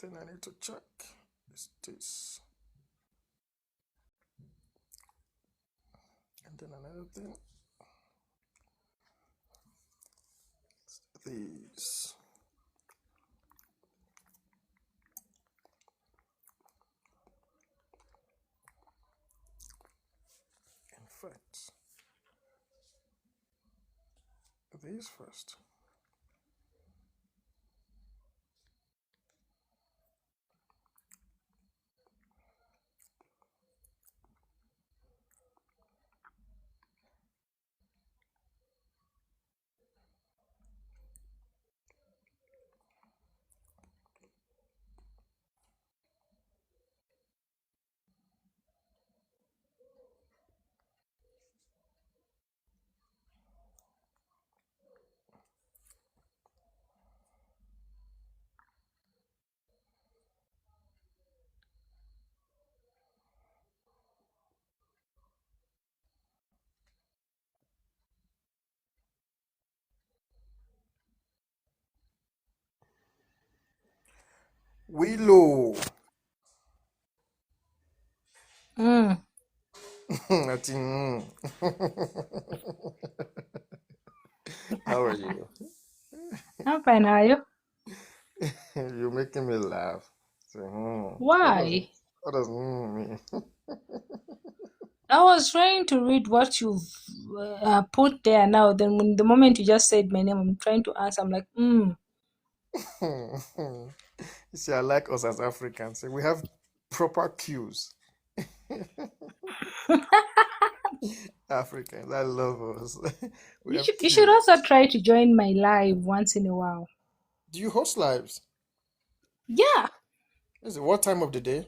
Then I need to check. Is this? And then another thing. These. In fact, these first. Willow. Mm. I think. How are you? I'm fine, are you? You're making me laugh. So, Why? what does mean? I was trying to read what you've put there now. Then, when the moment you just said my name, I'm trying to answer. I'm like, You see, I like us as Africans. We have proper cues. Africans, I love us. We have You should cues. also try to join my live once in a while. Do you host lives? Yeah. Is it what time of the day?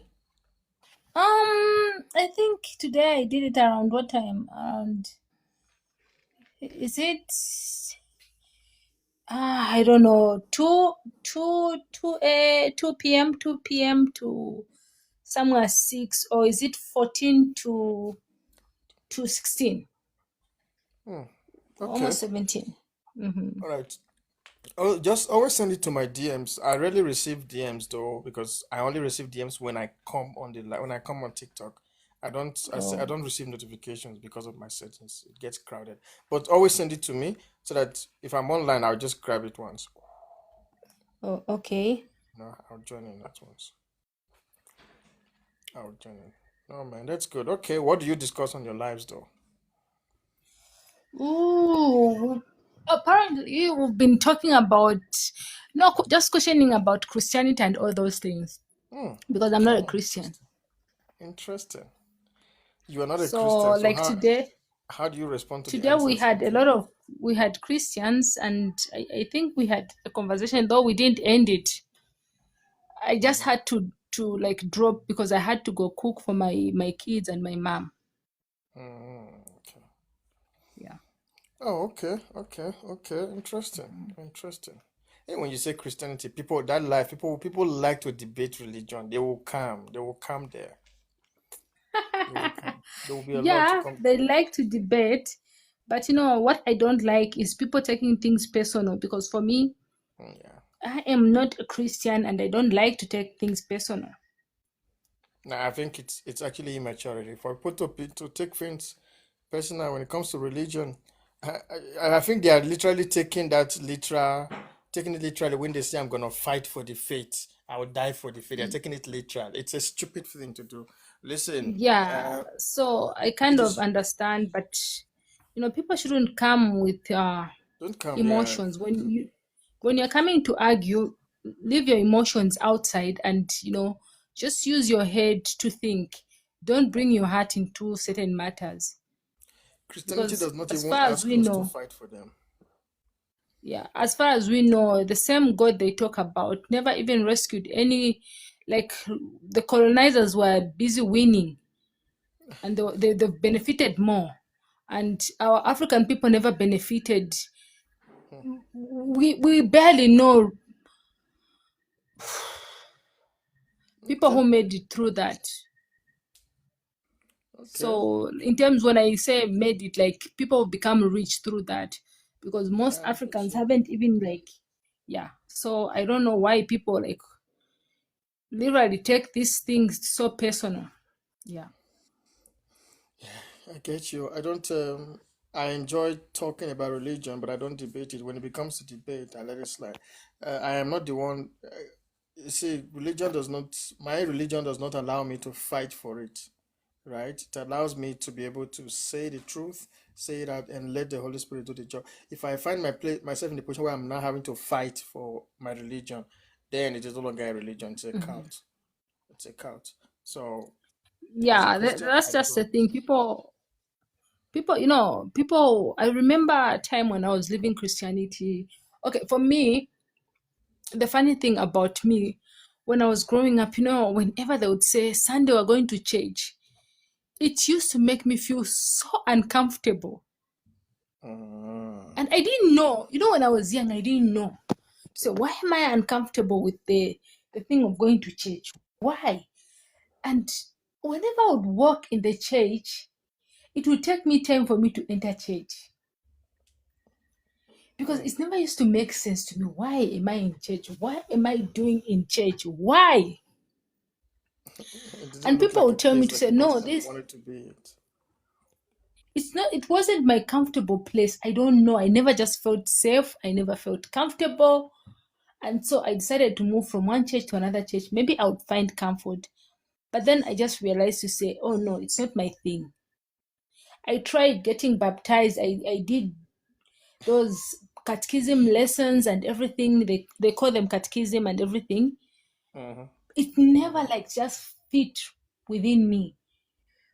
I think today I did it around what time? Around, is it? I don't know. 2 p.m. 2 p.m. to somewhere 6, or is it 14 to 16? Hmm. Okay. Almost 17. All right. Oh, just always send it to my DMs. I rarely receive DMs though because I only receive DMs when I come on when I come on TikTok. I Oh, don't receive notifications because of my settings. It gets crowded. But always send it to me so that if I'm online, I'll just grab it once. oh, okay. No, I'll join in that once. I'll join in. Oh man, that's good. Okay, what do you discuss on your lives though? Ooh, apparently we've been talking about, no, just questioning about Christianity and all those things Hmm. because I'm not a Oh, Christian. interesting. Interesting. You are not a So Christian, so like how do you respond to the today we answers? had a Okay. lot of, we had Christians, and I think we had a conversation, though we didn't end it. I just Mhm. had to like drop because I had to go cook for my kids and my mom. Okay. Yeah. Oh, okay, okay, okay. Interesting, interesting. And when you say Christianity, people that life, people like to debate religion. They will come. They will come there. They will come. There will be a lot to Yeah, come. they like to debate, but you know what I don't like is people taking things personal, because for me, Yeah. I am not a Christian and I don't like to take things personal. Now I think it's actually immaturity for people to take things personal when it comes to religion. I think they are literally taking it literally when they say I'm gonna fight for the faith. I will die for the faith. They're taking it literal. It's a stupid thing to do. Listen, Yeah, so I it kind of is understand, but people shouldn't come with don't come here. emotions. When you're coming to argue, leave your emotions outside, and just use your head to think. Don't bring your heart into certain matters, Christianity because does not as even far as ask we us to know, fight for them. yeah, as far as we know, the same God they talk about never even rescued any, like, the colonizers were busy winning, and they've benefited more, and our African people never benefited. Hmm. We barely know people Okay, who made it through that. okay. So in terms, when I say made it, like, people become rich through that, because most Yeah, I get Africans you. haven't even, like, yeah. So I don't know why people, like, literally take these things so personal. Yeah. I get you. I don't. I enjoy talking about religion, but I don't debate it. When it becomes a debate, I let it slide. I am not the one. You see, religion does not. My religion does not allow me to fight for it. Right? It allows me to be able to say the truth, say it out, and let the Holy Spirit do the job. If I find myself in the position where I'm now having to fight for my religion, then it is no longer a religion. It's a Mhm. cult. It's a cult. So, as a Yeah, Christian, that's I just the don't. thing. People, I remember a time when I was living Christianity. Okay, for me, the funny thing about me, when I was growing up, whenever they would say Sunday we're going to church, it used to make me feel so uncomfortable. Mm. And I didn't know, when I was young, I didn't know. So why am I uncomfortable with the thing of going to church? Why? And whenever I would walk in the church, it would take me time for me to enter church because Mm. it's never used to make sense to me. Why am I in church? What am I doing in church? Why? It didn't And look people like a would tell me place to like say, you no, wanted to be it. it wasn't my comfortable place. I don't know. I never just felt safe. I never felt comfortable. And so I decided to move from one church to another church. Maybe I would find comfort. But then I just realized to say, oh no, it's not my thing. I tried getting baptized. I did those catechism lessons and everything. They call them catechism and everything. Mm-hmm. It never like just fit within me.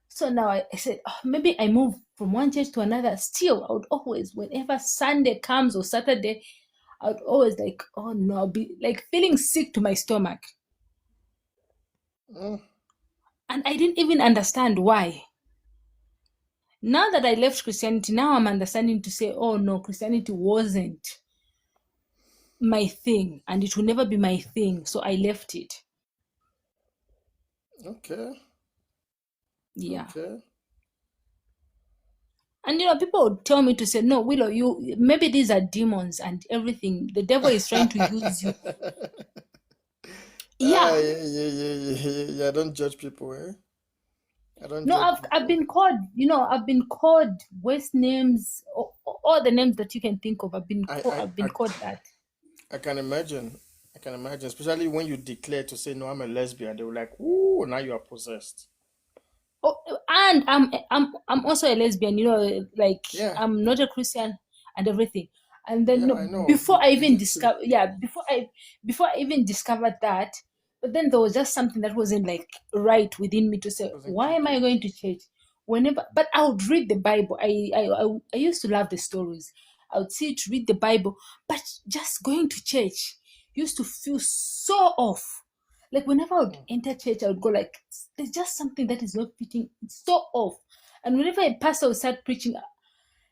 So now I said, oh, maybe I move from one church to another. Still, I would always, whenever Sunday comes or Saturday, I would always like, oh no, I'll be like feeling sick to my stomach. Mm. And I didn't even understand why. Now that I left Christianity, now I'm understanding to say, oh no, Christianity wasn't my thing and it will never be my thing. So I left it. Okay. Yeah. Okay. And people would tell me to say, no, Willow, you maybe these are demons and everything. The devil is trying to use you. Yeah. Yeah, yeah, yeah, yeah, yeah, yeah. I don't judge people, eh? I don't No, judge I've people. been called, I've been called worst names, all the names that you can think of. I, I, I've been I, called that. I can imagine. I can imagine, especially when you declare to say, "No, I'm a lesbian." They were like, "Ooh, now you are possessed." Oh, and I'm also a lesbian, like Yeah, I'm not a Christian and everything. And then yeah, no, I know. before I You even did say discover, yeah, before I even discovered that, but then there was just something that wasn't like right within me to say, it wasn't why am I clicking. going to church? Whenever, but I would read the Bible. I used to love the stories. I would see to read the Bible, but just going to church used to feel so off. Like whenever I would Mm. enter church, I would go like, there's just something that is not fitting. It's so off. And whenever a pastor would start preaching,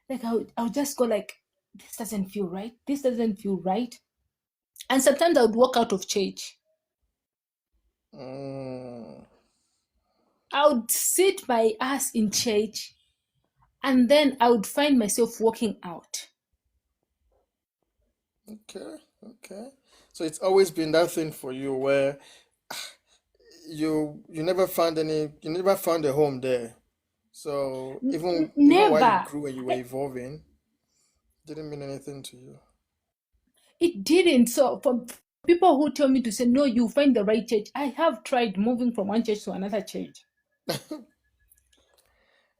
like I would just go like, this doesn't feel right. This doesn't feel right. And sometimes I would walk out of church. Mm. I would sit my ass in church, and then I would find myself walking out. Okay, okay. So it's always been that thing for you where you never found a home there. So even while you Never. grew and you were evolving, didn't mean anything to you. It didn't. So for people who tell me to say, no, you find the right church, I have tried moving from one church to another church.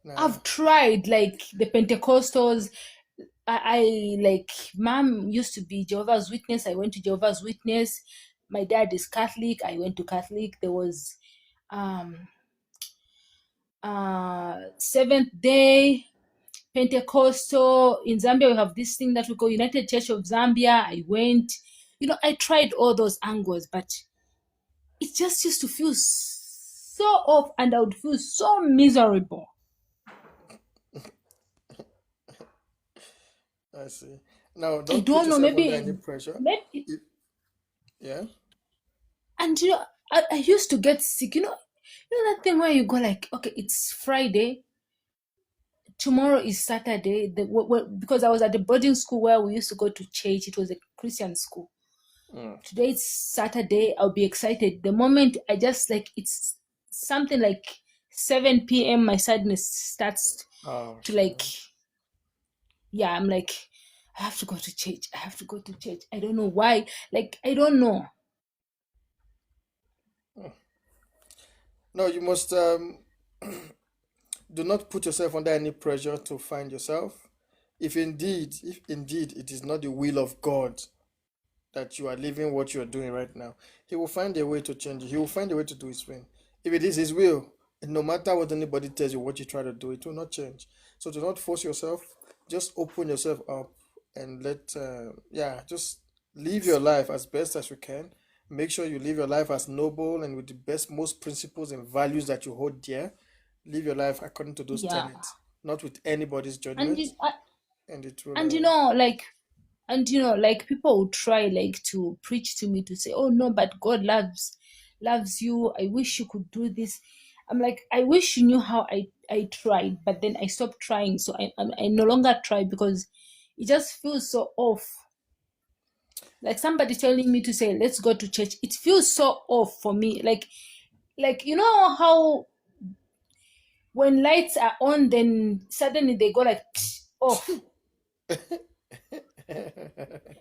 Nah. I've tried like the Pentecostals. I like mom used to be Jehovah's Witness. I went to Jehovah's Witness. My dad is Catholic. I went to Catholic. There was um Seventh Day Pentecostal. In Zambia we have this thing that we call United Church of Zambia. I went. I tried all those angles, but it just used to feel so off and I would feel so miserable. I see. Now, I don't put don't know, yourself under any maybe pressure. maybe If, yeah. and I used to get sick, that thing where you go like, okay, it's Friday, tomorrow is Saturday, because I was at the boarding school where we used to go to church. It was a Christian school. Mm. Today it's Saturday. I'll be excited. The moment I just like it's something like 7 p.m. my sadness starts Oh, to shit. like, yeah, I'm like, I have to go to church. I have to go to church. I don't know why. Like, I don't know. No, you must do not put yourself under any pressure to find yourself. If indeed it is not the will of God that you are living what you are doing right now, He will find a way to change it. He will find a way to do His will. If it is His will, no matter what anybody tells you, what you try to do, it will not change. So do not force yourself. Just open yourself up and just live your life as best as you can. Make sure you live your life as noble and with the best, most principles and values that you hold dear. Live your life according to those Yeah. tenets, not with anybody's And judgment, and it will. and you know, like like people would try like to preach to me to say, oh no, but God loves you. I wish you could do this. I'm like, I wish you knew how I tried, but then I stopped trying. So I no longer try because it just feels so off. Like somebody telling me to say, let's go to church. It feels so off for me. Like you know how when lights are on, then suddenly they go like off.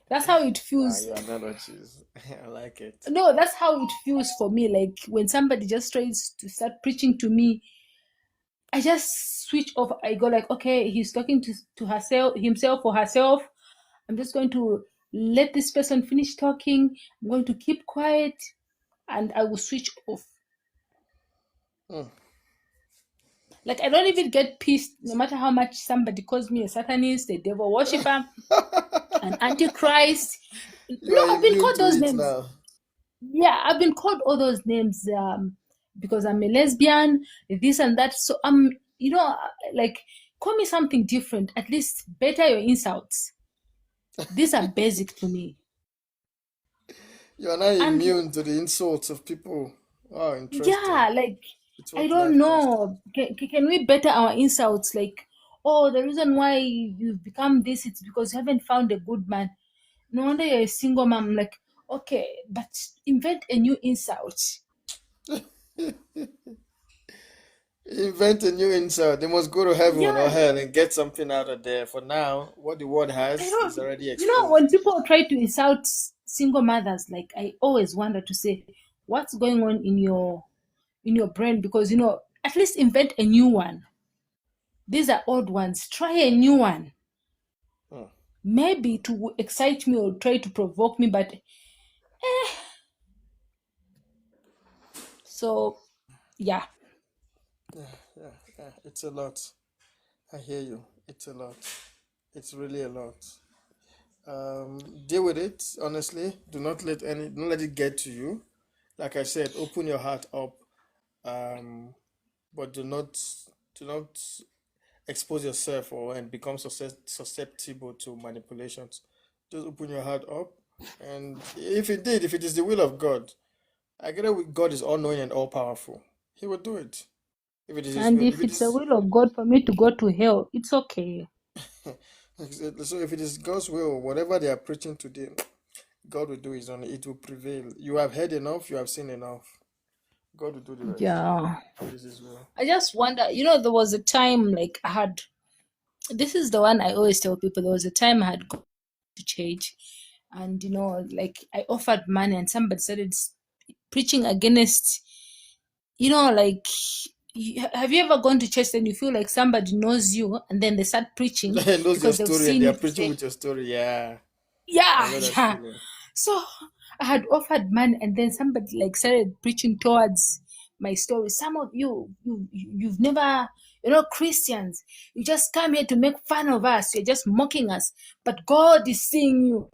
That's how it feels. Your analogies. I like it. No, that's how it feels for me. Like when somebody just tries to start preaching to me, I just switch off. I go like, okay, he's talking to himself or herself. I'm just going to let this person finish talking. I'm going to keep quiet and I will switch off. Mm. Like I don't even get pissed no matter how much somebody calls me a satanist, a devil worshiper, an antichrist. You No, are I've been immune called to those it names. now. Yeah, I've been called all those names because I'm a lesbian, this and that. So I'm, like, call me something different. At least better your insults. These are basic to me. You are not And immune to the insults of people. Oh, interesting. yeah, like, It's I what don't life does. know. Can we better our insults? Like, oh, the reason why you've become this, it's because you haven't found a good man. No wonder you're a single mom. I'm like, okay, but invent a new insult. Invent a new insult. They must go to heaven or Yeah, hell and get something out of there. For now, what the world I has is don't, already when exposed. people try to insult single mothers, like I always wonder to say, what's going on in your brain? Because at least invent a new one. These are old ones. Try a new one. Hmm. Maybe to excite me or try to provoke me, but so yeah. Yeah, yeah. It's a lot. I hear you. It's a lot. It's really a lot. Deal with it honestly. Don't let it get to you. Like I said, open your heart up. Um, but do not expose yourself or and become susceptible to manipulations. Just open your heart up, and if it is the will of God, I get it. God is all knowing and all powerful. He will do it if it is His And will. If if it it's the is will of God for me to go to hell, it's okay. so, if it is God's will, whatever they are preaching today, God will do His own. It will prevail. You have heard enough. You have seen enough. God will do the rest. Yeah. It is His will. I just wonder, there was a time like I had, this is the one I always tell people, there was a time I had gone to church and, like I offered money and somebody started preaching against, like, have you ever gone to church and you feel like somebody knows you and then they start preaching He knows your because they've story and they seen are you preaching say, with your story. Yeah, I yeah, know that yeah. feeling. So I had offered money, and then somebody like started preaching towards my story. Some of you've never, Christians, you just come here to make fun of us. You're just mocking us, but God is seeing you.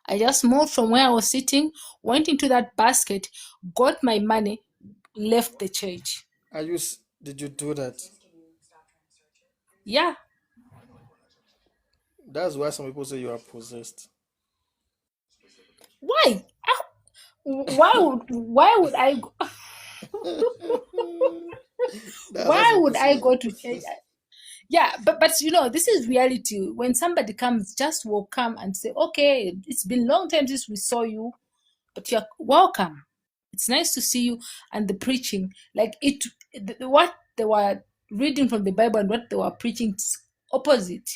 I just moved from where I was sitting, went into that basket, got my money, left the church. Did you do that? Yeah. That's why some people say you are possessed. Why? Why would I go, That's how why some people would say I you are go to church? possessed. Yeah, but this is reality. When somebody comes, just will come and say, okay, it's been long time since we saw you, but you're welcome. It's nice to see you. And the preaching, like what they were reading from the Bible and what they were preaching is opposite.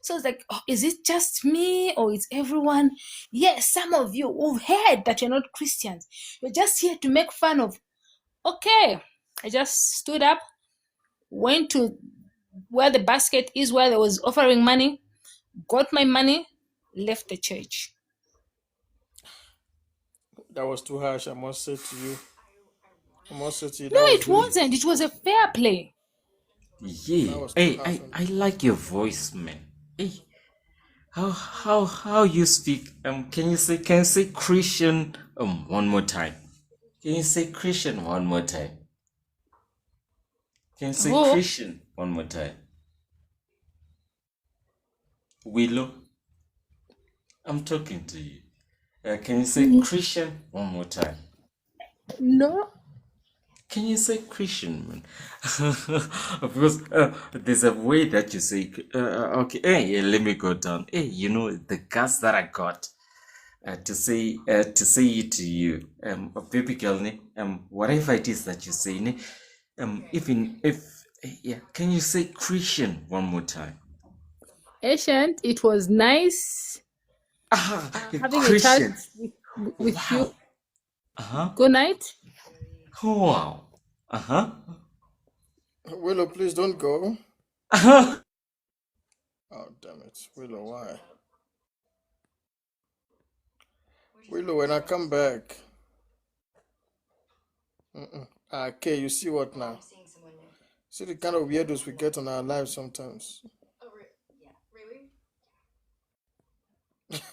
So it's like, is it just me or is everyone? Yes, some of you who've heard that you're not Christians. You're just here to make fun of. Okay, I just stood up, went to where the basket is, where there was offering money, got my money, left the church. That was too harsh, I must say to you. I must say to you, No, that was it really, wasn't. It was a fair play. that Yeah. was too Hey, harsh I, on I you. like your voice, man. Hey, how you speak? Can you say Christian one more time? Can you say Christian one more time? Can you say Oh, Christian one more time? Willow, I'm talking to you. Can you say Christian one more time? no. Can you say Christian, man? Because there's a way that you say. Okay, hey, let me go down. Hey, the guts that I got to say it to you, baby girl, whatever it is that you say, even if yeah, can you say Christian one more time? Ancient, it was nice having a chat Christian. with you. Wow. Good night. Wow. Willow, please don't go. Uh-huh. Oh, damn it. Willow, why? Willow, when I come back. Okay, you see what now? See the kind of weirdos we get on our lives sometimes.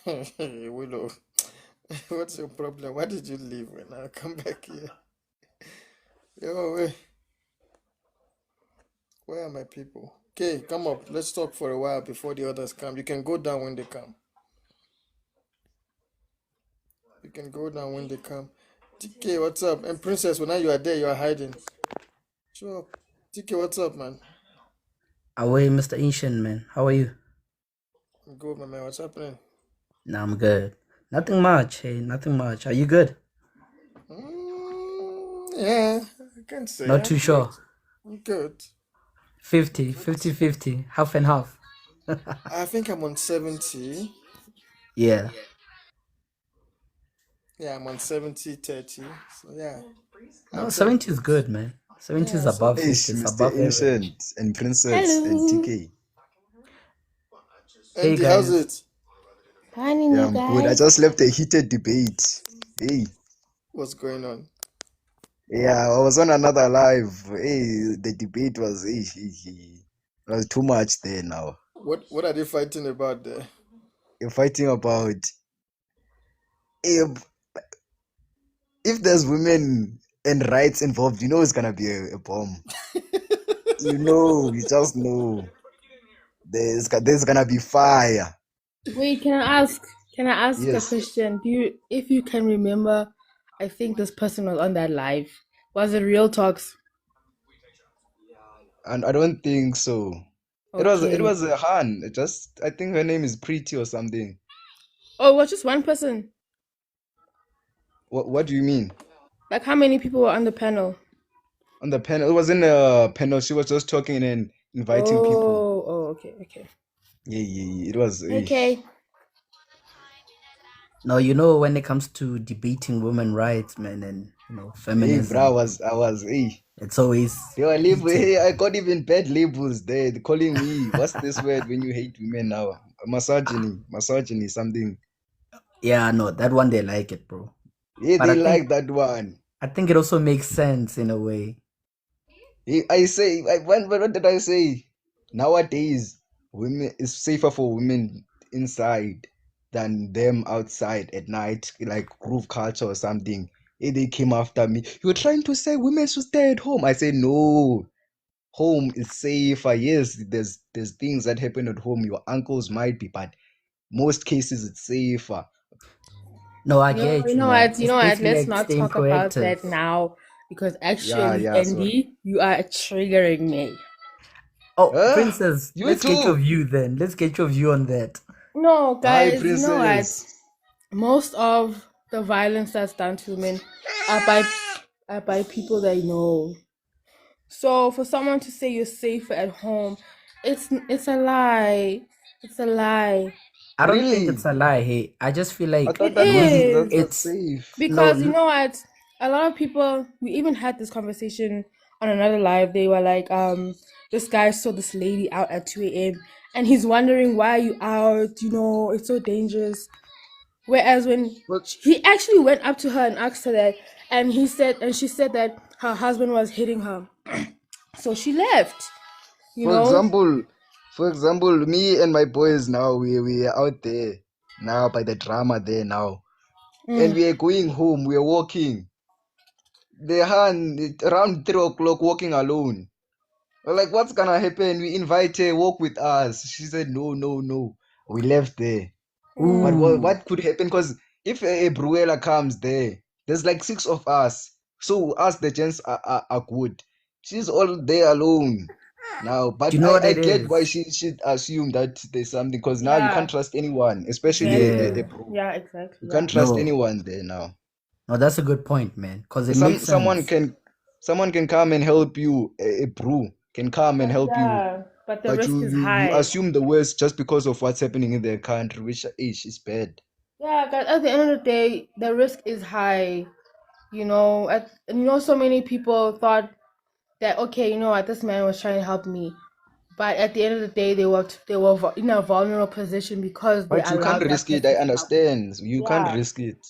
Willow, what's your problem? Why did you leave when I come back here? Yo, where are my people? Okay, come up. Let's talk for a while before the others come. You can go down when they come. You can go down when they come. TK, what's up? And Princess, when you are there, you are hiding. Sure. TK, what's up, man? Away, Mr. Ancient, man. How are you? I'm good, my man. What's happening? Nah, I'm good. Nothing much. Hey, nothing much. Are you good? Yeah, I can say Not I'm too good. sure. I'm good. 50, half and half. I think I'm on 70. Yeah. Yeah, I'm on 70, 30. So, yeah. No, I'd say I'm 70 is good. good, man. 70 is Yeah, above 70. 50. It's Mr. above average. Ancient and Princess and Hello. TK. Hey, Andy, how's guys. it? Morning, Yeah, you I'm good. I guys. just left a heated debate. Hey, What's going on? yeah, I was on another live. Hey, the debate was, it was too much there now. What are they fighting about there? You're fighting about if, if there's women and rights involved, you know it's gonna be a bomb. You just know there's gonna be fire. Wait, can I ask a Yes. question? If you can remember, I think this person was on that live. Was it Real Talks? And I don't think so. It Okay. was a Han. I think her name is Pretty or something. Oh, it was just one person. What do you mean? Like, how many people were on the panel? On the panel, it was in a panel. She was just talking and inviting people. Oh, okay. Yeah. It was. Okay. No, when it comes to debating women rights, man, and Hey, feminism, bro, hey. it's always They were label. heated. Hey, I got even bad labels there. They're calling me. What's this word when you hate women now? Misogyny, something. Yeah, no, that one they like it, bro. Yeah, But they I think like that one. I think it also makes sense in a way. What did I say? Nowadays, women it's safer for women inside than them outside at night, like groove culture or something. Hey, they came after me. You're trying to say women should stay at home. I say no. Home is safer. Yes, there's things that happen at home. Your uncles might be, but most cases it's safer. No, I No, get you you, know man. what? Especially Let's like not staying talk about proactive. that now because Yeah, actually, sorry. Andy, you are triggering me. Oh, Huh? Princess, You let's get your too. view then. Let's get your view on that. No, Hi, guys, you know what? princess. Most of the violence that's done to women are by people they know. So for someone to say you're safer at home, it's a lie. It's a lie. I don't think it's Really? a lie. Hey, I just feel I like thought It that was is. that's it's safe. no. Because you know what? A lot of people, we even had this conversation on another live. They were like, this guy saw this lady out at 2 a.m. and he's wondering why are you out, you know, it's so dangerous. Whereas when But he actually went up to her and asked her that, and she said that her husband was hitting her. So she left, you for know. example, me and my boys now we are out there now by the drama there now, and Mm. we are going home. We are walking. The hand around 3 o'clock, walking alone. We're like, what's gonna happen? We invite her, walk with us. She said, no, no, no. We left there. But Ooh, what could happen? Because if a Bruella comes there, there's like 6 of us. So us, the gents, are good. She's all there alone now. do But you know what I it get why is? she should assume that there's something. Because now you can't Yeah, trust anyone, especially exactly. a Yeah. bro. Yeah, exactly. You Yeah. can't trust No, anyone there now. no, that's a good point, man. Because it Some makes someone sense. can someone can come and help you. A bro can come and help you, Yeah, but the but risk is you high. assume the worst just because of what's happening in their country, which is bad. Yeah, but at the end of the day, the risk is high. You know, so many people thought that okay, you know what, this man was trying to help me, but at the end of the day, they were in a vulnerable position because they But you can't allowed that risk it. I person to help them. understand. You can't Yeah. risk it.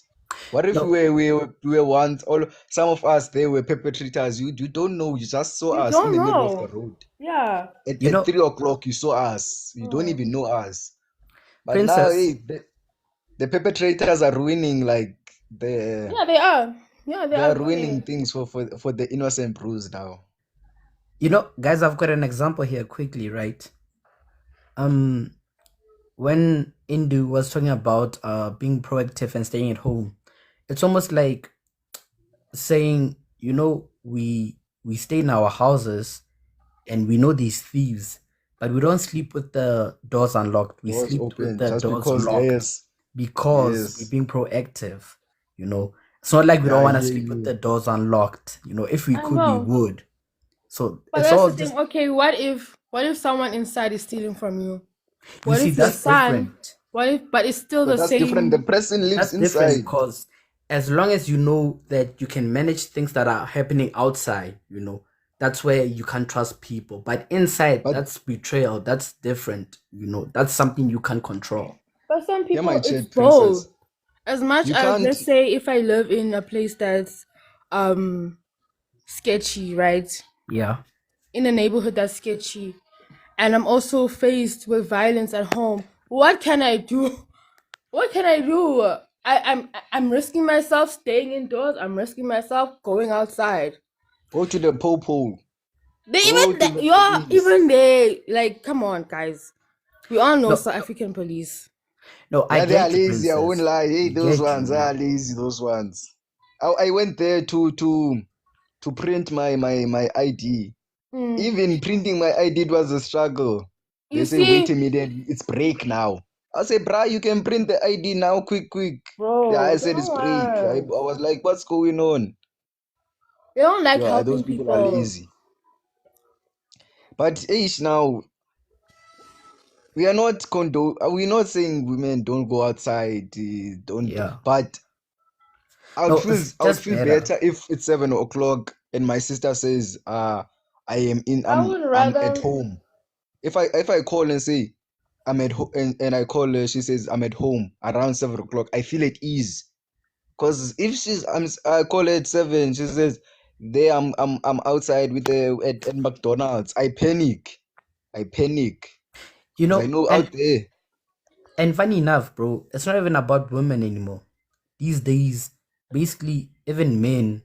What if No, we were once all some of us they were perpetrators? You don't know. You just saw You us in don't the middle of the know. road. Yeah. At, you at know, 3 o'clock, you saw us. You don't Mm. even know us. But now, Princess, hey, the perpetrators are ruining like the Yeah, they are. Yeah, they they are are ruining ruining. things for the innocent brews now. you know, guys, I've got an example here quickly, right? Um, when Indu was talking about being proactive and staying at home, it's almost like saying, you know, we stay in our houses and we know these thieves, but we don't sleep with the doors unlocked. We Doors sleep with open the just doors because, locked yes, because we're yes. being proactive, you know. It's not like we Yeah, don't I want to hear sleep with you. the doors unlocked. You know, if we I could, we know. would. So But it's that's all the thing. just, Okay, what if someone inside is stealing from you? you What see, if your that's son? different. But it's still But the that's different. The same. person lives That's different inside. because as long as you know that you can manage things that are happening outside, you know, that's where you can't trust people. But inside, But that's betrayal. That's different. You know, that's something you can't control. But some hear my people, it's chat, both. princess. As much You as, can't. let's say, if I live in a place that's sketchy, right? Yeah. In a neighborhood that's sketchy, and I'm also faced with violence at home, what can I do? What can I do? I'm risking myself staying indoors. I'm risking myself going outside. Go to the popo. They Go even to the you're police. even they like come on guys. We all know No, South African police. no, I Yeah, they are get you, lazy. I won't princess. lie. Hey, We those get you, ones are man. lazy. Those ones. I went there to print my ID. Mm. Even printing my ID it was a struggle. You They say wait see, a minute, it's break now. I say, brah, you can print the ID now, quick, quick. Yeah, bro, I they said it's don't break. I want. was like, what's going on? They don't like Yeah, those helping people are people. lazy. But now we are not we're not saying women don't go outside, don't. Yeah. But No, it's I would just feel better. better if it's 7 o'clock and my sister says, I would I'm at rather. home. If I call and say I'm at home and I call her, she says I'm at home around 7 o'clock. I feel at ease. Cause if I call her at 7, she says, there I'm outside with the at McDonald's. I panic. I panic. You 'Cause I know, know out there. and funny enough, bro, it's not even about women anymore. These days, basically, even men,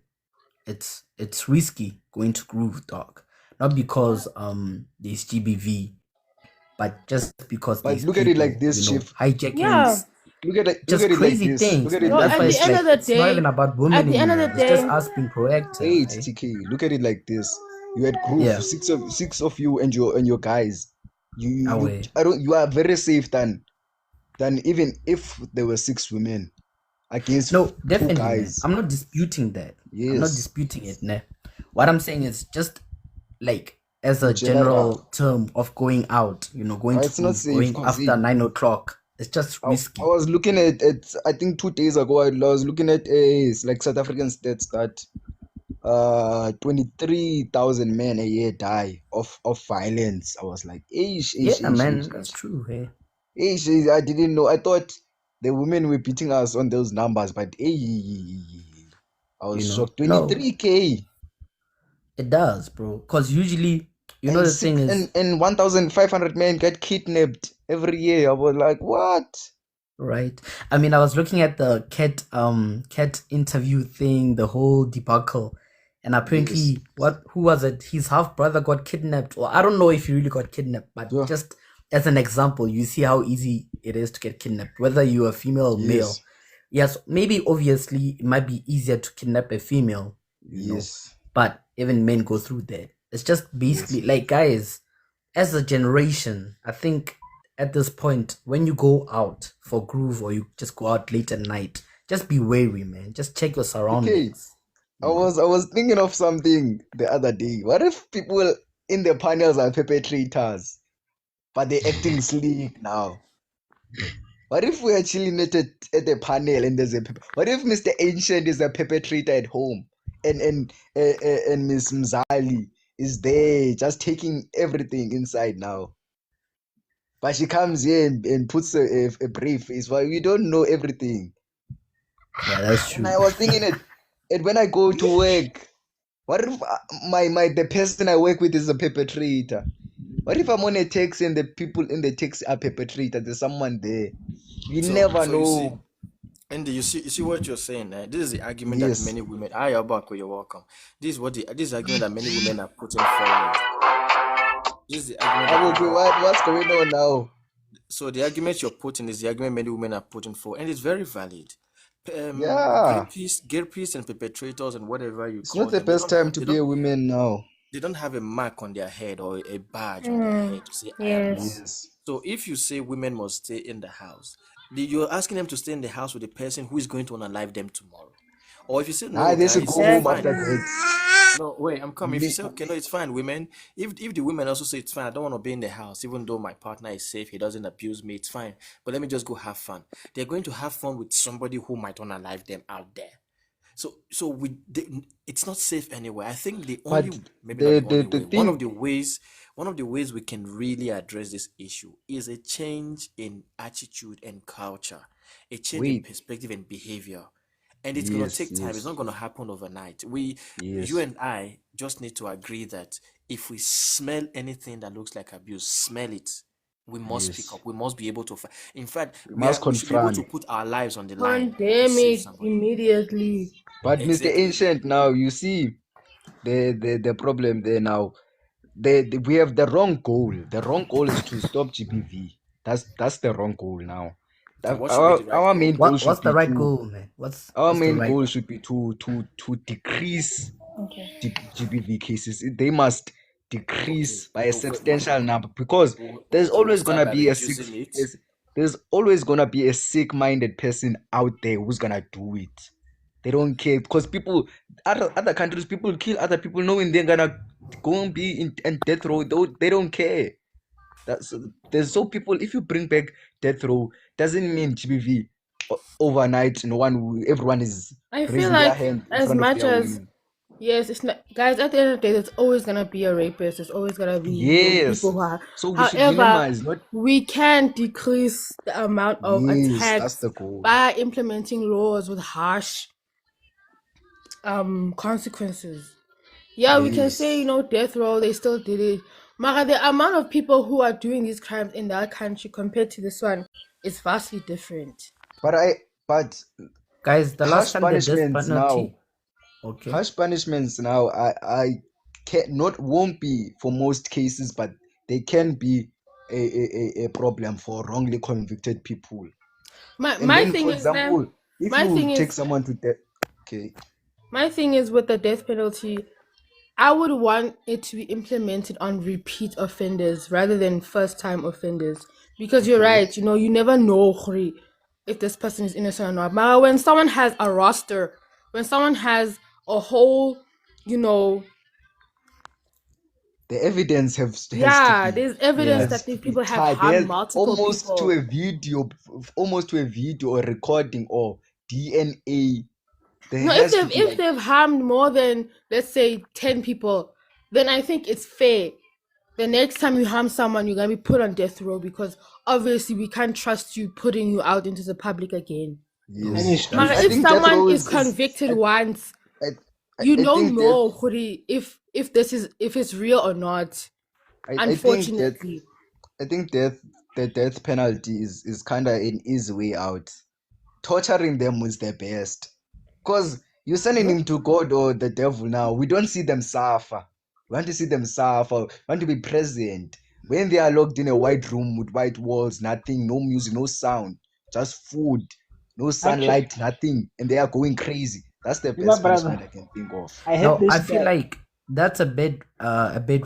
it's risky going to groove, dog. Not because there's GBV, but just because But these look at it like people, this, you know, Chief. Yeah. hijackings, Look just at it like crazy this. things, Look at it man. Bro, That's like why at the this. it's end Like of like the it's not day, even about at women the end of the anymore. It's just day, us being proactive, hey, eh? TK. Look at it like this. You had Groove, Yeah, six of you and your guys. away. You are very safe than even if there were 6 women against No, two definitely, man. guys. I'm not disputing that. I'm not Yes, disputing it, nah. What I'm saying is just like as in a general. general term of going out, going to It's not Groove, safe going because after 9 o'clock, it's just I risky. was looking at I think 2 days ago I was looking at like South African stats that 23,000 men a year die of violence. I was like, Yeah, man, that's true. Hey. I didn't know. I thought the women were beating us on those numbers, but I was shocked. No, 23K it does, bro. Because usually, and the thing is, 1,500 men get kidnapped every year. I was like, what? right? I mean, I was looking at the cat interview thing, the whole debacle, and Yes. apparently, who was it? His half brother got kidnapped, or I don't know if he really got kidnapped, but Yeah. just as an example, you see how easy it is to get kidnapped, whether you're a female or male. Yes. Yes, maybe obviously it might be easier to kidnap a female, Yes. but even men go through that. It's just basically like, guys, as a generation, I think at this point, when you go out for Groove or you just go out late at night, just be wary, man. Just check your surroundings. I was thinking of something the other day. What if people in the panels are perpetrators, but they're acting sleek now? What if we are chilling at the panel and there's what if Mr. Ancient is a perpetrator at home and Miss Mzali is there just taking everything inside now? But she comes here and puts a brave face. Well, we don't know everything. Yeah, that's true. And I was thinking it, and when I go to work, what if the person I work with is a perpetrator? What if I'm on a taxi and the people in the taxi are perpetrators? There's someone there. You never So you see, know. Andy, you see what you're saying. This is the argument that Yes. many women. Hi, Abako, you're welcome. This is the argument that many women are putting forward. This is the argument. What's going on now? So the argument you're putting is the argument many women are putting forward, and it's very valid. Yeah. Groupies and perpetrators and whatever you It's call not the them, they best don't time have- to they be a don't- woman now. they don't have a mark on their head or a badge on their head to say I am Yes. one. Yes. So if you say women must stay in the house, you're asking them to stay in the house with the person who is going to unalive them tomorrow. Or if you say no, They should guys, go it's home fine. after that. No, wait, I'm coming. If you say okay, no, it's fine, women. If the women also say it's fine, I don't want to be in the house, even though my partner is safe, he doesn't abuse me, it's fine. But let me just go have fun. They're going to have fun with somebody who might unalive them out there. So it's not safe anywhere. I think the But only maybe not the only the way. thing, One of the ways we can really address this issue is a change in attitude and culture, a change in wait, perspective and behavior. And it's gonna yes, take time. It's yes, not gonna happen overnight. yes, You and I just need to agree that if we smell anything that looks like abuse, smell it. We must speak yes. up. We must be able to. In fact, We must we should be able to confront. put our lives on the line to Condemn save it somebody. immediately. But Mr. Exactly. Ancient, now you see the problem there now. We have the wrong goal. The wrong goal is to stop GBV. That's the wrong goal now. So what should be the right Our goal? main goal What's should the be right to goal, man? What's our the main right goal should be to decrease Okay. GBV cases. They must decrease by a So substantial number because there's so we always start gonna by be a reducing it. there's always gonna be a sick-minded person out there who's gonna do it. They don't care because other countries, people kill other people knowing they're gonna go and be in death row. They don't care. There's so people. If you bring back death row, doesn't mean GBV overnight. Everyone is I feel raising their like hand in as front of much their as women. yes, it's not guys, at the end of the day there's always gonna be a rapist, there's always gonna be Yes. people who are So we should however minimize, not we can decrease the amount of yes. That's attacks the goal. by implementing laws with harsh consequences. Yeah, we can say, Yes. death row, they still did it. Mara, the amount of people who are doing these crimes in that country compared to this one is vastly different. But guys? The last harsh time the death punishments now. penalty. Okay. Harsh punishments now. I won't be for most cases, but they can be a problem for wrongly convicted people. My And my then, thing for is, man, example, if my you thing take is someone to death, okay, my thing is with the death penalty. I would want it to be implemented on repeat offenders rather than first time offenders. Because you're Okay. right, you never know Khuri, if this person is innocent or not. But when someone has a roster, when someone has a whole, you know, The evidence has to yeah, be there's evidence Yeah. has that to these be people have tied. harmed There's multiple people. almost to a video or recording or DNA. There No, has to be if they've harmed more than, let's say, 10 people, then I think it's fair. The next time you harm someone, you're gonna be put on death row because obviously we can't trust you putting you out into the public again. yes. That's But I if think death someone row is convicted once, I, you I don't think that know, Khuri, if it's real or not. I think that Unfortunately. I think the death penalty is kind of an easy way out. Torturing them was the best. Because you're sending them to God or the devil now. We don't see them suffer. We want to see them suffer. We want to be present. When they are locked in a white room with white walls, nothing, no music, no sound, just food, no Actually, sunlight, nothing, and they are going crazy. That's the my best brother, punishment I can think of. I had No, this I feel guy. like that's a bit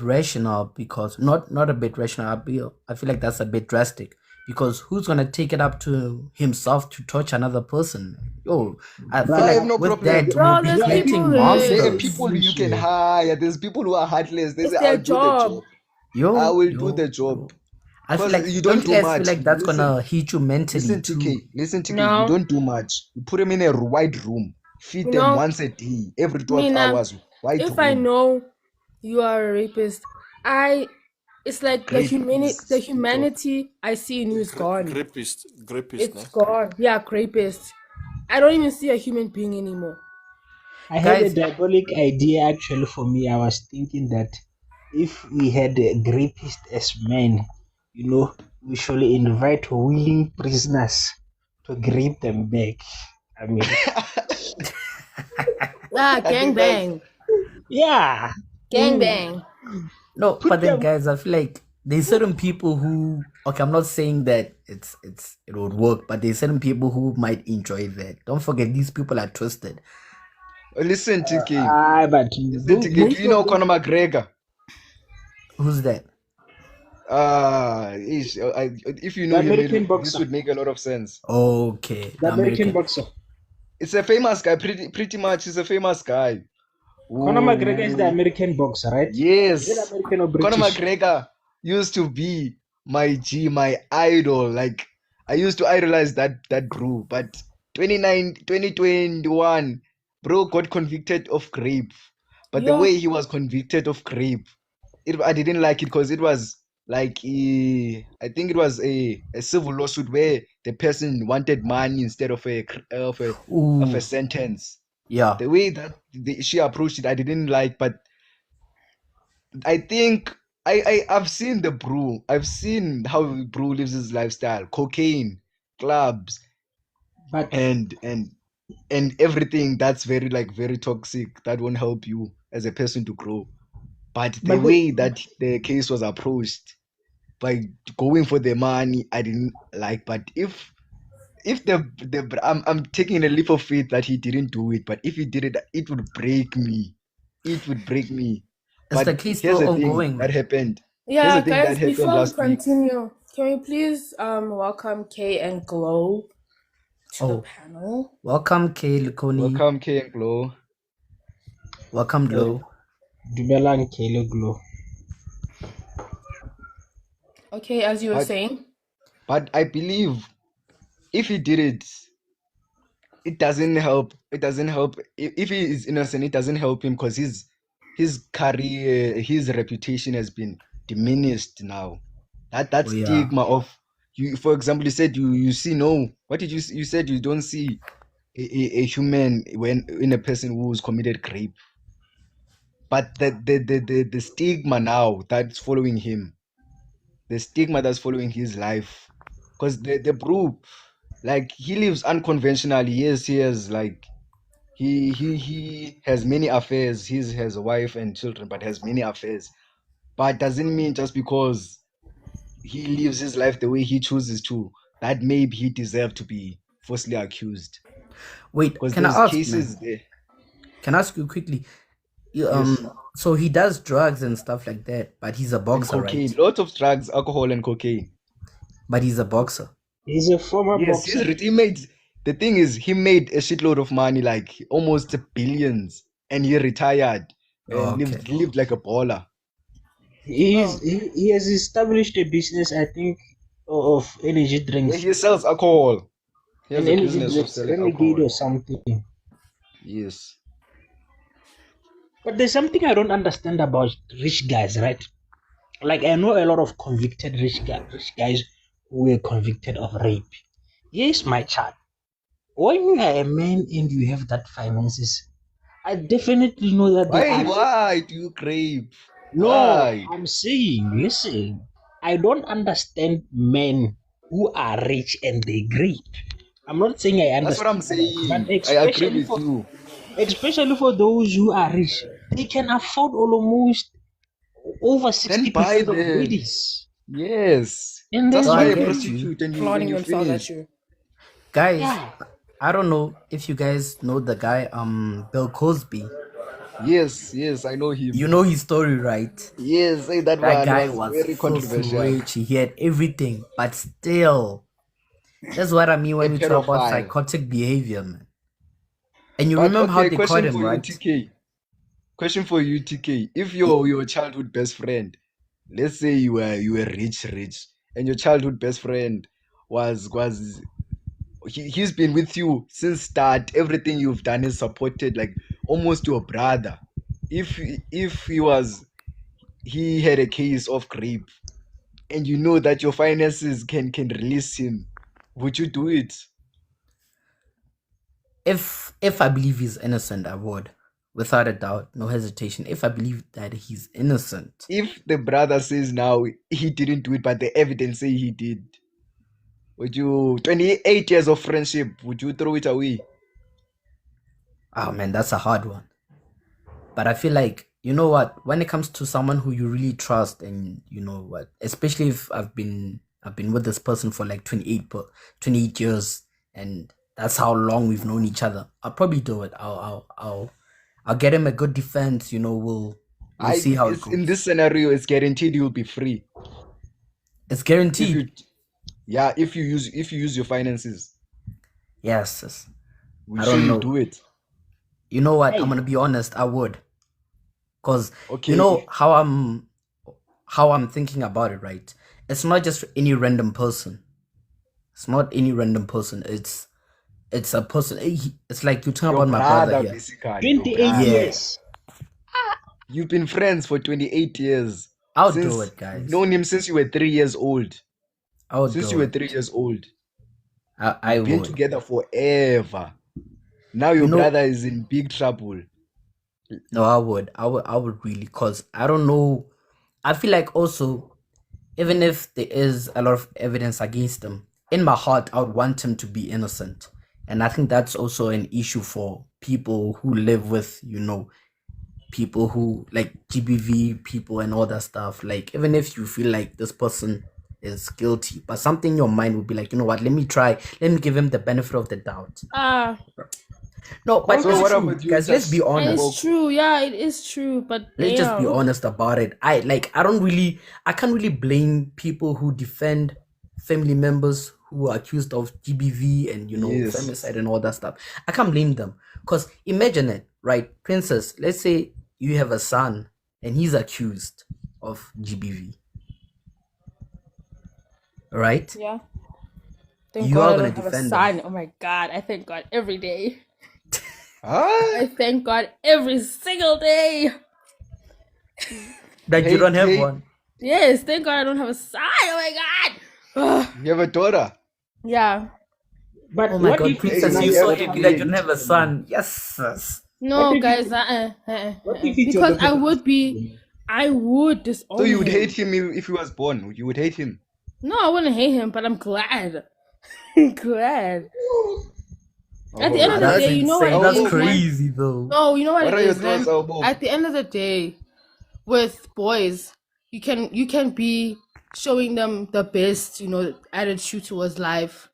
rational, because not a bit rational. I feel like that's a bit drastic, because who's gonna take it up to himself to touch another person? Yo, I feel I have like no with problem. that Bro, we'll be there's Yeah, people creating There are there. people monsters. you can hire. There's people who are heartless. They It's say, their I'll do the job. job. I Yo, will do the job. yo. I feel Because like, you don't don't you do guys feel much. like that's Listen, gonna hit you mentally listen, too? TK. You No. don't do much. You put them in a white room. Feed You them know, once a day, every 12 Mina, hours. White if I room. know you are a rapist, it's like the Grapes. humanity I see in you is gone. Grapist, It's no? gone. Yeah, rapist. I don't even see a human being anymore. I had a Guys, diabolic idea actually for me. I was thinking that if we had a rapist as men, we should invite willing prisoners to grape them back. I mean, Ah, I gang think that's bang. yeah. Gang Mm, bang. no, Put but then them. guys, I feel like there's certain people who, okay, I'm not saying that it would work, but there's certain people who might enjoy that. Don't forget, these people are twisted. listen, TK. But Listen, TK. Do most you know of them, Conor McGregor? Who's that? If you the know him, American this boxer, would make a lot of sense. Okay, the the American American. boxer. It's a famous guy, pretty much. He's a famous guy. Conor McGregor is the Ooh, American boxer, right? Is it yes. American or Conor British? McGregor used to be my idol. Like, I used to idolize that group. But 2021, bro got convicted of rape. But the Yo, way he was convicted of rape, I didn't like it because it was like I think it was a civil lawsuit where the person wanted money instead of a Ooh, sentence. yeah. The way that she approached it, I didn't like. But I think I've seen the Brew. I've seen how Brew lives his lifestyle: cocaine, clubs, But and everything that's very toxic. That won't help you as a person to grow. But the but way that the case was approached by going for the money, I didn't like. But if I'm taking a leap of faith that he didn't do it. But if he did it, it would break me. It would break me. Is the But case here's still the thing ongoing? that happened. Here's yeah, the thing that guys, happened before we last week. continue, can we please welcome Kay and Glow to the Oh, panel? welcome, Kay Lukoni. Welcome, K and Glow. Welcome, Glow. Dumelang Kelo Glow. Okay, as you were But saying. but I believe if he did it, it doesn't help. It doesn't help. If he is innocent, it doesn't help him because his career, his reputation has been diminished now. That Oh, yeah. stigma of you. For example, you said you see no. What did you said you don't see a human when in a person who's committed rape. But the stigma now that's following him, the stigma that's following his life, because the Brew, like he lives unconventionally. Yes, he has like he has many affairs. He has a wife and children, but has many affairs. But doesn't mean just because he lives his life the way he chooses to, that maybe he deserves to be falsely accused. Wait, Because can I there's ask, cases man? there. Can I ask you quickly? Yes. So he does drugs and stuff like that, but he's a And boxer, cocaine. right? Lots of drugs, alcohol, and cocaine. But he's a boxer. He's a former Yes, boxer. he made. The thing is, he made a shitload of money, like almost billions, and he retired and Okay. lived like a baller. He has established a business, I think, of energy Yeah, drinks. he sells alcohol. He has An a energy business of drinks, selling Renegade alcohol. or something. Yes. But there's something I don't understand about rich guys, right? Like I know a lot of convicted rich guys who were convicted of rape. Yes, my child. When you are a man and you have that finances, I definitely know that there are Why do you crave? no. Why? I'm saying, listen, I don't understand men who are rich and they grape. I'm not saying I That's what understand, I'm but saying. I agree with you. especially for those who are rich, they can afford almost over Then 60% buy of them. ladies. Yes. And Just then No, I buy a get you. prostitute and Flaunting you themselves at finish. you. Guys, yeah, I don't know if you guys know the guy, Bill Cosby. Yes, I know him. You know his story, right? Yes, that That one guy was was very filthy controversial. rich. He had everything, but still, that's what I mean A when we talk about pedophile. psychotic behavior, man. And you But remember how okay, they caught question him, for you, right? TK. Question for you, TK. If your childhood best friend, let's say you were rich, and your childhood best friend was he's been with you since start. Everything you've done is supported, like almost your brother. If he had a case of rape, and you know that your finances can release him, would you do it? If I believe he's innocent, I would, without a doubt, no hesitation. If I believe that he's innocent, If the brother says now he didn't do it, but the evidence say he did, would you 28 years of friendship, would you throw it away? oh man, that's a hard one. But I feel like, you know what, when it comes to someone who you really trust, and you know what, especially if I've been with this person for like 28 years, and that's how long we've known each other, I'll probably do it. I'll get him a good defense, you know, we'll see how it In goes. this scenario, it's guaranteed you'll be free. It's If guaranteed. you if you use your finances, Yes, yes. we I sure don't you know. do it. You know what? Hey. I'm gonna be honest. I would, cause Okay. you know how I'm thinking about it. Right? It's not just any random person. It's not any random person. It's a person. It's like you're talking Your about my brother brother, here. basically. Your 28 brother. Yeah, years. You've been friends for 28 years. I'll do it, You've guys. known him since you were 3 years old. I'll Since do you were it. 3 years old. I You've been would. together forever. Now your You know, brother is in big trouble. no, I would really, cause I don't know. I feel like also, even if there is a lot of evidence against him, in my heart, I would want him to be innocent. And I think that's also an issue for people who live with, you know, people who like GBV people and all that stuff. Like, even if you feel like this person is guilty, but something in your mind would be like, you know what, let me give him the benefit of the doubt. No, but So it's what true, about you, guys. Let's be Tash? honest. It's true, yeah, it is true, but Let's just be damn. honest about it. I can't really blame people who defend family members who are accused of GBV and, you know, Yes. femicide and all that stuff. I can't blame them, because imagine it, right? Princess, let's say you have a son and he's accused of GBV, right? Yeah. Thank You God are I gonna don't have a defend son. them. Oh my God, I thank God every day. Huh? I thank God every single day. That you Hey, don't have hey, one. Yes, thank God I don't have a son. Oh my God. Ugh. you have a daughter. Yeah. But Oh my what God, if Princess, now you're you so have to happy that you be- don't have a son. Yes, yes. No, if guys, what if it's your because daughter? I would disown So you would him. hate him if he was born. You would hate him. No, I wouldn't hate him, but I'm glad. Glad. At the end of the That's day, you know what insane. it That's is, man? crazy, though. No, you know what What it are your is, man? thoughts, Albo? At the end of the day, with boys, you can be showing them the best, you know, attitude towards life.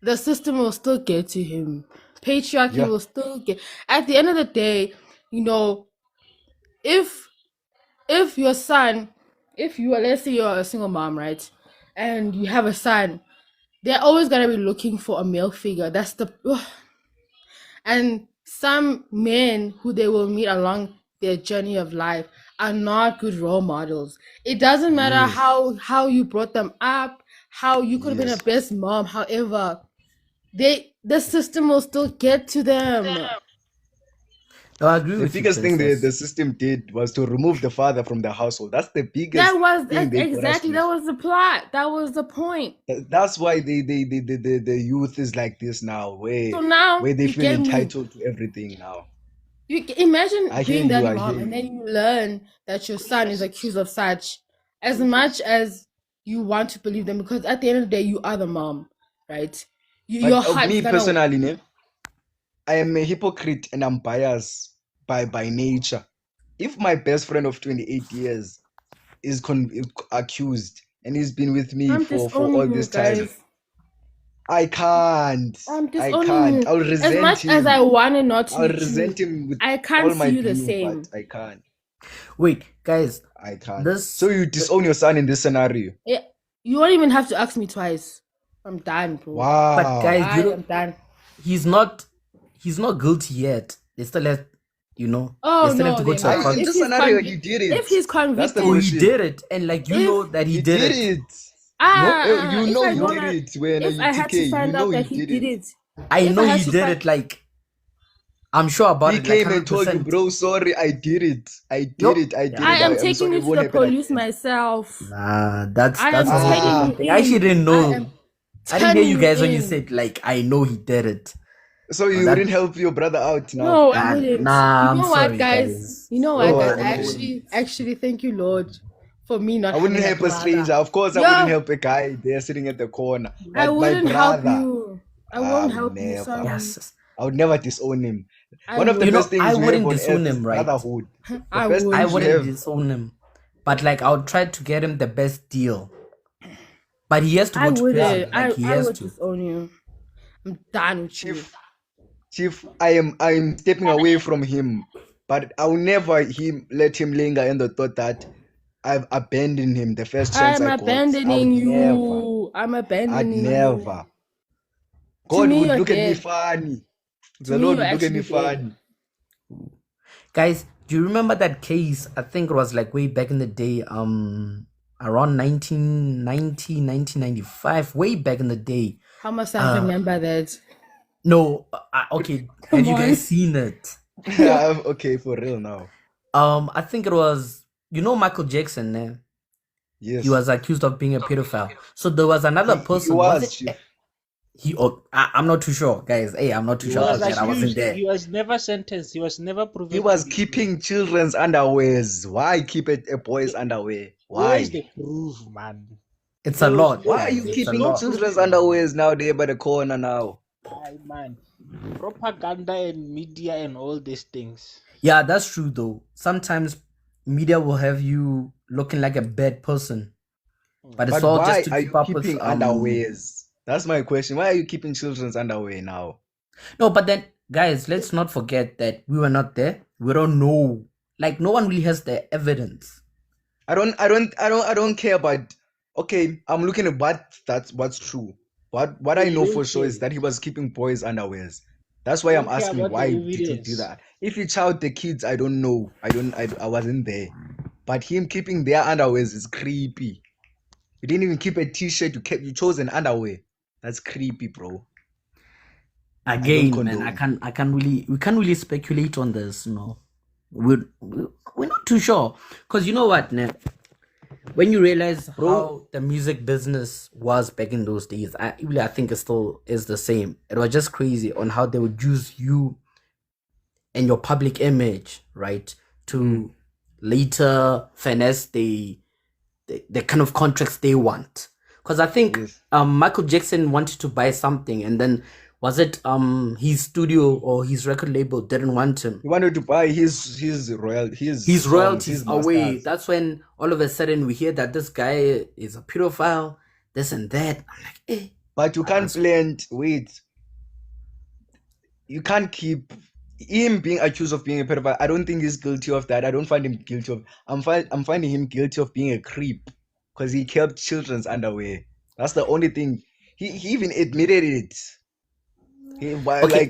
The system will still get to him. Patriarchy Yeah. will still get. At the end of the day, you know, if your son, if you are, let's say you're a single mom, right, and you have a son, they're always gonna be looking for a male figure. That's the and some men who they will meet along their journey of life are not good role models. It doesn't matter Yes. how you brought them up, how you could have been a Yes. best mom. However, the system will still get to them. No, I agree The with you, biggest thing the Princess. system did was to remove the father from the household. That's the biggest That was thing they got us exactly that with. was the plot. That was the point. That's why the youth is like this now, So now where they you feel get me. entitled to everything now. Imagine I hear being that you. I mom hear and you. then you learn that your son is accused of such. As much as you want to believe them, because at the end of the day, you are the mom, right? Your But of heart me is gonna. personally, ne, I am a hypocrite and I'm biased by nature. If my best friend of 28 years is accused and he's been with me I'm for all disowning you this time, guys. I can't. I'm I disowning can't. you. I'll As resent much as I him. want it not to I'll be true, resent him with I all can't my see you the being, same. but I can't. Wait, guys, I can't. this So you disown your son in this scenario? Yeah, you won't even have to ask me twice. I'm done, bro. but Wow. guys, I you know, am done. he's not guilty yet. They still have, you know, Oh they still have no, to go they're to a not. In court. If this he's scenario, convi- he did it. if he's That's the convicted, Oh, he question. did it, and like you If- know that he He did did it. it. No, you if know I he don't did have- it. When if I had TK, to you find know out he that he did it, I if know I had he to did find- it. Like I'm sure about He it. Like came and told you, 100%. bro, sorry, I did it. I did Yup. it. I did I it. am I'm taking sorry, you it to won't the happen police again. myself. Nah, that's I am a turning whole you thing. I actually in. didn't I know. am I didn't hear you turning guys when you in. said like I know he did it. So you that- wouldn't help your brother out now? No, I Nah, wouldn't. nah, You I'm know sorry, what, guys? guys. You know what, Oh, guys? I wouldn't. Actually, thank you, Lord, for me not I wouldn't having help a brother. stranger. Of course, I Yeah. wouldn't help a guy there sitting at the corner. I But my wouldn't help brother, you. I I won't would help you. never. Sorry. Yes. I would never disown him. I One of the would. You know, best things I you have wouldn't on disown earth is him, right? brotherhood. The I best would. I things you wouldn't have. disown him, but like I would try to get him the best deal. But he has to I go to would. prison. Like he I has would to. disown you. I'm done with you. Chief, I am stepping away from him, but I'll never let him linger in the thought that I've abandoned him the first chance I'm I got. abandoning I would never. you. I'm I'd abandoning you. never. God me, would you're look at me dead. funny. The me, Lord you're would look at me actually dead. funny. Guys, do you remember that case? I think it was like way back in the day, around 1990, 1995, way back in the day. How must I remember that? No, okay. Come Have you on. guys seen it? Okay, for real now. I think it was, you know, Michael Jackson. Yes. He was accused of being a pedophile. So there was another He person. was, it? Chief. I'm not too sure, guys. Hey, I'm not too He sure. was Because I wasn't accused. there. He was never sentenced. He was never proven. He was to be keeping children's underwears. Why keep a boy's underwear? Where is Why? the proof, man? It's a There was lot. no Why are guys. you proof. It's a keeping lot. children's underwears now there by the corner now? Aye, man. Propaganda and media and all these things. Yeah, that's true though. Sometimes media will have you looking like a bad person. But it's But all why just to are keep you up with keeping underwears? That's my question. Why are you keeping children's underwear now? No, but then guys, let's not forget that we were not there. We don't know. Like no one really has the evidence. I don't care about. Okay, I'm looking at what's true. What I know for sure is that he was keeping boys' underwears. That's why I'm Don't care asking, about why the did you do evidence. that? If you child the kids, I don't know. I wasn't there. But him keeping their underwears is creepy. You didn't even keep a t-shirt. You chose an underwear. That's creepy, bro. Again, condone. man, we can't really speculate on this. No, we're not too sure. Cause you know what, ne? When you realize how the music business was back in those days, I think it still is the same. It was just crazy on how they would use you and your public image, right, to later finesse the kind of contracts they want. Because I think Yes. Michael Jackson wanted to buy something, and then was it his studio or his record label didn't want him. He wanted to buy his His songs, royalties his away. masters. That's when all of a sudden we hear that this guy is a pedophile, this and that. I'm like, eh. But you can't plant. Wait. You can't keep him being accused of being a pedophile, I don't think he's guilty of that. I don't find him guilty of. I'm finding him guilty of being a creep because he kept children's underwear. That's the only thing. He even admitted it. Okay,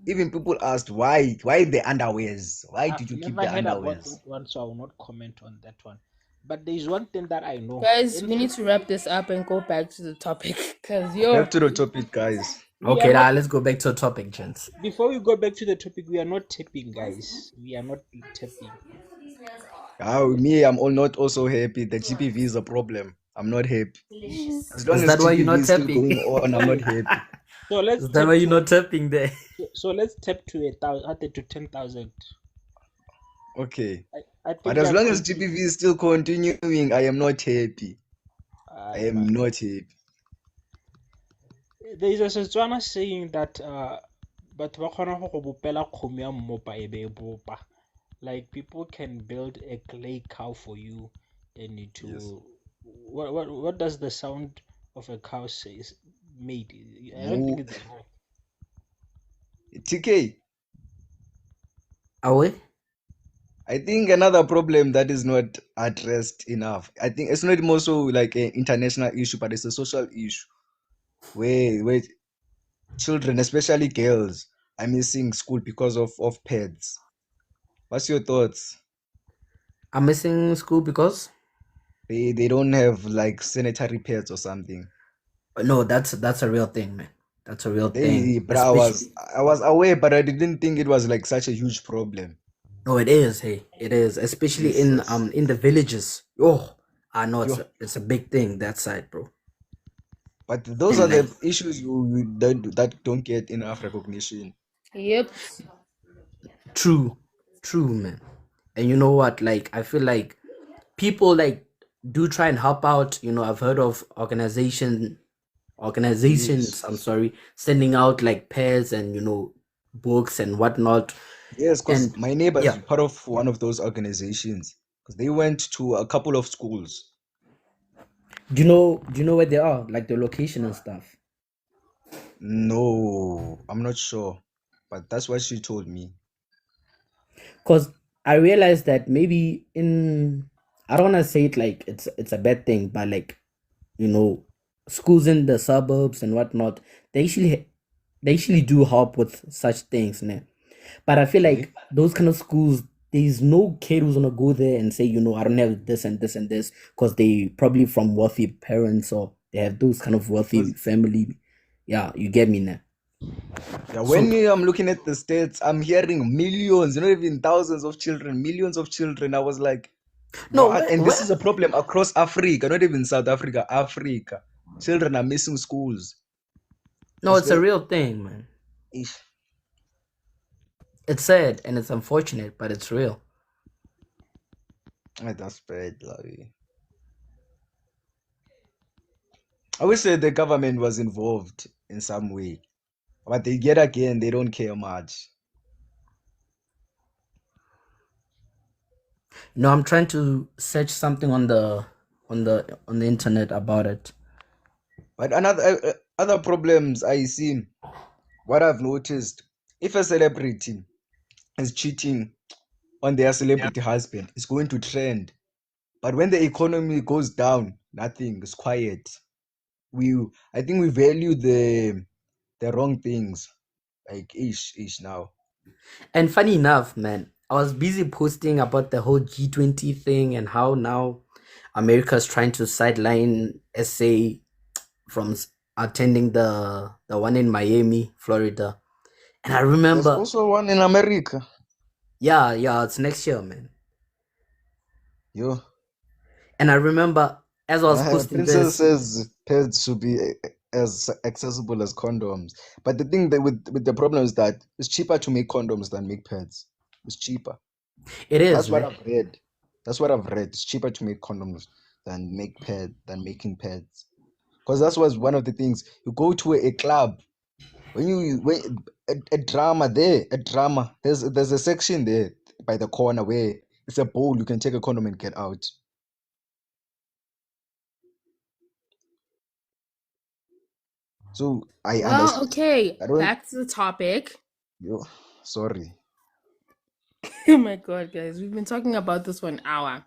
Even people asked why the underwears? Why I've did you keep never the heard about underwears? that one, so I will not comment on that one. But there is one thing that I know. Guys, we need to wrap this up and go back to the topic because Back to the topic, guys. We are okay, now not. let's go back to the topic, gents. Before we go back to the topic, we are not tapping, guys. We are not tapping. I'm all not also happy. The GPV is a problem. I'm not happy. As long Is as that why you're GPV not is still tapping? going on, I'm not happy. So let's Is that tap why you're to. not tapping there? So let's tap to 1,000 to 10,000. Okay. I But think as I've long as contributed. GPV is still continuing, I am not happy. I am not happy. There is a Setswana saying that batho ba kgona go go bopela kgomo ya mmopa e be e bopa. Like people can build a clay cow for you and it Yes. will. What does the sound of a cow say is made? I don't think Moo. it's wrong. TK, Are we? I think another problem that is not addressed enough. I think it's not more so like an international issue, but it's a social issue where children, especially girls, are missing school because of pads. What's your thoughts? I'm missing school because They don't have like sanitary pads or something. no, that's a real thing, man. That's a real thing. But Especially I was aware, but I didn't think it was like such a huge problem. no, it is. Hey, it is. Especially Yes. in the villages. Oh, I know Yo. it's a big thing that side, bro. But those And are like, the issues that don't get enough recognition. Yep. true, man. And you know what? Like, I feel like people like do try and help out. You know, I've heard of organizations. Yes. I'm sorry, sending out like pairs and books and whatnot. Yes, because And my neighbor is yeah, part of one of those organizations. Because they went to a couple of schools. do you know where they are? Like the location and stuff. No, I'm not sure. But that's what she told me. Because I realized that maybe I don't want to say it like it's a bad thing, but like schools in the suburbs and whatnot, they actually do help with such things, né? But I feel Okay. like those kind of schools, there's no kid who's gonna go there and say, I don't have this and this and this, because they probably from wealthy parents or they have those kind of wealthy Because family. Yeah, you get me now. yeah, So when I'm looking at the stats, I'm hearing millions, not even thousands of children, millions of children. I was like, no, what? And this is a problem across Africa, not even South Africa, Africa. Children are missing schools. no, it's a Espe- real thing, man. Ish. It's sad and it's unfortunate, but it's real. That's bad, like. I wish that the government was involved in some way, but they don't care much. No, I'm trying to search something on the internet about it. But other problems I see, what I've noticed, if a celebrity is cheating on their celebrity husband, it's going to trend. But when the economy goes down, nothing, it's quiet. I think we value the wrong things, like ish now. And funny enough, man, I was busy posting about the whole G20 thing and how now America's trying to sideline SA from attending the one in Miami, Florida. And I There's remember, also one in America. yeah, it's next year, man. Yo. And I remember as I was posting Princess this, says pads should be as accessible as condoms. But the thing that with the problem is that it's cheaper to make condoms than make pads. It's cheaper. it is, That's what man. I've read. That's what I've read. It's cheaper to make condoms than making pads. Because that was one of the things. You go to a club, when a drama, there's a section there by the corner where it's a bowl, you can take a condom and get out. So I Well, understand. okay. I don't. Back to the topic. Yo, Sorry. Oh my god, guys, we've been talking about this for an hour.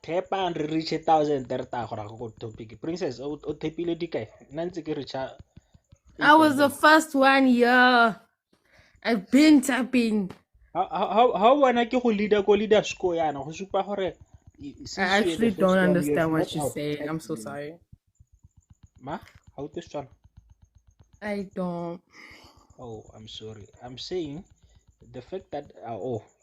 Tepa and reach 1,000 terta go ra go topic. Princess, o tepile di kae? Nna ntse ke reach I was the 8,000. first one here. I've been tapping. How wanna ke go leader ko leader score yana go supa gore I since you're the actually first don't one, you have understand not what you're saying. out-tapped I'm so me. sorry. Ma, how this one? I don't. Oh, I'm sorry. I'm saying the fact that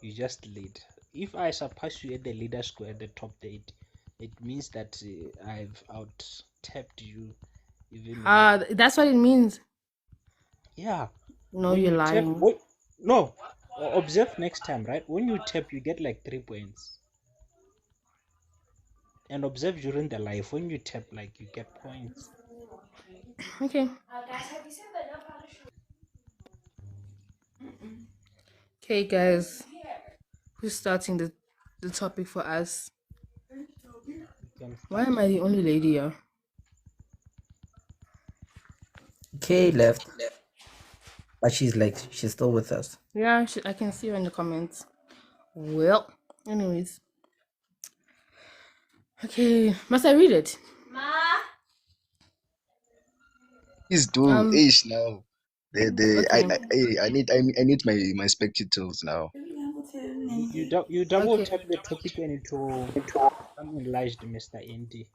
you just lead. If I surpass you at the leader score at the top 8, it means that I've out tapped you even That's what it means. yeah. No, When you're you tap, lying. no. Observe next time, right? When you tap, you get like 3 points. And observe during the live, when you tap, like you get points. Okay. Okay, guys. Who's starting the topic for us? You can Why start. am I the only lady here? Kay left, but she's still with us. Yeah, I can see her in the comments. Well, anyways. Okay, must I read it? Please do. Ish now. Okay. I need my spectacles now. You double Okay. tap the topic and it will come enlarged, Mr. Andy.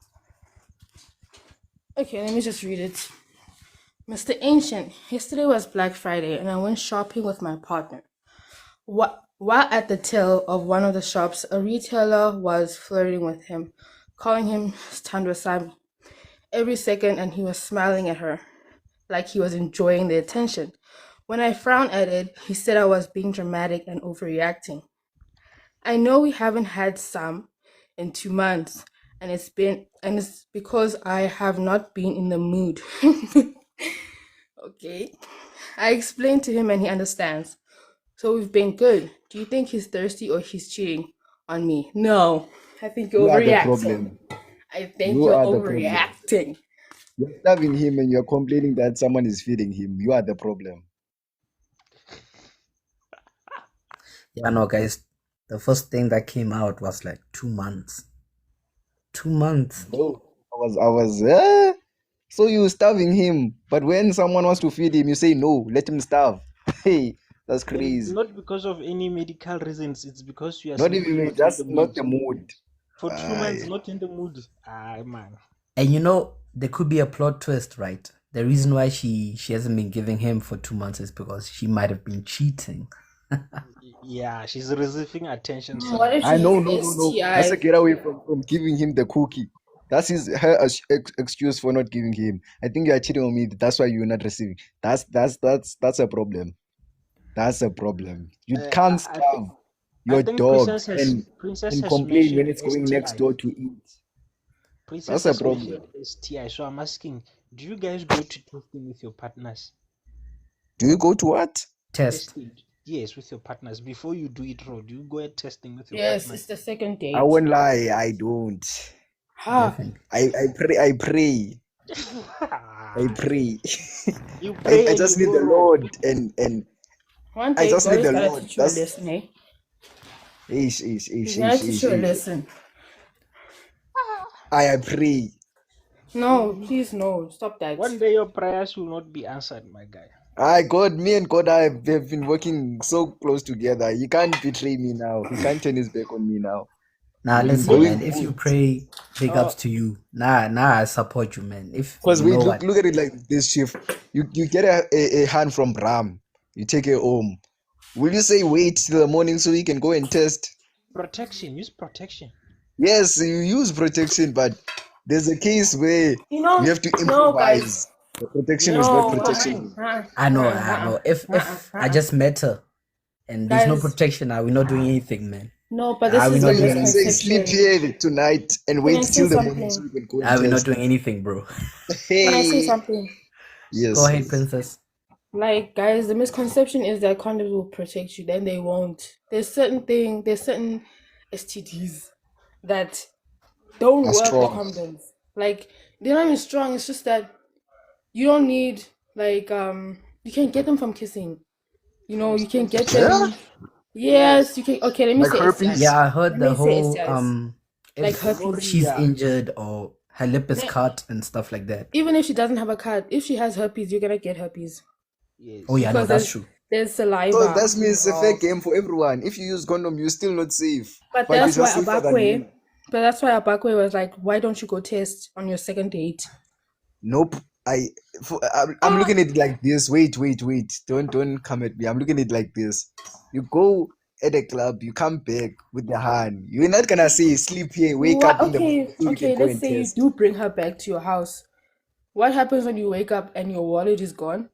Okay, let me just read it. Mr. Ancient, yesterday was Black Friday and I went shopping with my partner. While at the till of one of the shops, a retailer was flirting with him, calling him Standwasami every second, and he was smiling at her like he was enjoying the attention. When I frowned at it, he said I was being dramatic and overreacting. I know we haven't had some in 2 months, and it's because I have not been in the mood. Okay. I explained to him and he understands. So we've been good. Do you think he's thirsty or he's cheating on me? No. I think you're You are the overreacting. problem. I think You you're are the problem. overreacting. You're starving him and you're complaining that someone is feeding him. You are the problem. Yeah, no, guys. The first thing that came out was like 2 months. 2 months. No, so you starving him, but when someone wants to feed him, you say no, let him starve. Hey, that's And crazy. not because of any medical reasons, it's because you are Not simply even not in just the not mood. the mood. For 2 months, Aye. not in the mood. Ah, man. And you know, there could be a plot twist, right? The reason why she hasn't been giving him for 2 months is because she might have been cheating. Yeah, she's receiving attention What somewhere. if I she's know, no. That's a STI? get away from giving him the cookie. That's her excuse for not giving him. I think you are cheating on me. That's why you're not receiving. That's a problem. That's a problem. You can't I starve think your dog Princess and has complain when mentioned it's going next STI. door to eat. Princess That's a has mentioned problem. STI. So I'm asking, do you guys go to testing with your partners? Do you go to what? Test. Testing, yes, with your partners before you do it raw. Do you go at testing with your Yes, partners? it's the second date. I won't lie, I don't. Definitely. I pray. I pray. You pray I and just you need go the raw. Lord and One I day, just God need is the gonna Lord. teach you a lesson, eh? He's gonna teach you a lesson. I pray. No, please no. Stop that. One day your prayers will not be answered, my guy. Me and God have been working so close together. He can't betray me now. He can't turn his back on me now. Nah, We've been listen, going man. If you good. pray, big ups to you. Nah, I support you, man. If Because you we know look what, at it like this, Chief. You get a hand from Bram. You take it home. Will you say wait till the morning so he can go and test? Protection, use protection. Yes, you use protection, but there's a case where You know, you have to no, guys. improvise. The protection is No. not protection. I know. If I just met her and there's no Guys. protection, we're not doing anything, man. No, but this we're is not a doing You say misconception. sleep here tonight and Can wait I say till the morning something? so you can go and We're not test. doing anything, bro. Can I say Hey. something? Yes. Go ahead, princess. Like, guys, the misconception is that condoms will protect you, then they won't. There's certain STDs that don't Are work with strong. condoms. Like, they're not even strong. It's just that you don't need, like, you can get them from kissing. You know, from you can get STIs. Yeah, them. Yes, you can. Okay, let me like say herpes. STIs. Yeah, I heard Let the me say whole STIs. Like if herpes. she's Gonorrhea. injured or her lip is Ne- cut and stuff like that. Even if she doesn't have a cut, if she has herpes, you're gonna get herpes Oh Yes. yeah, no, because that's true. there's So saliva that means it's a fair involved. game for everyone. If you use condom, you're still not safe, But but you're that's why just safer than me. Abakwe was like, why don't you go test on your second date? Nope. I'm looking at it like this. Wait. Don't come at me. I'm looking at it like this. You go at a club, you come back with the hand. You're not gonna say sleep here, wake What? up in the morning so you can Okay. go Let's and say you test. do bring her back to your house. What happens when you wake up and your wallet is gone,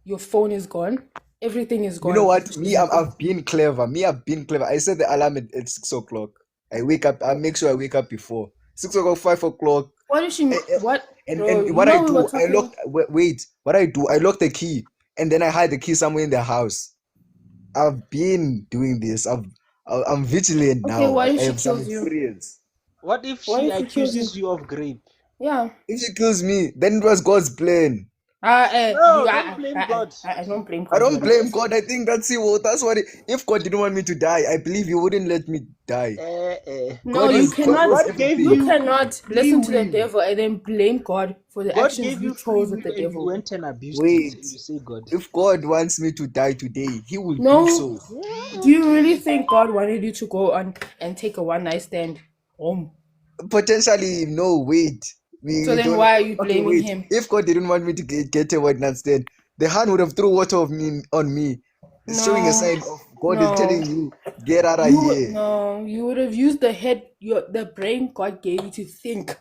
your phone is gone, everything is You know gone? what? I've been clever. I've been clever. I set the alarm at 6 o'clock. I wake up. I make sure I wake up before 6 o'clock, 5 o'clock. What if she? Eh, eh, What, And bro? and You what I know we were do, I talking. lock. Wait. What I do, I lock the key, and then I hide the key somewhere in the house. I've been doing this. I'm vigilant Okay, now. what I if she have some kills you? experience. What if What she if she kills you? accuses you of grape? Yeah. If she kills me, then it was God's plan. No, don't blame God. I don't blame I God. don't blame God. I think that's evil. That's what. If God didn't want me to die, I believe He wouldn't let me die. No, God you is cannot. controls God gave You everything. you cannot free listen to the will. devil and then blame God for the God actions gave you you free chose with will the and you devil. went and abused it. Wait. And you say God. If God wants me to die today, He will do No. so. Do you really think God wanted you to go on and take a one night stand home? Potentially, no. Wait. So We then don't. why are you Okay, blaming wait. him? If God didn't want me to get a word stand, the hand would have thrown water of me on me, showing a No. sign of God is No. telling you, get out of here. You would have used the brain God gave you to think.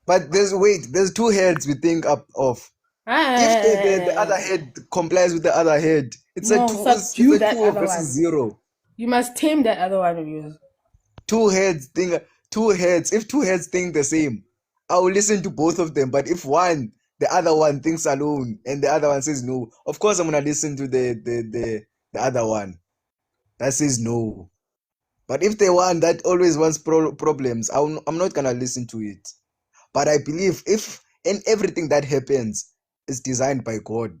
But there's two heads we think up of. If the other head complies with the other head, it's a No, two it's subdue a that 2 other versus one. 0. You must tame that other one of yours. Two heads think two heads. If two heads think the same, I will listen to both of them. But if the other one thinks alone, and the other one says no, of course I'm gonna listen to the other one that says no. But if the one that always wants problems, I'm not gonna listen to it. But I believe if and everything that happens is designed by God.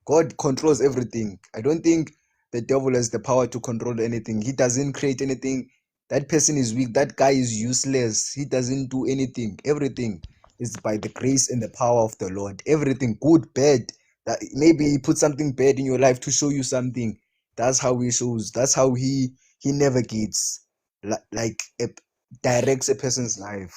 God controls everything. I don't think the devil has the power to control anything. He doesn't create anything. That person is weak. That guy is useless. He doesn't do anything. Everything is by the grace and the power of the Lord. Everything, good, bad. That maybe he put something bad in your life to show you something. That's how he shows. That's how he navigates, like directs a person's life.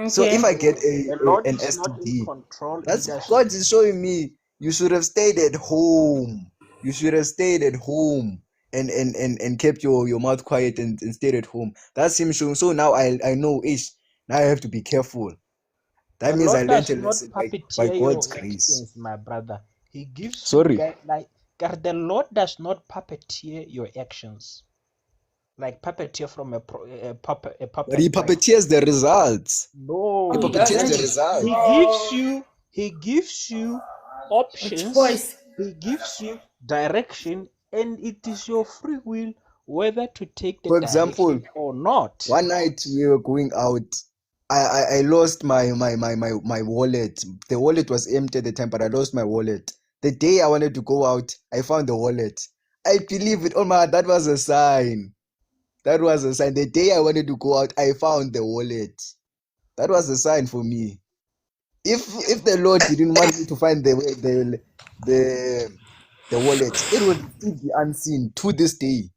So if I get The Lord an is not in STD, control. He that's does. God is showing me you should have stayed at home. You should have stayed at home and kept your mouth quiet and stayed at home. That's him showing. So now I know ish. Now I have to be careful. That The means I Lord learned does a not lesson by puppeteer your God's grace. actions, my brother. He gives you Sorry. the Lord does not puppeteer your actions. Like puppeteer from a But he puppet, right? puppeteers the results. He No, he puppeteers the doesn't. results. He gives you A options. choice. He gives you direction, and it is your free will whether to take the For example, direction or not. one night we were going out. I lost my wallet. The wallet was empty at the time, but I lost my wallet. The day I wanted to go out, I found the wallet. I believe it. Oh my, that was a sign. That was a sign. The day I wanted to go out, I found the wallet. That was a sign for me. If the Lord didn't want me to find the wallet, it would still be unseen to this day.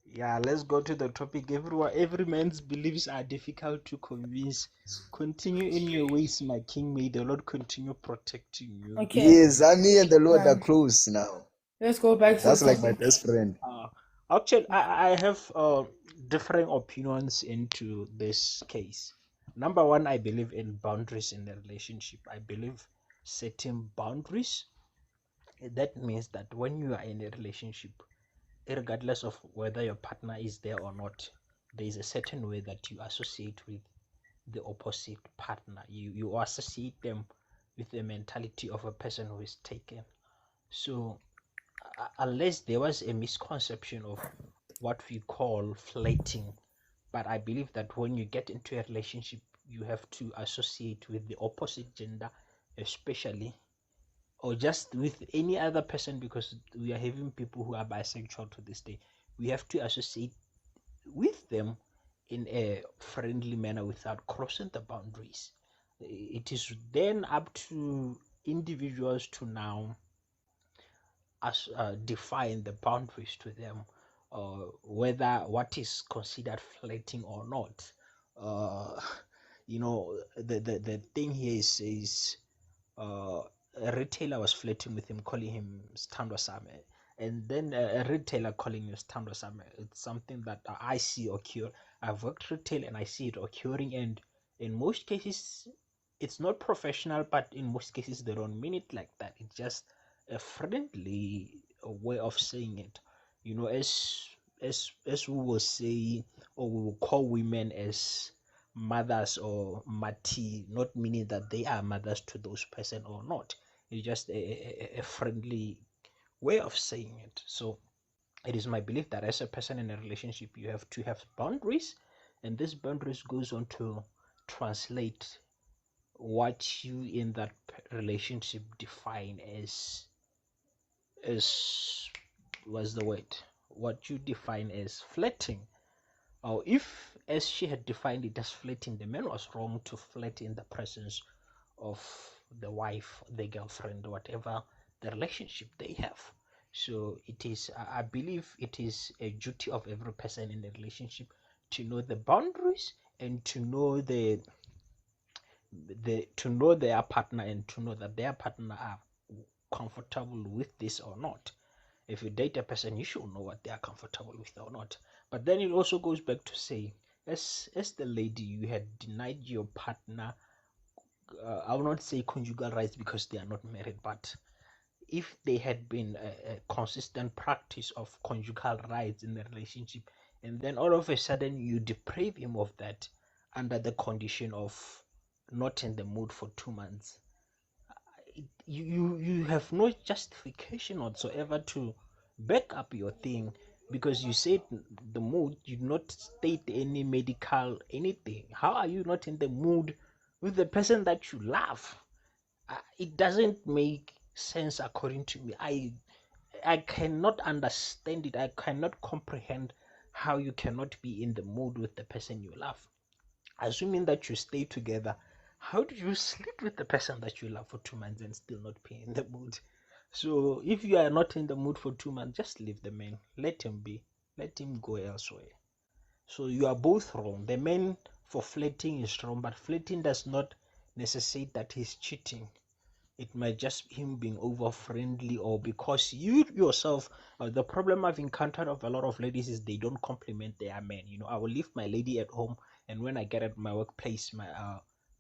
Yeah, let's go to the topic. Every man's beliefs are difficult to convince. Continue in your ways, my king. May the Lord continue protecting you. Okay. Yes, me and the Lord are Fine. close now. Let's go back to the That's like my topic. best friend. Actually, I have different opinions into this case. Number one, I believe in boundaries in the relationship. I believe setting boundaries. That means that when you are in a relationship, regardless of whether your partner is there or not, there is a certain way that you associate with the opposite partner. You associate them with the mentality of a person who is taken. So unless there was a misconception of what we call flirting, but I believe that when you get into a relationship, you have to associate with the opposite gender, especially, or just with any other person, because we are having people who are bisexual to this day. We have to associate with them in a friendly manner without crossing the boundaries. It is then up to individuals to now define the boundaries to them, whether what is considered flirting or not. Uh, the thing here is a retailer was flirting with him, calling him Stando Same, and then a retailer calling him Stando Same. It's something that I see occur. I've worked retail and I see it occurring, and in most cases, it's not professional, but in most cases, they don't mean it like that. It's just a friendly way of saying it. As we will say, or we will call women as mothers or mati, not meaning that they are mothers to those person or not. It's just a friendly way of saying it. So it is my belief that as a person in a relationship, you have to have boundaries, and this boundaries goes on to translate what you in that relationship define as what's the word, what you define as flirting. Or if, as she had defined it as flirting, the man was wrong to flirt in the presence of the wife, the girlfriend, whatever the relationship they have. So it is, I believe it is a duty of every person in the relationship to know the boundaries and to know to know their partner, and to know that their partner are comfortable with this or not. If you date a person, you should know what they are comfortable with or not. But then it also goes back to say, as the lady, you had denied your partner, I will not say conjugal rights because they are not married, but if they had been a consistent practice of conjugal rights in the relationship, and then all of a sudden you deprive him of that under the condition of not in the mood for 2 months, you have no justification whatsoever to back up your thing, because you said the mood, you not state any medical anything. How are you not in the mood with the person that you love? It doesn't make sense according to me. I cannot understand it. I cannot comprehend how you cannot be in the mood with the person you love. Assuming that you stay together, how do you sleep with the person that you love for 2 months and still not be in the mood? So if you are not in the mood for 2 months, just leave the man. Let him be. Let him go elsewhere. So you are both wrong. The man for flirting is wrong, but flirting does not necessitate that he's cheating. It might just be him being over friendly, or because you yourself, the problem I've encountered of a lot of ladies is they don't compliment their men. I will leave my lady at home, and when I get at my workplace,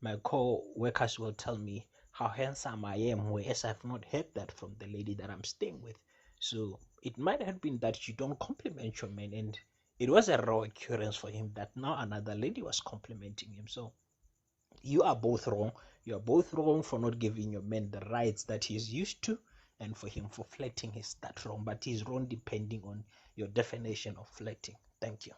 my co-workers will tell me how handsome I am, whereas I've not heard that from the lady that I'm staying with. So it might have been that you don't compliment your man, and it was a raw occurrence for him that now another lady was complimenting him. So you are both wrong. You are both wrong for not giving your man the rights that he's used to, and for him for flirting is that wrong. But he's wrong depending on your definition of flirting. Thank you.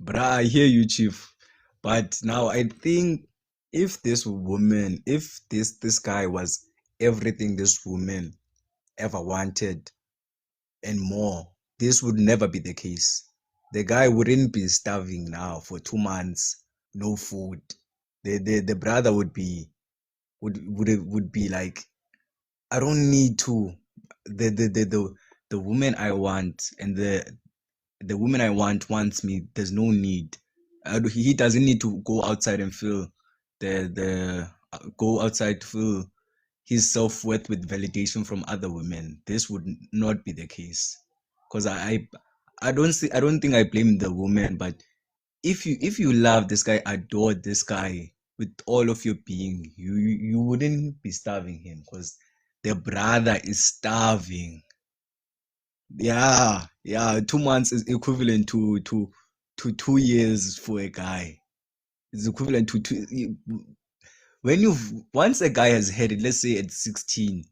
Bruh, I hear you, Chief. But now I think if this guy was everything this woman ever wanted and more, this would never be the case. The guy wouldn't be starving now for 2 months, no food. The brother would be like, I don't need to. The woman I want and the woman I want wants me. There's no need. He doesn't need to go outside and feel go outside to feel his self-worth with validation from other women. This would not be the case. Because I don't think I blame the woman, but if you love this guy, adore this guy with all of your being, you wouldn't be starving him, because the brother is starving. Yeah, 2 months is equivalent to 2 years for a guy. It's equivalent to once a guy has had it, let's say at 16,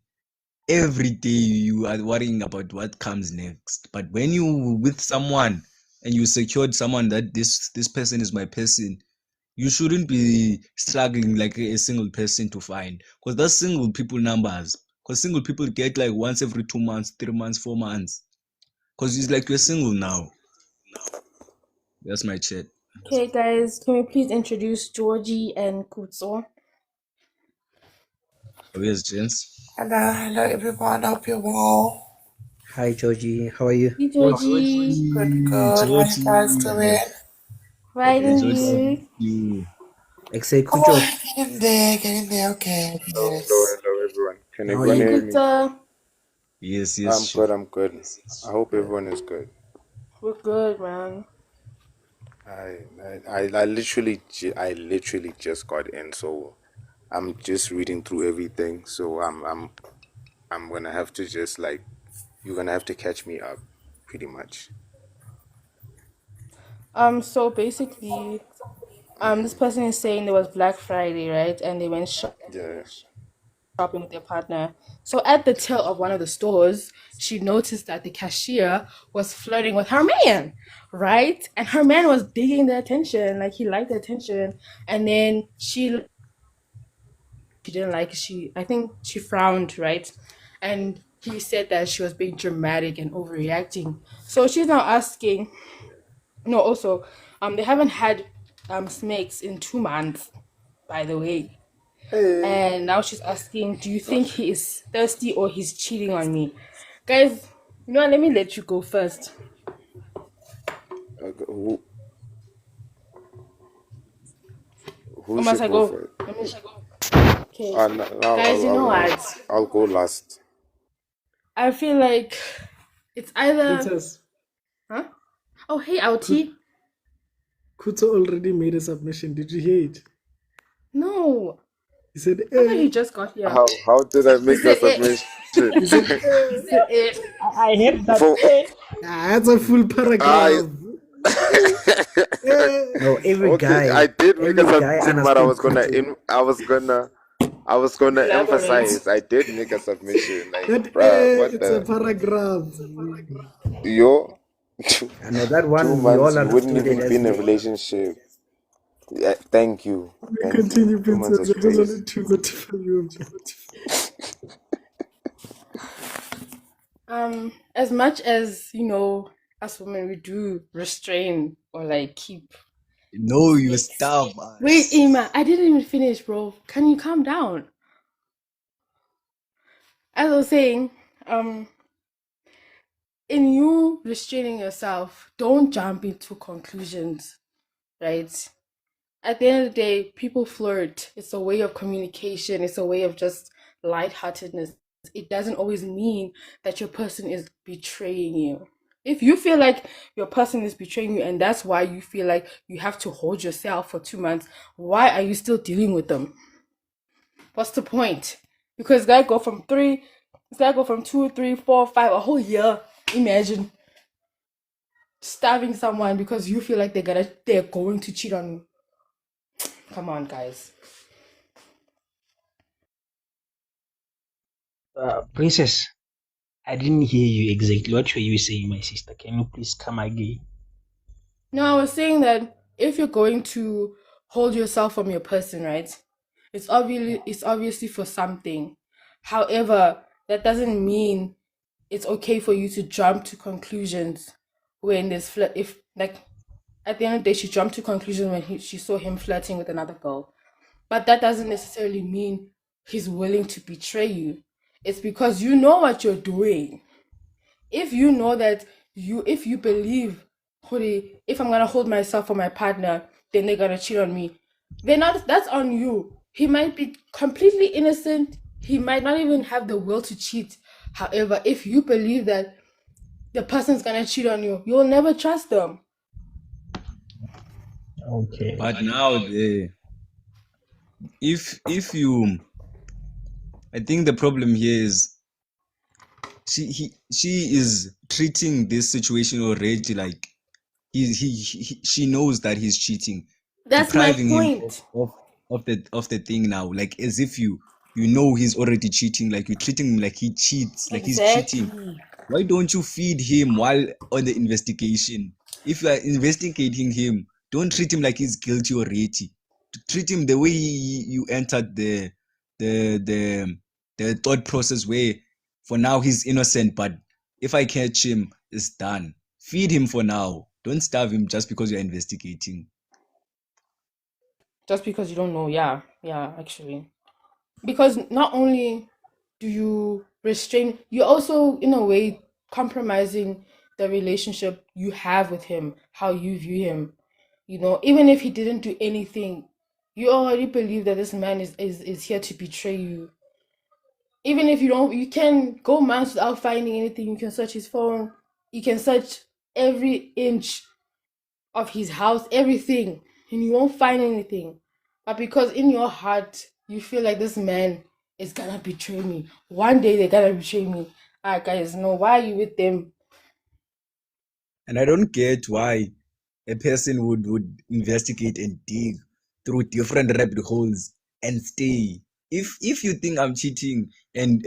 every day you are worrying about what comes next. But when you with someone and you secured someone that this person is my person, you shouldn't be struggling like a single person to find, because that's single people numbers. Because single people get like once every 2 months, 3 months, 4 months. Because it's like you're single now. That's my chat. Okay, guys, can we please introduce Georgie and Kutso? Where's gents? Hello everyone, hope you're well. Hi, Georgie. How are you? Hey, Georgie. Good, good. How you guys doing? Right in Georgie, you. you. Exekucho. Oh, getting there, okay. Yes. Hello, everyone. Can How are everyone you? hear me? Kutso. Yes. I'm good. I hope everyone is good. We're good, man. I literally just got in, so I'm just reading through everything. So I'm gonna have to just like, you're gonna have to catch me up, pretty much. So basically, this person is saying there was Black Friday, right? And they went Yeah. shopping with their partner. So at the till of one of the stores, she noticed that the cashier was flirting with her man, right? And her man was digging the attention, like he liked the attention. And then she didn't like it. I think she frowned, right? And he said that she was being dramatic and overreacting. So she's now asking, no, also, they haven't had snakes in 2 months, by the way. And now she's asking, do you think he is thirsty or he's cheating on me? Guys, you know what, let me let you go first. Okay, who Or should must I go go? first? Let me. Okay. No, Guys, you know what? I'll go last. I feel like it's either. Princess, Huh? Oh, hey, Outie. Kuto already made a submission. Did you hear it? No. He said, I thought he just got here. How did I make the He submission? said it. I heard that. For- That's a full paragraph. No, every Okay, guy. I did make a every guy submission, but I understood was Kuto. I was gonna Elaborate. emphasize. I did make a submission. Like, That bruh, what it's a the paragraph. yo? I know that 2 one we months, all you wouldn't understood it even as be in a well. relationship. Yeah, thank you. Continue, 2 months Princess. is I just crazy. wanted to notify you. As much as us women, we do restrain or like keep. No, you stop Wait, us. Ima, I didn't even finish, bro. Can you calm down? As I was saying, in you restraining yourself, don't jump into conclusions, right? At the end of the day, people flirt. It's a way of communication. It's a way of just lightheartedness. It doesn't always mean that your person is betraying you. If you feel like your person is betraying you and that's why you feel like you have to hold yourself for 2 months, why are you still dealing with them? What's the point? Because this guy go from 2, 3, 4, 5, a whole year. Imagine starving someone because you feel like they're going to cheat on you. Come on, guys. Princess, I didn't hear you exactly. What were you saying, my sister? Can you please come again? No, I was saying that if you're going to hold yourself from your person, right? It's obviously for something. However, that doesn't mean it's okay for you to jump to conclusions when there's if like at the end of the day she jumped to conclusions when she saw him flirting with another girl. But that doesn't necessarily mean he's willing to betray you. It's because you know what you're doing. If you know that if you believe, if I'm gonna hold myself for my partner, then they're gonna cheat on me. That's on you. He might be completely innocent. He might not even have the will to cheat. However, if you believe that the person's gonna cheat on you, you'll never trust them. Okay. But now if you, I think the problem here is she is treating this situation already like she knows that he's cheating, That's my depriving him point. of the thing now, like as if you know he's already cheating, like you're treating him like he cheats, like he's cheating. Exactly. Why don't you feed him while on the investigation? If you are investigating him, don't treat him like he's guilty already. Treat him the way you entered the the the thought process where for now he's innocent, but if I catch him, it's done. Feed him for now. Don't starve him just because you're investigating. Just because you don't know, yeah, actually. Because not only do you restrain, you're also in a way compromising the relationship you have with him, how you view him. You know, even if he didn't do anything, you already believe that this man is here to betray you. Even if you don't, you can go months without finding anything. You can search his phone, you can search every inch of his house, everything, and you won't find anything. But because in your heart you feel like this man is gonna betray me, one day they're gonna betray me. Ah, guys, no, why are you with them? And I don't get why a person would investigate and dig through different rabbit holes and stay. If you think I'm cheating and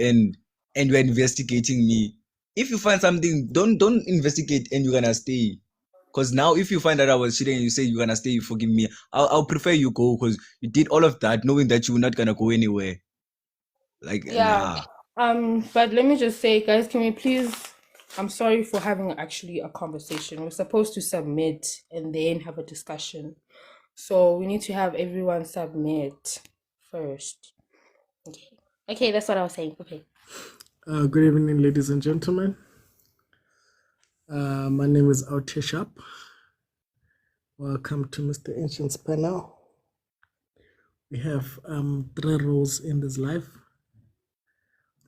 you're investigating me, if you find something, don't investigate and you're gonna stay. Because now if you find that I was cheating and you say you're gonna stay, you forgive me, I'll prefer you go because you did all of that knowing that you're not gonna go anywhere. Like Yeah. nah. But let me just say, guys, can we please? I'm sorry for having actually a conversation. We're supposed to submit and then have a discussion. So we need to have everyone submit first. Okay. Okay, that's what I was saying. Okay. Good evening, ladies and gentlemen. My name is Auteshap. Welcome to Mr. Ancient's panel. We have 3 roles in this life.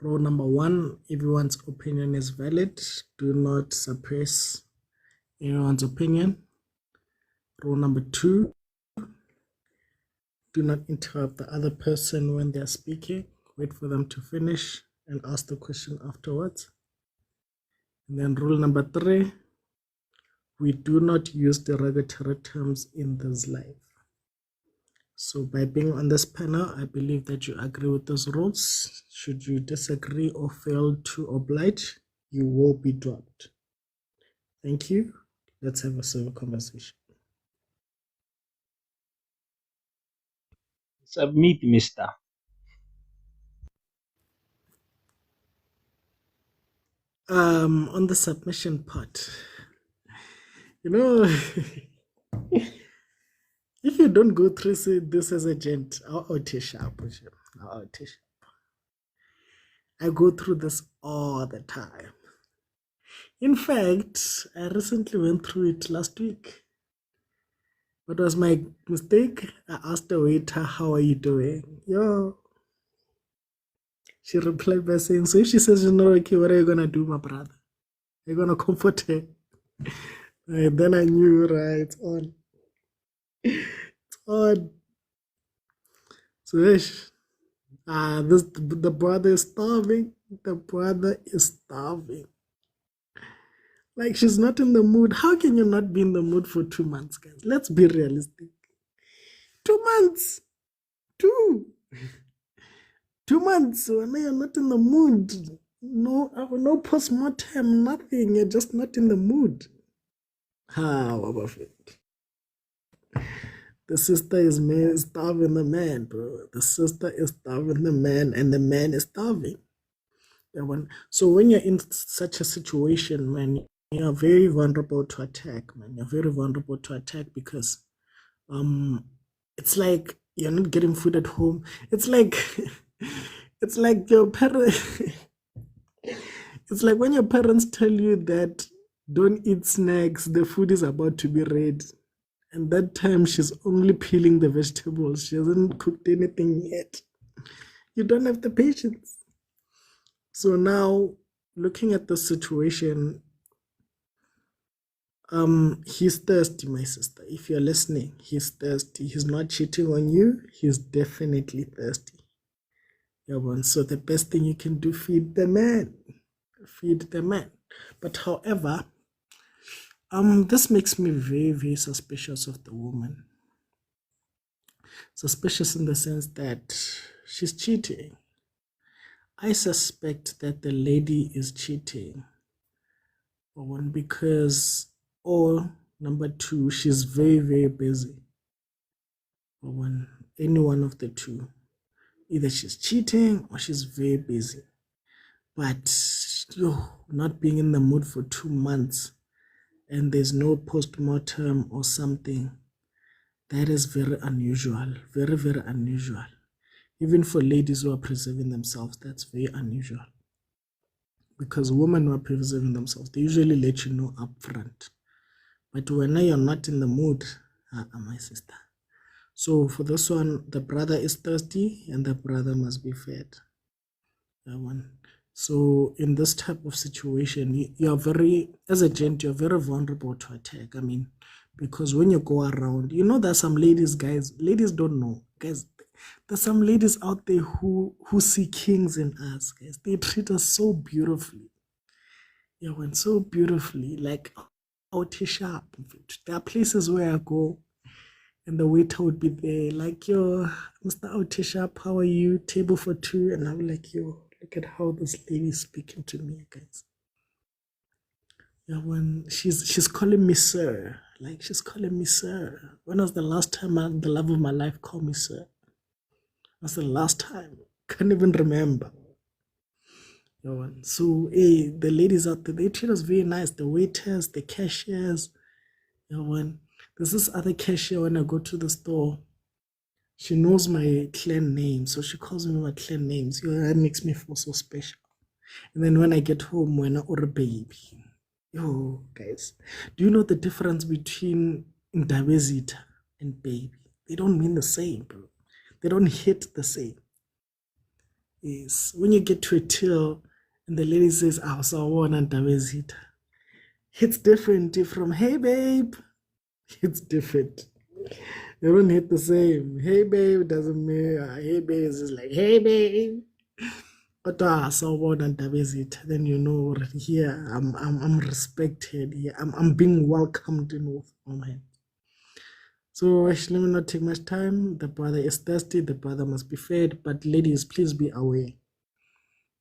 Rule number 1, everyone's opinion is valid. Do not suppress anyone's opinion. Rule number 2, do not interrupt the other person when they're speaking. Wait for them to finish and ask the question afterwards. And then rule number 3, we do not use derogatory terms in this life. So by being on this panel, I believe that you agree with those rules. Should you disagree or fail to oblige, you will be dropped. Thank you. Let's have a civil conversation. Submit, mister. On the submission part, you know, if you don't go through this as a gent, I'll teach up. I go through this all the time. In fact, I recently went through it last week. What was my mistake? I asked the waiter, how are you doing? Yo. She replied by saying, so if she says you're not okay, what are you going to do, my brother? You're going to comfort her. And then I knew, right, it's on. It's on. So, the brother is starving. The brother is starving. Like, she's not in the mood. How can you not be in the mood for 2 months, guys? Let's be realistic. 2 months. 2 months. When you're not in the mood. No postmortem, nothing. You're just not in the mood. How about it? The sister is starving the man, bro. The sister is starving the man, and the man is starving. So when you're in such a situation, man, you're very vulnerable to attack, man. You're very vulnerable to attack because it's like you're not getting food at home. It's like it's like your parents it's like when your parents tell you that don't eat snacks, the food is about to be ready. And that time she's only peeling the vegetables. She hasn't cooked anything yet. You don't have the patience. So now, looking at the situation, he's thirsty, my sister. If you're listening, he's thirsty. He's not cheating on you. He's definitely thirsty. So the best thing you can do, feed the man. Feed the man. But however, this makes me very, very suspicious of the woman. Suspicious in the sense that she's cheating. I suspect that the lady is cheating One, because, or number two, she's very, very busy. One, any one of the two. Either she's cheating or she's very busy. But not being in the mood for 2 months and there's no post-mortem or something, that is very unusual. Very, very unusual. Even for ladies who are preserving themselves, that's very unusual. Because women who are preserving themselves, they usually let you know up front. But when you're not in the mood, my sister. So for this one, the brother is thirsty and the brother must be fed. That one. So in this type of situation, you're very, as a gent, you're very vulnerable to attack. I mean, because when you go around, there's some ladies, guys, ladies don't know. Guys, there's some ladies out there who see kings in us, guys. They treat us so beautifully. So beautifully, like out here sharp. There are places where I go and the waiter would be there, like, yo, Mr. Autisha, how are you? Table for two. And I'm like, yo, look at how this lady is speaking to me, guys. When she's calling me sir. Like, she's calling me sir. When was the last time the love of my life called me sir? That's the last time. Can't even remember. So, the ladies out there, they treat us very nice. The waiters, the cashiers. There's this other cashier when I go to the store. She knows my clan name, so she calls me my clan names. That makes me feel so special. And then when I get home, when I order baby. Guys, do you know the difference between Ndabezita and baby? They don't mean the same, bro. They don't hit the same. Yes, when you get to a till and the lady says, so I want Ndabezita. It's different from, hey, babe. It's different. They don't hit the same. Hey, babe doesn't mean, hey, babe is just like, hey, babe. But so what and then already here I'm respected. Here I'm being welcomed in with all hands. So actually, let me not take much time. The brother is thirsty. The brother must be fed. But ladies, please be aware.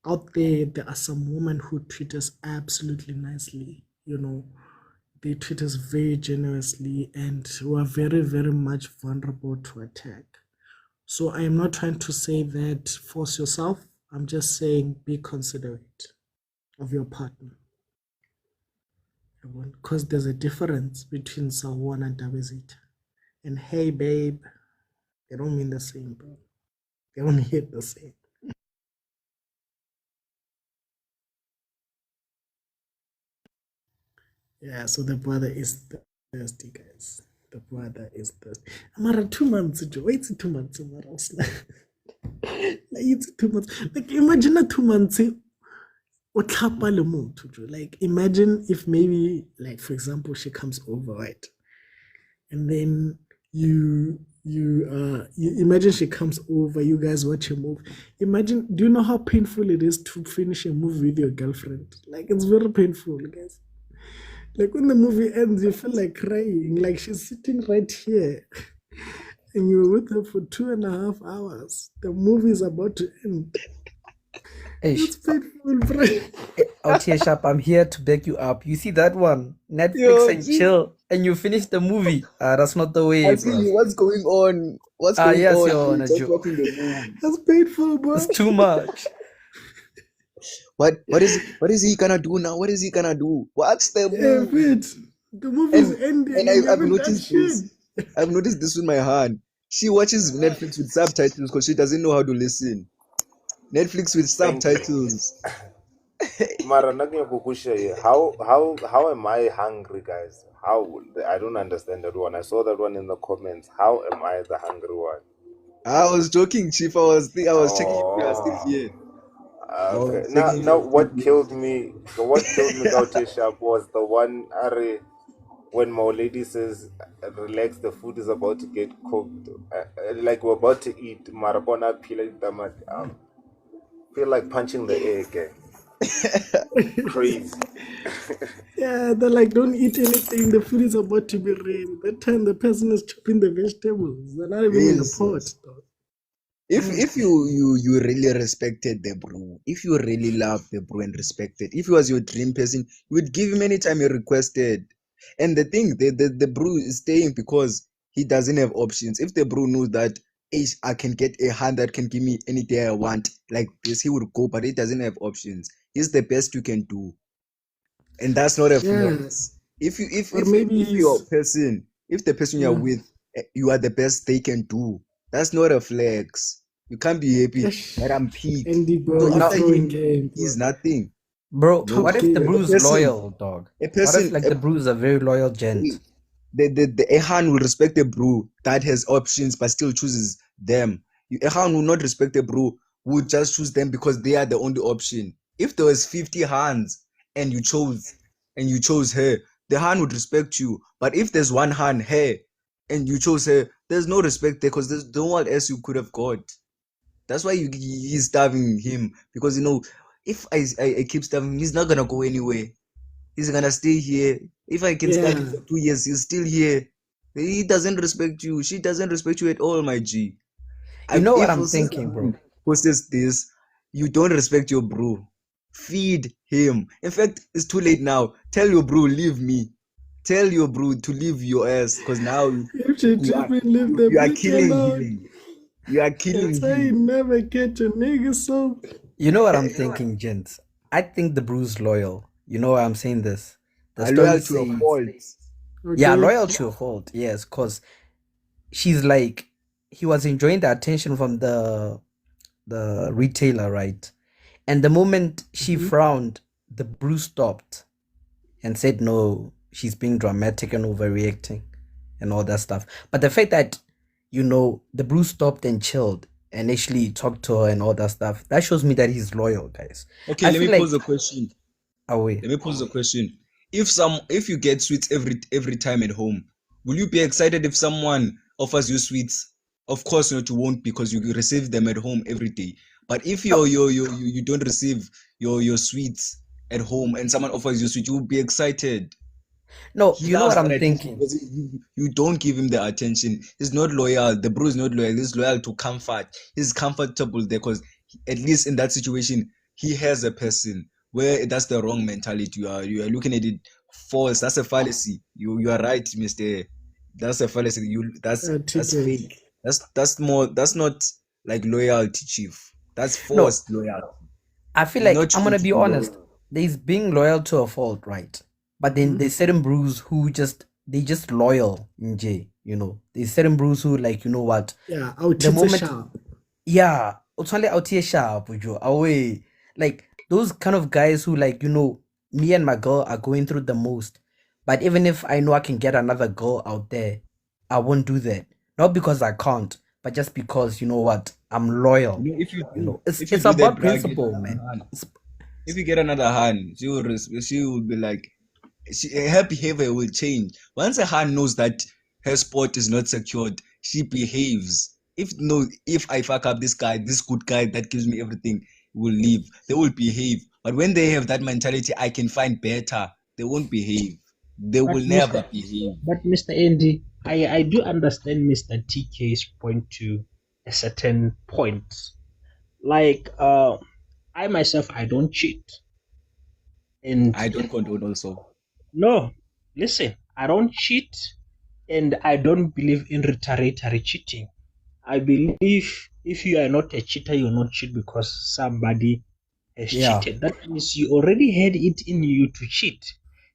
Out there are some women who treat us absolutely nicely. They treat us very generously and who are very, very much vulnerable to attack. So I am not trying to say that force yourself. I'm just saying be considerate of your partner. Because there's a difference between Sawan and Dabezita. And hey, babe, they don't mean the same, bro. They don't hit the same. Yeah, so the brother is thirsty, guys. The brother is thirsty. I'm 2 months ago. Wait, 2 months ago. Like, it's 2 months. Like, imagine 2 months. Like, imagine if maybe, like, for example, she comes over, right? And then you imagine she comes over, you guys watch a movie. Imagine, do you know how painful it is to finish a movie with your girlfriend? Like, it's very painful, guys. Like, when the movie ends, you feel like crying. Like, she's sitting right here. And you were with her for 2.5 hours. The movie is about to end. It's painful, bro. Out here, Sharp, I'm here to back you up. You see that one? Netflix and chill. And you finish the movie. That's not the way, I see bro. what's going on. What's going yes, on? Your Honor, Just Joe. watching the movie. That's painful, bro. It's too much. What is he gonna do now? What is he gonna do? What's the Yeah, movie? wait. The movie's ending. And You I've haven't done noticed shit. this. I've noticed this with my hand. She watches Netflix with subtitles because she doesn't know how to listen. Netflix with Thank you. subtitles. Mara, nothing how am I hungry, guys? How? I don't understand that one. I saw that one in the comments. How am I the hungry one? I was joking, Chief. I was checking if you are still here. Okay. checking Now, if now you're what still killed me? What killed me, Gaute Sharp, was the one Are when my lady says, "Relax, the food is about to get cooked. Like we're about to eat." Marabona feel like punching the air again. Crazy. Yeah, they're like, don't eat anything. The food is about to be ready. That time the person is chopping the vegetables. They're not even in the pot. Jesus. Though. If you really respected the bro, if you really love the bro and respected, if he was your dream person, you would give him any time he requested. And the thing, the bro is staying because he doesn't have options. If the bro knows that I can get a hand that can give me any day I want, like this, he would go, but he doesn't have options. He's the best you can do. And that's not a Yeah. flex. If Or maybe your he's person, if the person you're yeah. with, you are the best they can do, that's not a flex. You can't be happy Ish. that I'm peak. Andy, bro, So you're after throwing him, game, he's bro. nothing. Bro, No, what if the Okay. a bro's person, loyal, dog? a What if person, like the bro's a very loyal gent? the Ehan will respect a bro that has options but still chooses them. Ehan will not respect a bro who would just choose them because they are the only option. If there was 50 hands and you chose her, the hand would respect you. But if there's one hand, her, and you chose her, there's no respect there because there's no one else you could have got. That's why he's starving him, because if I keep starving him, he's not gonna go anywhere. He's gonna stay here. If I can starve him Yeah. for 2 years, he's still here. He doesn't respect you. She doesn't respect you at all, my G. You know what If I'm your sister thinking, bro? posts this, you don't respect your bro. Feed him. In fact, it's too late now. Tell your bro, leave me. Tell your bro to leave your ass, because now If she you are, treat me, leave the you are bitch killing alone. him. You are killing That's why you him. never catch a nigga so. You know what I'm thinking, gents? I think the bro's loyal. You know why I'm saying this? The Are story loyal to a says, fault. yeah, Okay. loyal to a fault, yes, because she's like, he was enjoying the attention from the retailer, right? And the moment she Mhm. frowned, the bro stopped and said no, she's being dramatic and overreacting and all that stuff. But the fact that, the bro stopped and chilled and actually talked to her and all that stuff, that shows me that he's loyal, guys. Okay, I let me feel pose like, a question. wait. Let me pose a question. If you get sweets every time at home, will you be excited if someone offers you sweets? Of course not, you won't, because you receive them at home every day. But if No, you don't receive your sweets at home and someone offers you sweet, you will be excited. no, He you know loves what that I'm attention thinking? because you don't give him the attention. He's not loyal. The bro is not loyal. He's loyal to comfort. He's comfortable there because at least in that situation, he has a person. Where that's the wrong mentality. You are looking at it false. That's a fallacy. You are right, Mister. That's a fallacy. That's TK. fake. That's not like loyalty, chief. That's No, forced loyalty. I feel He's like, not I'm choosing gonna to be be honest. loyal. There's being loyal to a fault, right? But then Mhm. there's certain bros who they just loyal in J, There's certain bros who, like, you know what? Yeah, I'll The teach a moment, sharp. yeah, utshwanele a utie sharp, Joe, away. Like those kind of guys who, like, me and my girl are going through the most. But even if I know I can get another girl out there, I won't do that. Not because I can't, but just because, you know what? I'm loyal. If you It's do about that, principle, man. if you get another hand, she will be like, her behavior will change. Once a hand knows that her spot is not secured, she behaves. If I fuck up this good guy that gives me everything, will leave. They will behave. But when they have that mentality, I can find better, they won't behave. They But will never behave. Mr. Andy, I do understand Mr. TK's point to a certain point. Like I myself, I don't cheat. And I don't condone also. no, listen, I don't cheat, and I don't believe in retaliatory cheating. I believe if you are not a cheater, you're not cheat because somebody has Yeah. cheated. That means you already had it in you to cheat.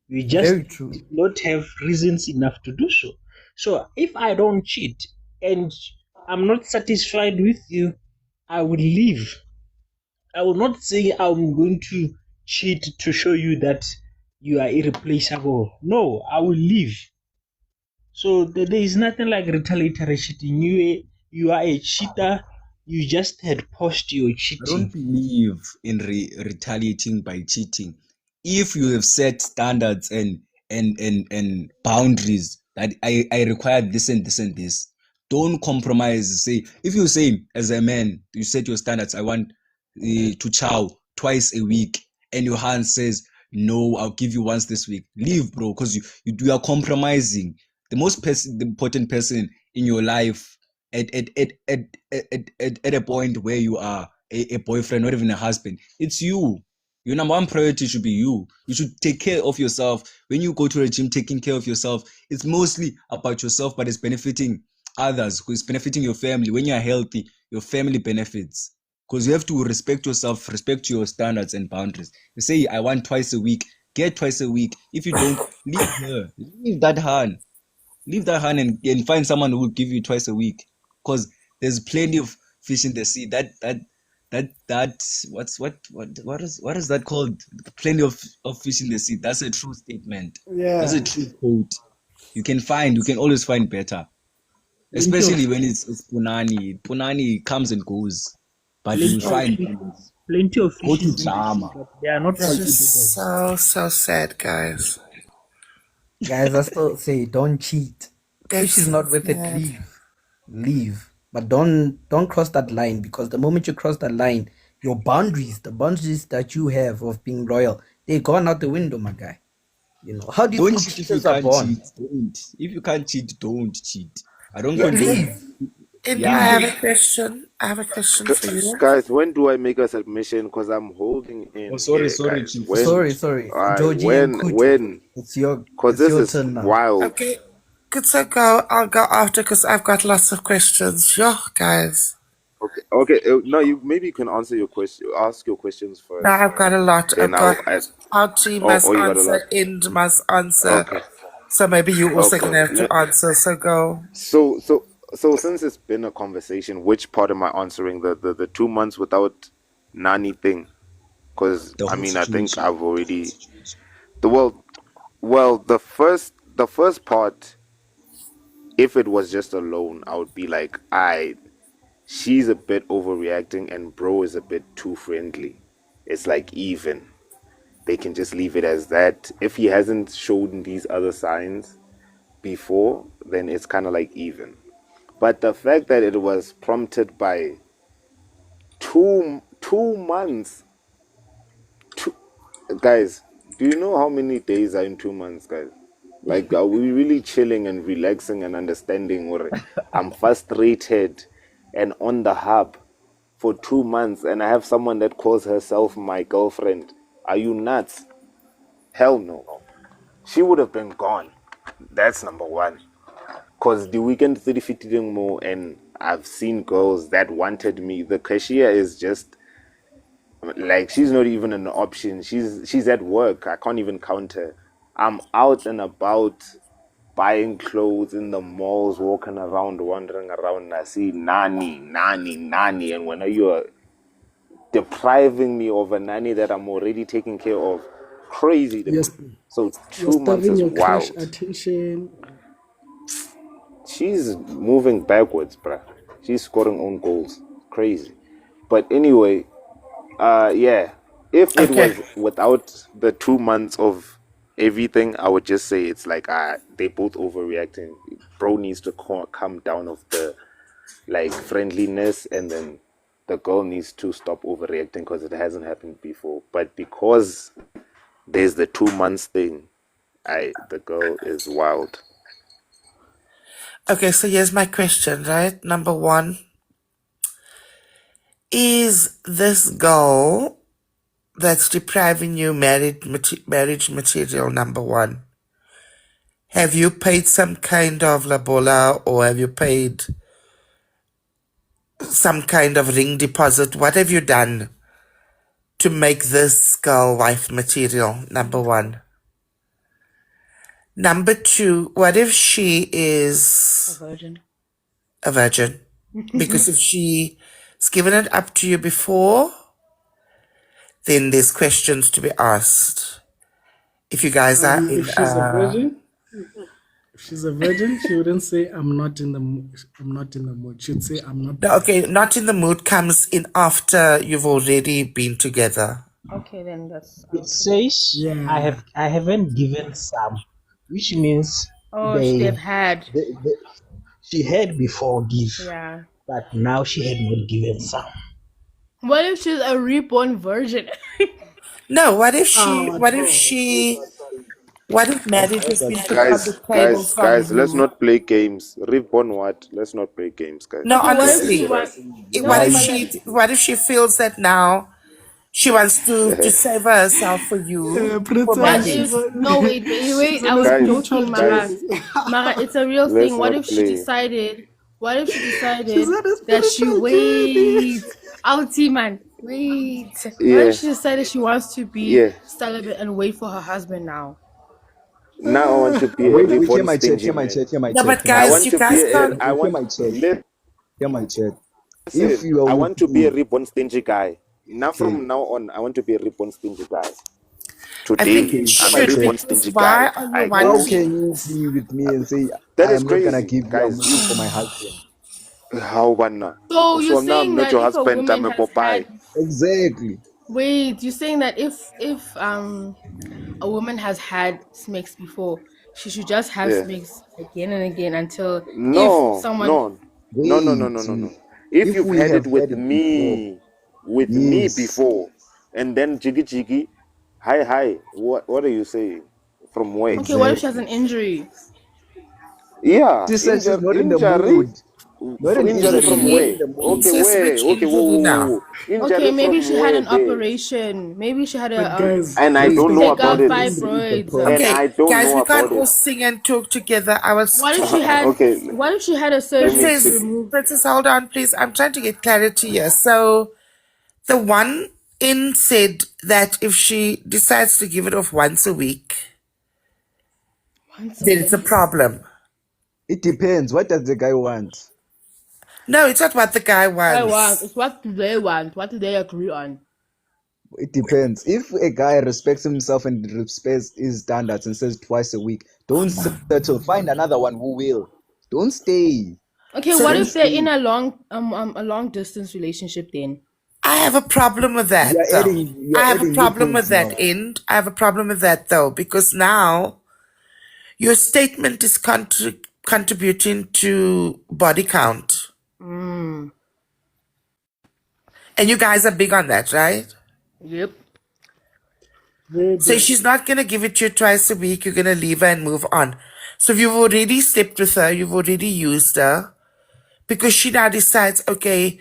You just Very true. did not have reasons enough to do so. So if I don't cheat and I'm not satisfied with you, I will leave. I will not say I'm going to cheat to show you that you are irreplaceable. No, I will leave. So there is nothing like retaliatory cheating. You are a cheater. You just had paused your I cheating. don't believe in retaliating by cheating. If you have set standards and boundaries that I require this and this and this, don't compromise. If you say as a man, you set your standards, I want to chow twice a week, and your hand says no, I'll give you once this week. Leave, bro, because you are compromising. The most important person in your life at a point where you are a boyfriend, not even a husband. It's you. Your number one priority should be you. You should take care of yourself. When you go to a gym, taking care of yourself, it's mostly about yourself, but it's benefiting others, because it's benefiting your family. When you're healthy, your family benefits. Because you have to respect yourself, respect your standards and boundaries. You say, I want twice a week, get twice a week. If you don't, leave her. Leave that hand. Leave that hand and find someone who will give you twice a week. Because there's plenty of fish in the sea. What is that called? Plenty of fish in the sea. That's a true statement. That's a Yeah. true quote. You can always find better. Plenty of Especially when it's punani. Punani comes and goes. But you will Plenty of find fish. others. Plenty of Go fish to in the sea, drama. but they are not This all is edible. so sad, guys. Guys, I still say don't cheat. If she's That's not with it, sad. leave. But don't cross that line, because the moment you cross that line, your boundaries, the boundaries that you have of being loyal, they're gone out the window, my guy. You know, how do you Don't think cheat if you cheaters are can't born? cheat. Don't. If you can't cheat, don't cheat. I don't Yeah, condone. leave. And I Yeah. have a question. I have a question for you. Guys, when do I make a submission? Because I'm holding in Oh, sorry, here, sorry, guys. Chief. When, Sorry. Georgie and Kutu. when? It's your Because this is turn now. wild. Okay. Good, so go. I'll go after because I've got lots of questions. Yo, guys. Okay. No, you maybe you can answer your question. Ask your questions first. No, I've got a lot. I've Then got I'll ask. Auntie must You got a lot. answer, Ind must answer. Okay. So maybe you also Okay. gonna have to answer. So go. So since it's been a conversation, which part am I answering? The 2 months without Nani thing? Because The I whole mean, I think situation. I've already the first part. If it was just alone, I would be like, she's a bit overreacting and bro is a bit too friendly. It's like even. They can just leave it as that. If he hasn't shown these other signs before, then it's kind of like even. But the fact that it was prompted by 2 months, guys, do you know how many days are in 2 months, guys? Like, are we really chilling and relaxing and understanding? Or I'm frustrated and on the hub for 2 months, and I have someone that calls herself my girlfriend. Are you nuts? Hell no. She would have been gone. That's number one. Because the weekend 30 more, and I've seen girls that wanted me. The cashier is just like, she's not even an option. She's at work. I can't even count her. I'm out and about buying clothes in the malls, walking around, wandering around. And I see Nani. And when you're depriving me of a nanny that I'm already taking care of, crazy to me. Yes. So You're 2 months starving is your crush wild. attention. She's moving backwards, bruh. She's scoring own goals. Crazy. But anyway, yeah. If it Okay. was without the 2 months of everything, I would just say it's like they both overreacting. Bro needs to come down of the like friendliness, and then the girl needs to stop overreacting because it hasn't happened before. But because there's the 2 months thing, the girl is wild. Okay, so here's my question, right? Number one, is this girl that's depriving you marriage material, number one? Have you paid some kind of labola, or have you paid some kind of ring deposit? What have you done to make this girl wife material, number one? Number two, what if she is a virgin? Because if she's given it up to you before, then there's questions to be asked. If you guys are in If she's a virgin, she wouldn't say I'm not in the mood. I'm not in the mood. She'd say I'm not. No, okay, not in the mood comes in after you've already been together. Okay, then that's. It says Yeah. I haven't given some, which means Oh, they've they, had. she had before give, Yeah. but now she had not given some. What if she's a reborn virgin? No, what if Oh, she What if I've marriage heard has that been put too. on the table from Let's you? not play games. Reborn what? Let's not play games, guys. No, Okay, what if she honestly, wants? what No, if but like, she feels that now she wants to save herself for you for what Princess, marriage? if? No, wait. she's I on a was Guys, spiritual joking, Mara. guys, journey. Mara, it's a real let's thing. What if not she play. decided? What if she She's decided on a that she spiritual journey. outie man, wait. What Yeah, if she decided she wants to be yeah. celibate and wait for her husband now? Now I want to be a Wait, hear reborn my chat, stingy hear my man. chat, hear my No, chat, but hear my I guys, chat. want you to be guys a. can't. I Hear want. my chat, hear my chat. If Listen, you are I with want to be a me, reborn stingy guy. Now okay, from now on, I want to be a reborn stingy guy. I think Today, you hear I'm my a should, chat. reborn because stingy why guy. are you I How go. wanting? can you be with me and say That I is am not gonna crazy, give you, I'm guys. waiting for my husband? How wanna? So you're So now I'm saying not that your if a husband. I'm woman a has had Popeye. Exactly. wait, you're saying that if a woman has had snakes before, she should just have Yeah. snakes again and again until if No, someone no, no, no, no, Wait, no, no, no. If if you've we had have it had it before, with me yes, before, and then jiggy jiggy, hi, what are you saying? From where? okay, what if she has exactly. an injury? Yeah, She said she's not in the injury. mood. Not an Injury injury, from not Injury? in where? the mood. Okay, Sis, where? which Okay, injury now? Okay, Injury maybe from she had where, an babes? operation. Maybe she had But a guys, And I Wait, don't the know take about out it. let me read the fibroids. prompt. And Okay, I don't guys, know we can't about all it. sing and talk together. I was What if she talking. had? Okay, What if she had a let me surgery to see. remove? Princess, hold on, please. I'm trying to get clarity here. So the one in said that if she decides to give it off once a week, Once a then it's a week. problem. It depends. What does the guy want? No, it's not what the guy I want. wants. It's what do they want? What do they agree on? It depends. If a guy respects himself and respects his standards and says twice a week, don't settle. Find another one who will. Don't stay. Okay, So what Don't if they're stay. in a long distance relationship then? I have a problem with that, though. I You're have a adding problem with loopholes that now. end. I have a problem with that, though, because now your statement is contributing to body count. Mm. And you guys are big on that, right? Yep. very So if big. she's not going to give it to you twice a week, you're going to leave her and move on. So if you've already slept with her, you've already used her, because she now decides, okay,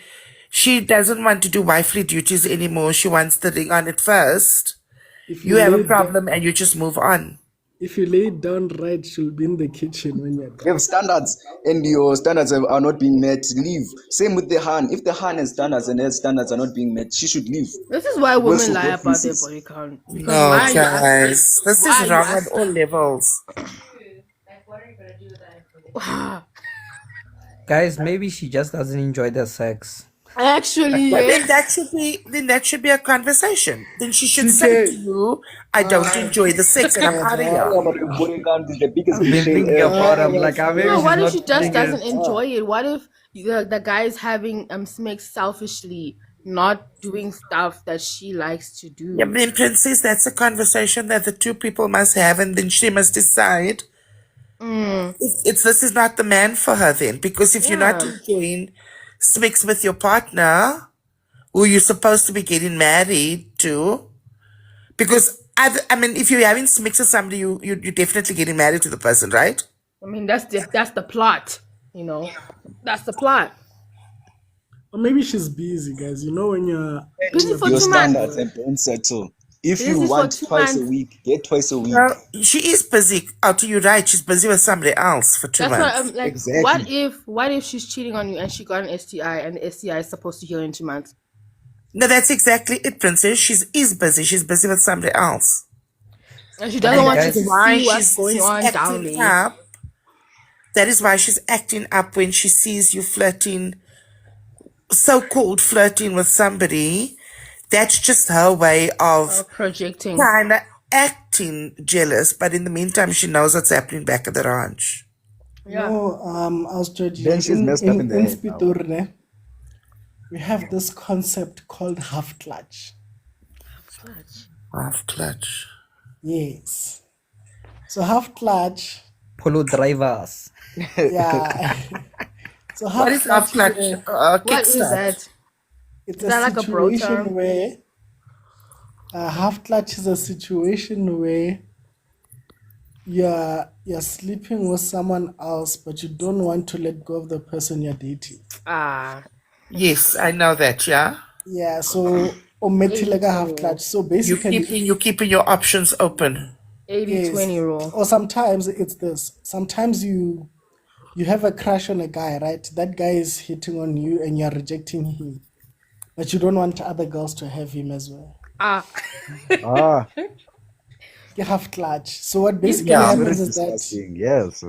she doesn't want to do wifely duties anymore. She wants the ring on it first. If You you have a lay problem and you just move on. if you lay it down right, she'll be in the kitchen when you're You done. have standards and your standards are not being met. Leave. Same with the Han. If the Han has standards and her standards are not being met, she should leave. This is why Works women for lie both about their pieces. body count. Because No, why are you asking? guys. This Why is are you wrong on all asking? levels. Guys, maybe she just doesn't enjoy the sex. Actually, But yes. then that should be a conversation. Then she should say CK, to you, I don't enjoy the sex and I'm out of Yeah, here. but your body count is the biggest I've been cliche thinking ever. about it. I'm like, maybe No, she's what if not she just thinking doesn't it. enjoy it? What if the guy is having snakes selfishly, not doing stuff that she likes to Yeah, do? but then Princess, that's a conversation that the two people must have, and then she must decide Mm, this is not the man for her then. Because if you're not yeah. enjoying sex with your partner, who you're supposed to be getting married to, because I mean, if you're having sex with somebody, you're definitely getting married to the person, right? I mean, that's the plot. You know, that's the plot. or maybe she's busy, guys. You know when you're Busy in a for Your 2 busy months. standards boy. and don't settle. If you Busy for want 2 twice a months. week, get twice a week. Well, she is busy. Out you're right. She's busy with somebody else for 2 That's what I'm months. like. Exactly. What if she's cheating on you and she got an STI and the STI is supposed to heal in 2 months? No, that's exactly it, Princess. She's busy. She's busy with somebody else. And she And doesn't want you that to is why see what's going she's on down acting there. up. That is why she's acting up when she sees you flirting, so-called flirting with somebody. That's just her way of Projecting. kind of acting jealous. But in the meantime, she knows what's happening back at the ranch. Yeah. No, Australia. Then she's messed up in the in head now. Spitor, ne, we have this concept called half clutch. Half clutch. Yes. So half clutch, Polo drivers. yeah. So What half is half clutch? clutch, What is Kickstart. that? it's Is that a like a bro term? situation where half clutch is a situation where you're sleeping with someone else, but you don't want to let go of the person you're dating. Ah, Yes, I know that, yeah. Yeah, so umethile half 80-20 clutch. So You basically, you're keeping your options open. 80-20 yes. rule. Or sometimes it's this. Sometimes you have a crush on a guy, right? That guy is hitting on you and you're rejecting him, but you don't want other girls to have him as well. Ah, Ah, You have clutch. So what this basically is Yeah. very happens is that disgusting. Yes.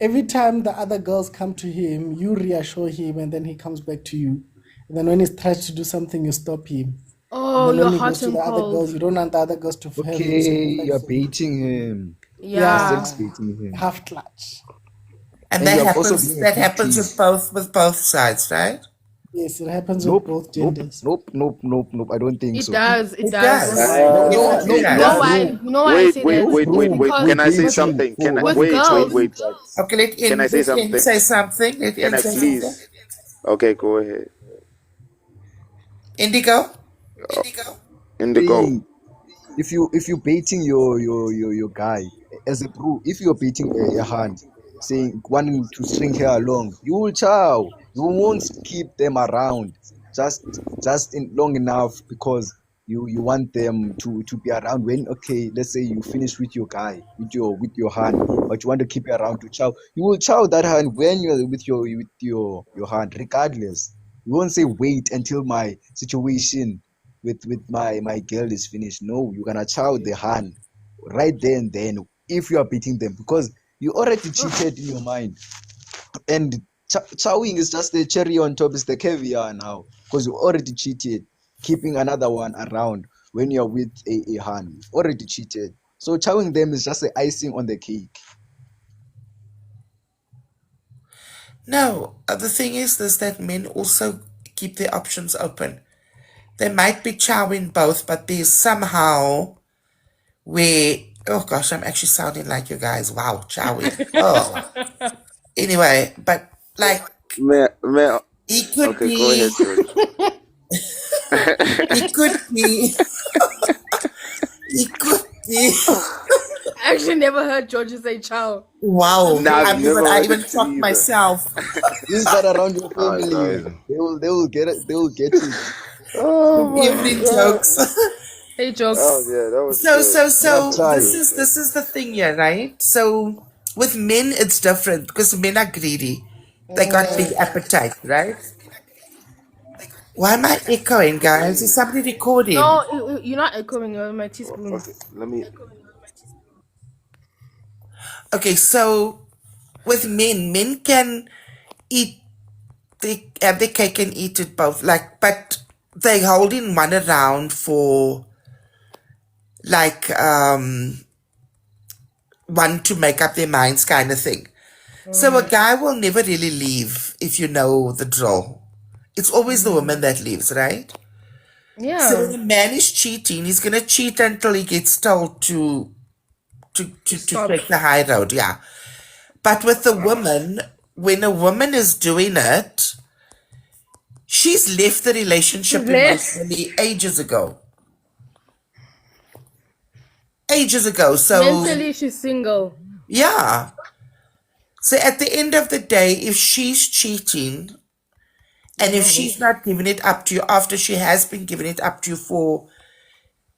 every time the other girls come to him, you reassure him, and then he comes back to you. And then when he tries to do something, you stop him. And oh, then you're when he hot goes to and the other girls, cold. you don't want the other girls to have him, so you Okay, fight you're for him. baiting him. Yeah. Yeah, Sex baiting him. half clutch. And And that you're also happens being a big with tease. both sides, right? Yes, it happens with Nope, both nope, genders. nope, nope, nope, nope. I don't think It so. does. It It does. does. Don't lie. No, no, Definitely no, You does. know no, why? bro. You know why I Wait, say wait, that? No, wait, bro. wait, wait. Because Can I say with something? Can I with wait, girls, wait. Okay, let Can I say Ian something? say something. Let Can Ian I say something. please? Okay, go ahead. Indigo? Indigo. Saying if you baiting your guy as a bro, if you're baiting a hand, saying wanting to string her along, you will chow. You won't keep them around just in long enough because you want them to be around when, okay, let's say you finish with your guy with your hand, but you want to keep it around to chow. You will chow that hand when you're with your hand, regardless. You won't say wait until my situation with my girl is finished. No, you're gonna chow the hand right there and then if you are beating them because you already cheated in your mind. And chowing is just the cherry on top, is the caviar now because you already cheated. Keeping another one around when you're with a hand, you've already cheated. So chowing them is just the icing on the cake. No. The thing is this, that men also keep their options open. They might be chowing both, but there's somehow where, oh gosh, I'm actually sounding like you guys. Wow, chowing. Oh. Anyway, but like Man. it could Okay, go ahead, be George. it could be it could be I actually never heard Georgia say ciao. wow. Nah, I've never I heard even it too shocked either. myself. Use that around your Oh, it's family. amazing. They will get it. They will get it. Oh my Evening god. jokes. Hey, jokes. Oh yeah, that was So good. so Try. this is the thing here, right? So with men it's different because men are greedy. They got big appetite, right? Why am I echoing, guys? Is somebody recording? No, you're not echoing. You're my teaspoon. Okay, let me. Okay, so with men can eat, they have their cake and eat it both. Like, but they holding one around for like one to make up their minds kind of thing. So a guy will never really leave if you know the drill. It's always the woman that leaves, right? So Yeah. when a man is cheating, he's gonna cheat until he gets told to Stop. take the high road, yeah. But with the woman, when a woman is doing it, she's left the relationship Left. emotionally ages ago. Ages ago. So Mentally, she's single. yeah. So at the end of the day, if she's cheating and if she's not giving it up to you after she has been giving it up to you for,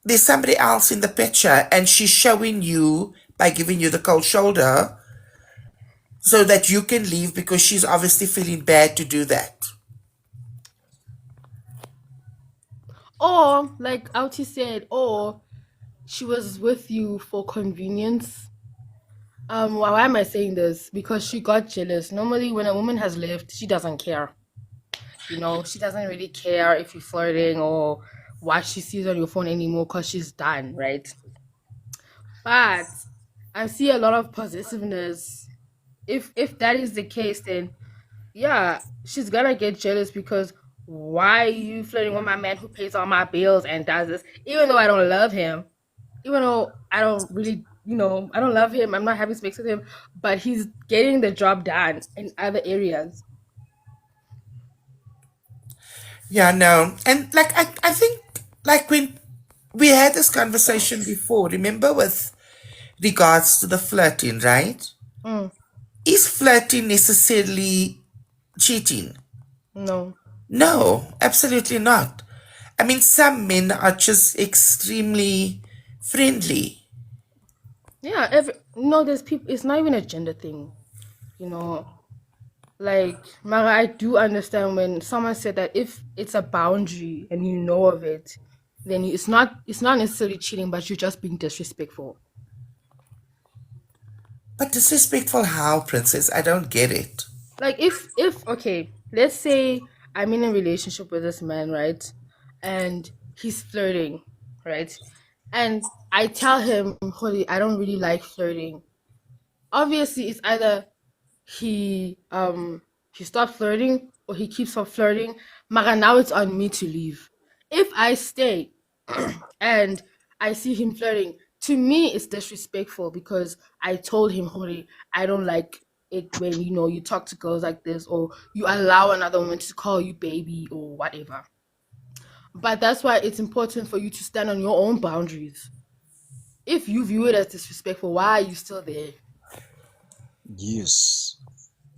there's somebody else in the picture and she's showing you by giving you the cold shoulder so that you can leave because she's obviously feeling bad to do that. Or, like Auti said, or she was with you for convenience. Why am I saying this? Because she got jealous. Normally, when a woman has left, she doesn't care. You know, she doesn't really care if you're flirting or what she sees on your phone anymore because she's done, right? But I see a lot of possessiveness. If that is the case, then yeah, she's gonna get jealous because why are you flirting with my man who pays all my bills and does this? Even though I don't love him, even though I don't really, I don't love him, I'm not having sex with him, but he's getting the job done in other areas. Yeah, no. And like I think like when we had this conversation before, remember with regards to the flirting, right? Mm, Is flirting necessarily cheating? no. No, absolutely not. I mean, some men are just extremely friendly. Yeah, there's people. It's not even a gender thing, you know. Like, Mara, I do understand when someone said that if it's a boundary and you know of it, then it's not necessarily cheating, but you're just being disrespectful. But disrespectful how, princess? I don't get it. Like if okay, let's say I'm in a relationship with this man, right? And he's flirting, right? And I tell him, "Holy, I don't really like flirting." Obviously, it's either he stopped flirting or he keeps on flirting. Mara, now it's on me to leave. If I stay and I see him flirting, to me it's disrespectful because I told him, Hori, I don't like it when you talk to girls like this or you allow another woman to call you baby or whatever. But that's why it's important for you to stand on your own boundaries. If you view it as disrespectful, why are you still there? Yes.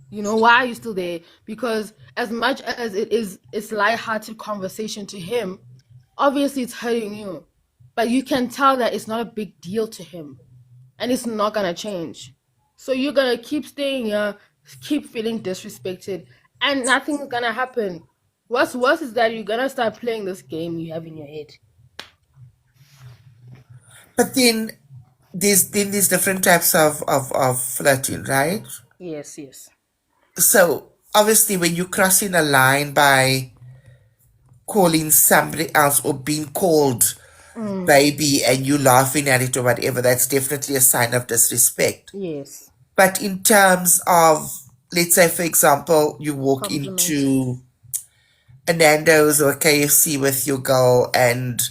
Why are you still there? Because as much as it's light-hearted conversation to him, obviously it's hurting you. But you can tell that it's not a big deal to him. And it's not gonna change. So you're gonna keep staying here, keep feeling disrespected, and nothing's gonna happen. What's worse is that you're gonna start playing this game you have in your head. But then there's different types of flirting, right? Yes, yes. So obviously when you're crossing a line by calling somebody else or being called baby and you laughing at it or whatever, that's definitely a sign of disrespect. Yes. But in terms of, let's say, for example, you walk Compliment. into a Nando's or a KFC with your girl and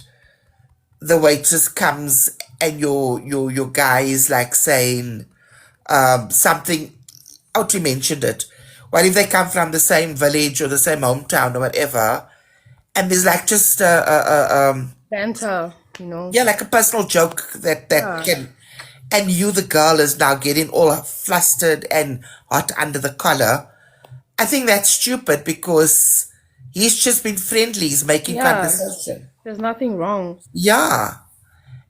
the waitress comes and your guy is like saying something, out you mentioned it. What if they come from the same village or the same hometown or whatever, and there's like just Banter, yeah, like a personal joke that Yeah. can, and you, the girl, is now getting all flustered and hot under the collar. I think that's stupid because he's just been friendly. He's making Yeah. conversation. There's nothing wrong. Yeah.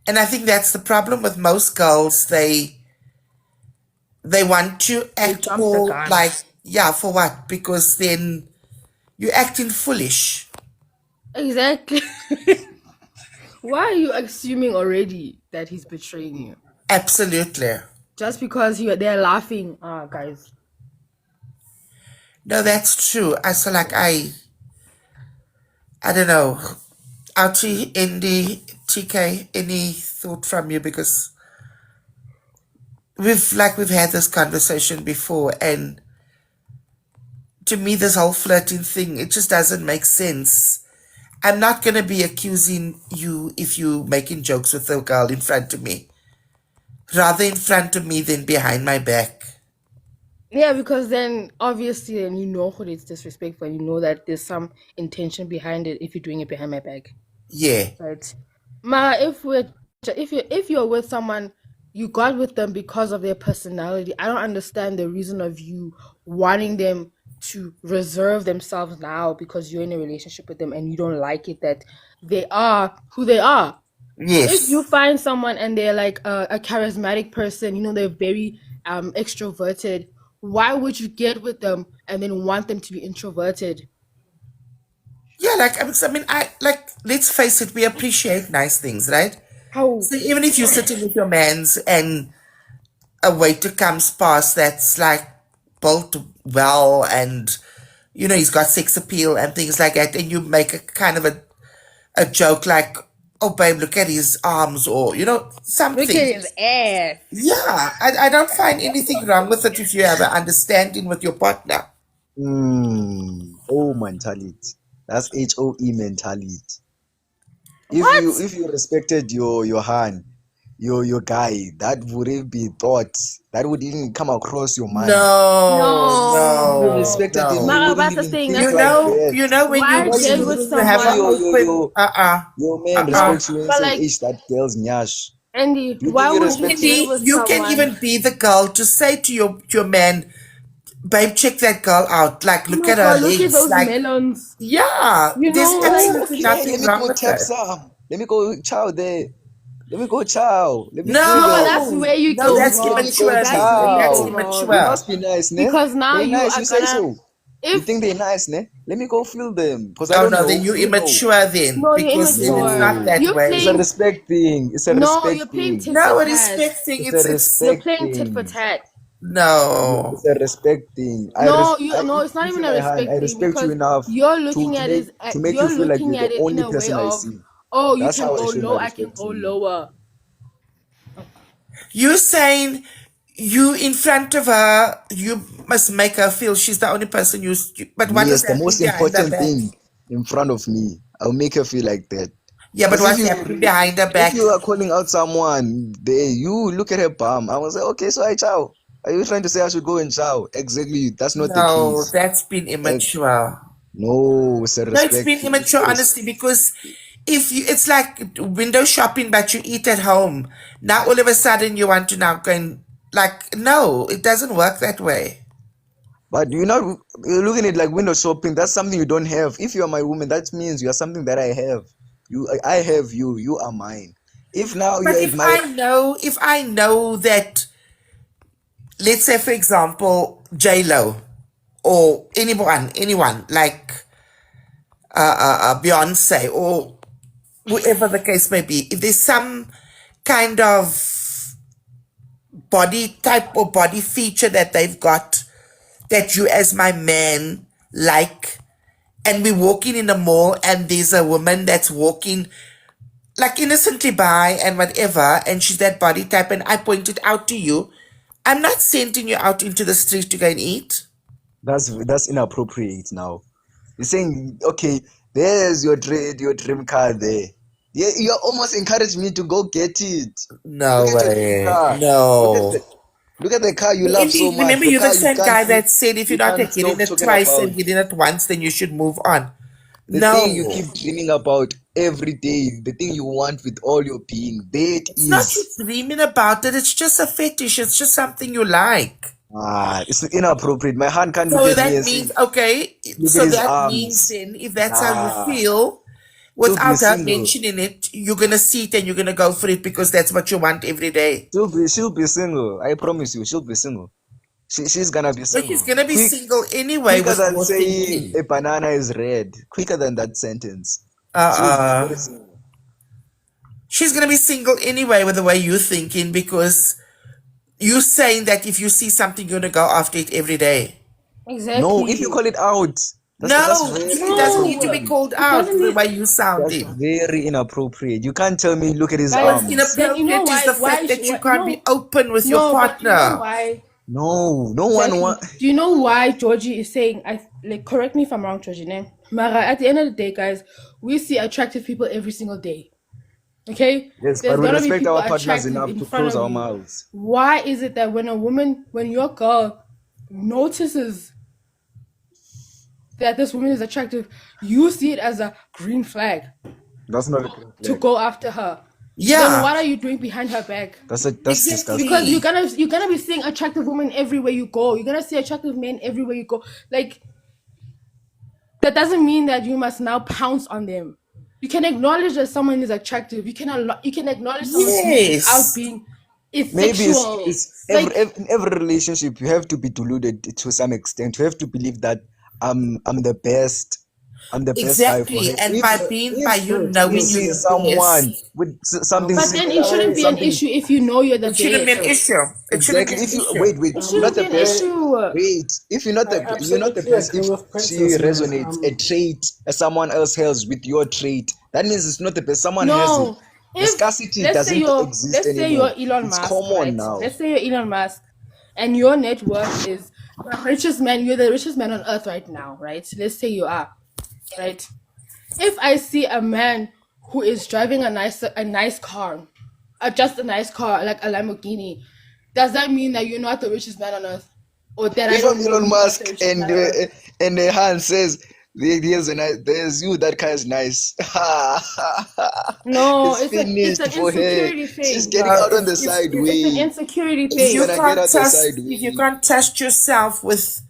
And I think that's the problem with most girls. They want to act jump the all gun. like, yeah, for what? Because then you're acting foolish. Exactly. Why are you assuming already that he's betraying you? Absolutely. Just because they're laughing. Guys. No, that's true. I feel like I don't know. Archie, Indy, TK, any thought from you? Because we've had this conversation before, and to me this whole flirting thing, it just doesn't make sense. I'm not gonna be accusing you if you making jokes with a girl in front of me. Rather in front of me than behind my back. Yeah, because then obviously then what it's disrespectful and you know that there's some intention behind it if you're doing it behind my back. Yeah. Right. Ma, if you're with someone, you got with them because of their personality. I don't understand the reason of you wanting them to reserve themselves now because you're in a relationship with them and you don't like it that they are who they are. Yes. If you find someone and they're like a charismatic person, they're very extroverted, why would you get with them and then want them to be introverted? Yeah, let's face it, we appreciate nice things, right? How? So even if you're sitting with your mans and a waiter comes past that's like built well and he's got sex appeal and things like that, and you make a kind of a joke like, oh babe, look at his arms, or something. Look at his ass. Yeah, I don't find anything wrong with it if you have an understanding with your partner. Oh, mentality. That's HOE mentality. What? If you respected your hand, your guy, that wouldn't be thought. That would even come across your mind. No. You respected no. him. You Mara, wouldn't that's the even thing. think That's like You that. know when Why you get you with have someone? a Your man respects you and say, But ish, that girl's nyash. Andy, You why think would you irrespective? deal Maybe with you can someone? even be the girl to say to your man, babe, check that girl out. Like, Oh look my at her God, look at legs. those Like, melons. yeah, You there's know, like, Oh, absolutely okay. nothing Let me wrong go with tap her. some. Let me go chow there. Let me go chow. Let me feel no, them. that's No, where you no, go that's Let wrong. me go immature, That's then. where you That's go chow. You wrong. immature. must be nice, ne? Because now They you nice. are You say gonna, so. You if, think they nice, ne? Let me go feel them. Because I Oh don't no, then know. you're You know. immature then, no, you're because then it's immature. not No. that You're It's a way. playing, respect thing. It's a no, respect you're playing thing. tit for No, a tat. respect thing. It's a You're respect playing tit for thing. tat. No. It's a respect thing. No, no, it's not If even you're a my hand, I respect thing respect you because enough you're to looking to at make it. to make you You're feel like looking you're at the it in only a way person I of, see. oh, you That's can how I go show my low, I can respect to go you. lower. You're saying you in front of her, you must make her feel she's the only person but what does Yes, the that mean most behind her important back? thing in front of me, I'll make her feel like that. Yeah, but Because what's happening behind her if back? you are calling out someone, you look at her bum. I will say, okay, so I chow. Are you trying to say I should go and chow? Exactly. That's not the No, case. that's been Eh, immature. No, it's a No, it's respect been thing. immature, Yes. honestly, because if you, it's like window shopping, but you eat at home. Now all of a sudden you want to now go and like, no, it doesn't work that way. But you're looking at it like window shopping. That's something you don't have. If you are my woman, that means you are something that I have. I have you. You are mine. If now But you're at my if I know that, let's say for example, J Lo or anyone like Beyonce or whoever the case may be, if there's some kind of body type or body feature that they've got that you as my man like, and we're walking in the mall and there's a woman that's walking like innocently by and whatever, and she's that body type, and I point it out to you, I'm not sending you out into the street to go and eat. that's inappropriate now. You're saying, okay, there's your dream car there. Yeah, you're almost encouraging me to go get it. No Look at your dream way. car. No. Look at the car you love so Indeed, much. remember The you're the car same guy that said if you're you not can't getting stop it talking twice about. and getting it once, then you should move on. The thing you No. keep dreaming about every day, the thing you want with all your being, there it It's not you is. dreaming about it, it's just a fetish, it's just something you like. It's inappropriate. My hand can't look So at me that and say, means, okay, look at so his that means arms. then if that's how you Nah, feel, she'll be without her single. mentioning it, you're gonna see it and you're gonna go for it because that's what you want every day. She'll be single. I promise you, she'll be single. She's gonna be But she's single. gonna be single anyway Quicker with than your saying thinking. a banana is red. Quicker than that sentence. She'll be Uh-uh. very single. She's gonna be single anyway with the way you're thinking because you're saying that if you see something, you're gonna go after it every day. No, if you Exactly. call it out, that's No, very it doesn't need to No, be inappropriate. called it out doesn't the need, way you That's sounding. very inappropriate. You can't tell me look at his guys. What's arms. Then you know inappropriate is why? the fact that you can't be No, open with your no, but you know partner. why? No, no one Exactly. want. Do you know why Georgie is saying? Correct me if I'm wrong, Georgie. Name Mara. At the end of the day, guys, we see attractive people every single day. Okay, Yes, there's but we gonna be respect people our partners attractive enough in to front close of our you. mouths. Why is it that when your girl notices that this woman is attractive, you see it as a green flag That's not a green to flag. go after her? Then Yeah, what are you doing behind her back? That's disgusting. Because exactly. you're gonna be seeing attractive women everywhere you go. You're gonna see attractive men everywhere you go. Like, that doesn't mean that you must now pounce on them. You can acknowledge that someone is attractive. You can acknowledge someone's beauty without Yes. being Maybe sexual. in every relationship you have to be deluded to some extent. You have to believe that I'm the best. I'm the best guy for Exactly. her. And by you You knowing see you're the best, someone with something But then similar, it shouldn't be an something issue if you know you're the it shouldn't be an best. issue. It shouldn't be exactly. an If you issue. wait, It you're not shouldn't be the an best. issue. Wait, if you're not you're not the best. If she resonates a trait as someone else has with your trait, that means it's not the best. Someone has it. No. The If scarcity doesn't exist let's say you're anymore. Elon It's Musk, common right? now. Let's say you're Elon Musk and your net worth is the richest man, you're the richest man on earth right now, right? Let's say you are, right? If I see a man who is driving a nice car, just a nice car, like a Lamborghini, does that mean that you're not the richest man on earth? Or that I If don't I'm know Elon you're not the Musk richest man on earth? and the hand says There's you. That guy is nice. No, It's it's an finished for her. insecurity She's thing. getting out on the It's side an way. insecurity If She's you thing. gonna get can't out the trust, side if you way. can't trust yourself with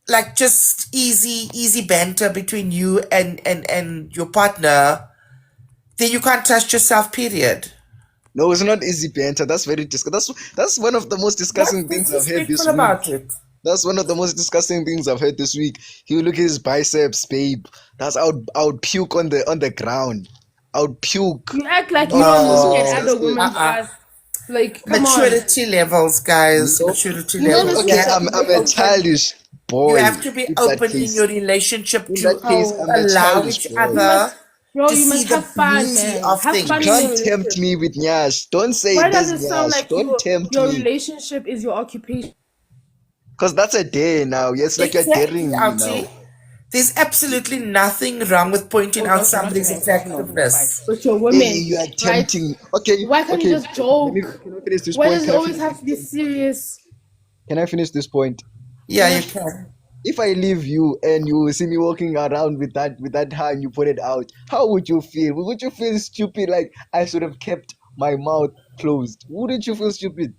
like just easy banter between you and your partner, then you can't trust yourself. Period. No, it's not easy banter. That's very that's one of the most What's disgusting things I've heard this disrespectful week. about it? That's one of the most disgusting things I've heard this week. You look at his biceps, babe. That's I would puke on the ground. I would puke. You act like you don't look at other Disgusting. women's ass. Like, come on. Maturity levels, guys. Nope. Maturity You know levels. this Okay, is I'm a open. childish You boy. have to be In that open in case, your relationship in to that case, I'm a allow childish each boy. other Bro, to you see must the have fun, beauty man. of Have things. fun in your Can't tempt relationship. me with Nyash. Don't say Why this does it sound Nyash. like Don't tempt your me. relationship is your occupation? Because that's a dare now. Yes, like you're Exactly, daring me Archie. now. There's absolutely nothing wrong with pointing out Okay, not somebody's tonight, not tonight, fine. attractiveness. But you're Hey, women, you are right? tempting. Okay, Why can't you okay. just joke? Can I finish this Why point? does it Can I always finish have this to be point? serious? Can I finish this point? Yeah, Yeah. you can. If I leave you and you see me walking around with that hand you put it out, how would you feel? Would you feel stupid? Like I should have kept my mouth closed? Wouldn't you feel stupid?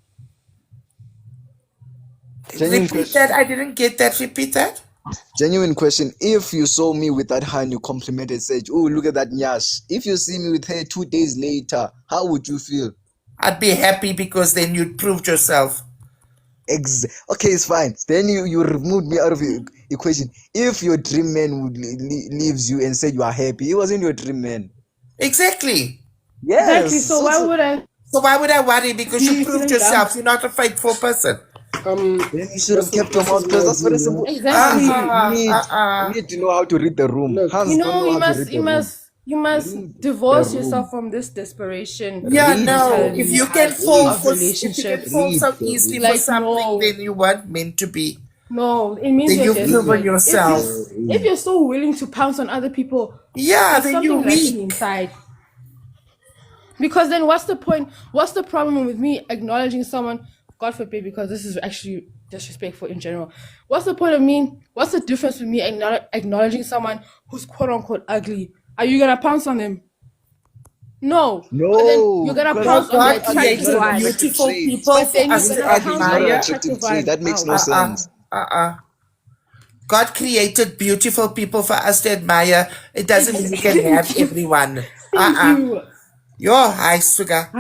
Genuine Repeat question. that. I didn't get that. Repeat that. Genuine question. If you saw me with that hand you complimented, said, "Oh, look at that Nyash." If you see me with her 2 days later, how would you feel? I'd be happy because then you'd proved yourself. Okay, it's fine. Then you removed me out of the equation. If your dream man would leaves you and said you are happy, he wasn't your dream man. Exactly. Exactly. Yes. So why would I? So why would I worry? Because you You proved feeling dumb? yourself. You're not a faithful person. Then you should have kept your mouth closed. That's very simple. Exactly. You need to know how to read the room. Hans You don't know, know how to read the room. you must Read divorce the yourself room. from this desperation Yeah, Read no. mentality If you you have can fall of for, if you can relationships. fall so Read the easily room. for Like, something, no. then you weren't meant to be. No, it means Then you're you've proven desperate. yourself. If you're so willing to pounce on other people, Yeah, there's then something you're lacking weak. inside. Because then what's the point? What's the problem with me acknowledging someone? God forbid, because this is actually disrespectful in general. What's the point of me? What's the difference with me acknowledging someone who's quote unquote ugly? Are you gonna pounce on them? No. But then No, you're gonna because pounce on God the ugly is attractive created not an one. attractive beautiful trait. people But for then you're us to gonna Ugly pounce is on not an the admire. attractive attractive trait. one That makes no out. sense. God created beautiful people for us to admire. It doesn't mean you can have everyone. Thank you. You're high sugar.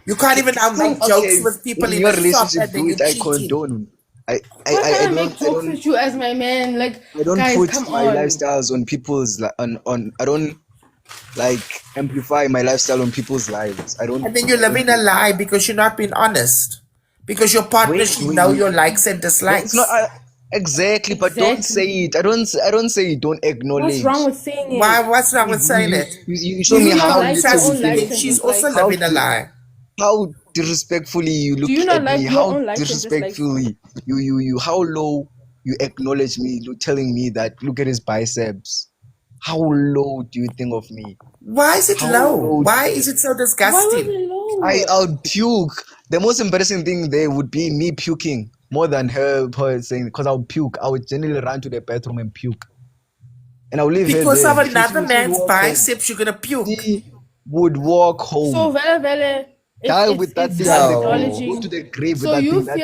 You can't even now make jokes Okay, with people in in your the shop relationship, and then do you're it. I cheating. condone. I Why can't I make I jokes don't with you as my man? Like, I don't guys, put come my on. lifestyles on people's on I don't like amplify my lifestyle on people's lives. I don't And then you're living do a that. lie because you're not being honest. Because your partner Wait, should wait, know wait. your likes and No, it's not dislikes. exactly, but don't say Exactly. it. I don't say it. Don't What's acknowledge. wrong with saying it? Why? What's wrong with saying it? You show Do me you not how like That's your little own you likes think and of me. she's also dislikes? living a lie. How disrespectfully you Do look you not at like me. your How own likes and dislikes? disrespectfully you how low you acknowledge me, telling me that look at his biceps. How low do you think of me? Why is it How low? low? Why is it so Why was disgusting? it low? I'll puke. The most embarrassing thing there would be me puking more than her saying because I'll puke. I would generally run to the bathroom and puke, and I'll leave her Because there. of another She man's would walk home. biceps, you're gonna puke. She would walk home. So Vele, Die with that it's thing her on the grave. Go acknowledging. to the grave with So that you thing. That's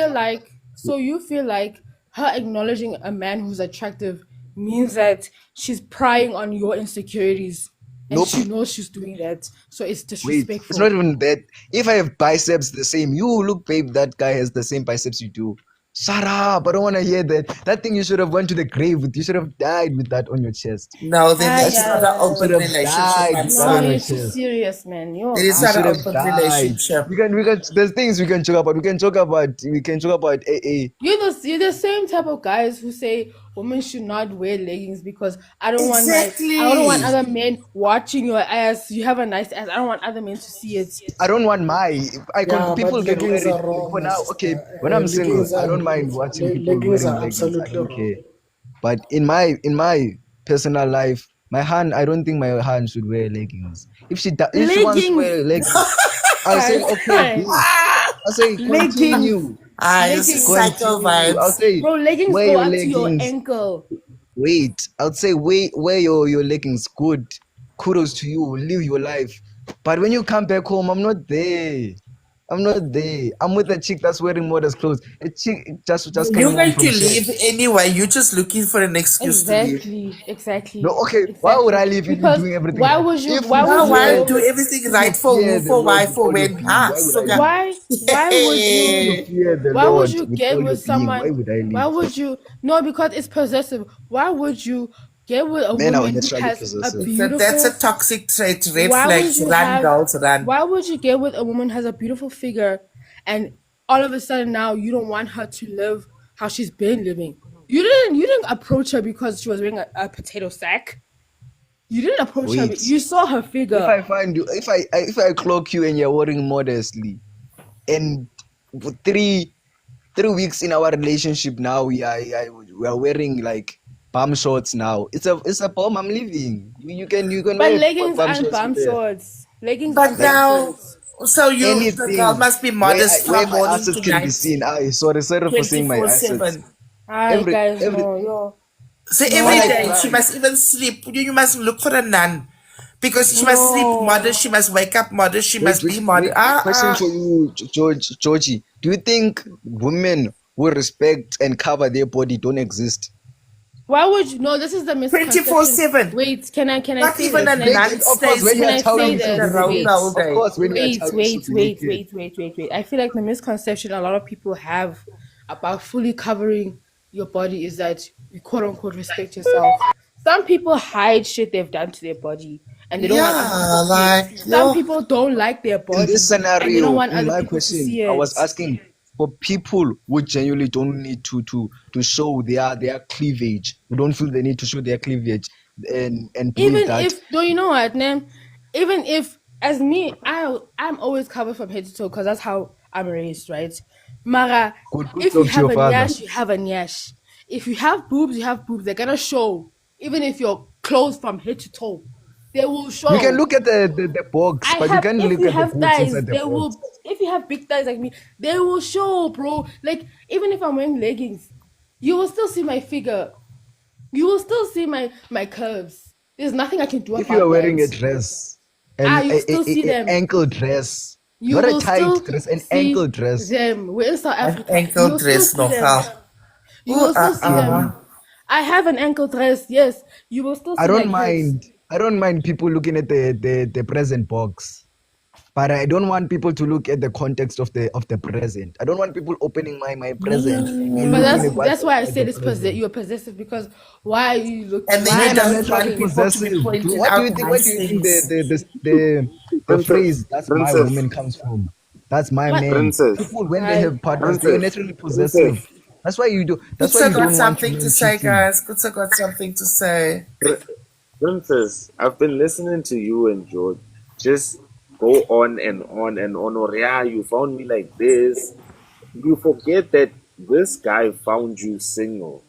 feel like her acknowledging a man who's attractive means that she's prying on your insecurities, and nope. she knows she's doing that. So it's Wait, disrespectful. it's not even that. If I have biceps the same, you look, babe, that guy has the same biceps you do. Shut up! I don't want to hear that. That thing you should have went to the grave with. You should have died with that on your chest. No, then Ah, it's not an yeah. open Should have relationship, died I'm with that on No, sorry. your you're too chest. serious, man. You're It is You not should an have open died. relationship. We can. There's things we can talk about. We can talk about AA. You're the same type of guys who say women should not wear leggings because I don't want Exactly. other men watching your ass. You have a nice ass. I don't want other men to see it. I don't want Yeah, people but can wear leggings it are wrong, for my now. sister. Okay, when I'm single, Leggings I are don't mind watching people leggings wearing are leggings. I absolutely don't wrong. care. But in my personal life, my hand, I don't think my hand should wear leggings. If she wants to wear Leggings. leggings, I'll say okay, do. I'll say Leggings. continue. Ah, it's Leggings. psycho Continue. I'll vibes. say Bro, leggings wear go your up to your leggings. ankle. wait. I'd say wait, wear your leggings good. Kudos to you. Live your life. But when you come back home, I'm not there. I'm not there. I'm with a chick that's wearing modest clothes. A chick just You're coming home going from to leave church. anyway. You're just looking for an excuse to leave. Exactly. No, okay. Why would I Exactly. leave if you're Because doing everything why right? would you? If Why you would Now, you why go? do fear, everything if you right for fear who, the for Lord why, with for all your when? being, Ah, why would I sugar. leave? Why would If you you? fear the Why would Lord you with get all your with being, someone? why would I Why leave? would you? No, because it's possessive. Why would you get with a Men are woman who naturally has a possessive. That's a beautiful? toxic trait. Red Why would flags. you Run, have? girls, run. Why would you get with a woman who has a beautiful figure, and all of a sudden now you don't want her to live how she's been living? You didn't approach her because she was wearing a potato sack. You didn't approach her. Wait. You saw her If figure. I find you, if I clock you and you're wearing modestly, and for 3 weeks in our relationship now, we are wearing like bum shorts now. It's a bomb. I'm leaving. You can But wear leggings bum aren't shorts bum there. shorts. Leggings But aren't bum now, shorts. so the girl Anything must be modest where from my morning assets to can be night, seen. Sorry for saying my assets. 24/7. Hi Every guys, every no, yo, So when every I day no, she cry, must even sleep. You must look for a nun because she must sleep modest. no. She must wake up modest. She must be modest. wait. Question for you, Georgie. Do you think women who respect and cover their body don't exist? Why would you? No, this is the misconception. 24/7. Wait, can I Not say even a this? nun Of course, stays when Can you're a I child, say you in should the be this? road naked. the whole Of day. course, when you're a child, you should be naked. Wait. I feel like the misconception a lot of people have about fully covering your body is that you quote unquote respect yourself. Some people hide shit they've done to their body and they don't want other people Yeah, to see it. like Some yo. people don't like their In this body and they don't scenario, want in other my people to question, see I was it. asking for people who genuinely don't need to show their cleavage, who don't feel the need to show their cleavage, and believe Even that if, though, you know what, Nem? Even if, as me, I'm always covered from head to toe because that's how I'm raised, right? Mara, good if you talk to have your a father. nyash, you have a nyash. If you have boobs, you have boobs. They're gonna show. Even if you're clothed from head to toe, they will You can show. look at the box, I but you have, can't if look you at the have goods thighs, inside the they box. will, if you have big thighs like me, they will show, bro. Like, even if I'm wearing leggings, you will still see my figure. You will still see my curves. There's nothing I can do If you are about wearing a that. dress, an You will still see them. ankle dress, You not a will tight still dress, an ankle see dress. them. We're in South An Africa. You ankle will still dress see them. nogal. You Ooh, will still see them. See, I have an ankle dress. Yes, you will still I see my don't curves. mind. I don't mind people looking at the present box, but I don't want people to look at the context of the present. I don't want people opening my present and But looking at that's why I at the said present. you're possessive because why are you And then why you am Men I are don't want naturally looking? people to be possessive. pointing What do out you think? What nice do you think things. the Princess, phrase "that's my princess, woman" comes from? That's my What? man. princess, People when they Hi. have partners, they are princess, naturally princess, possessive. That's why you do. That's why Kutsa you got don't want something to men say, cheating. guys. Kutsa got something to say. princess. I've been listening to you and George just go on and on and on. Or yeah, you found me like this. You forget that this guy found you single.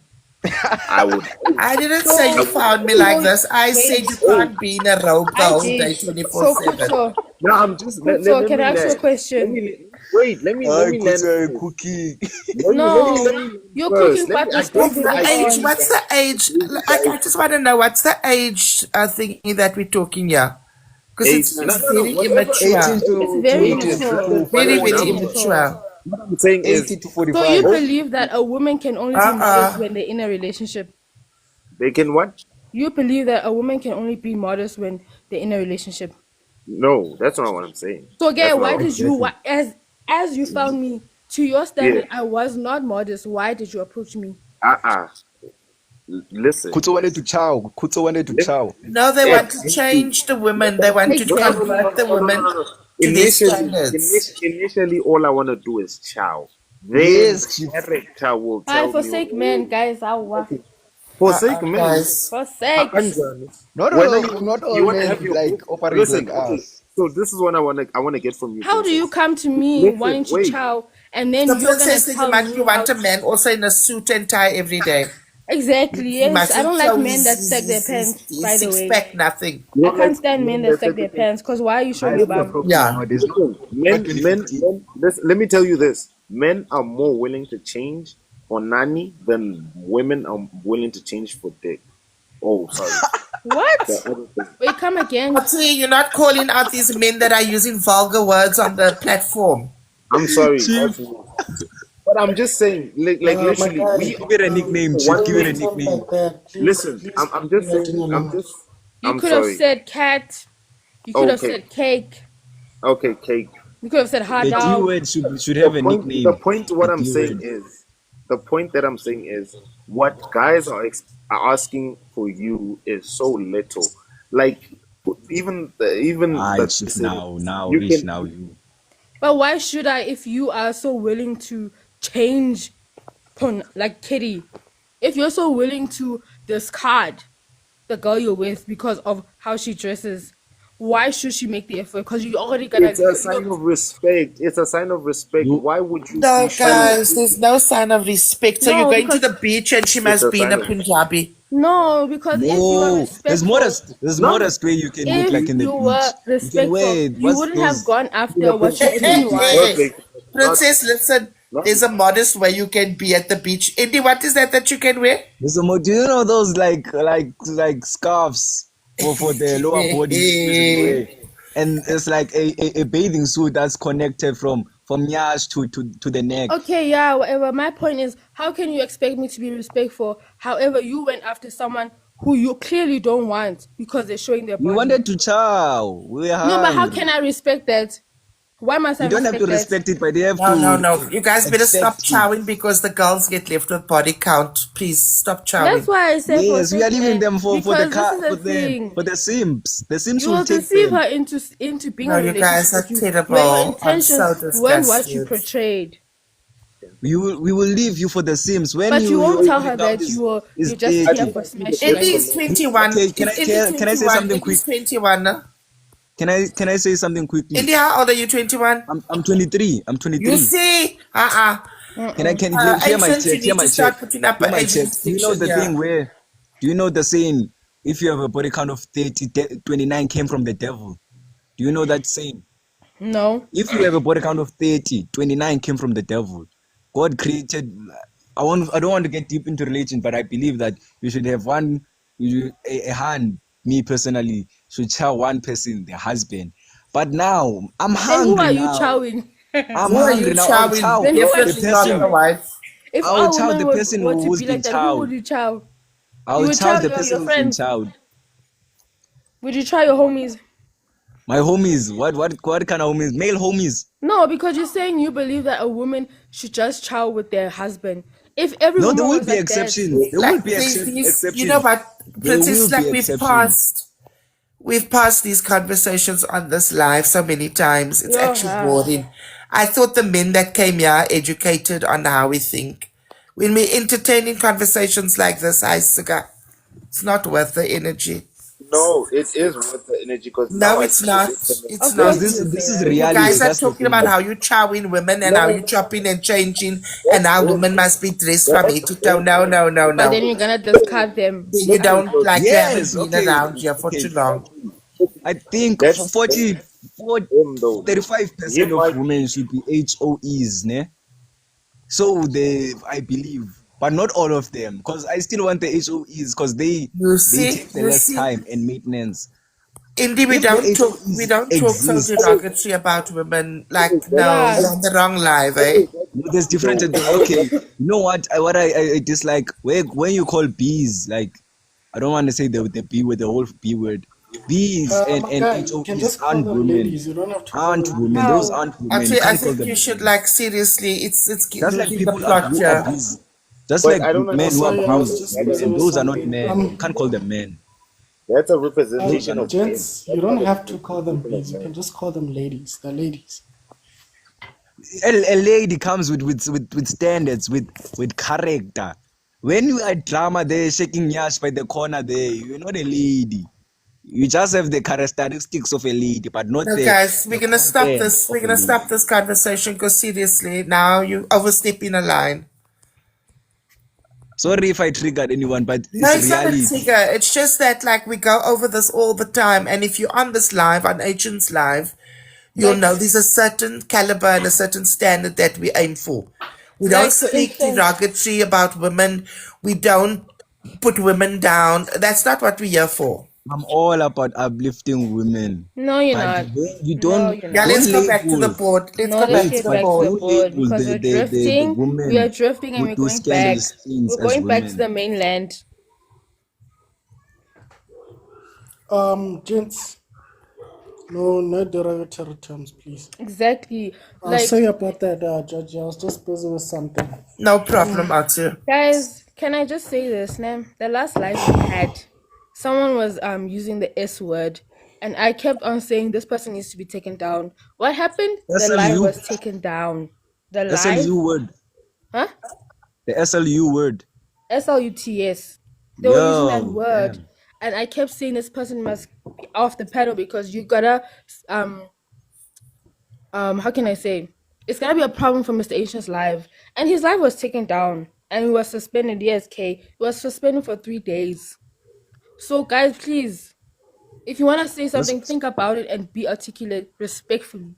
I would, I didn't say So you found me like so this. I wait, said you oh, can't be in a robe the I whole did. day, 24 So 7. no, I'm just Kutso, let can me I ask you a land. question? Wait. Let I me could land say first. cookie. No, Let me land you're first. cooking, Let me. but we're I still gave What's you the moving guys. age? on. What's the age? I just want to know what's the age thingy that we're talking here? Because Age. it's No. very Whatever. 18 immature. It's to very to Princess, to immature. princess. to But Very, It's very very 42. immature. immature. what I'm saying is, 80 to So you 45. oh, believe that a woman can only be modest Uh-uh. when they're in a relationship? they can what? You believe that a woman can only be modest when they're in a relationship? No, that's not what I'm saying. So, That's again, not why what I'm did you Exactly. as you found me to your Yeah. standard? I was not modest. Why did you approach me? Uh-uh. Listen. Kuto wanted to chow. Kuto wanted to Listen. chow. No, they want to change the women. They want to Exactly. convert the women No. to their standards. Initially, all I want to do is chow. Then the Yes, chief. character will I tell me, forsake men, guys. Awa. okay, forsake Uh-uh, men. guys. Forsake. Kanjani. Not When are all you not you all want to have men your like group? operate Listen, like okay. us. So this is what I want to get from you, How do you princess. come to me Listen, wanting to wait. chow and then The you're gonna princess said tell me you how want a to? man also in a suit and tie every day. Exactly, He yes. I mustn't don't like show men that sag their pants, his by the six way. pack, nothing. You I don't like can't stand men men that that sag take their the pants because why are you showing Guys, your this is a bum? problem Yeah. nowadays. listen, Not men, 2015. let me tell you this. Men are more willing to change onani, then women are willing to change for dick. Oh, sorry. The What? other thing. Wait, come again. Ati, you're not calling out these men that are using vulgar words on the platform. I'm sorry. Chief, But I'm just saying, like My literally, guy, we give it a nickname, Chief. one Give it a thing. don't talk nickname. like that. Please, Listen, please, I'm just please, saying, You I'm could have sorry. said cat. You could have Okay, said cake. okay, cake. You could have said hot The D dog. word should The have a point, the nickname. point, The what I'm D saying word. is, the point that I'm saying is, what guys are asking for you is so little. Like even Ah, the Chief, person now, you Rich, can. now you. But why should I if you are so willing to change like Kitty? If you're so willing to discard the girl you're with because of how she dresses, why should she make the effort? Because you already gonna It's a sign of respect. It's a sign of respect. You Why would you No, be showing? guys, there's no sign of respect. So you're no going to because the beach and she It's must a be in sign a of Punjabi. no because if you are no. respectful, There's no. modest way you can look if like in the you were beach. You can respectful, wear you what's wouldn't have those gone after what you Hey, didn't hey, want. hey. Not Princess, listen, not there's a modest way you can be at the beach. Indy, what is that you can wear? do you know those like scarves for the lower body you usually wear? And it's like a bathing suit that's connected from Nyash to the neck. Okay, yeah, whatever. My point is, how can you expect me to be respectful? However, you went after someone who you clearly don't want because they're showing their We body. wanted to chow. We were No, but how hungry. can I respect that? Why must I You don't have respect to that? respect it, but they have No. to You guys better stop accept it. chowing because the girls get left with body count. Please stop That's chowing. why I say Yes, we are leaving them for the because this car is the thing. for the simps. The simps You will will take deceive them. her into being No, in a you guys relationship are with you where your terrible. I'm so intentions weren't what you disgusted. portrayed. We will leave you for the sims. When But you won't your tell body her count that you're is just here 30. for smashing. Indy Like, is 21. Okay, Is Indy can I say 21? something Indy's quick? 21. No? Can I say something quickly? Indy, how old are you? 21? I'm 23. I'm You 23. see? Can hear my Ancient, you check? Hear need my to start check. putting up Hear an my age check. Do you know restriction the thing here. where? Do you know the saying? If you have a body count of 30, 29 came from the devil. Do you know that saying? no. If you have a body count of 30, 29 came from the devil. God created. I don't want to get deep into religion, but I believe that you should have a hand. Me personally should chow one person, the husband. But now I'm And who are hungry you now. chowing? I'm Who are hungry you now. I'll chowing? chow Then who are the you Definitely not person. your chowing? wife. If I'll all chow women the person were to who's be been like that, who chowed. would you chow? You I'll would chow chow the your person who's been friends. chowed. Would you chow your homies? My homies. What kind of homies? Male homies. No, because you're saying you believe that a woman should just chow with their husband. If every No, there woman will was be like that, exceptions. There will Like be these, you know exceptions. what, There Princess, will be like exceptions. we've passed these conversations on this live so many times. It's actually boring. I thought the men that came here are educated on how we think. When we're entertaining conversations like this, it's not worth the energy. No, it is worth the energy because No, now I it's see the not. disconnect. It's of Because course not. you this say is that. You reality. guys are That's the talking about thing. how you chowing women and No, how no, you chopping and changing and that's how good. women must be dressed from That's head to toe. No. But then you're gonna discard them. You listen, don't bro. like you haven't Yes. been Okay. around here for too Okay. long. I think That's 40, him though. 35% He might of women should be HOEs, ne? So I believe, but not all of them, because I still want the HOEs because they take the You less see, time and maintenance. Indeed, we If the don't talk. We HOEs don't talk so exist, derogatory about women. Like, no, Yeah. you're on the wrong live, eh? no, there's different. Okay, you know what? I dislike when you call bees, like I don't want to say the B with the whole B word. Bees and my guy, you can HOEs just call aren't them women. ladies. You don't have to call Aren't them women. bees. Those How? aren't women. You Actually, I can't call think them you should, women. like, seriously, it's Just like losing the people plot who here. abuse. Just but like I don't men who Sorry, I was abuse just understand. busy women. with Those are not something. men. You can't call them men. That's a Those are representation not of men. Gents, you don't have to call them bees. You can just call them ladies. They're ladies. A lady comes with standards, with character. When you are drama there, shaking yash by the corner there, you're not a lady. You just have the characteristics of a lady, but not No, the guys, we're gonna stop content this. of We're a gonna stop lady. this conversation because seriously, now you overstepping a line. Sorry if I triggered anyone, but No, it's it's not a reality. trigger. It's just that, like, we go over this all the time, and if you're on this live, on Agents Live, you'll Like know there's a certain caliber and a certain standard that we aim for. We don't Like for speak instance, derogatory about women. We don't put women down. That's not what we're here for. I'm all about uplifting women, no, you're but not. when you No, you're Yeah, not. let's don't go back to the label. board. Let's No, go let's back Wait, to get the but back to the board. don't board label because the we are women drifting, and who we're do going back. scandalous things We're as going back to the women. mainland. Gents, no derogatory terms, please. Exactly. Like, Sorry about that, Georgie. I was just busy with something. No problem, Arthur. guys, can I just say this, Nam? The last live we had, someone was using the S word, and I kept on saying this person needs to be taken down. What happened? The live SLU, was taken down. The live, SLU word, huh? the SLU word. SLUTS. They were using that Yo, word, damn. and I kept saying this person must be off the pedal because you gotta how can I say? It's gonna be a problem for Mr. Asian's live, and his live was taken down, and he was suspended. Yes, K. He was suspended for 3 days. So, guys, please, if you wanna say something, think about it and be articulate respectfully.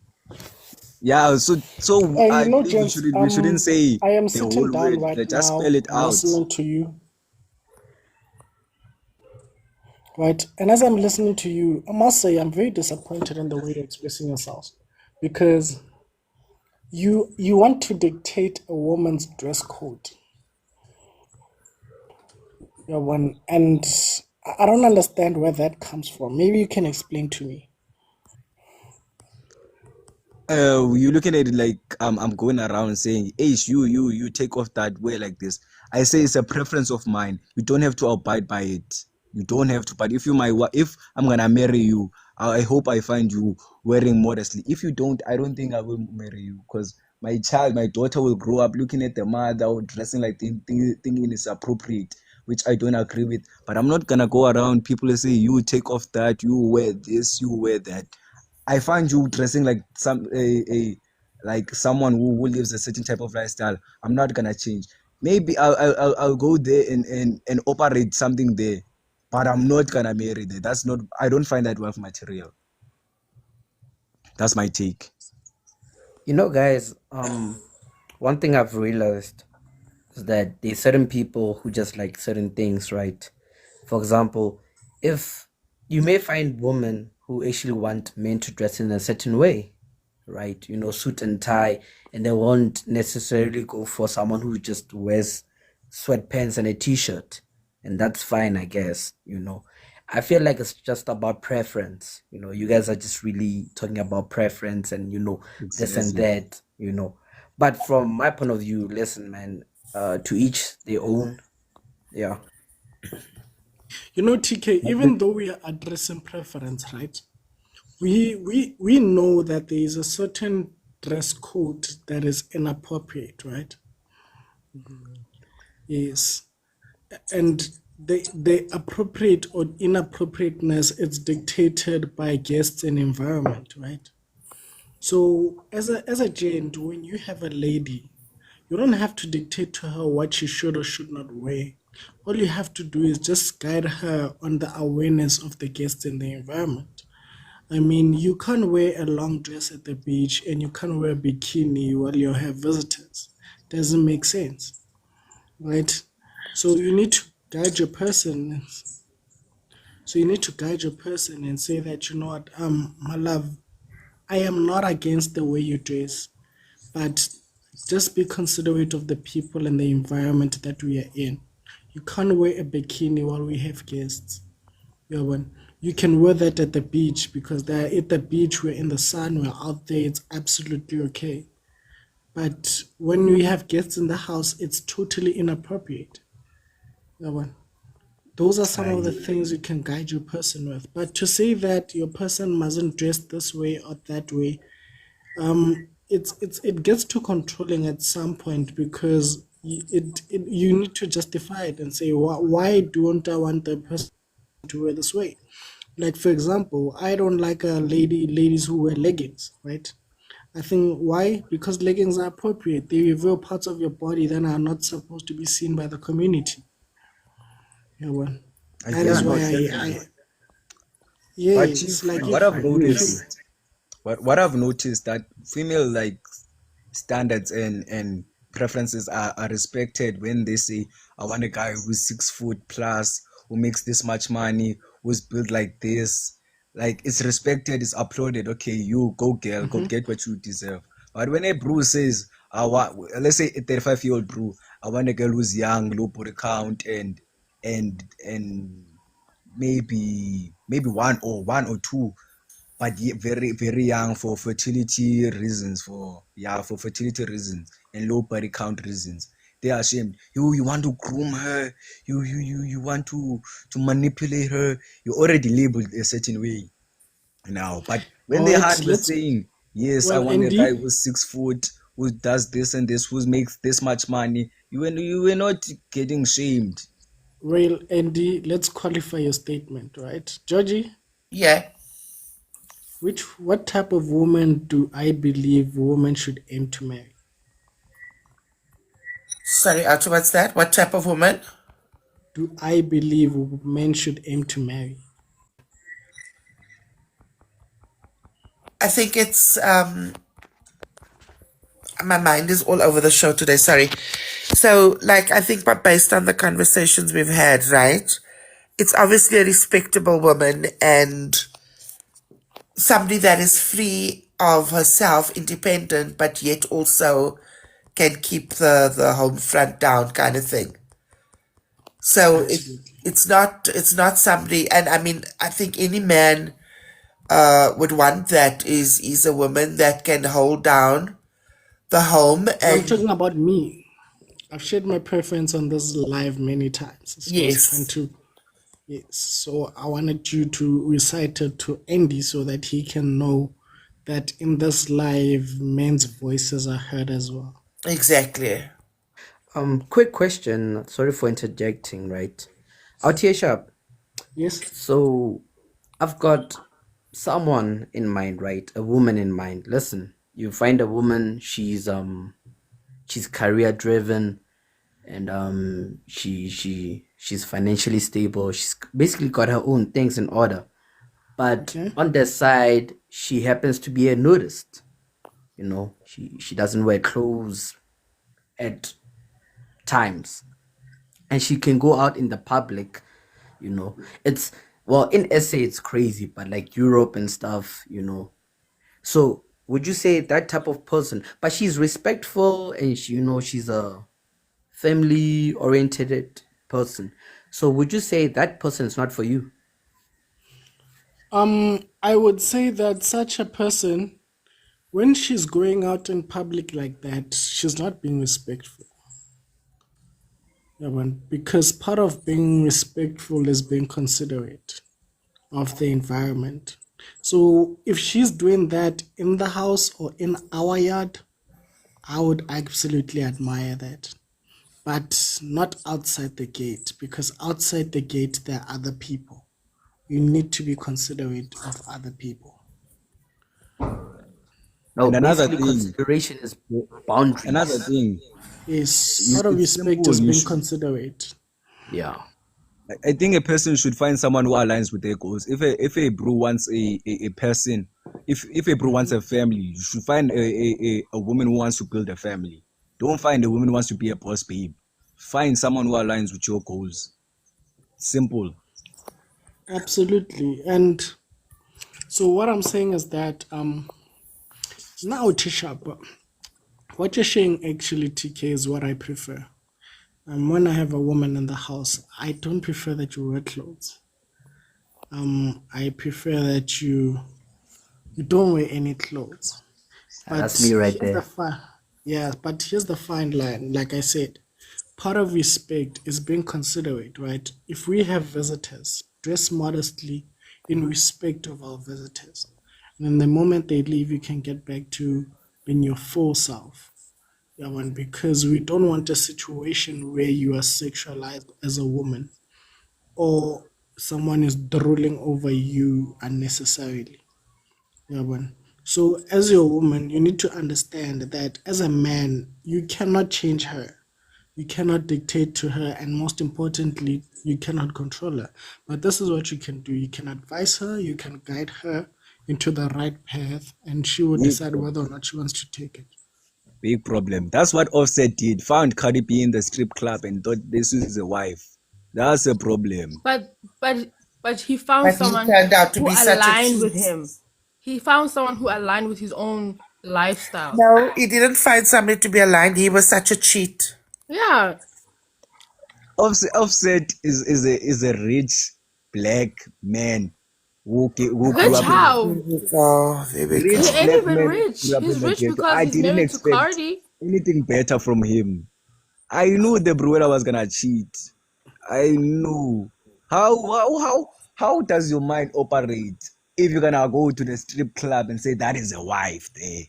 Yeah, so You I know, believe gents, we shouldn't say I am the sitting whole down word. right Like, just now, spell it out. listening to you. Right, and as I'm listening to you, I must say I'm very disappointed in the way you're expressing yourselves, because you want to dictate a woman's dress code. And I don't understand where that comes from. Maybe you can explain to me. You're looking at it like I'm going around saying, "Hey, you take off that way like this." I say it's a preference of mine. You don't have to abide by it. You don't have to. But if if I'm gonna marry you, I hope I find you wearing modestly. If you don't, I don't think I will marry you, because my daughter will grow up looking at the mother dressing like thinking it's appropriate, which I don't agree with. But I'm not gonna go around people say, "You take off that, you wear this, you wear that." I find you dressing like like someone who lives a certain type of lifestyle. I'm not gonna change. Maybe I'll go there and operate something there, but I'm not gonna marry there. That's not. I don't find that wealth material. That's my take. You know, guys, one thing I've realized is that there's certain people who just like certain things, right? For example, if you may find women who actually want men to dress in a certain way, right? You know, suit and tie, and they won't necessarily go for someone who just wears sweatpants and a t-shirt, and that's fine, I guess. You know, I feel like it's just about preference. You know, you guys are just really talking about preference and this and Exactly. that. But from my point of view, listen, man, to each their own. Yeah. You know, TK, even though we are addressing preference, right? We know that there is a certain dress code that is inappropriate, right? Yes. And the appropriate or inappropriateness is dictated by guests and environment, right? So as a gent, when you have a lady, you don't have to dictate to her what she should or should not wear. All you have to do is just guide her on the awareness of the guests and the environment. I mean, you can't wear a long dress at the beach and you can't wear a bikini while you have visitors. Doesn't make sense, right? So you need to guide your person. So you need to guide your person and say that, you know what, my love, I am not against the way you dress, but just be considerate of the people and the environment that we are in. You can't wear a bikini while we have guests. You can wear that at the beach because they're at the beach, we're in the sun, we're out there, it's absolutely okay. But when we have guests in the house, it's totally inappropriate. Those are some of the things you can guide your person with. But to say that your person mustn't dress this way or that way, it gets too controlling at some point because you need to justify it and say why don't I want the person to wear this way? Like, for example, I don't like ladies who wear leggings, right? I think why? Because leggings are appropriate. They reveal parts of your body that are not supposed to be seen by the community. Yeah, well, I that get is what why you're I saying. yeah, But it's Chief, like what if I've you noticed, what I've noticed that female like standards and preferences are respected when they say, I want a guy who's 6 foot plus, who makes this much money, who's built like this. Like it's respected, it's applauded. Okay, you go girl, go get what you deserve. But when a bro says, I want, let's say a 35-year-old bro, I want a girl who's young, low body count, and maybe one or two, but very very young for fertility reasons, for fertility reasons and low body count reasons. They are ashamed. You want to groom her, you want to manipulate her. You already labeled a certain way now. But when All they right, heard you let's. saying, yes, I Well, want a guy Andy. who's 6 foot, who does this and this, who makes this much money, you were not getting shamed. Well, Andy, let's qualify your statement, right? Georgie, Yeah. what type of woman do I believe women should aim to marry? Sorry, Archie, what's that? What type of woman? Do I believe men should aim to marry? I think it's my mind is all over the show today, sorry. So, like, I think, but based on the conversations we've had, right? It's obviously a respectable woman and somebody that is free of herself, independent, but yet also can keep the home front down kind of thing. So Absolutely. it's not somebody, and I mean, I think any man would want that is a woman that can hold down the home I'm and talking about me. I've shared my preference on this live many times. So I was trying yes, to, yes. So I wanted you to recite it to Andy so that he can know that in this live, men's voices are heard as well. exactly. Quick question. Sorry for interjecting, right? Out here, Sharp. Yes. So I've got someone in mind, right? A woman in mind. Listen, you find a woman, she's career driven, and she's financially stable. She's basically got her own things in order. But Okay. on the side, she happens to be a nudist. You know, she doesn't wear clothes at times, and she can go out in the public. You know, it's well in SA it's crazy, but like Europe and stuff, you know. So would you say that type of person? But she's respectful, and she, you know, she's a family oriented person. So would you say that person is not for you? I would say that such a person, when she's going out in public like that, she's not being respectful. Yeah, because part of being respectful is being considerate of the environment. So if she's doing that in the house or in our yard, I would absolutely admire that. But not outside the gate, because outside the gate there are other people. You need to be considerate of other people. No, And another basically thing, consideration is boundaries. Yes, part of it's respect simple. is You being should, considerate. Yeah. I think a person should find someone who aligns with their goals. If a bro wants a person, if a bro wants a family, you should find a woman who wants to build a family. Don't find a woman who wants to be a boss babe. Find someone who aligns with your goals. Simple. Absolutely. And so what I'm saying is that now Tisha, but what you're saying actually, TK, is what I prefer. When I have a woman in the house, I don't prefer that you wear clothes. I prefer that you don't wear any clothes. That's But me right here's the there. yeah, but here's the fine line. Like I said, part of respect is being considerate, right? If we have visitors, dress modestly in respect of our visitors. And then the moment they leave, you can get back to being your full self. Yeah, man, because we don't want a situation where you are sexualized as a woman or someone is drooling over you unnecessarily. Yeah, man. So as your woman, you need to understand that as a man, you cannot change her. You cannot dictate to her, and most importantly, you cannot control her. But this is what you can do. You can advise her, you can guide her into the right path, and she will Wait, decide whether or not she wants to take it. Big problem. That's what Offset did. Found Cardi B in the strip club and thought this is a wife. That's a problem. But he found But he someone turned out to who be such a aligned with cheat. him. He found someone who aligned with his own lifestyle. No, he didn't find somebody to be aligned. He was such a cheat. Yeah. Offset is a rich black man who grew Rich up in how? There we go. There we He rich go. ain't black even man rich. grew up He's in the rich ghetto. because I he's didn't married to expect Cardi. anything better from him. I knew the Bruella was gonna cheat. I knew. How does your mind operate if you're gonna go to the strip club and say that is a wife there?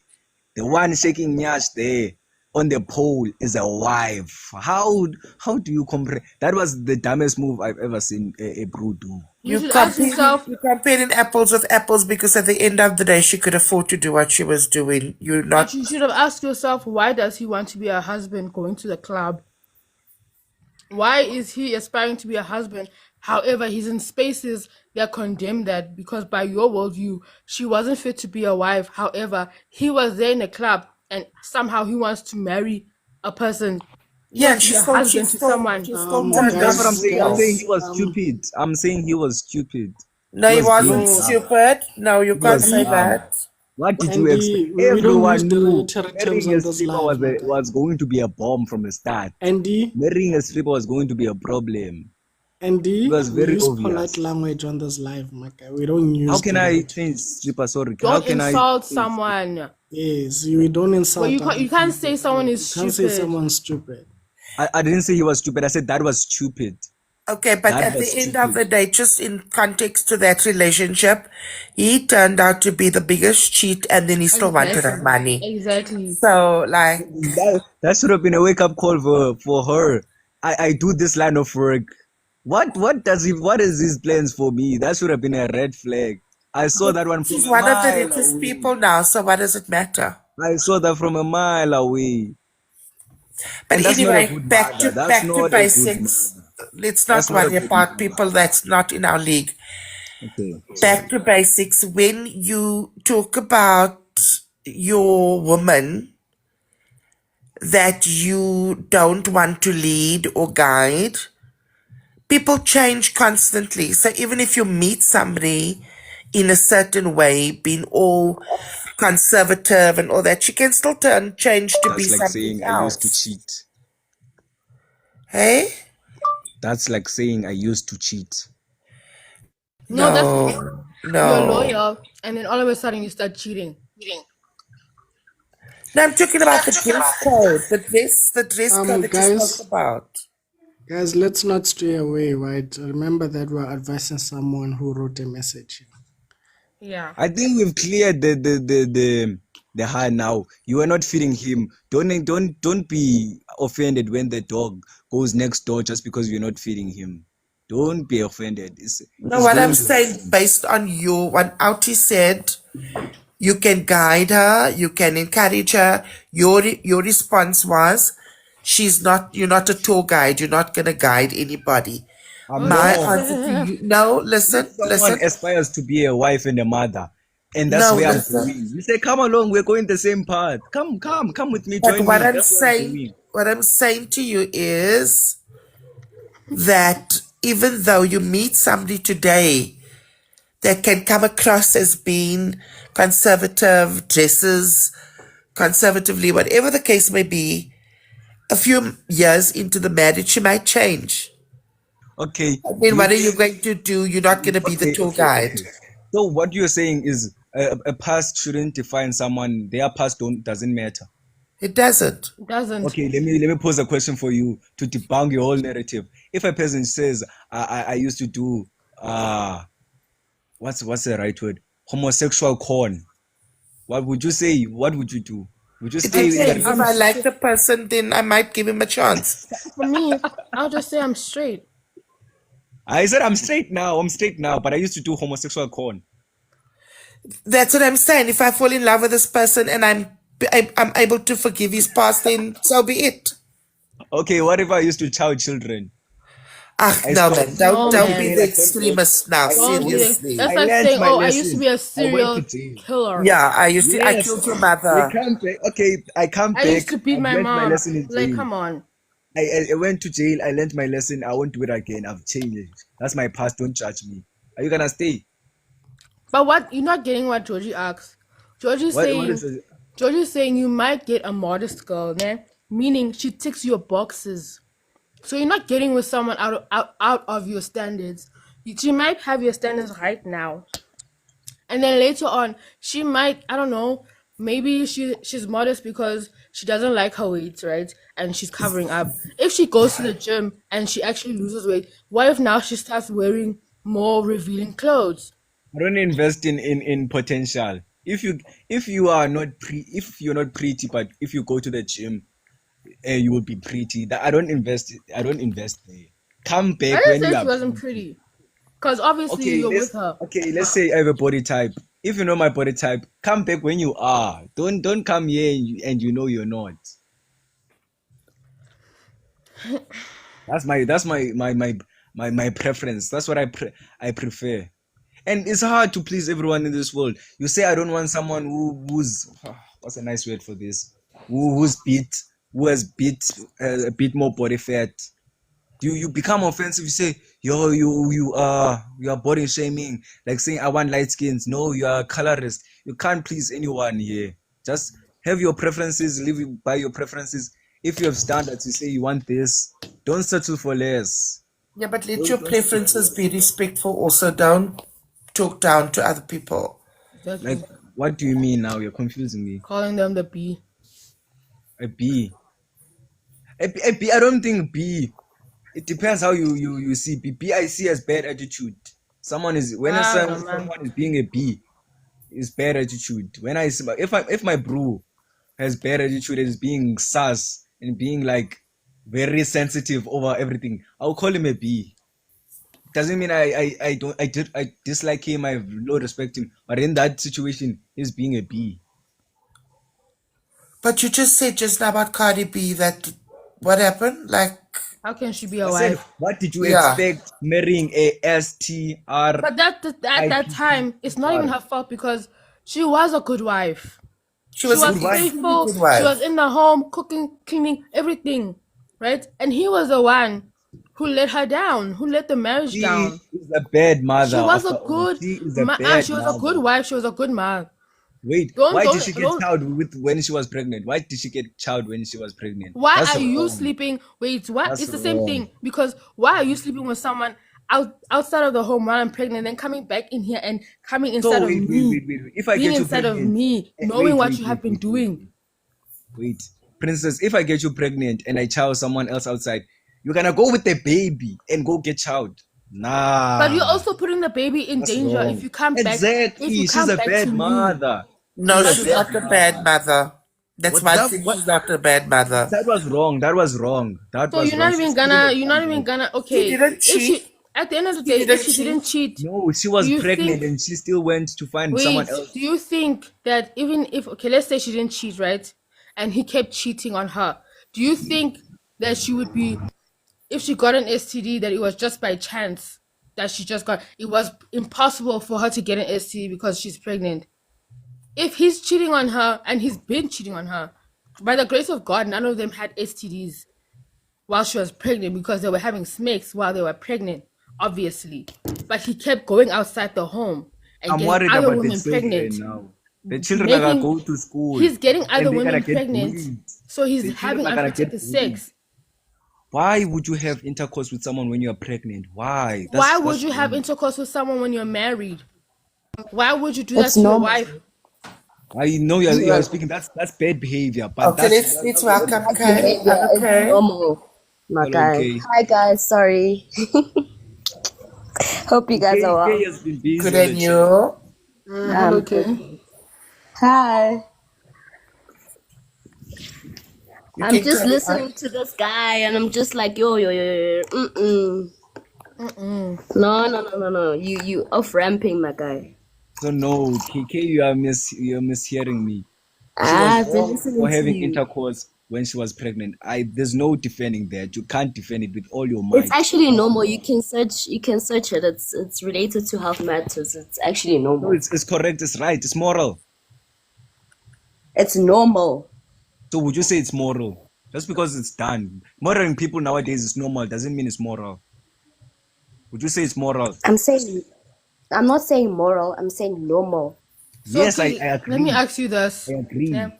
The one shaking nyash there on the pole is a wife. How do you compare? That was the dumbest move I've ever seen a bro do. You should ask yourself. You're comparing apples with apples because at the end of the day, she could afford to do what she was doing. You're But not. you should have asked yourself, why does he want to be a husband going to the club? Why is he aspiring to be a husband? However, he's in spaces that condemn that because by your worldview, she wasn't fit to be a wife. However, he was there in a club and somehow he wants to marry a person. He Yeah, wants to be a husband to someone. she still That's turned what out I'm to saying. be I'm saying else. he was stupid. I'm saying he was stupid. No, He he was being wasn't No, dumb. stupid. No, you He can't was say Andy, dumb. that. What did you expect? Andy, we don't use Everyone knew derogatory terms marrying a on this stripper live, my guy. was going to be a bomb from the start. Andy, Marrying a stripper was going to be a problem. It Andy, was we very use obvious. polite language on this live, my guy. We don't How use can I derogatory. change stripper? Sorry. How Don't can I insult change? someone. Yes, we don't Well, insult you other can't people. say someone You is can't say stupid. someone's stupid. I didn't say he was stupid. I said that was stupid. Okay, but That at was the end of the stupid. day, just in context to that relationship, he turned out to be the biggest cheat and then he still wanted her Exactly. money. Exactly. So, like, That should have been a wake up call for her. I do this line of work. What is his plans for me? That should have been a red flag. I saw that one from he's a one of the mile richest away. people now, so what does it matter? I saw that from a mile away. But And that's not a anyway, good back to mother. That's not a good basics. mother. Let's That's not not a worry good about mother. people that's not in our league. Okay. Back to basics. When you talk about your woman that you don't want to lead or guide, people change constantly. So even if you meet somebody in a certain way, being all conservative and all that, she can still change to be That's like something saying I used to else. cheat. Hey? That's like saying I used to cheat. No, that's No, you're no. loyal, and then all of a sudden you start cheating. No, I'm talking about the dress code. The dress code that you Guys, spoke about. guys, let's not stray away, right? Remember that we're advising someone who wrote a message. Yeah. I think we've cleared the high now. You are not feeding him. Don't be offended when the dog goes next door just because you're not feeding him. Don't be offended. No, what I'm saying, based on what Auti said, you can guide her, you can encourage her. Your response was, you're not a tour guide. You're not gonna guide anybody. My answer to you, no, listen. Someone aspires to be a wife and a mother, and that's No, where I'm listen. going. You say, "Come along, we're going the same path. Come with me, But join what me." I'm That's what I'm saying, doing. what I'm saying to you is that even though you meet somebody today that can come across as being conservative, dresses conservatively, whatever the case may be, a few years into the marriage, she might change. Okay. And then what are you going to do? You're not going to be the tour guide. Okay. So what you're saying is a past shouldn't define someone. Their past doesn't matter. It doesn't. It doesn't. Okay, let me pose a question for you to debunk your whole narrative. If a person says, I used to do what's the right word? Homosexual corn. What would you say? What would you do? Would you It stay depends. If I like the person, then I might give him a chance. For me, I'll just say I'm straight. I said I'm straight now, but I used to do homosexual corn. That's what I'm saying. If I fall in love with this person and I'm able to forgive his past, then so be it. Okay, what if I used to chow children? Ah, I no, stopped. man. No, Don't I be man. the I don't work. extremist now. Don't be the, Seriously. that's I like learned saying, my oh, I used to lesson. be a I went to serial jail. killer. Yeah, I Yes, killed your we mother. come back. Okay, I come I used back. to beat I've my learned my mom. lesson in Like, jail. come on. I went to jail. I learned my lesson. I won't do it again. I've changed. That's my past. Don't judge me. Are you gonna stay? But what you're not getting what Georgie asks. Georgie's What is saying it? Georgie's saying you might get a modest girl, né? Meaning she ticks your boxes. So you're not getting with someone out of your standards. She might have your standards right now. And then later on, she might, I don't know, maybe she's modest because she doesn't like her weight, right? And she's covering up. If she goes to the gym and she actually loses weight, what if now she starts wearing more revealing clothes? I don't invest in potential. If you're not pretty, but if you go to the gym, you will be pretty. That I don't invest. I don't invest there. Come I back didn't when say you she are wasn't pretty. pretty. Because obviously Okay, you're with her. let's say I have a body type. If you know my body type, come back when you are. Don't come here and you know you're not. That's my preference. That's what I prefer. And it's hard to please everyone in this world. You say I don't want someone who's what's a nice word for this? Who has a bit more body fat. You become offensive. You say you are body shaming, like saying I want light skins. No, you are colorist. You can't please anyone here. Just have your preferences, live by your preferences. If you have standards, you say you want this. Don't settle for less. Yeah, but let Don't your settle for preferences less. be respectful. Also, don't talk down to other people. Exactly. Like, what do you mean now? You're confusing me. Calling them the B. A B. A B. I don't think B. It depends how you see B. B I see as bad attitude. Someone is when I say No, man. someone is being a B, is bad attitude. When I see if my bro has bad attitude as being sus and being like very sensitive over everything, I'll call him a B. Doesn't mean I dislike him, I have low respect him. But in that situation, he's being a B. But you just said just now about Cardi B that what happened? Like, How can she be a I said, wife? what did you yeah. expect marrying a STR? But at that time, it's not even her fault because she was a good wife. She She was a was Good wife. extremely faithful. good She wife. was in the home, cooking, cleaning, everything, right? And he was the one who let her down, who let the marriage She down. is a bad mother. She was After a all. good, She is a bad she was a good mother. wife. She was a good mom. Wait, Don't why did she get don't. child when she was pregnant? Why did she get child when she was pregnant? Why That's are you wrong. sleeping? Wait, what? That's It's the same wrong. thing because why are you sleeping with someone outside of the home while I'm pregnant, then coming back in here and coming So inside of me, wait. If I being get you inside of pregnant, me, knowing what you have wait, been doing? wait, Princess, if I get you pregnant and I child someone else outside, you're gonna go with the baby and go get child. But you're Nah, also putting the baby in that's danger wrong. if you come back. If Exactly. you She's come a back bad to me, mother. No, but she's you, not a bad mother. That's What one that thing. what She's not a bad mother. that was wrong. That was wrong. That so was wrong. She's giving a you're not even standard. gonna. He Okay, didn't if cheat. she at the end of the He day, if didn't she didn't cheat. cheat, No, she do was you pregnant think? and she still went to find someone Wait, else. do you think that even if okay, let's say she didn't cheat, right? And he kept cheating on her. Do you think that she would be if she got an STD that it was just by chance that she just got it was impossible for her to get an STD because she's pregnant. If he's cheating on her and he's been cheating on her, by the grace of God, none of them had STDs while she was pregnant because they were having snakes while they were pregnant, obviously. But he kept going outside the home and I'm getting worried other about the women children pregnant. now. The children are gonna go to school He's getting other and they're gonna women get pregnant, bullied. so he's The children having are gonna get unprotected bullied. sex. Why would you have intercourse with someone when you are pregnant? Why? Why would That's you have wrong. intercourse with someone when you're married? Why would you do that It's to your normal. wife? I know you're speaking. That's bad behavior, but Okay, that's let's welcome That Kay. behavior is Okay. normal, my hello, guy. Kay. Hi guys, sorry. Hope you guys are well. Kay has been busy Good on and the you? Hello, Kay. Hi. You I'm can just carry on. listening to this guy and I'm just like, yo. No. You off ramping, my guy. So no, KK, you're mishearing me. She was I've been wrong listening for to having you. intercourse when she was pregnant. There's no defending that. You can't defend it with all your It's might. actually normal. You can search it. It's related to health matters. It's actually No, normal. it's correct. It's right. It's moral. It's normal. So would you say it's moral? Just because it's done. Murdering people nowadays is normal doesn't mean it's moral. Would you say it's moral? I'm not saying moral. I'm saying normal. So, Yes, I okay, agree. let me ask you this. I agree. Yeah.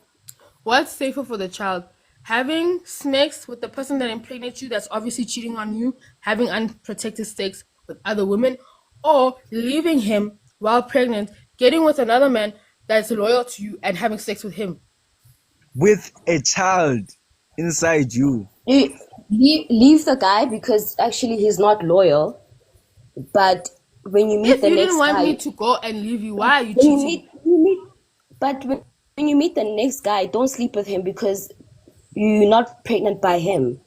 What's safer for the child? Having sex with the person that impregnates you that's obviously cheating on you, having unprotected sex with other women, or leaving him while pregnant, getting with another man that's loyal to you and having sex with him? With a child inside you. Leave the guy because actually he's not loyal. But when you meet If the you next didn't want guy, me to go and leave you, why are you when cheating? but when you meet the next guy, don't sleep with him because you're not pregnant by him.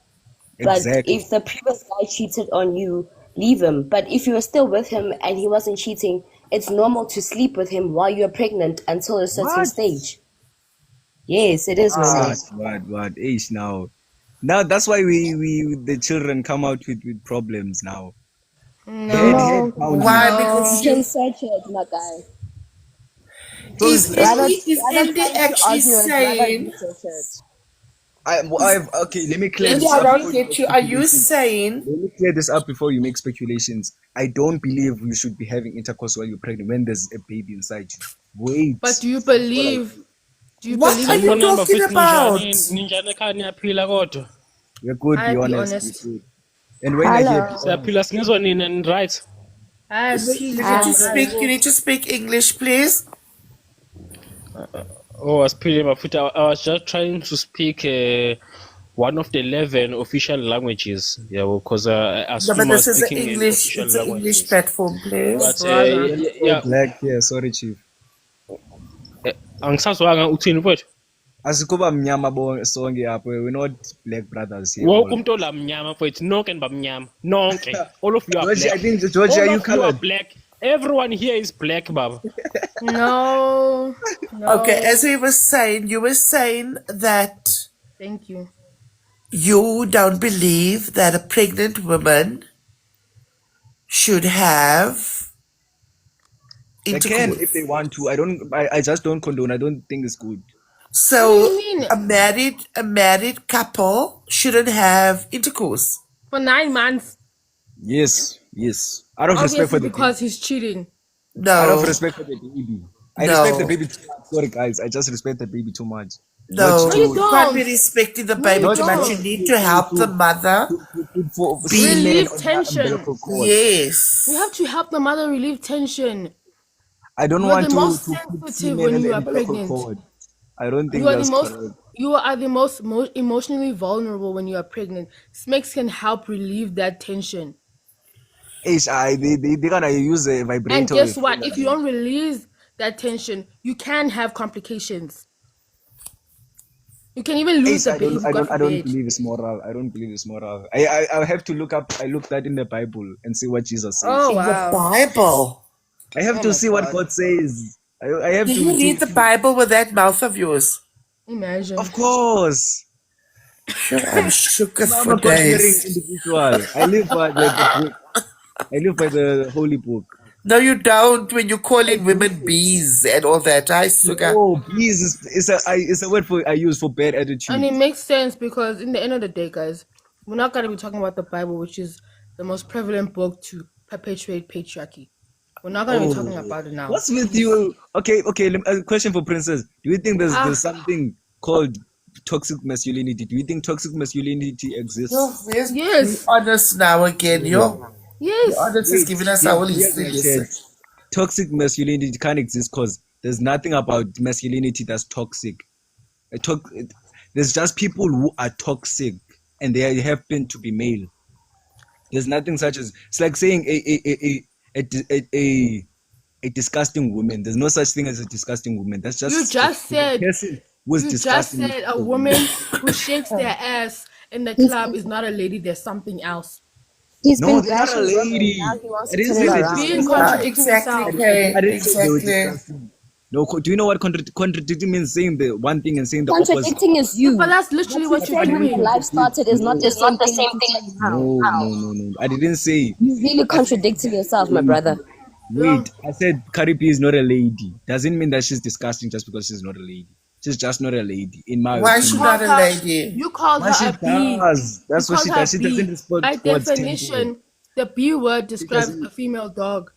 But Exactly. if the previous guy cheated on you, leave him. But if you were still with him and he wasn't cheating, it's normal to sleep with him while you're pregnant until a certain What? stage. Yes, it is normal. What? Age now. Now that's why we the children come out with problems now. No. Why? You Because can search it, my guy. is Rather Andy trying to actually argue it, rather saying? research it. Okay, let me clear Andy, this I up. don't before you get make you. Are you speculations. saying? Let me clear this up before you make speculations. I don't believe you should be having intercourse while you're pregnant when there's a baby inside you. Wait. But do you believe? What are you Sanibonani talking bafethu about? ninjani ekhaya niyaphila kodwa? We're good, I'll be be honest. honest. We're good. And when I hear Siyaphila singizwa nini and right? You need to speak English, please. Oh, asiphile bafethu. I was just trying to speak one of the 11 official languages. Yeah, because I No, assume but I was this is an speaking in English. official It's an English languages. platform, please. But yeah, black, yeah, sorry chief. Angisazwanga uthini mfowethu? Asikuba mnyama sonke apho. We're not black brothers here. Wonke umuntu olamnyama mfowethu, nonke nibamnyama. Nonke. All of you are Georgie, black. I think Georgie, All are you of you are colored? black. Everyone here is black, baba. No. Okay, as we were saying, you were saying that Thank you. you don't believe that a pregnant woman should have They can intercourse. if they want to. I just don't condone. I don't think it's good. So What do you mean? a married couple shouldn't have intercourse. For 9 months, Yes. Out of respect for obviously the because he's cheating. baby. Out of No, respect for the baby. I respect the no, baby too much. Sorry guys, I just respect the baby too much. no. Not No, you to You can't be don't. respecting the No, baby you too much. You don't. need to help the mother. for Be- semen Relieve on the tension. umbilical cord. Yes. You have to help the mother relieve tension. I don't You are want the most to put sensitive semen when on the you are umbilical pregnant. cord. I don't think You are the that's most. correct. You are the most emotionally vulnerable when you are pregnant. Smeks can help relieve that tension. They're gonna use a And vibrator. guess what? If you don't release that tension, you can have complications. You can even lose the baby. God I don't forbid. believe it's moral. I don't believe it's moral. I have to look up. I looked that in the Bible and see what Jesus says. Oh In the wow! Bible. I have Oh to my see what God! God says. I have Do to. you read the Bible with that mouth of yours? Imagine. Of course. Sure, I'm shook I'm for a God-fearing days. individual. I live by the book. I live by the holy book. No, you don't. When you're I calling do. women bees and all that, I sugar. No, please. It's a word I use for bad And attitude. it makes sense because in the end of the day, guys, we're not gonna be talking about the Bible, which is the most prevalent book to perpetuate patriarchy. We're not gonna be talking about it now. What's with you? Okay. A question for Princess. Do you think there's something called toxic masculinity? Do you think toxic masculinity exists? Be Yes. honest now again, yo. Be Yes. honest is giving us our Here's history my lesson. chat. Toxic masculinity can't exist because there's nothing about masculinity that's toxic. There's just people who are toxic and they happen to be male. There's nothing such as it's like saying a disgusting woman. There's no such thing as a disgusting woman. That's just You just said. person was You just disgusting. said a woman who shakes their ass in the club is not a lady. There's something else. He's No, been they're not a bashing women. lady. Now he wants I to didn't turn say it they're around. Being disgusting. contradicting Exactly, himself. Kay. I didn't say they were Exactly. disgusting. No, do you know what contradicting means? Saying the one thing and saying the opposite. Contradicting is you. But that's literally what you're Said when your doing. life started is not the same thing as saying now. No. I didn't say. You really contradicting yourself, my brother. Wait, I said Cardi B is not a lady. Doesn't mean that she's disgusting just because she's not a lady. She's just not a lady, in my Why opinion. is she not a lady? You called But her she a bee. does. That's You what she called her does. She a bee. doesn't respond By to God's definition, the B word describes doesn't- a female dog.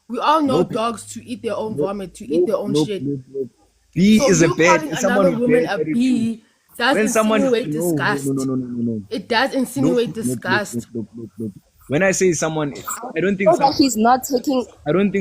We all know Nope. dogs to eat their own vomit, to eat their own shit. Nope. B So is a you bad. calling Someone another with woman bad a attitude. bee does When someone insinuate disgust. no. It does insinuate disgust. Nope. When I say someone, I don't think So that he's not taking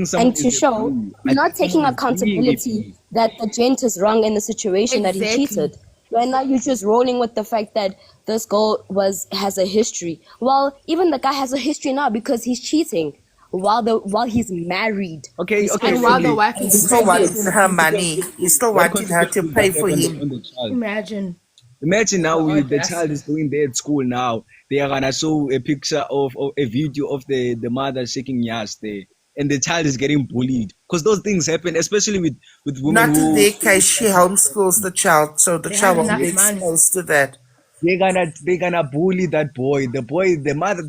someone and to is a show bee. he's not taking someone is being a accountability bee. that the gent is wrong in the situation that he Exactly. cheated. Right now you're just rolling with the fact that this girl has a history. Well, even the guy has a history now because he's cheating while he's married. Okay. And while the wife He's is still wanting pregnant. her money. He's still What wanting her to contradiction pay that for happens him. on the child? Imagine. Imagine now The the child is audacity. going there at school now. They are gonna show a picture of a video of the mother shaking yash there, and the child is getting bullied because those things happen, especially with women Not in who their case, she homeschools the child, so the They child have won't be enough money. exposed to that. they're gonna bully that boy. The mother,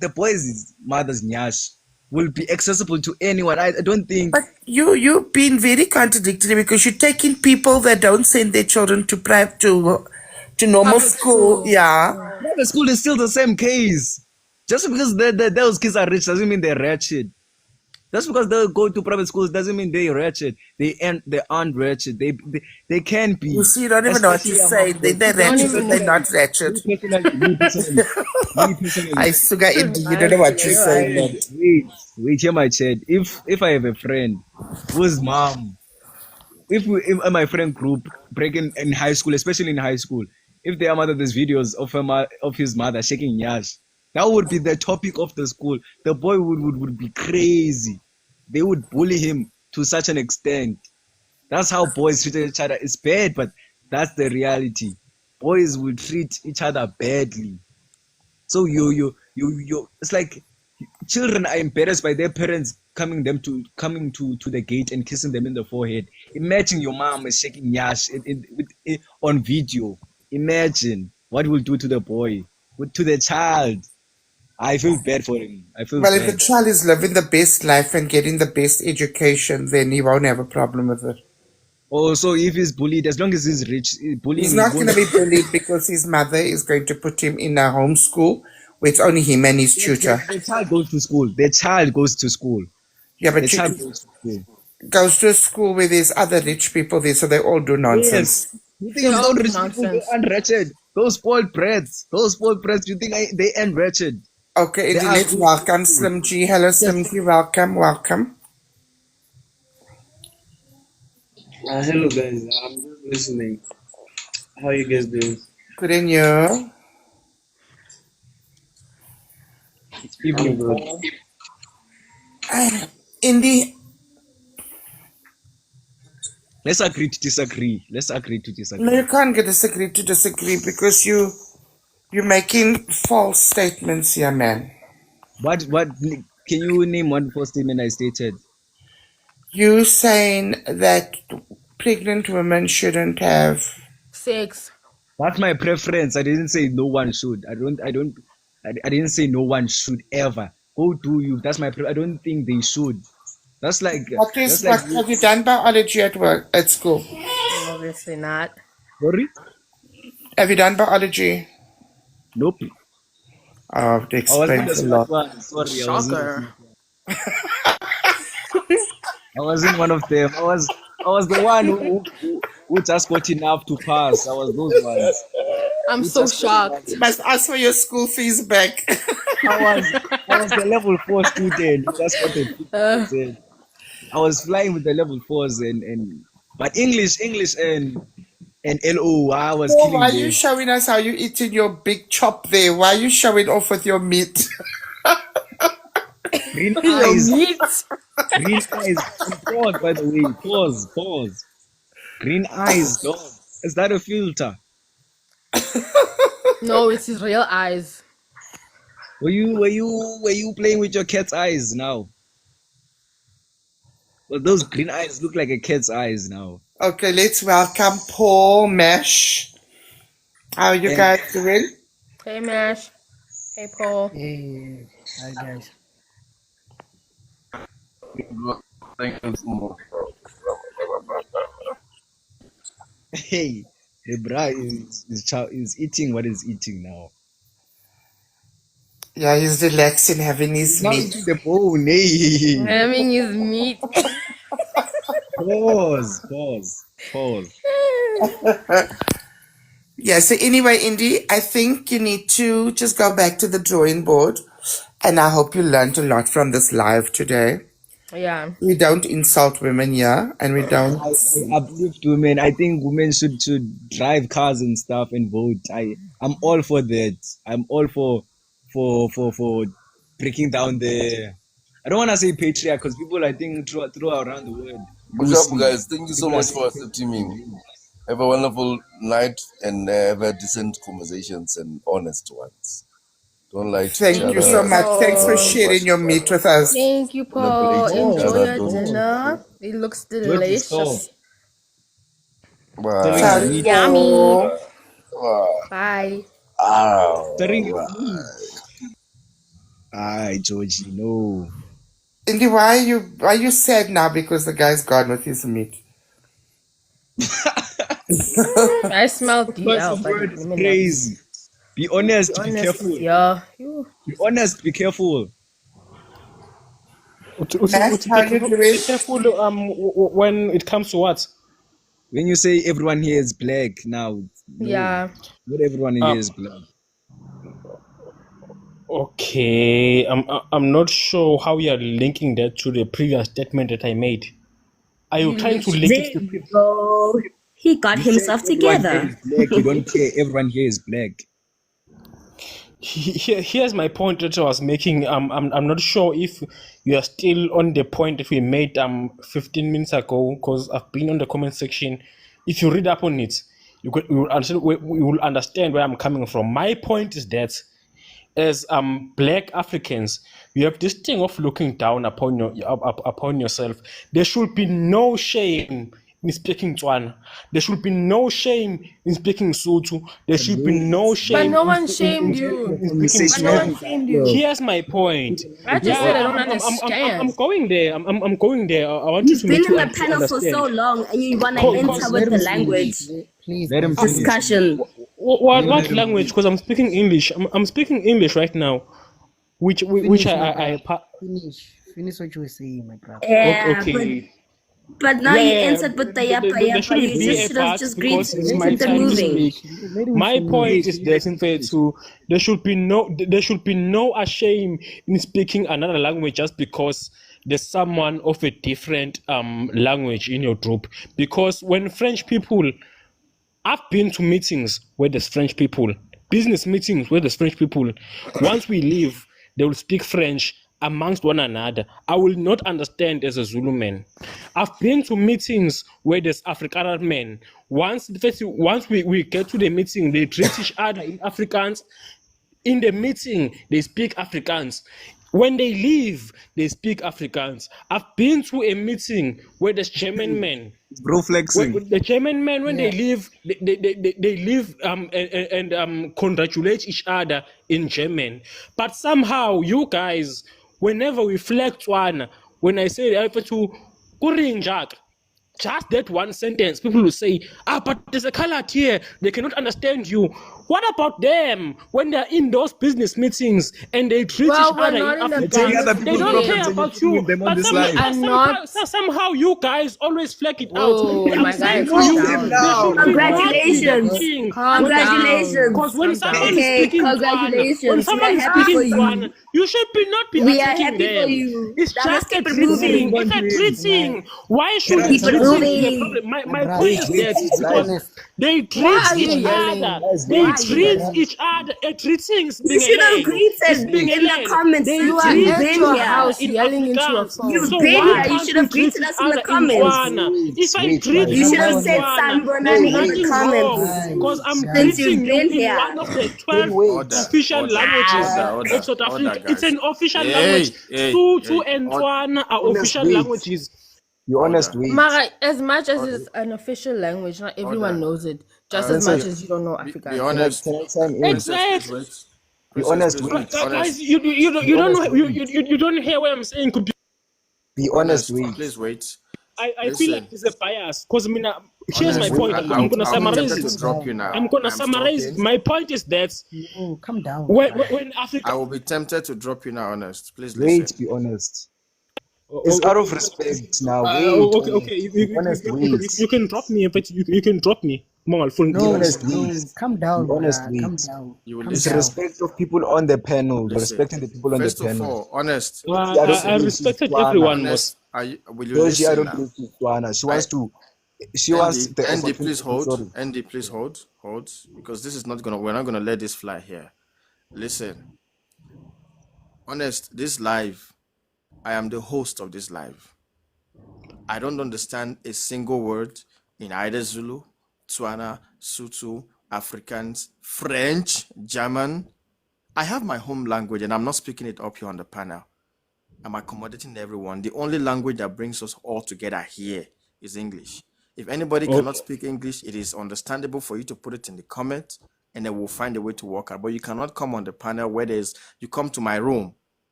the boy's mother's nyash will be accessible to anyone. I don't think. But you've been very contradictory because you're taking people that don't send their children to normal Public school. school. Yeah. Private school is still the same case. Just because those kids are rich doesn't mean they're wretched. Just because they go to private schools doesn't mean they're wretched. They aren't wretched. They can be. You see, you don't even know what you're saying. They're wretched, but they're not wretched. Me personally, I sugar indeed. You don't know what you're saying, man. wait, hear my chat. If I have a friend whose mom, if in my friend group breaking in high school, especially in high school, if their mother there's videos of his mother shaking yash, that would be the topic of the school. The boy would be crazy. They would bully him to such an extent. That's how boys treat each other. It's bad, but that's the reality. Boys will treat each other badly. So you it's like children are embarrassed by their parents coming to the gate and kissing them in the forehead. Imagine your mom is shaking yash on video. Imagine what it will do to the boy, to the child. I feel bad for him. Well, if the child is living the best life and getting the best education, then he won't have a problem with it. Also, if he's bullied, as long as he's rich, bullying He's is not going going to be bullied because his mother is going to put him in a home school where it's only him and his tutor. The child goes to school. The child goes to school. Yeah, but The child goes to school. goes to a school where there's other rich people there, so they all do nonsense. Yes. You think it's not rich people, they aren't wretched. Those spoiled brats, you think they ain't wretched. Okay, They Eddie, are let's good welcome people. Slim G. Hello, Slim G. Welcome. Hello guys, I'm just listening. How you guys doing? Good in you. I'm good. Indy, Let's agree to disagree. no, you can't get disagree to disagree because you're making false statements here, man. What can you name one false statement I stated? You saying that pregnant women shouldn't have sex. That's my preference. I didn't say no one should. I didn't say no one should ever. Go do you. That's my I don't think they should. That's like What have you done biology at school? Obviously not. Sorry? Have you done biology? Nope. Oh, that explains a lot. Sorry, Shocker. I wasn't one of them. I was the one who just got enough to pass. I was those ones. I'm so shocked. You must ask for your school fees back. I was the level 4 student. That's what they said. I was flying with the level 4s but English and LO. I was Oh, killing why are them. you showing us how you eating your big chop there? Why are you showing off with your meat? Green Your eyes. meat. Green eyes. Pause, by the way. Pause. Green eyes, dog. Is that a filter? No, it's his real eyes. Were you playing with your cat's eyes now? Well, those green eyes look like a cat's eyes now. Okay, let's welcome Paul Mesh. How are you And guys doing? Hey, Mash. Hey, Paul. Hey, hi guys. Thank you so much. hey, the bra is eating what is eating now. Yeah, he's relaxing, having his Now meat. eating the bone. Hey. Having his meat. Pause. Yeah, so anyway, Indy, I think you need to just go back to the drawing board. And I hope you learned a lot from this live today. Yeah. We don't insult women here, and we don't. I uplift women. I think women should drive cars and stuff and vote. I'm all for that. I'm all for breaking down the. I don't want to say patriarch because people I think throw around the word. Good job, guys. Thank you so much for accepting me. Have a wonderful night and have a decent conversations and honest ones. Don't lie to each Thank other. you so much. Thanks for sharing your meat with us. Thank you, Paul. Manipulate each Enjoy other. your Don't dinner. It looks Where's the delicious. stove? Bye. Stirring the meat. Yummy. Bye. Bye. Stirring the meat. Aye, Georgie, no. Indy, why are you sad now because the guy's gone with his meat? I smell Because DL, the but word is let me not. crazy. Be honest, be Honest, careful. yeah. You. Be honest, be careful. Matt, how you doing? Careful when it comes to what? When you say everyone here is black now, no, Yeah. not everyone in here is black. Okay, I'm not sure how you are linking that to the previous statement that I made. Are you trying to link it to There you go. He got You say himself everyone here together. is black. You don't care. Everyone here is black. Here's my point that I was making. I'm not sure if you are still on the point that we made 15 minutes ago, because I've been on the comment section. If you read up on it, you will understand where I'm coming from. My point is that as black Africans, you have this thing of looking down upon yourself. There should be no shame in speaking Tswana. There should be no shame in speaking Sotho. There should be no shame. But no one shamed you. But no one shamed you. Here's my point. I just said I don't understand. I'm going there. I'm going there. I want You've you to been make in you the panel for so long and you want to Cause- enter with the language Let him finish. discussion. What language? Because I'm speaking English. I'm speaking English right now, which I Finish what you were saying, my brother. Yeah, okay. but now you entered with the There yappa yappa. shouldn't You be just a should have part just because it's greeted my the time to moving. speak. My point is that in fact, there should be no shame in speaking another language just because there's someone of a different language in your group. Because when French people, I've been to meetings where there's French people, business meetings where there's French people. Once we leave, they will speak French amongst one another. I will not understand as a Zulu man. I've been to meetings where there's Afrikaner men. Once we get to the meeting, they treat each other in Afrikaans. In the meeting, they speak Afrikaans. When they leave, they speak Afrikaans. I've been to a meeting where there's German men. Bro flexing. The German men, when they leave, they leave and congratulate each other in German. But somehow, you guys, whenever we flex one, when I say to Kurinjak, just that one sentence, people will say, but there's a colored here, they cannot understand you. What about them when they're in those business meetings and they treat Well, each we're other not in in the Africa? business They don't meeting. care about you. them on But this somehow, live. I'm somehow you guys always flag it Whoa, out. my I'm saying guy, to you, calm there down. should be Congratulations. one thing. Calm down. Because when Calm someone down. is Okay, speaking Tswana, congratulations. when We someone are is happy for speaking you. Tswana, you should not be We are attacking happy for them. you. It's Now let's just a keep it treating. moving. It's a treating. Why should Keep it treating be a moving. problem? My brother, point is that be because honest. they Why treat are you each yelling? other. Guys, They Why are you treat yelling? each other. A treating is You being should a have land. It's greeted being a in the land. comments They You are section. treat You've at been your each other here. house in yelling into your Afrikaans. phone. You've So been why here. You can't should we have treat greeted each us in the other in comments. Tswana? If I Wait, treat guys. You you should have in said Tswana, Sanbonani there's in the nothing comments wrong because I'm since greeting you've you been in here. one of the 12 Order, official order, languages order, of South order, Africa. It's guys. an official Hey, language. hey, Sotho hey. and Tswana are Honest, official wait. languages. Be honest, Order. wait. Mara, as much as Order. it's an official language, not everyone Order. knows it. Just as Princess, much as you don't know Be Afrikaans. honest. can I chime in? Princess, please Exactly. wait. Be Princess, honest, please wait. wait. Guys, Honest. you Be don't honest, know wait. you don't hear what I'm saying. Be honest, Honest. wait. Please wait. I feel like Listen. there's a bias because here's my Honest. point. I, I'm I'll, gonna I'll be summarize tempted to it. drop you now. I'm gonna I'm summarize it. stopping. My point is that Oh, calm down. when Africa, I will be tempted to drop you now. Honest. Please Wait, listen. be honest. It's out of respect now. Wait, okay, honest. okay, Be honest, wait. you can drop me, but you can drop me. Mongal, full Be No, honest, no, wait. calm down, Be honest, bruh. Calm wait. down. You will Calm It's listen. down. respect of people on the panel, Listen. respecting the people on the First of panel. all, honest. Georgie, I don't I believe she's respected Tswana. everyone, Honest. Will you Georgie, I listen don't now? believe she's Tswana. She I, wants to. She wants Andy, the Andy, please opportunity. hold. Sorry. Andy, please hold. Because this is not gonna. We're not gonna let this fly here. Listen, honest. This live, I am the host of this live. I don't understand a single word in either Zulu, Tswana, Sotho, Afrikaans, French, German. I have my home language, and I'm not speaking it up here on the panel. I'm accommodating everyone. The only language that brings us all together here is English. If anybody cannot speak English, it is understandable for you to put it in the comments, and then we'll find a way to work out. But you cannot come on the panel where you come to my room,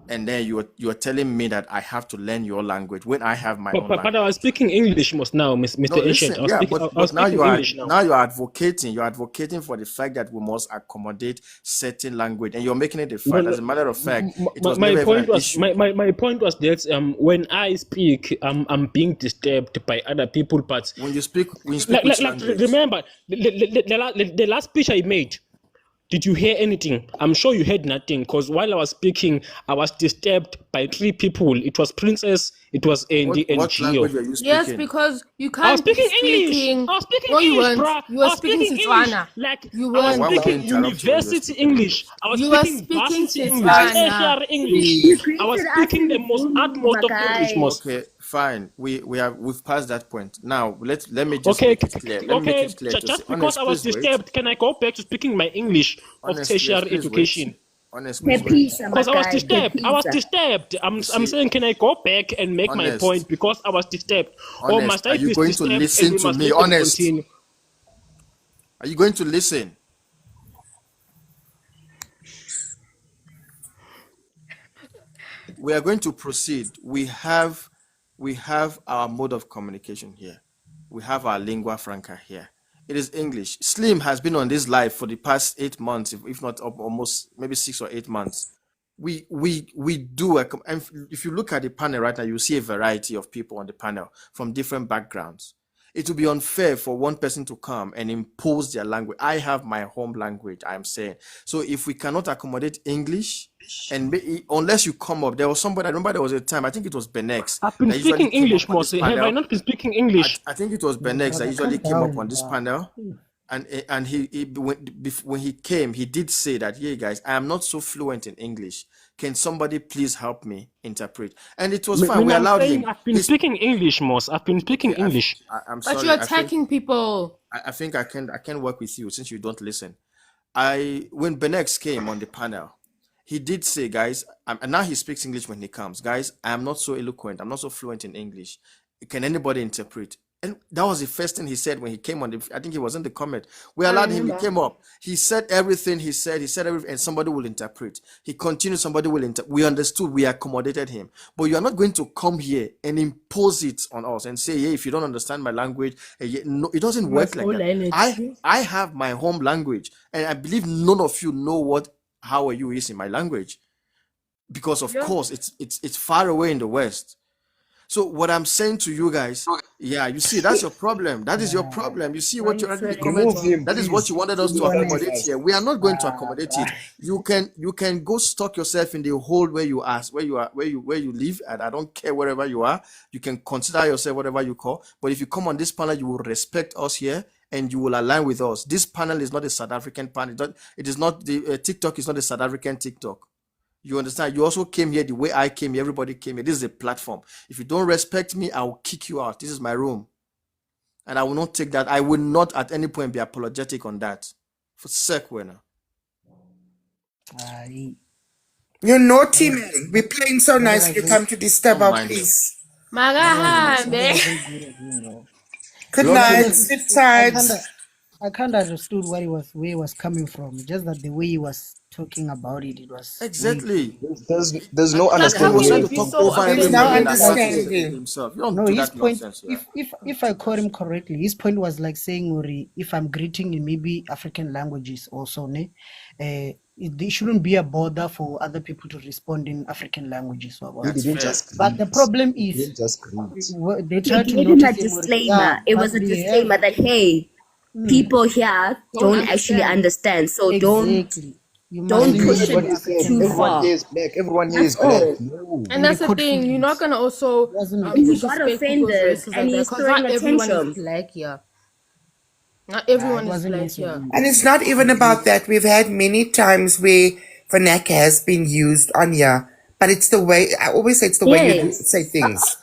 and then you're telling me that I have to learn your language when I have my own but I language. was speaking English most now, Mr. No, Ancient. listen, yeah, I but was now speaking English now. you're advocating for the fact that we must accommodate certain language, and you're making it a fact. As a matter of fact, it was never even an issue. My point was that when I speak, I'm being disturbed by other people. But When you speak which language? remember the last speech I made. Did you hear anything? I'm sure you heard nothing, because while I was speaking, I was disturbed by 3 people. It was Princess, it was Andy, and What Gio. language were you speaking? Yes, because you I was can't be speaking English. speaking. I was speaking No, you English, weren't. bruh. You were I was speaking speaking English. Setswana. Like You I was weren't. Why would I speaking interrupt you when you're university speaking English. I was You were speaking speaking varsity English, Setswana. tertiary English. You I was created us speaking in the most Zulu, utmost of English, Makai. most. Okay, fine. We've passed that point. Now let me just Okay, make it clear. Let me make okay. it clear to Just say, because honest, I was please wait. disturbed, can I go back to speaking my English of Honest, yes, tertiary please education? wait. Honest, please wait. Pepisa, Because I was Makai. disturbed. I was Pepisa. disturbed. I'm You see, saying, can I go back and make my honest, point because I was disturbed? Or honest. must Are I you be going to disturbed and listen we to must me? let them Honest. continue? Are you going to listen? We are going to proceed. We have our mode of communication here. We have our lingua franca here. It is English. Slim has been on this live for the past 8 months, if not almost maybe 6 or 8 months. We do and if you look at the panel right now, you see a variety of people on the panel from different backgrounds. It would be unfair for one person to come and impose their language. I have my home language, I'm saying. So if we cannot accommodate English, and unless you come up, there was somebody, I remember there was a time, I think it was Benex. I've been that usually speaking came English, up on this Mose. Have I panel. not been speaking English? I think it was Benex that Brother, usually calm came up down, on this bruh. panel. And when he came, he did say that, yeah, guys, I am not so fluent in English. Can somebody please help me interpret? And it was fine. We I'm allowed saying him. I've been speaking English, Mose. I've been speaking English. I'm But sorry. you're I think attacking people. I think I can work with you since you don't listen. When Benex came on the panel, he did say, guys, and now he speaks English when he comes. Guys, I am not so eloquent. I'm not so fluent in English. Can anybody interpret? And that was the first thing he said when he came on. I think he was in the comment. We I allowed him. He remember. came up. He said everything he said. He said everything, and somebody will interpret. He continued. Somebody will interpret. We understood. We accommodated him. But you are not going to come here and impose it on us and say, "Hey, if you don't understand my language," no, it doesn't work like that. I have my home language, and I believe none of you know how are you is in my language, because of course it's far away in the West. So what I'm saying to you guys, yeah, you see, that's your problem. That is your problem. You see what you're writing in the comments. That is what you wanted us to accommodate here. We are not going to accommodate it. You can go stuck yourself in the hole where you live, and I don't care wherever you are. You can consider yourself whatever you call. But if you come on this panel, you will respect us here and you will align with us. This panel is not a South African panel. It is not the TikTok is not a South African TikTok. You understand? You also came here the way I came here. Everybody came here. This is a platform. If you don't respect me, I will kick you out. This is my room. And I will not take that. I will not at any point be apologetic on that. For sec, winner. You're naughty, man. We're playing so nice. You come to disturb Don't our mind him. peace. Magahambe. very good at him, though. Good To be night. honest, Sleep I tight. kind of understood where he was coming from. Just that the way he was talking about it, it was way Exactly. There's no How understanding Was can trying you to here. be talk so over There's no everybody offended? and about to say understanding. himself. You don't No, do his that point, nonsense, yeah. if I caught him correctly, his point was like saying, Uri, if I'm greeting in maybe African languages also, there shouldn't be a bother for other people to respond in African languages. He That's didn't fair. just But the greet. problem He is, didn't just greet. they They try to gave him a notice him, Uri, disclaimer. It was a but we disclaimer have, that, hey, people here Don't don't actually understand. understand. So exactly, you don't mustn't push use it the Everybody is saying African too everyone far. here language is black. Everyone here That's is black. all. No. And in the that's the code thing. You're not feelings. gonna also Doesn't make And he sense. got disrespect people's offended races and like that he's because throwing not everyone is attention. black here. Not It everyone is wasn't black meant to here. be. And it's not even about that. We've had many times where vernacular has been used on here, but it's the way, I always say it's the way you Yes. say things.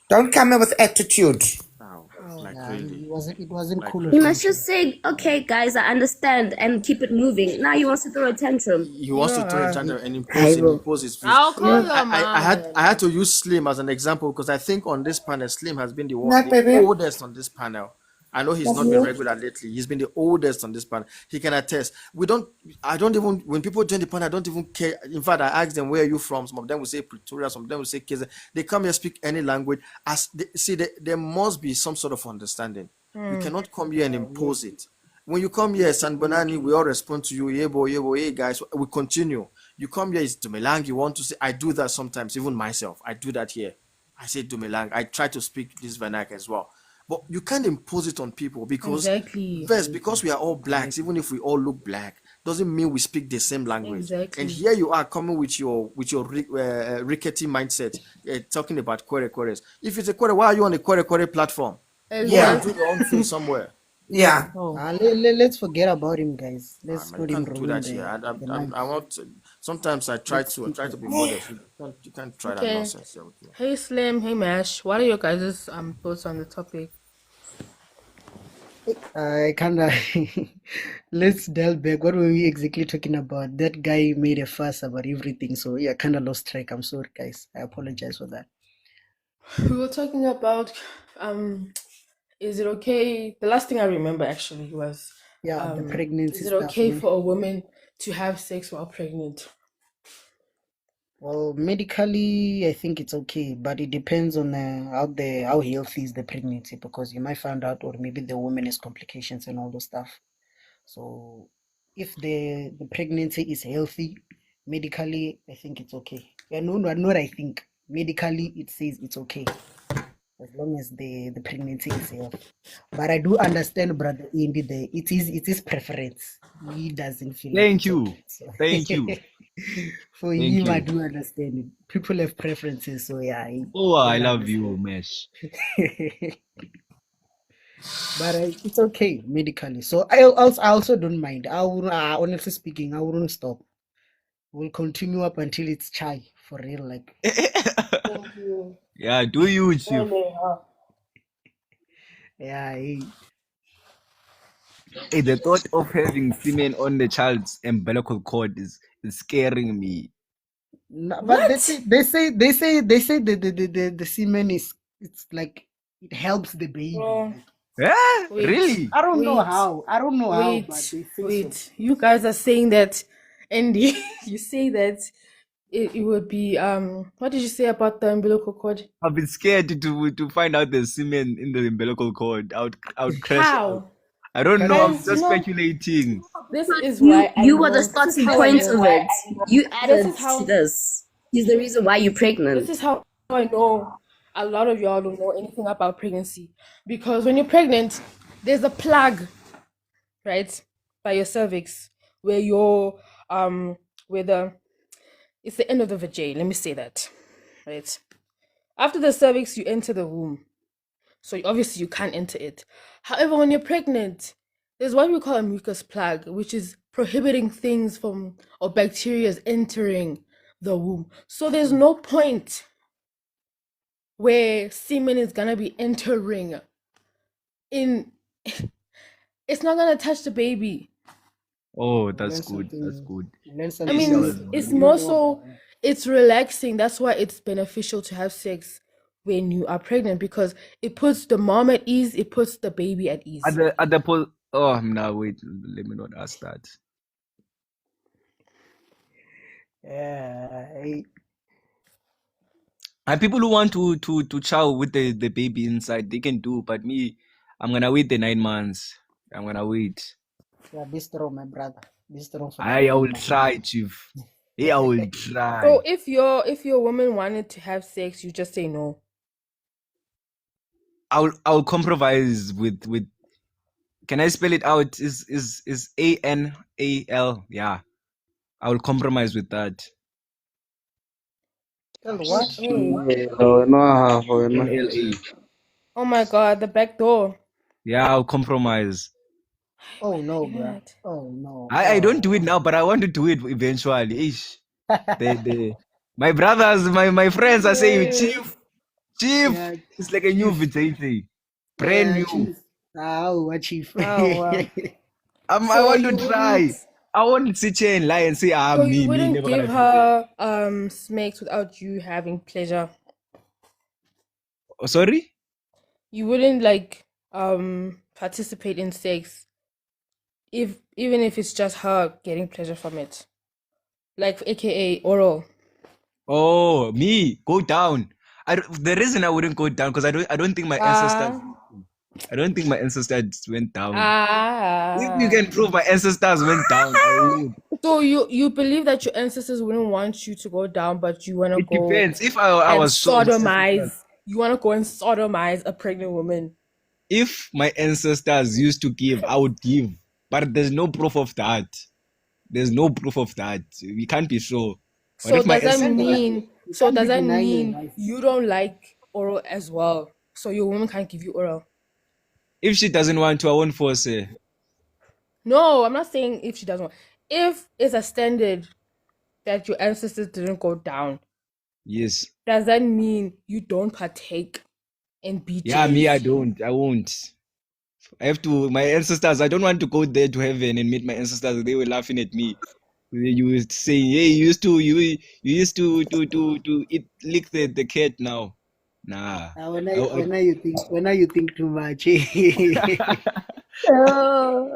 Don't come in with attitude. Wow. Oh, Like yeah, really. it wasn't Like cool of He him must to. just say, okay, guys, I understand and keep it moving. Now he wants to throw a tantrum. he wants to throw a Yeah. tantrum and I will. impose his views. I'll call Yeah. your I had man. to use Slim as an example because I think on this panel, Slim has been Not, the baby. oldest on this panel. I know he's not been regular lately. He's been the oldest on this panel. He can attest. I don't even, when people join the panel, I don't even care. In fact, I ask them, where are you from? Some of them will say Pretoria, some of them will say KZ. They come here, speak any language. There must be some sort of understanding. You cannot come here and impose it. When you come here, San Bonani, we all respond to you. Yebo, hey guys, we continue. You come here, it's Dumelang. You want to say, I do that sometimes, even myself. I do that here. I say Dumelang. I try to speak this vernacular as well. But you can't impose it on people because, Exactly. first, because we are all blacks, even if we all look black, doesn't mean we speak the same language. And Exactly. here you are coming with your rickety mindset, talking about queries. If it's a query, why are you on a query platform? Go Yeah. and do your own thing somewhere. Yeah. Oh. Let's forget about him, guys. Let's Man, you not him can't do ruin that here. the night. I want. Sometimes I try Let's to. I keep try it. to be modest. You can't try that Okay. nonsense here with me. Hey Slim, hey Mash. What are your guys' thoughts on the topic? I kind of let's delve back. What were we exactly talking about? That guy made a fuss about everything, so yeah, kind of lost track. I'm sorry, guys. I apologize for that. We were talking about is it okay? The last thing I remember actually was Yeah, the pregnancy is it stuff. okay for a woman to have sex while pregnant? Well, medically, I think it's okay, but it depends on how healthy is the pregnancy, because you might find out, or maybe the woman has complications and all those stuff. So, if the pregnancy is healthy, medically, I think it's okay. Yeah, no, not I think. Medically, it says it's okay as long as the pregnancy is healthy. But I do understand, brother Indy, it is preference. He doesn't feel like Thank it's you. okay. So Thank you. for Thank him, I you. do understand it. People have preferences, so yeah, Oh, I I love you, understand. Mesh. But it's okay medically. So I also don't mind. Honestly speaking, I wouldn't stop. We'll continue up until it's chai for real. Like, Thank you. Yeah, do you, Chief? yeah, hey. Hey, the thought of having semen on the child's umbilical cord is scaring me. No, but they say the semen it's like it helps the baby. Well, Eh? wait, Really? I don't know wait, how. I don't know how, but wait, they say so. wait. You guys are saying that, Andy. You say that it would be what did you say about the umbilical cord? I've been scared to find out the semen in the umbilical cord. I would crash out. How? I don't know. I'm Guys, just speculating. this is why I You were the know. This is starting how I point know. of it. You This added is to how. this. He's the reason why you're This pregnant. is how I know a lot of y'all don't know anything about pregnancy. Because when you're pregnant, there's a plug, right, by your cervix where you're it's the end of the vagina. Let me say that, right? After the cervix, you enter the womb. So obviously you can't enter it. However, when you're pregnant, there's what we call a mucus plug, which is prohibiting things from or bacteria entering the womb. So there's no point where semen is gonna be entering in. It's not gonna touch the baby. Oh, You that's learn good. That's something. good. You learn I something mean, new. was it's You more know so, about it. it's relaxing. That's why it's beneficial to have sex when you are pregnant because it puts the mom at ease, it puts the baby at ease. Oh no, wait, let me not ask that. Yeah. And people who want to chow with the baby inside, they can do, but me, I'm gonna wait the 9 months. I'm gonna wait. Yeah, be strong, my brother. Be strong for the I will 9 months. try, Chief. Yeah, I will So try. if your woman wanted to have sex, you just say no. I'll compromise with. Can I spell it out? Is ANAL? Yeah, I will compromise with that. Tell what? NLA. Oh my god, the back door. Yeah, I'll compromise. Oh no, bro. Oh no. I don't do it now, but I want to do it eventually. Ish. My brothers, my friends are saying, Chief, Yeah, it's like a new Chief. VJT. Brand Yeah, new. Chief. What Chief? Oh wow. I So want you to try. wouldn't I want to sit here and lie and say, so you me, wouldn't never give gonna do her smacks without you having pleasure. that. Sorry? You wouldn't like participate in sex even if it's just her getting pleasure from it. Like aka oral. Oh, me, go down. The reason I wouldn't go down because I don't think my ancestors. I don't think my ancestors went down. If you can prove my ancestors went down, I would. So you believe that your ancestors wouldn't want you to go down, but you wanna It go depends. If I and was so obsessed with that, sodomize. You wanna go and sodomize a pregnant woman. if my ancestors used to give, I would give. But there's no proof of that. There's no proof of that. We can't be sure. But So if my does that ancestors, mean so can't be does that denying your mean life. you don't like oral as well? So your woman can't give you oral? if she doesn't want to, I won't force her. No, I'm not saying if she doesn't want. If it's a standard that your ancestors didn't go down, Yes. does that mean you don't partake in Yeah, me, I BJs? won't. I have to, my ancestors, I don't want to go there to heaven and meet my ancestors. They were laughing at me. You were saying, hey, you used to eat, lick the cat now. Nah. When you think too much. Oh.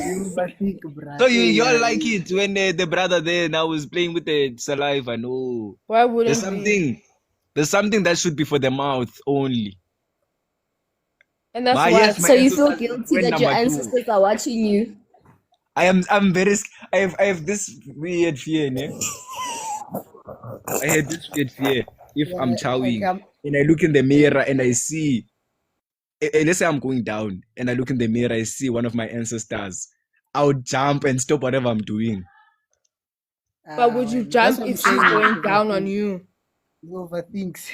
You overthink, bruh. So you all like it when the brother there now is playing with the saliva. No. Why wouldn't we? There's something that should be for the mouth only. And that's But why. yes, my So you feel ancestors guilty went that your number 2. ancestors are watching you? I'm very I have this weird fear, ne? I had this weird fear if Yeah, I'm chowing like, and I look in the mirror and I see, let's say I'm going down and I look in the mirror, I see one of my ancestors. I would jump and stop whatever I'm doing. But would you that's jump what I'm if she's saying. going down on you? You overthinks.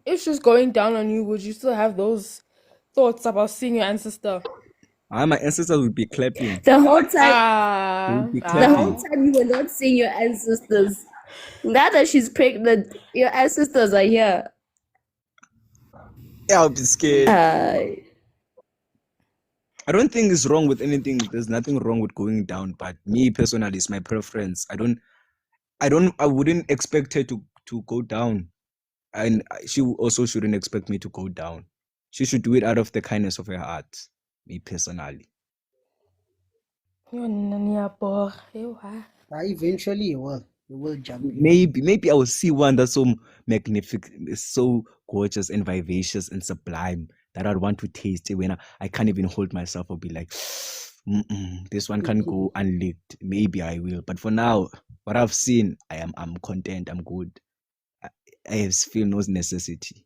If she's going down on you, would you still have those thoughts about seeing your ancestor? My ancestors would be clapping. The whole time, They would be the whole clapping. time you were not seeing your ancestors. Now that she's pregnant, your ancestors are here. Yeah, I'll be scared. Uh, I don't think it's wrong with anything. There's nothing wrong with going down, but me personally, it's my preference. I wouldn't expect her to go down. And she also shouldn't expect me to go down. She should do it out of the kindness of her heart. Me personally. Eventually you will jump in. Maybe I will see one that's so magnificent, so gorgeous and vivacious and sublime that I'd want to taste it when I can't even hold myself or be like, this one can go unlicked. Maybe I will. But for now, what I've seen, I'm content. I'm good. I feel no necessity.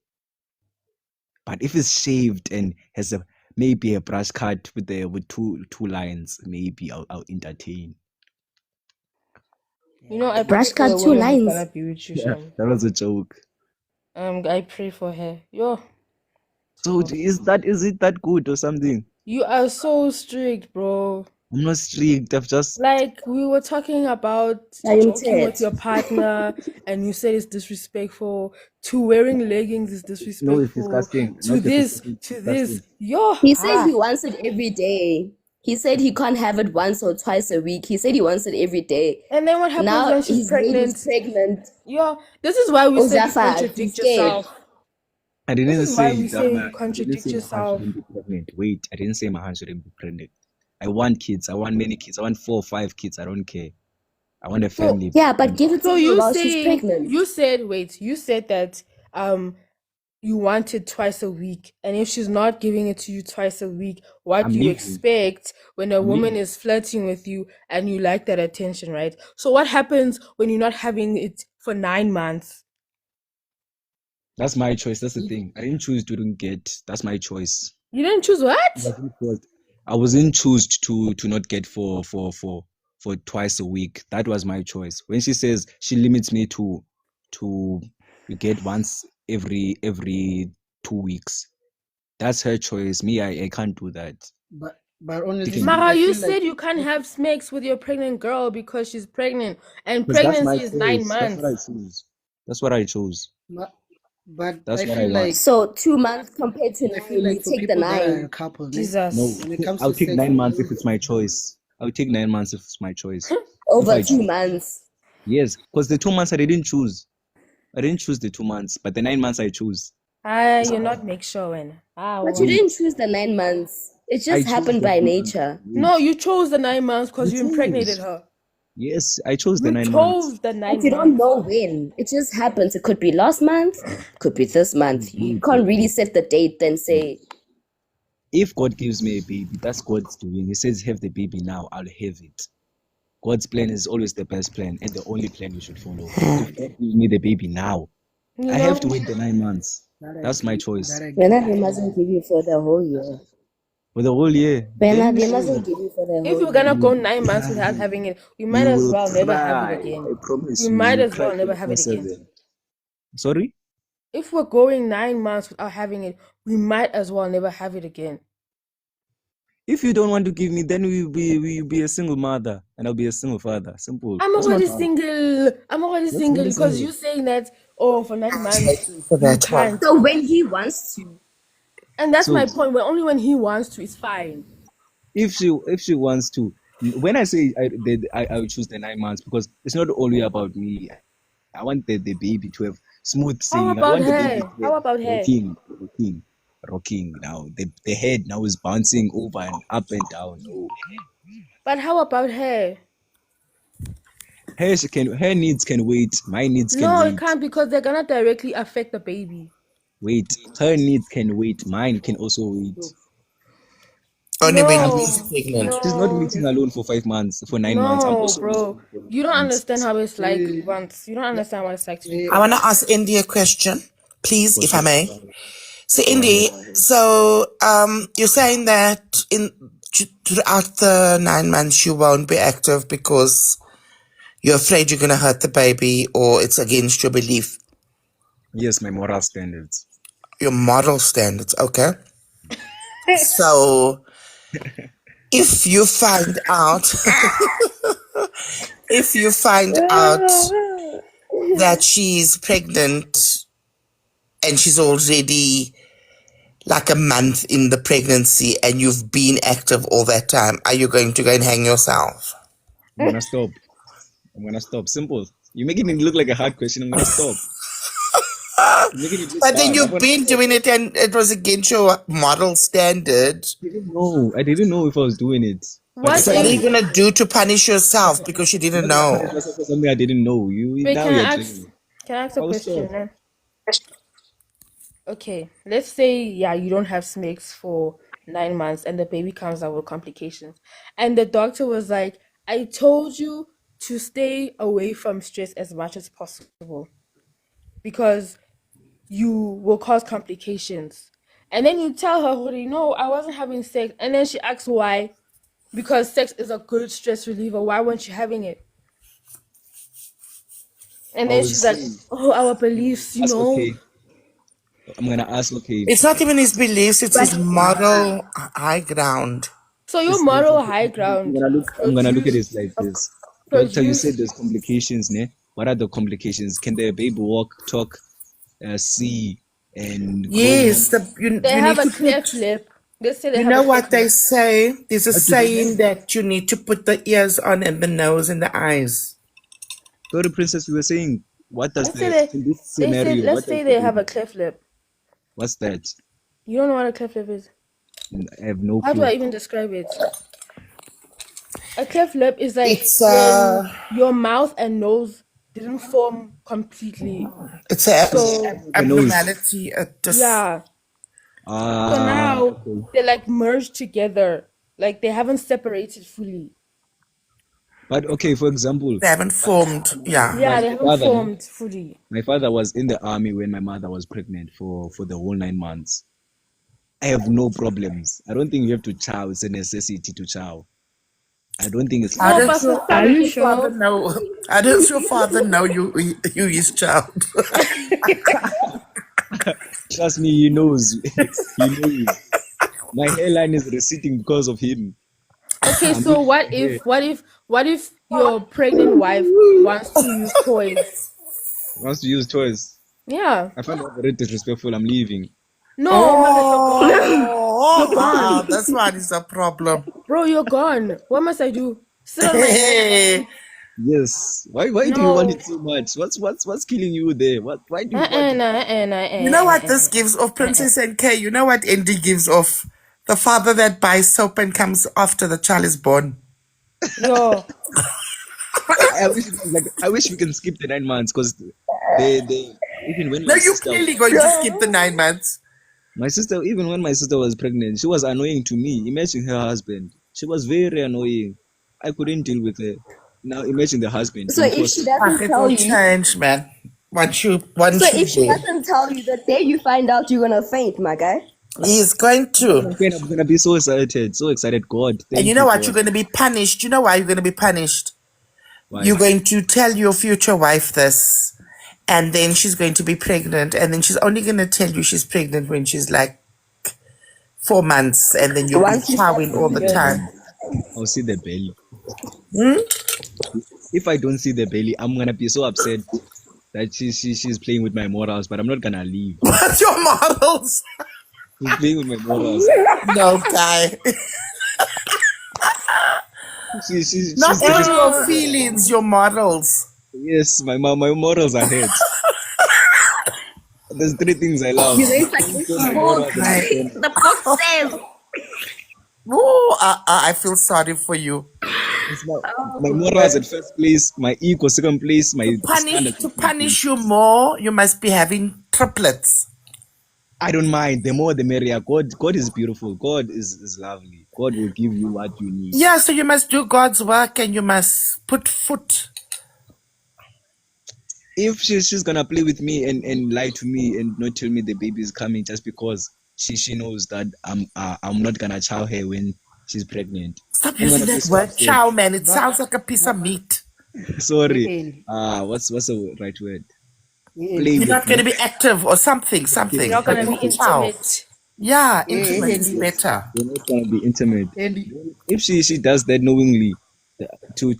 But if it's shaved and has maybe a brush cut with two lines, maybe I'll entertain. You know, I Brush pray for cut the 2 woman who's lines. gonna be with you, Yeah, Sean. that was a joke. I pray for her. So is it that good or something? You are so strict, bro. I'm not strict. I've just Like we were talking about I am joking with Ted. your partner, and you said it's disrespectful. To wearing leggings is no, it's disrespectful. disgusting. To Not this, disgusting. to Disgusting. this. He said he wants it every day. He said he can't have it once or twice a week. He said he wants it every day. And then what happens Now when she's his lady's pregnant? pregnant. This is why we Oh, said you Zafar, contradict he's scared. yourself. I This didn't is why say we that say my, you I didn't contradict say my heart yourself. shouldn't be pregnant. Wait, I didn't say my heart shouldn't be pregnant. I want kids. I want many kids. I want 4 or 5 kids. I don't care. I want a So family. Yeah, but give it to so her you while she's saying pregnant. you said that you want it twice a week, and if she's not giving it to you twice a week, what I'm do you leaving. expect when a I'm woman leaving. is flirting with you and you like that attention, right? So what happens when you're not having it for 9 months? That's my choice. That's the thing. I didn't choose to don't get. That's my choice. You didn't choose I what? wasn't forced. I wasn't choosed to not get for twice a week. That was my choice. When she says she limits me to you get once every 2 weeks, that's her choice. Me, I can't do that. But She honestly can do Mara, that. you I feel said like you can't have sex with your pregnant girl because she's pregnant, and Because that's my pregnancy is 9 choice. That's what I months. choose. That's what I chose. but That's I what I feel want. like So 2 months compared to I feel 9, you like for take the people that are 9. couples, No, Jesus. when it comes I'll to take sex, 9 months if it's my choice. I'll take 9 months if it's my choice. If Over I 2 choose. months. Yes, because the 2 months I didn't choose. I didn't choose the 2 months, but the 9 months I choose. You're not make showing. But you Wait, didn't choose the 9 months. It I just chose happened the by 2 months. nature. No, Wait, you chose the 9 months I because you impregnated chose. her. Yes, I chose the You 9 months. chose the But 9 you don't months. know when. It just happens. It could be last month, could be this month. You can't really set the date then say, If God gives me a baby, that's God's doing. He says, have the baby now, I'll have it. God's plan is always the best plan and the only plan you should follow. If God gives me the baby now, You I have to know, wait the 9 months. that I That's my agree. choice. That I Bernard, agree. they mustn't give you for the whole year. For the whole year, Bernard, then they mustn't give you for the if whole you're gonna year. go you 9 months try. without having it, we might You as will well never have it cry. again. I promise We you, might you will as cry well never have it again. 24/7. Sorry? If we're going 9 months without having it, we might as well never have it again. If you don't want to give me, then we'll be a single mother and I'll be a single father. Simple. I'm That's not already hard. single. I'm already That's single very because simple. you're saying that, oh, for 9 months Waiting for you that one. can't. So when he wants to. And that's So my point. When only when he wants to, it's fine. if she wants to, when I say I will choose the 9 months because it's not only about me. I want the baby to have smooth How sailing. I don't about want the baby her? to How have about her? rocking. Now the head now is bouncing over and up and down. No. But how about her? Her needs can wait. My needs can No, it wait. can't because they're gonna directly affect the baby. Wait. Her needs can wait. Mine can also wait. Only when No, he's pregnant. She's not no, waiting alone for 5 months, for 9 months. I'm no, also waiting bro. for 9 You don't months. understand how it's like once. You don't understand what it's like to be I want to pregnant. ask Indy a question, please, For if I sure. may. So, Go ahead. Indy, so you're saying that throughout the 9 months you won't be active because you're afraid you're going to hurt the baby or it's against your belief, Yes, my moral standards. your moral standards, okay? So, if you find out, if you find out that she's pregnant and she's already like a month in the pregnancy and you've been active all that time, are you going to go and hang yourself? I'm gonna stop. I'm gonna stop. Simple. You're making it look like a hard question. I'm gonna stop. You're making it look But then hard. I'm you've gonna been stop. doing it and it was against your moral standard. I didn't know if I was doing it. But What if So I what are if? you did, going to do to punish yourself because you I'm didn't not gonna punish know? myself for something I didn't know. Wait, Now can you're I dragging ask? me. Can I ask a I'll question? stop. Okay, let's say you don't have SMICS for 9 months and the baby comes out with complications, and the doctor was like, "I told you to stay away from stress as much as possible because you will cause complications." And then you tell her, "Hori, no, I wasn't having sex," and then she asks why, because sex is a good stress reliever. Why weren't you having it? And I then was she's like, saying, "Oh, our beliefs, ask okay. I'm gonna ask okay. It's not even his beliefs, it's his But moral high ground. So your It's there's moral high ground I'm gonna look at it produced like this. Doctor, you said produced. there's complications, ne? What are the complications? Can the baby walk, talk, see, and grow Yes, normal? you They need have a to cleft put, lip. They say they you have know a cleft what they lip. say? There's a What do they have? saying that you need to put the ears on and the nose and the eyes. Sorry, Princess, we were saying, what does Let's say the, in this they said scenario, let's what does say the they have baby a cleft lip. What's that? You don't know what a cleft lip is? I have no How do I clue. even describe it? A cleft lip is like It's when your mouth and nose didn't form completely. it's a So The nose. abnormality. yeah. So now Okay. they're like merged together. Like they haven't separated fully. But okay, for example, They haven't formed. Yeah. Yeah, they haven't father, formed fully. my father was in the army when my mother was pregnant for the whole 9 months. I have no problems. I don't think you have to chow. It's a necessity to chow. I don't think it's. How No, but does for your some people, know? How does your father know you his child? Trust me, he knows. He knows. My hairline is receding because of him. okay, I'm so losing what my hair. what if your pregnant wife wants to use toys? Wants to use toys. Yeah. I find that very disrespectful. I'm leaving. No, Mother, you're gone. You're gone. That's what is a problem. Bro, you're gone. What must I do? Sit on my head. Yes. Why do you want it so much? What's killing you there? Why do you want it? You know what this gives off, Princess NK? You know what Andy gives off? The father that buys soap and comes after the child is born. Yo. I wish we can skip the 9 months because they even when No, my you're sister clearly going to skip the 9 months. my sister even when my sister was pregnant, she was annoying to me. Imagine her husband. She was very annoying. I couldn't deal with her. Now imagine the husband. So if she doesn't It tell will you, change, man. Once so you if she there. doesn't tell you, the day you find out, you're gonna faint, my guy. He's going to. I'm gonna be so excited. So excited. God. And Thank you know what? God. You're going to be punished. You know why you're going to be punished? Why? You're going to tell your future wife this, and then she's going to be pregnant, and then she's only going to tell you she's pregnant when she's like 4 months, and then you'll Once be you start chowing all the feeling time. I'll see the belly. Hmm? If I don't see the belly, I'm gonna be so upset that she's playing with my morals, but I'm not gonna leave. What's your morals? She's playing with my morals. No, guy. She's Not even your disrespectful. feelings, your morals. Yes, my morals are hurt. There's 3 things I love. You know, it's like Don't it's show my book. morals and Right. pretend. The book says. Oh, I feel sorry for you. It's my morals at first place, my ego second place, my standards To at third punish place. you more, you must be having triplets. I don't mind. The more the merrier. God is beautiful. God is lovely. God will give you what you need. Yeah, so you must do God's work and you must put foot. If she's gonna play with me and lie to me and not tell me the baby is coming just because she knows that I'm not gonna chow her when she's pregnant. Stop I'm using gonna be that so word upset. chow, man. It sounds like a piece of meat. Sorry. What's the right word? Play You're with not going to me. be active or something. You're not But gonna be not chow. intimate. Yeah, Yeah, intimate is Andy. better. We're not gonna be intimate. Andy. If she does that knowingly, to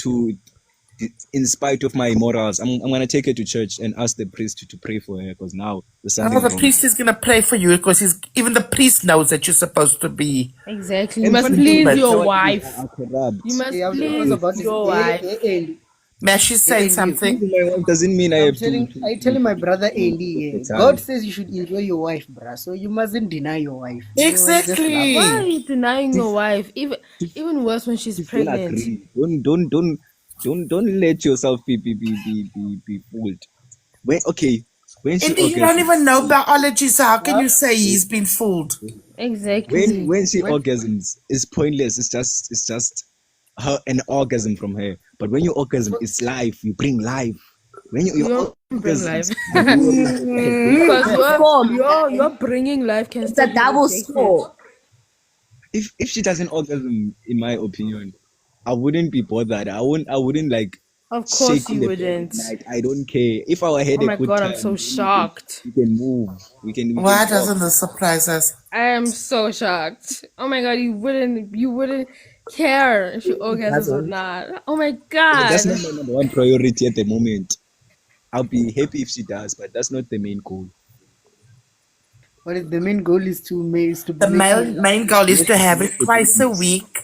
in spite of my morals, I'm gonna take her to church and ask the priest to pray for her because now there's Oh, something the wrong. priest is going to pray for you because even the priest knows that you're supposed to be Exactly. You And must funny thing please is, your our wife. are corrupt. You must I was please about to your say, wife. Andy. May she say something? Pleasing my wife doesn't mean I I'm have to. telling my brother Andy, take God time. says you should enjoy your wife, bruh. So you mustn't deny your wife. You know, just love her. Exactly. Why are you denying your wife? Even worse when she's Don't pregnant. agree. Don't let yourself be fooled. When she Indy, you don't even know orgasms, biology, so how can you say he's been fooled? Exactly. when she orgasms, it's pointless. It's just her an orgasm from her. But when you orgasm, it's life. You bring life. When You you don't bring life. orgasm, Because you're bringing life can It's still a be double rejected. score. if she doesn't orgasm, in my opinion, I wouldn't be bothered. I wouldn't like Of course shake in you the bed at wouldn't. night. I don't care. If I had Oh a my good god, time, I'm so then shocked. we can move. We can Why walk. doesn't this surprise us? I am so shocked. Oh my god, you wouldn't care if she orgasms or not. Oh my That's god. not my number one priority at the moment. I'll be happy if she does, but that's not the main goal. But the main goal is to make The main goal is to have it twice a week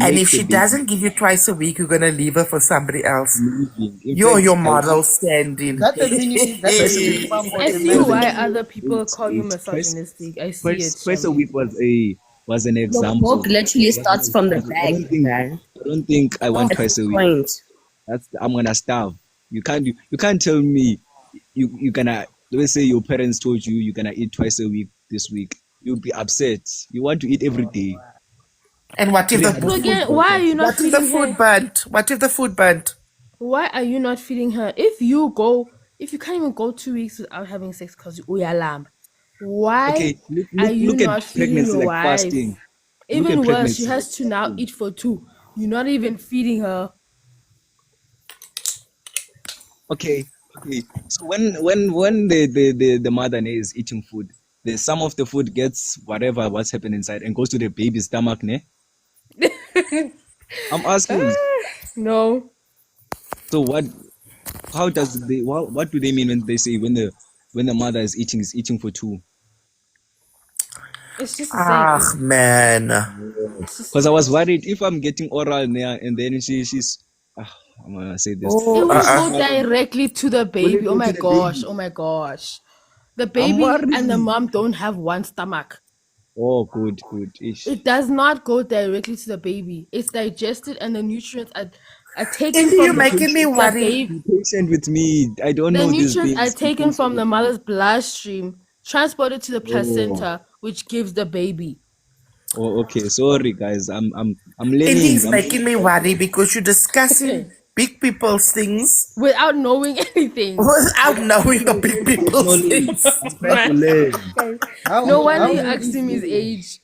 And make if the she baby doesn't give you twice a week, you're gonna leave her for somebody else. living. In You're fact, your I model want standing. That's the minimum. That's the twice a week. minimum what I a see man why needs. other people Wait, call you wait. misogynistic. I see it, Twice a Shami. week was an The example. pork literally It wasn't starts from the I back, don't think man. I want That's the twice a week. point. I'm gonna starve. You can't tell me you gonna, let's say your parents told you you're gonna eat twice a week this week. You'll be upset. You want to eat every day. And what if the So again, why are you not what if the feeding food her? burnt? What if the food burnt? Why are you not feeding her? If you can't even go 2 weeks without having sex because you alarm, why Okay, are you look at not feeding pregnancy your like wife? fasting. Look at Even worse, she pregnancy has like to now fasting. eat for 2. You're not even feeding her. Okay. So when the mother is eating food, some of the food gets what's happening inside and goes to the baby's stomach, ne? I'm asking. No. So what do they mean when they say when the mother is eating for 2? It's just the same. Man. Because I was worried if I'm getting oral there and then she's I'm gonna say this. It will Uh-uh. go directly to the Will baby. it Oh go my to the gosh. baby? Oh my gosh. The I'm baby and the worried. mom don't have one stomach. Oh, good. Ish. It does not go directly to the baby. It's digested and the nutrients are taken Indy, you're from making me the worry. baby. Be patient with me. I don't The know these nutrients are things. Be taken from patient the with me. mother's bloodstream, transported to the Oh. placenta, which gives the baby. Oh, okay. Sorry, guys. I'm Indy learning. is making me worry because you're discussing big people's things Without knowing anything. without knowing the big people's Knowledge. things. I'm trying to learn. No wonder how you old asked is him his he? age.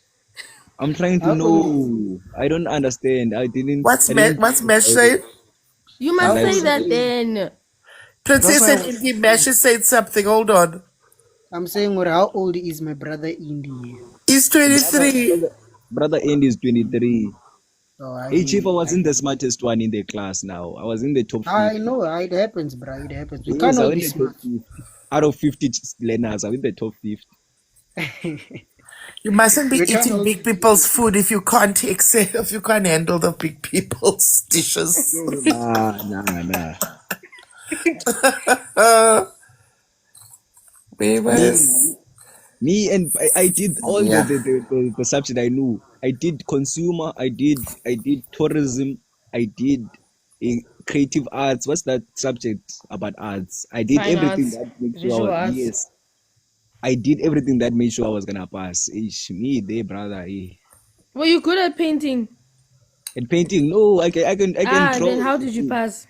I'm trying to How old is know. I don't understand. I didn't. What's I didn't Mesh think about saying? it. You how must Like, say old that is then. Princess that's and why Indy Mesh has said something. Hold on. I'm saying what how old is my brother Indy? He's 23. brother Andy is 23. Oh, Hey, Chief, I wasn't the smartest one in the class now. I was in the top 50. I know it happens, bro. It happens. We Yes, can't I all was be in the top smart. 50. Out of 50 learners, I'm in the top 50. You mustn't be We can't eating all big people's food if you can't handle the big people's dishes. Nah. Babies. Me and I did all Yeah. the subject I knew. I did consumer, I did tourism, I did creative arts. What's that subject about arts? I did Fine everything arts, that made visual sure. arts. Yes, I did everything that made sure I was gonna pass. Me there, brother. Were you good at painting? And painting, no, I can draw. Then how did you pass?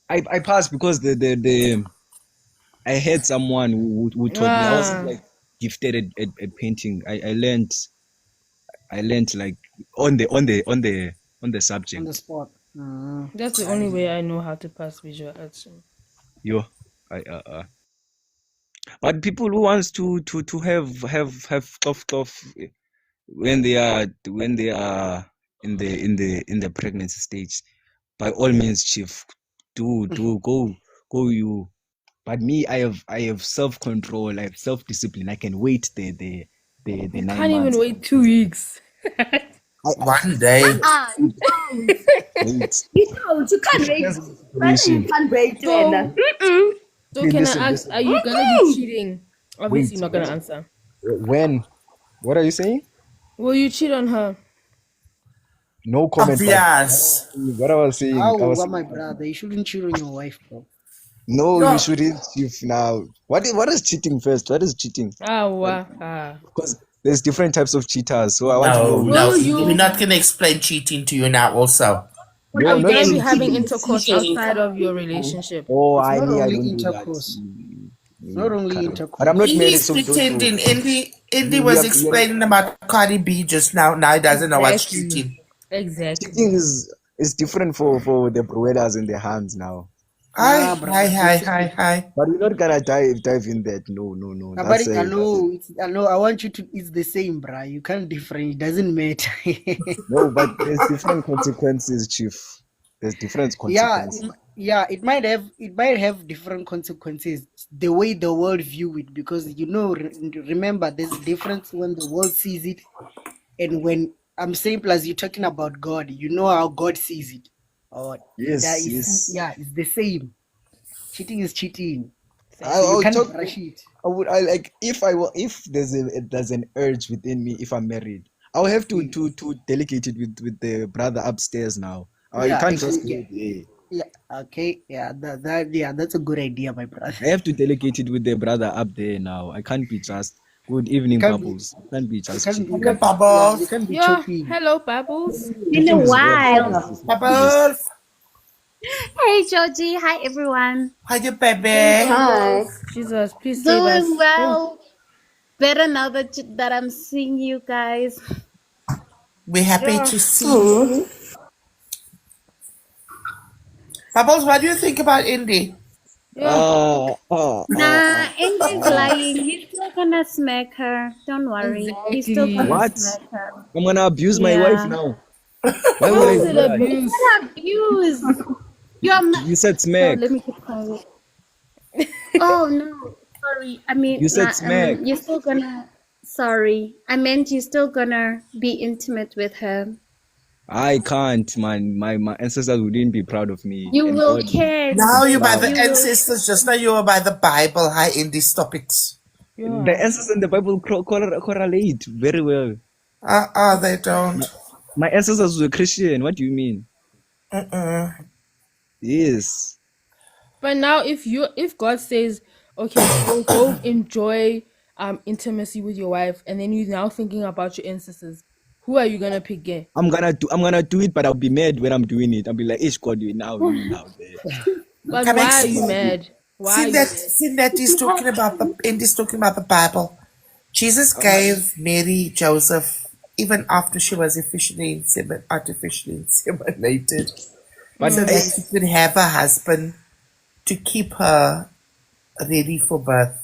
I passed because the I had someone who taught me. I wasn't like gifted at painting. I learned like on the subject. On the spot. That's the only way I know how to pass visual arts. Yo, but people who wants to have stuff when they are in the pregnancy stage, by all means, Chief, do go you. But me, I have self-control, I have self-discipline. I can wait the You 9 can't even months. wait 2 weeks. One day. You don't. You can't wait. You can't wait. So can Listen, I ask, are you gonna be cheating? Obviously, Wait, you're not gonna answer. When? What are you saying? Will you cheat on her? No comment. Obvious. What I was saying, How my brother? You shouldn't cheat on your wife, bro. no, you shouldn't, Chief. Now, what is cheating first? What is cheating? Because there's different types of cheaters. So I want to know. No, we're not gonna explain cheating to you now. Also, Are you gonna be having intercourse outside of your relationship? Oh, It's I not don't only do intercourse. that. It's not only intercourse. But I'm not married, Indy's so don't pretending. know. Indy was explaining about Cardi B just now. Now he doesn't know what's cheating. Exactly. Cheating is different for the brothers in their hands now. Hi. But we're not gonna dive in that. No. That's I know. I want you to. It's the same, bruh. You can't different. It doesn't matter. no, but there's different consequences, Chief. There's different consequences. Yeah. It might have different consequences. The way the world view it, because remember, there's a difference when the world sees it, and when I'm saying plus you're talking about God. You know how God sees it. Or Yes, that is yes. yeah, it's the same. Cheating is cheating. I, So you I'll can't talk. brush it. I like if there's an urge within me if I'm married, I'll have to delegate it with the brother upstairs now. I Yeah, can't just do it. yeah. Okay, yeah, that's a good idea, my brother. I have to delegate it with the brother up there now. I can't be just good You evening can't be, bubbles. I can't be you just can't, cheating. you can't, yeah, you can't be Yeah, choking. hello, Bubbles. Been a Cheating is bad. while. Bubbles. Hey, Georgie. Hi, everyone. Hi, you baby. Hey, Hi. Bubbles. Jesus, please save us. Doing well. Better now that I'm seeing you guys. We're happy Yeah. to see you. Bubbles, what do you think about Indy? Nah, Indy's lying. He's still gonna smack her. Don't worry. He's still gonna What? smack her. I'm gonna abuse my wife Yeah. now. Why would I How do is it that? abuse? It's not abuse. You're You said no, smack. let me keep quiet. Oh no, sorry. I mean, You said smack. you're still gonna. Sorry, I meant you're still gonna be intimate with her. I can't, man. My ancestors wouldn't be proud of me. You And will God catch. Now you're by the You will. ancestors, just now you were by the Bible. Hi, Indy, stop it. The ancestors in the Bible correlate very well. They don't. My ancestors were Christian. What do you mean? Yes. But now, if God says, okay, so go enjoy intimacy with your wife, and then you're now thinking about your ancestors, who are you gonna pick again? I'm gonna do it, but I'll be mad when I'm doing it. I'll be like, "Ish, God, you now there." But That why makes are you sense. mad? Why are you mad? Seeing that he's talking about the Bible. Jesus gave Mary Joseph even after she was artificially inseminated, But so that she could have a husband to keep her ready for birth.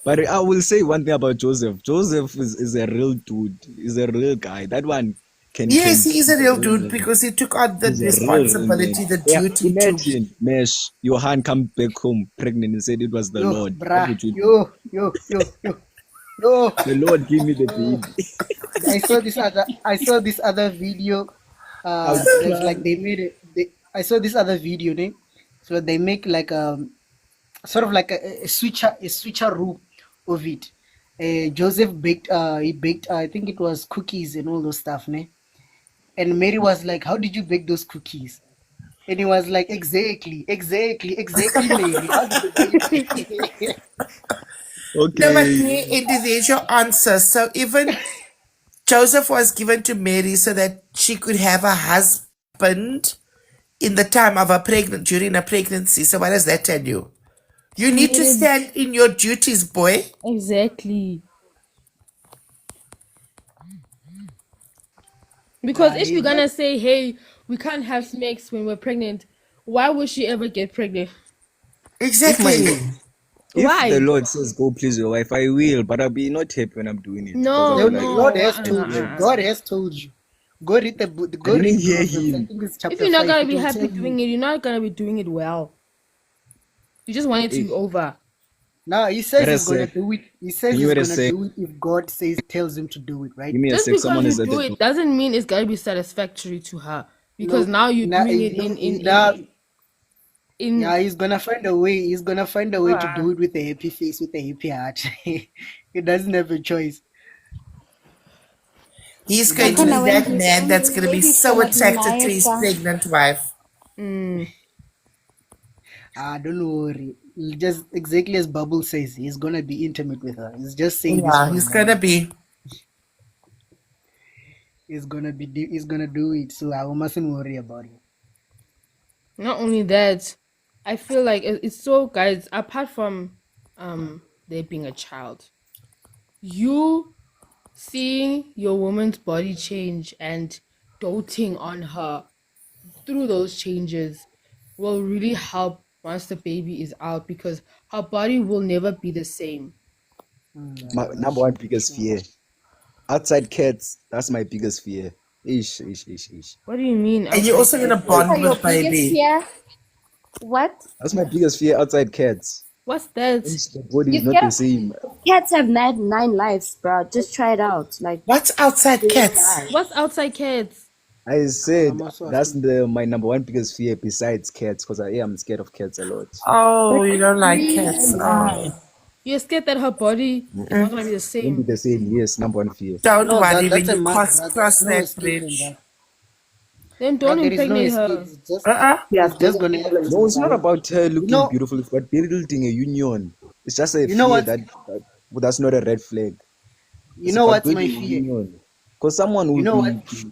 But I will say one thing about Joseph. Joseph is a real dude. He's a real guy. That one Yes, he is a real dude man. because he took on the He's a real responsibility, man. the Yeah, duty to. imagine, Mesh, your hand come back home pregnant and said it was the Yo, Lord. What bruh, would you do? yo. The Lord give me the baby. I saw this other video. I'll There's cry. like they made it. I saw this other video, ne? So they make like sort of like a switcheroo of it. Joseph baked he baked I think it was cookies and all those stuff, ne? And Mary was like, "How did you bake those cookies?" And he was like, exactly, Mary. How did you bake it?" No, but there's your answer. So even Joseph was given to Mary so that she could have a husband in the time of during a pregnancy. So what does that tell you? You need to stand in your duties, boy. Exactly. Because if you're gonna say, hey, we can't have snakes when we're pregnant, why would she ever get pregnant? Exactly. Why? If the Lord says go please your wife, I will, but I'll be not happy when I'm doing it. No, Because I'll be like, God has told you. God has told you. Go read the book. Go I didn't read hear Proverbs. I him. think it's chapter If you're not 5. gonna It be will happy tell doing you. it, you're not gonna be doing it well. You just want it to be over. Now he says Wait a he's gonna sec. do it. He says Can you he's wait a gonna sec? do it if God tells him to do it, right? Give me a Just sec. because Someone you is at do the it door. doesn't mean it's gonna be satisfactory to her. Because now you're doing it in yeah, he's gonna find a way. He's gonna find a way to do it with a happy face, with a happy heart. He doesn't have a choice. He's going to be that man that's going to be so attracted to his pregnant wife. Don't worry. Just exactly as Bubble says, he's gonna be intimate with her. He's just saying this. Yeah, he's going to be. He's gonna do it. So I mustn't worry about it. Not only that, I feel like it's so, guys, apart from there being a child, you seeing your woman's body change and doting on her through those changes will really help once the baby is out, because her body will never be the same. My number one biggest fear. Outside cats, that's my biggest fear. Ish. What do you mean? And you're also going to bond with baby. What? That's my biggest fear, outside cats. What's that? The body You is not get the same. cats have nine lives, bro. Just try it out. Like What's outside cats? What's outside cats? I said I'm also that's asking. my number one biggest fear besides cats, because I am scared of cats a lot. Oh, you don't like cats. Oh. You're scared that her body is not gonna be the Won't be same. the same. Yes, number one fear. Don't No, worry when that's a you must, cross no that escaping bridge. that. Then Bro, don't there is no impregnate escape. her. It's just, Uh-uh. it's just gonna happen. No, it's not about her looking know- beautiful. It's about building a union. It's just a You know fear what? that's not a red flag. You know what's my fear? Union. Because someone will You know be. what?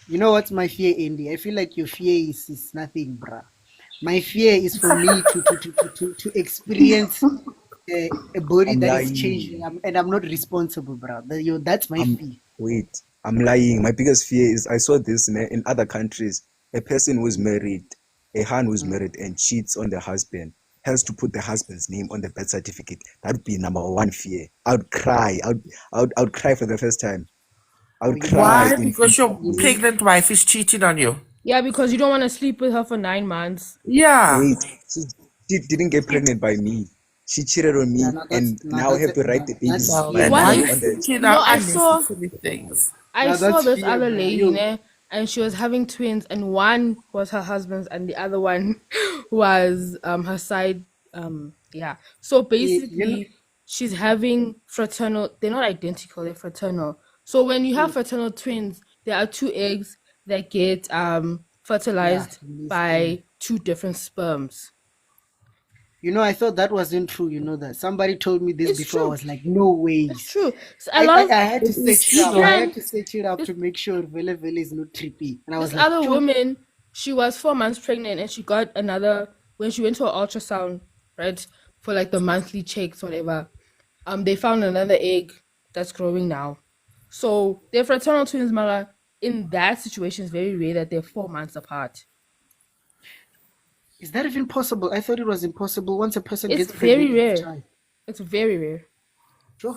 You know what's my fear, Andy? I feel like your fear is nothing, bruh. My fear is for me to experience a body I'm that lying. is changing, and I'm not responsible, bruh. That's my fear. Wait, I'm lying. My biggest fear is I saw this in other countries. A person who's married, a han who's married and cheats on the husband, has to put the husband's name on the birth certificate. That would be number one fear. I would cry. I would cry for the first time. I would cry. Why? Because your pregnant wife is cheating on you. Yeah, because you don't want to sleep with her for 9 months. Yeah. Wait, she didn't get pregnant by me. She cheated on me, and now I have to write the baby's name Why are on you the. thinking No, out I saw unnecessary things? I Now saw that's this fear, other bruh. lady, né, and she was having twins, and one was her husband's, and the other one was her side. Yeah. So basically, she's having fraternal. They're not identical. They're fraternal. So when you have fraternal twins, there are 2 eggs that get fertilized by 2 different sperms. You know, I thought that wasn't true. You know that somebody told me this It's before. I true. was like, no way. It's true. So I, a lot of I had to search it up. I had to this search it up to make sure Vele Vele is not trippy. And I was like, other "Choo." woman, she was 4 months pregnant, and she got another when she went to an ultrasound, right, for like the monthly checks, whatever. They found another egg that's growing now. So they're fraternal twins, Mara. In that situation, it's very rare that they're 4 months apart. Is that even possible? I thought it was impossible once a person It's gets pregnant. very with a rare. child. It's very rare. Sure.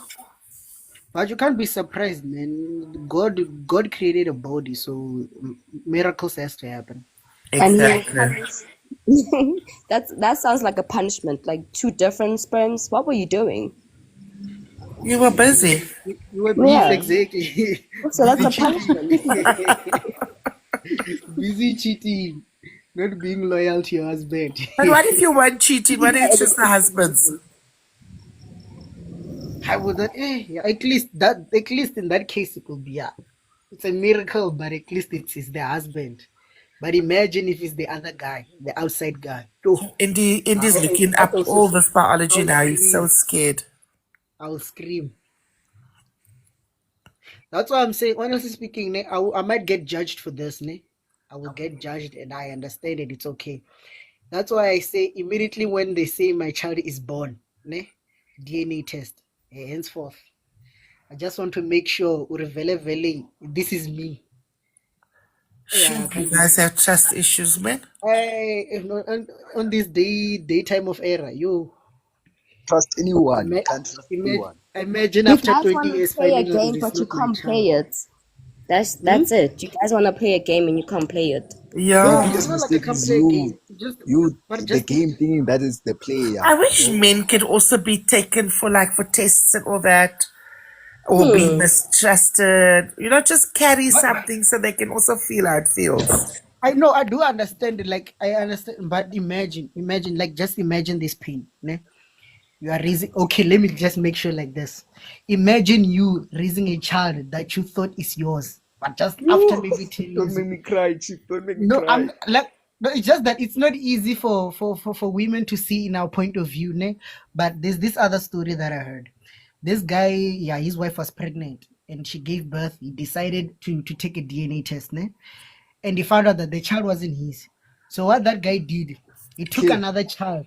But you can't be surprised, man. God created a body, so miracles has to happen. And that sounds like a punishment. Like 2 different sperms. What were you doing? You were busy. You were busy, Yeah. exactly. So that's a Busy cheating. punishment. Busy cheating, not being loyal to your husband. But what if you weren't cheating? What if it's just the husbands? I would not. Yeah, at least in that case it will be it's a miracle, but at least it's the husband. But imagine if it's the other guy, the outside guy. Oh, Indy's looking up all this biology now. He's so scared. I'll scream. That's why I'm saying, honestly speaking, ne, I might get judged for this, ne? I will get judged, and I understand it. It's okay. That's why I say immediately when they say my child is born, ne, DNA test. Henceforth, I just want to make sure Urevele Vele, this is me. Yeah, You guys have trust issues, man. On this daytime of era, you Trust anyone. Can't trust anyone. imagine You after guys 20 want to years play a finding out game, it's but you not my can't child. play it. That's it. You guys want to play a game and you can't play it. The Yeah. biggest It's not like a mistake is complete game. But the just game thinking that is the player. I wish men could also be taken for tests and all that. Or be mistrusted. Just carry something so they can also feel how it feels. I know, I do understand it. Like I understand, but imagine, just imagine this pain. Ne? You are raising. Okay, let me just make sure like this. Imagine you raising a child that you thought is yours, but just after maybe 10 years. Don't make me cry, Chief. Don't make me No, cry. I'm like. No, it's just that it's not easy for women to see in our point of view, ne? But there's this other story that I heard. This guy, yeah, his wife was pregnant and she gave birth. He decided to take a DNA test, ne? And he found out that the child wasn't his. So what that guy did, he took another child,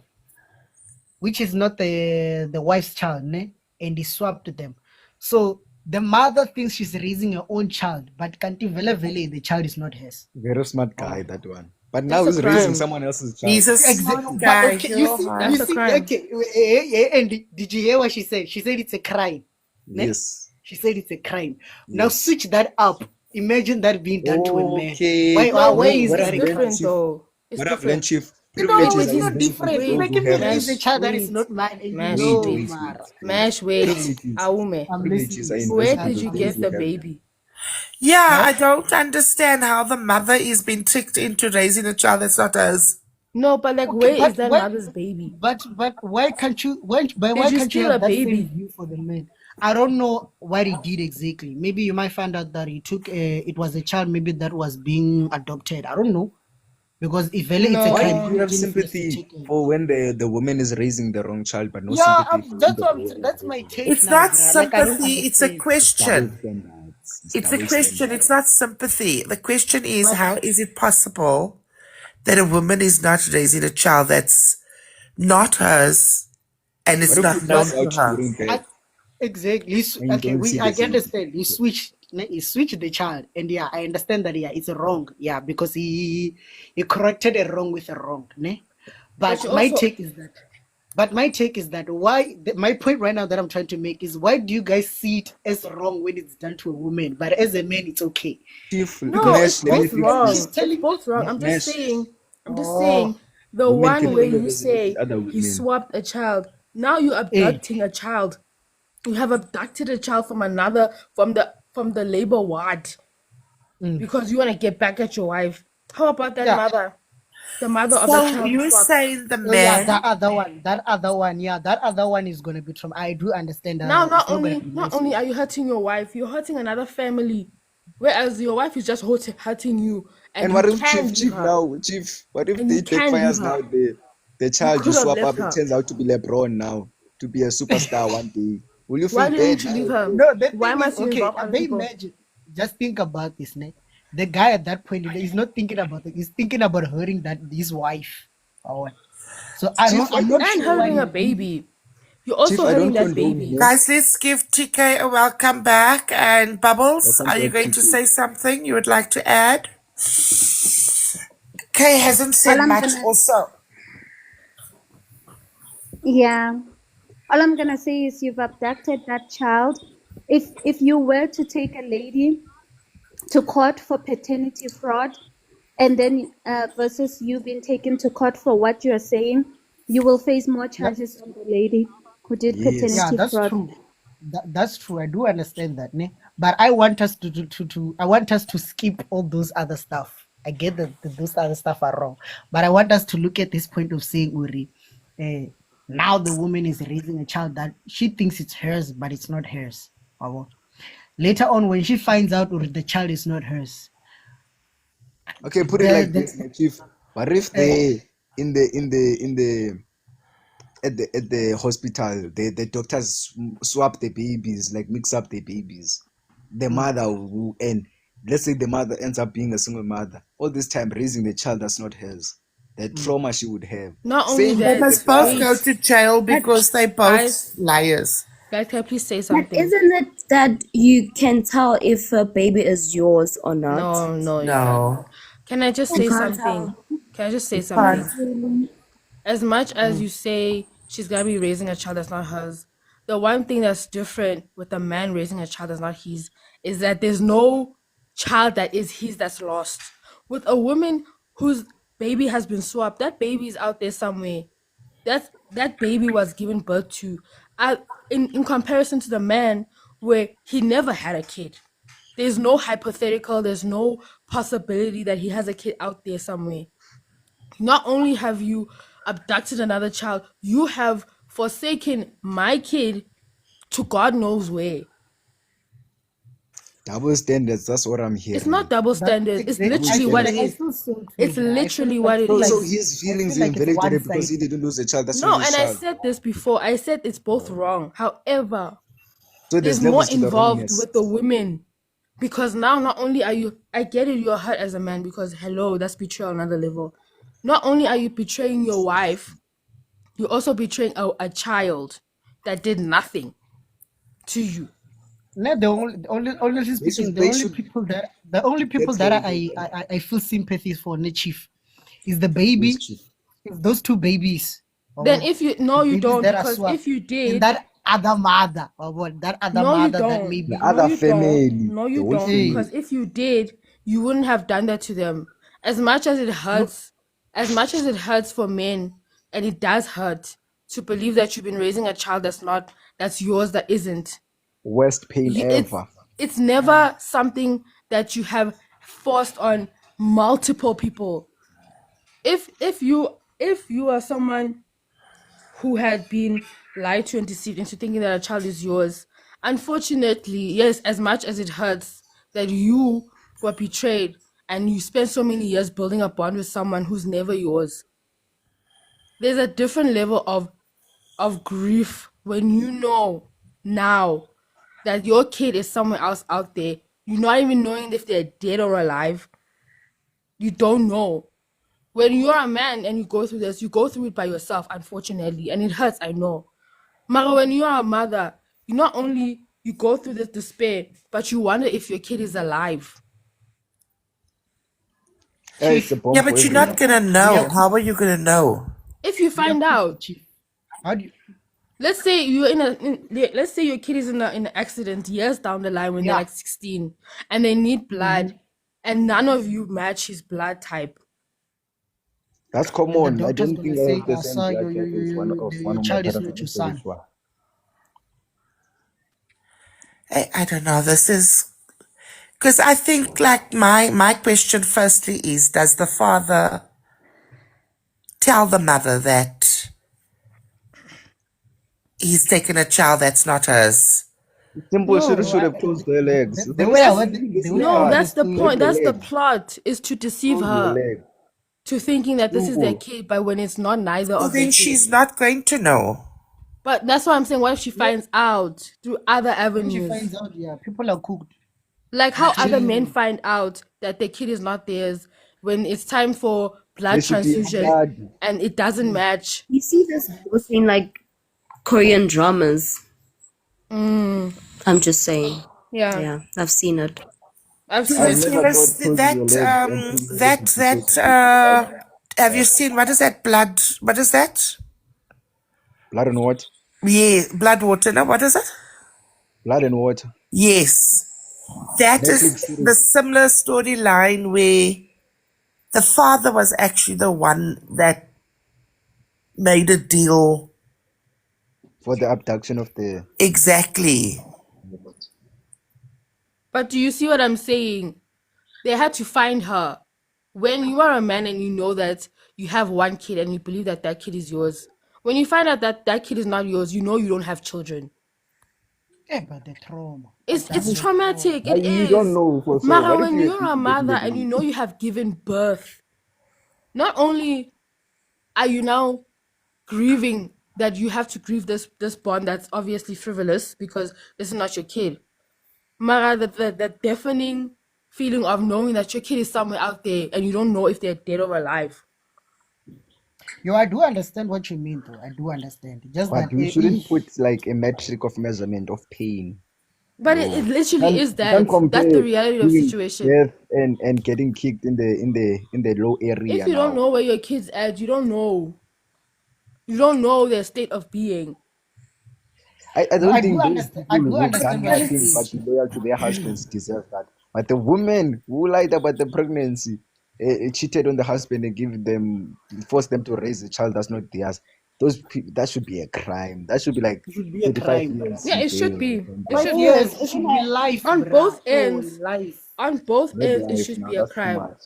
which is not the wife's child, ne? And he swapped them. So the mother thinks she's raising her own child, but Kanti Vele Vele, the child is not hers. Very smart guy, that one. But That's now a he's raising crime. someone else's child. He's a Exactly. smart But guy. okay, That's a crime. okay, and did you hear what she said? She said it's a crime. Ne? Yes. She said it's a crime. Now switch that up. Imagine that being done to a man. Okay. Why is What that I've a learned, crime? Different Chief, though. It's what I've different. learned, Chief, You know, Privilege it's is Wait, not only given to different. those Like, who if you have raise a Mash, child that is wait, not mine, and you Mash, know, wait, Mara, Mash, wait. privileges. Aume, I'm Privileges are listening. where invested did with you those get who the have them. baby? Yeah, Huh? I don't understand how the mother is being tricked into raising a child that's not hers. No, but like, Okay, where is but that why? mother's baby? But why can't you? Why Is you can't you still a have that same baby? view for the man? I don't know what he did exactly. Maybe you might find out that he took it was a child maybe that was being adopted. I don't know because if really it's a Why crime, do you have imagine if he has to sympathy take a. for when the woman is raising the wrong child, but no Yeah, sympathy for when that's the what boy is that's my raising? take It's now, not bruh. Like I don't sympathy, it's a understand. It's double question. standards. It's It's a double question, standards. it's not sympathy. The question is, But how is it possible that a woman is not raising a child that's not hers and What it's if not you known pass to out her? during birth exactly. and you Okay, don't see I the can same understand. You switch the child, and yeah, I understand that yeah, it's wrong. Yeah, because he corrected a wrong with a wrong, ne? But But you my also, take is that. But my take is that my point right now that I'm trying to make is why do you guys see it as wrong when it's done to a woman, but as a man it's okay? Chief, no, Because it's Nash, let me both when fix she's wrong. this. It's telling, both wrong. Nash, I'm just oh, saying, the women one can where only you resonate with say other he women. swapped a child, now you're eh, abducting a child. You have abducted a child from the labor ward because you want to get back at your wife. How about that yeah. mother? The mother of the So child you're swapped. saying the Oh yeah, man, that other one is gonna be from. I do understand Now, that it's not gonna be not nice. only are you hurting your wife, you're hurting another family. Whereas your wife is just hurting you, and And you what if can leave Chief her, now, Chief, what if and you they can leave backfires her. now? The You child you could have swap left up, it her. turns out to be LeBron now, to be a superstar one day. Will you Why feel bad didn't you now? leave her? No, the Why thing is, must you okay, involve other they people? imagine. Just think about this, ne? The guy at that point, he's not thinking about it. He's thinking about hurting his wife. Or what? So Chief, I'm not And sure why hurting he's a doing it. baby. You're Chief, also I hurting don't that condone baby. it. guys, let's give TK a welcome back. And Bubbles, Welcome are you back, going to TK. say something you would like to add? Kay hasn't All said I'm much gonna, also. yeah, all I'm gonna say is you've abducted that child. If you were to take a lady to court for paternity fraud, and then versus you being taken to court for what you're saying, you will face more That, charges on the lady who did Yes. yeah, paternity that's fraud. true. That's true. I do understand that, ne? But I want us I want us to skip all those other stuff. I get that those other stuff are wrong, but I want us to look at this point of saying, Uri, now the woman is raising a child that she thinks it's hers, but it's not hers. Or later on, when she finds out Uri, the child is not hers, Okay, put it like the this, my Chief. What if uh, they in the at the hospital the doctors swap the babies, like mix up the babies? The mother who and let's say the mother ends up being a single mother, all this time raising the child that's not hers. The trauma she would have. Not only Same They with that, the must both father. go wait, to jail But because they both guys, liars. can I please say But something? isn't it that you can tell if a baby is yours or not? No, you can't. No, Can I just You say can't something? tell. Can I just say you can't. something? Really? As much as you say she's gonna be raising a child that's not hers, the one thing that's different with a man raising a child that's not his is that there's no child that is his that's lost. With a woman whose baby has been swapped, that baby is out there somewhere. That baby was given birth to. In comparison to the man where he never had a kid. There's no hypothetical, there's no possibility that he has a kid out there somewhere. Not only have you abducted another child, you have forsaken my kid to God knows where. Double standards, that's what I'm It's hearing. not double that's standards. It's exactly. Double literally what it standards. is. I feel so It's crazy. literally what it like So is. his I feelings feel were like it's invalidated because he one-sided. didn't lose a child. That's No, not his and I child. said this before. I said it's both wrong. However, So there's there's more levels to the involved wrongness. with the women. Because now not only are you, I get it, you're hurt as a man because hello, that's betrayal on another level. Not only are you betraying your wife, you're also betraying a child that did nothing to you. No, honestly speaking, They should the only get people that terrible. I feel sympathy for, the chief, is the Who's baby, chief? is those two babies, or Then what, if you the no, you babies don't, that are because swapped, if you and did, that other mother, or what, that other no, you mother that don't. The maybe, No, other you don't. family, No, the you whole don't. family. Because if you did, you wouldn't have done that to them. As much as it no, hurts as much as it hurts for men, and it does hurt to believe that you've been raising a child that's yours, that isn't. Worst pain ever. It's never something that you have forced on multiple people. If you are someone who had been lied to and deceived into thinking that a child is yours, unfortunately, yes, as much as it hurts that you were betrayed and you spent so many years building a bond with someone who's never yours, there's a different level of grief when you know now that your kid is somewhere else out there. You're not even knowing if they're dead or alive. You don't know. When you're a man and you go through this, you go through it by yourself, unfortunately, and it hurts, I know. But when you are a mother, you not only you go through this despair, but you wonder if your kid is alive. It's a bomb Yeah, for but you're not everyone. gonna know. How are you gonna know? If you find out, How do you? let's say you're let's say your kid is in an accident years down the line when they're like 16 and they need blood, and none of you match his blood type. That's And the common. I doctor's don't gonna think I say, have the same sir, blood type as one of your my child is parents. not your I'm sorry, son. sure. I don't know. This is because I think like my question firstly is, does the father tell the mother that he's taken a child that's not hers? Simple. Should No, have closed their legs. the way I heard No, that's the story. point. That's the plot, is to deceive Close your her leg. to thinking that this is their Simple. kid, but when it's not neither Well, of their then she's kids. not going to know. But that's what I'm saying. What if she finds out through other When she avenues? finds out, yeah, people are cooked. Like how other men Actually, find out that their kid is not theirs when it's time for blood There should be a transfusion blood. and it doesn't match. You see this most in like Korean dramas. Mm, I'm just saying. yeah, Yeah, I've seen it. I've seen I've it never too. thought closing your legs and putting your legs into so Have you seen, what is that blood? What is that? blood and water. Yeah, blood water. No, what is it? Blood and water. Yes. That is Netflix the series. similar storyline where the father was actually the one that made a deal. For the abduction of the Exactly. But do you see what I'm saying? They had to find her. When you are a man and you know that you have one kid and you believe that that kid is yours, when you find out that that kid is not yours, you know you don't have children. but the trauma. It's That's the traumatic. But It you don't is. know for sure. Mara, What if when you you're a mother and you know you have given birth, not only are you now grieving that you have to grieve this bond that's obviously frivolous because this is not your kid. Mara, the deafening feeling of knowing that your kid is somewhere out there and you don't know if they're dead or alive. Yo, I do understand what you mean, though. I do understand. Just But that you shouldn't put like a metric of measurement of pain. But No. it literally is You that. can't compare That's the reality of the being situation. deaf and getting kicked in the low area If you don't now. know where your kid's at, you don't know. You don't know their state of being. I no, don't I do think those understand. I people do who've understand done what you're nothing but saying. be loyal to their husbands deserve that. But the women who lied about the pregnancy, cheated on the husband and forced them to raise a child that's not theirs. Those people, that should be a crime. That should be like It should be a 35 crime. years Yeah, in it should jail be. or It something. should 5 be years, it should be life, on bruh. both Oh, ends. life. On both Not ends, it life should now. be a That's too crime. much.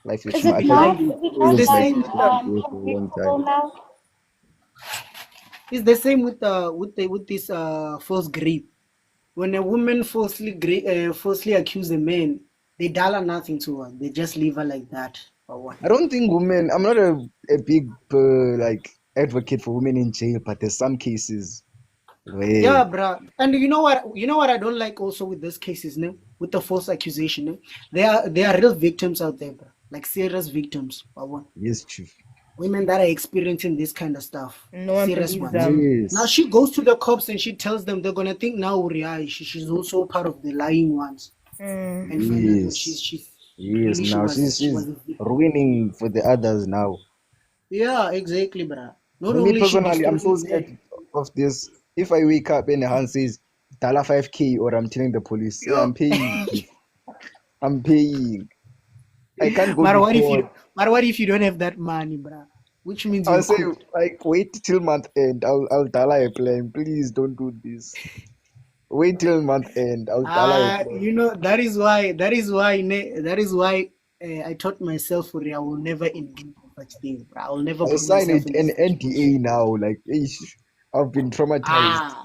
Life is Is too it much. I not? think Is it it not It's the was like same like with the. for a long unpredictable time. now? It's the same with this false grief. When a woman falsely accuse a man, they dollar nothing to her. They just leave her like that. Or what? I don't think women. I'm not a big like advocate for women in jail, but there's some cases where Yeah, bruh. And you know what? You know what I don't like also with these cases, no? With the false accusation, no? There are real victims out there, bruh. Like serious victims. Or what? yes, chief. Women that are experiencing this kind of stuff. No one Serious believes ones. them. Yes. Now she goes to the cops and she tells them they're gonna think now she's also part of the lying ones. Mm. And find out that Yes. she's Yes. really Now she she's was a victim. ruining for the others now. Yeah, exactly, bruh. Not Me only she personally, I'm so destroys scared of this. If I wake up and the hand says $5K or I'm telling the police, yeah, I'm paying. Chief. I'm paying. I can't go But what if you before. don't have that money, bruh? Which means I'll you're say cooked. like wait till month end. I'll dial a plan. Please don't do this. Wait till month end. I'll dial a plan. You know that is why I taught myself I will never engage in such things, bruh. I will never I'll put sign myself it in an this situation. NDA now. Like I've been traumatized.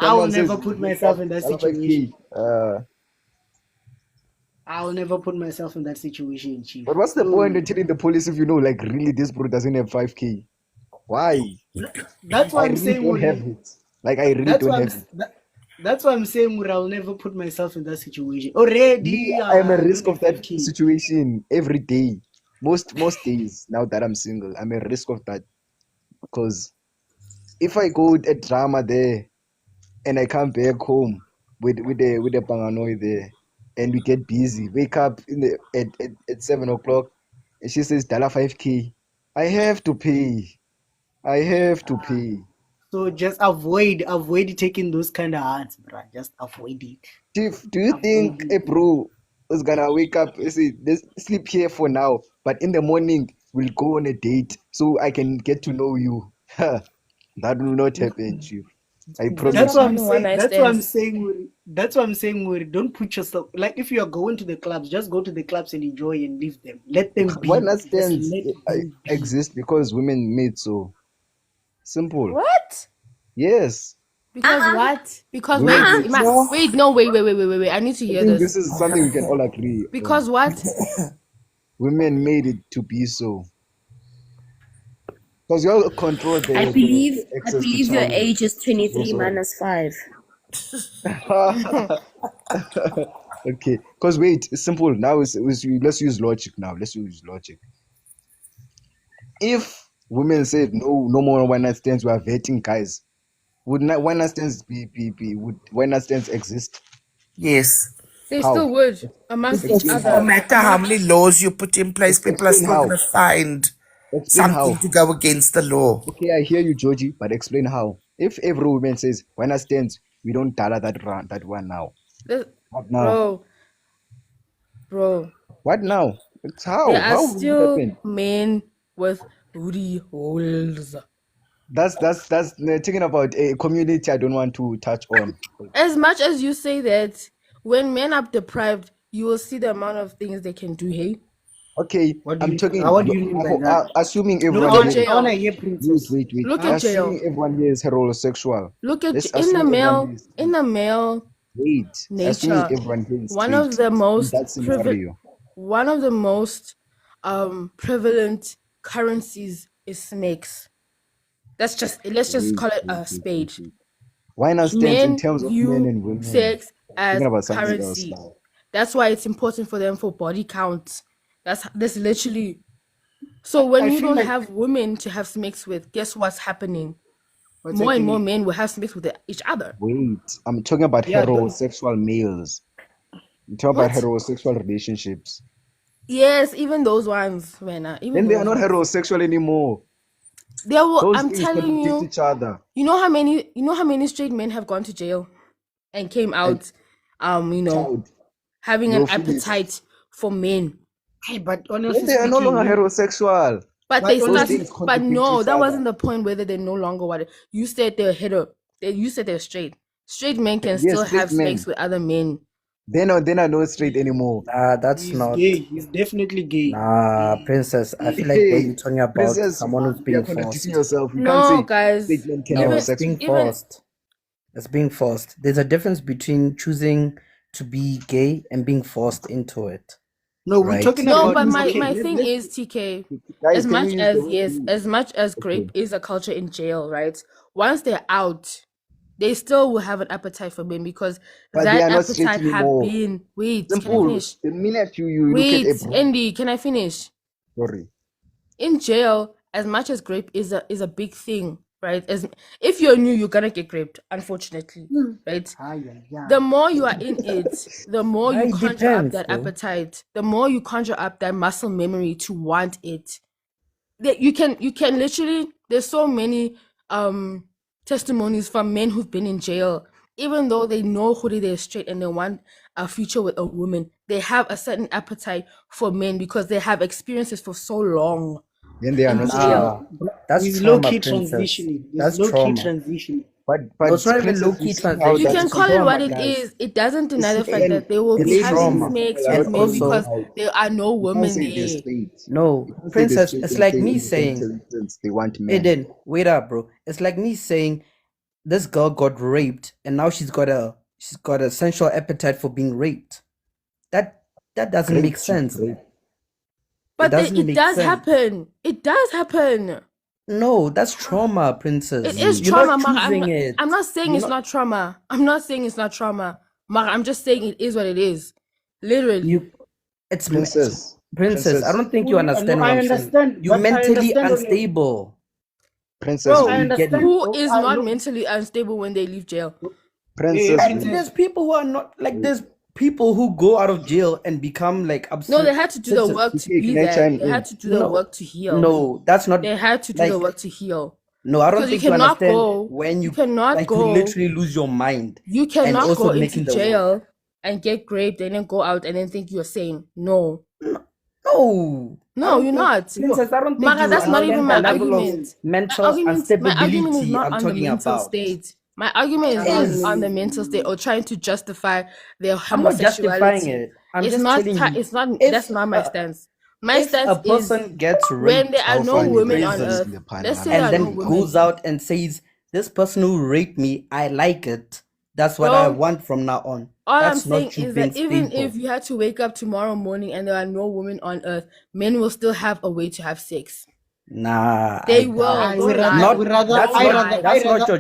I will Someone says never put wake myself up, in that dial situation. 5K. I will never put myself in that situation, chief. But what's the point of telling the police if you know like really this bro doesn't have 5K? Why? That's what I I'm really saying, don't have Muri. it. Like I really That's don't what I'm have it. that's what I'm saying, Muri. I'll never put myself in that situation. Already, Me, I'm a I risk don't of have that 5K. situation every day. Most days now that I'm single, I'm a risk of that. Because if I go a drama there and I come back home with the panganoi there and we get busy, wake up at 7 o'clock and she says dollar 5K. I have to pay. I have to pay. So just avoid taking those kind of hands, bruh. Just avoid it. Chief, do you think a bro is gonna wake up and say, let's sleep here for now, but in the morning we'll go on a date so I can get to know you? That will not happen, Chief. I promise That's what you. I'm saying. That's what I'm saying, Muri. That's what I'm saying, Muri. Don't put yourself like if you are going to the clubs, just go to the clubs and enjoy and leave them. Let them be. One night Just stands let them be. exist because women made so simple. What? Yes, Because what? Because women wait, made so. wait, no, wait. I need to I hear think this. this is something we can all agree Because on. what? Women made it to be so. Because you all control the I believe access to your childhood. age is 23 Also. minus 5. Okay, because wait, it's simple. Now let's use logic now. Let's use logic. If women said no more one night stands, we are vetting guys, would not one night stands would one night stands exist? Yes. They How? still would amongst each Explain other. No how. matter how many laws you put in place, people are Explain still how. going to find Explain how. something to go against the law. Okay, I hear you, Georgie, but explain how. If every woman says one night stands, we don't dollar that one now. What now? Bro, What now? It's how? there are How will it still happen? men with booty holes. That's talking about a community I don't want to touch on. As much as you say that, when men are deprived, you will see the amount of things they can do. Hey, Okay, What do I'm you talking. what do you mean by that? Assuming No, everyone look at here. I wanna jail. hear Princess. Wait. Look at Assuming jail. everyone here is heterosexual. Look at Let's in the assume everyone here male is assuming nature. everyone here is One of straight. the In most that scenario, prevalent currencies is snakes. Let's just call it a spade. why not stands in Men terms of men view and women? sex as Thinking about something else currency. now. That's why it's important for them for body count. That's literally. So when I you feel don't like have women to have sex with, guess what's happening? what's More and more happening? men will have sex with each other. Wait, I'm talking about Yeah, heterosexual males. I'm talking about What? heterosexual relationships. Yes, even those ones, Rena. Even Then they are those not ones. heterosexual anymore. They will. Those I'm things telling contradict you. each other. You know how many straight men have gone to jail and came And out, child, having an you're finished. appetite for men. Hey, but Then honestly they are no speaking, longer heterosexual. But but they Those started. things But contradict no, each that wasn't other. the point. Whether they're no longer what you said they're you said they're straight. Straight men can Yes, still straight have sex men. with other men. They're not straight anymore. That's he's not. gay. He's definitely gay. Nah, Princess. I feel like there you're Hey, talking about Princess, someone who's you're being contradicting forced. yourself. You can't No, say guys. straight men can No, have it's sex being with Even forced. It's being forced. There's a difference between choosing to be gay and being forced into it, No, we're right? talking no, about but my okay. thing is TK. Guys, As can much you use as the word yes, you? as much as grape Okay. is a culture in jail, right? Once they're out, they still will have an appetite for men because But they that are not straight appetite have anymore. been. Wait, can I Simple. finish? The minute you look at a Wait, bro. Andy, can I finish? Sorry. In jail, as much as grape is a big thing, right? As if you're new, you're gonna get raped, unfortunately, right? The more you are in it, the more you It conjure up depends, that though. appetite, the more you conjure up that muscle memory to want it. That you can literally, there's so many testimonies from men who've been in jail, even though they know who they're straight and they want a future with a woman, they have a certain appetite for men because they have experiences for so long Then they are in not jail. Nah, that's He's trauma, low key princess. transitioning. He's That's low key trauma. transitioning. But No, it's not even Princess, low you key see how transition. You that can It's call it what trauma, it guys. is. It doesn't you deny see the fact and that they will It's be ladies having trauma. snakes people are with And men calling also, because it out. there are no You can't women say they're there. straight. no, You can't say they're princess, straight it's and like say me in their saying, intelligence they want men. Eden, wait up, bro. It's like me saying this girl got raped and now she's got a sensual appetite for being raped. That doesn't make Great, she's sense, great. man. It But doesn't it make does sense. happen. It does happen. No, that's trauma, It princess. is You're trauma, not Mara. choosing it. I'm not saying You're it's not. not trauma. I'm not saying it's not trauma. Mara, I'm just saying it is what it is. Literally. You. It's Princess, princess. I don't think you No, understand what I I'm saying. understand, You're but I mentally understand. unstable. Princess, Bro, I wait. You get me? understand. who is I not look, mentally unstable when they leave jail? Princess, Like, wait. there's people who are not like. There's people who go out of jail and become like No, absolute. they had to do the work to Okay, be can I there. chime They had in? to do the No, work to heal. no, that's not They had to do the like. work to heal. No, I don't Because you think you cannot understand go. when You you cannot like you go. literally lose your mind You and cannot also go into making the work. jail and get raped and then go out and then think you're sane. No. No, I No, don't you're think, not. princess. I don't think Mara, you that's not even understand my the level of argument. My mental argument is instability not I'm on the talking mental about. state. My argument is It not is. on the mental state or trying to justify their I'm not justifying homosexuality. it. I'm It's just not. telling you, It's not. That's if not my stance. My if a stance is person gets when raped there are How no funny in women that on is prison earth. in the pan. Let's say I'm there are and no then women. goes out and says, "This person who raped me, I like it. That's what I Bro, want from now on." all I'm That's saying not you is being that even stable. if you had to wake up tomorrow morning and there are no women on earth, men will still have a way to have sex. Nah, They I will. doubt. Don't lie. Not we rather, that's I not rather, that's not your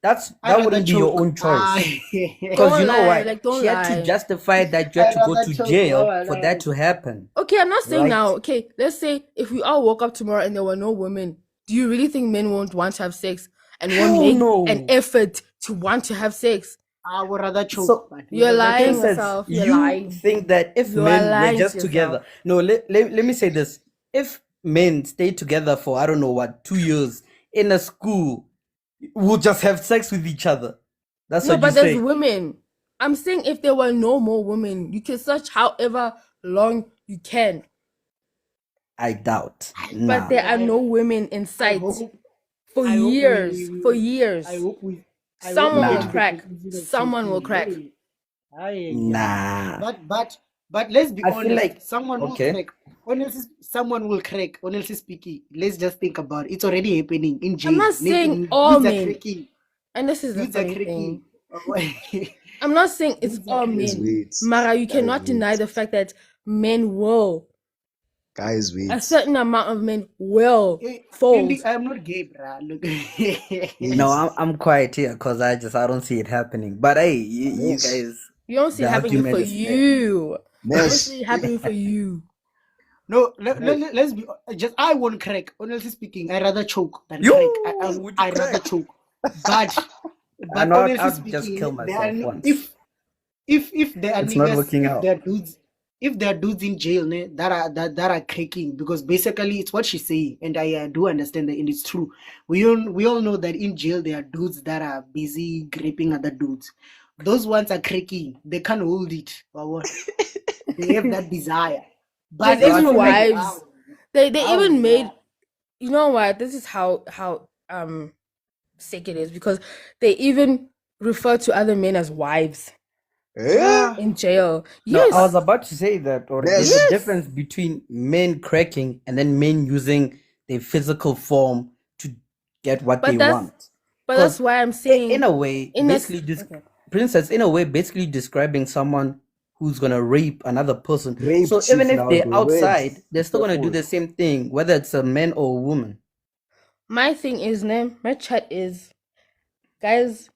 that rather wouldn't be your choke. own choice. Because Don't you know lie. why? Like, don't She had to lie. justify that you had to go rather to choke. jail for that to happen. Okay, I'm not saying Right? now. Okay, let's say if we all woke up tomorrow and there were no women, do you really think men won't want to have sex and won't Hell make an no. effort to want to have sex? I would rather choke. So man. You're lying princess, yourself. You're you lying. think that if You are men were lying just to together, yourself. no, let me say this. If men stay together for I don't know what 2 years in a school, we'll just have sex with each other. That's No, what you but there's say. women. I'm saying if there were no more women, you can search however long you can. I doubt. But Nah. there are no women in sight for years. For years. Someone will Nah. crack. Someone will crack. Nah. But let's be I feel honest. like Someone will okay. crack. Someone will crack. Honestly speaking, let's just think about it. It's already happening in jail. I'm not saying Dudes all are men. cracking. And this is the Dudes are funny thing. cracking. I'm not saying it's all Guys, men. wait. Mara, you Guys, cannot deny wait. the fact that men will. Guys, A wait. certain amount of men will Andy, fold. I'm not gay, bruh. Look. No, I'm quiet here because I don't see it happening. But hey, you Yes. guys, You don't see the it happening for argument is there. you. You don't Yes. see it happening for you. No, let's be just. I won't crack. Honestly speaking, I rather choke than Yo, crack. would you I rather crack? choke. But I know honestly I'd just speaking, kill there are myself no, once. if there are It's not niggas, working out. if there are dudes in jail that are cracking, because basically it's what she's saying, and I do understand that, and it's true. We all know that in jail there are dudes that are busy gripping other dudes. Those ones are cracking. They can't hold it. Or what? They have that desire. But There's I even feel like wives. They even made. You know what? This is how sick it is, because they even refer to other men as wives Eh? in jail. No, Yes. I was about to say that, or there's Yes. a difference between men cracking and then men using their physical form to get what But they that's want. but that's why I'm saying In a way, in a- basically, okay. princess, in a way, basically describing someone who's gonna rape another person. Rape, So chief, even if now they're the outside, words. they're still gonna do the same thing, whether it's a man or a woman. My thing is, my chat is, guys,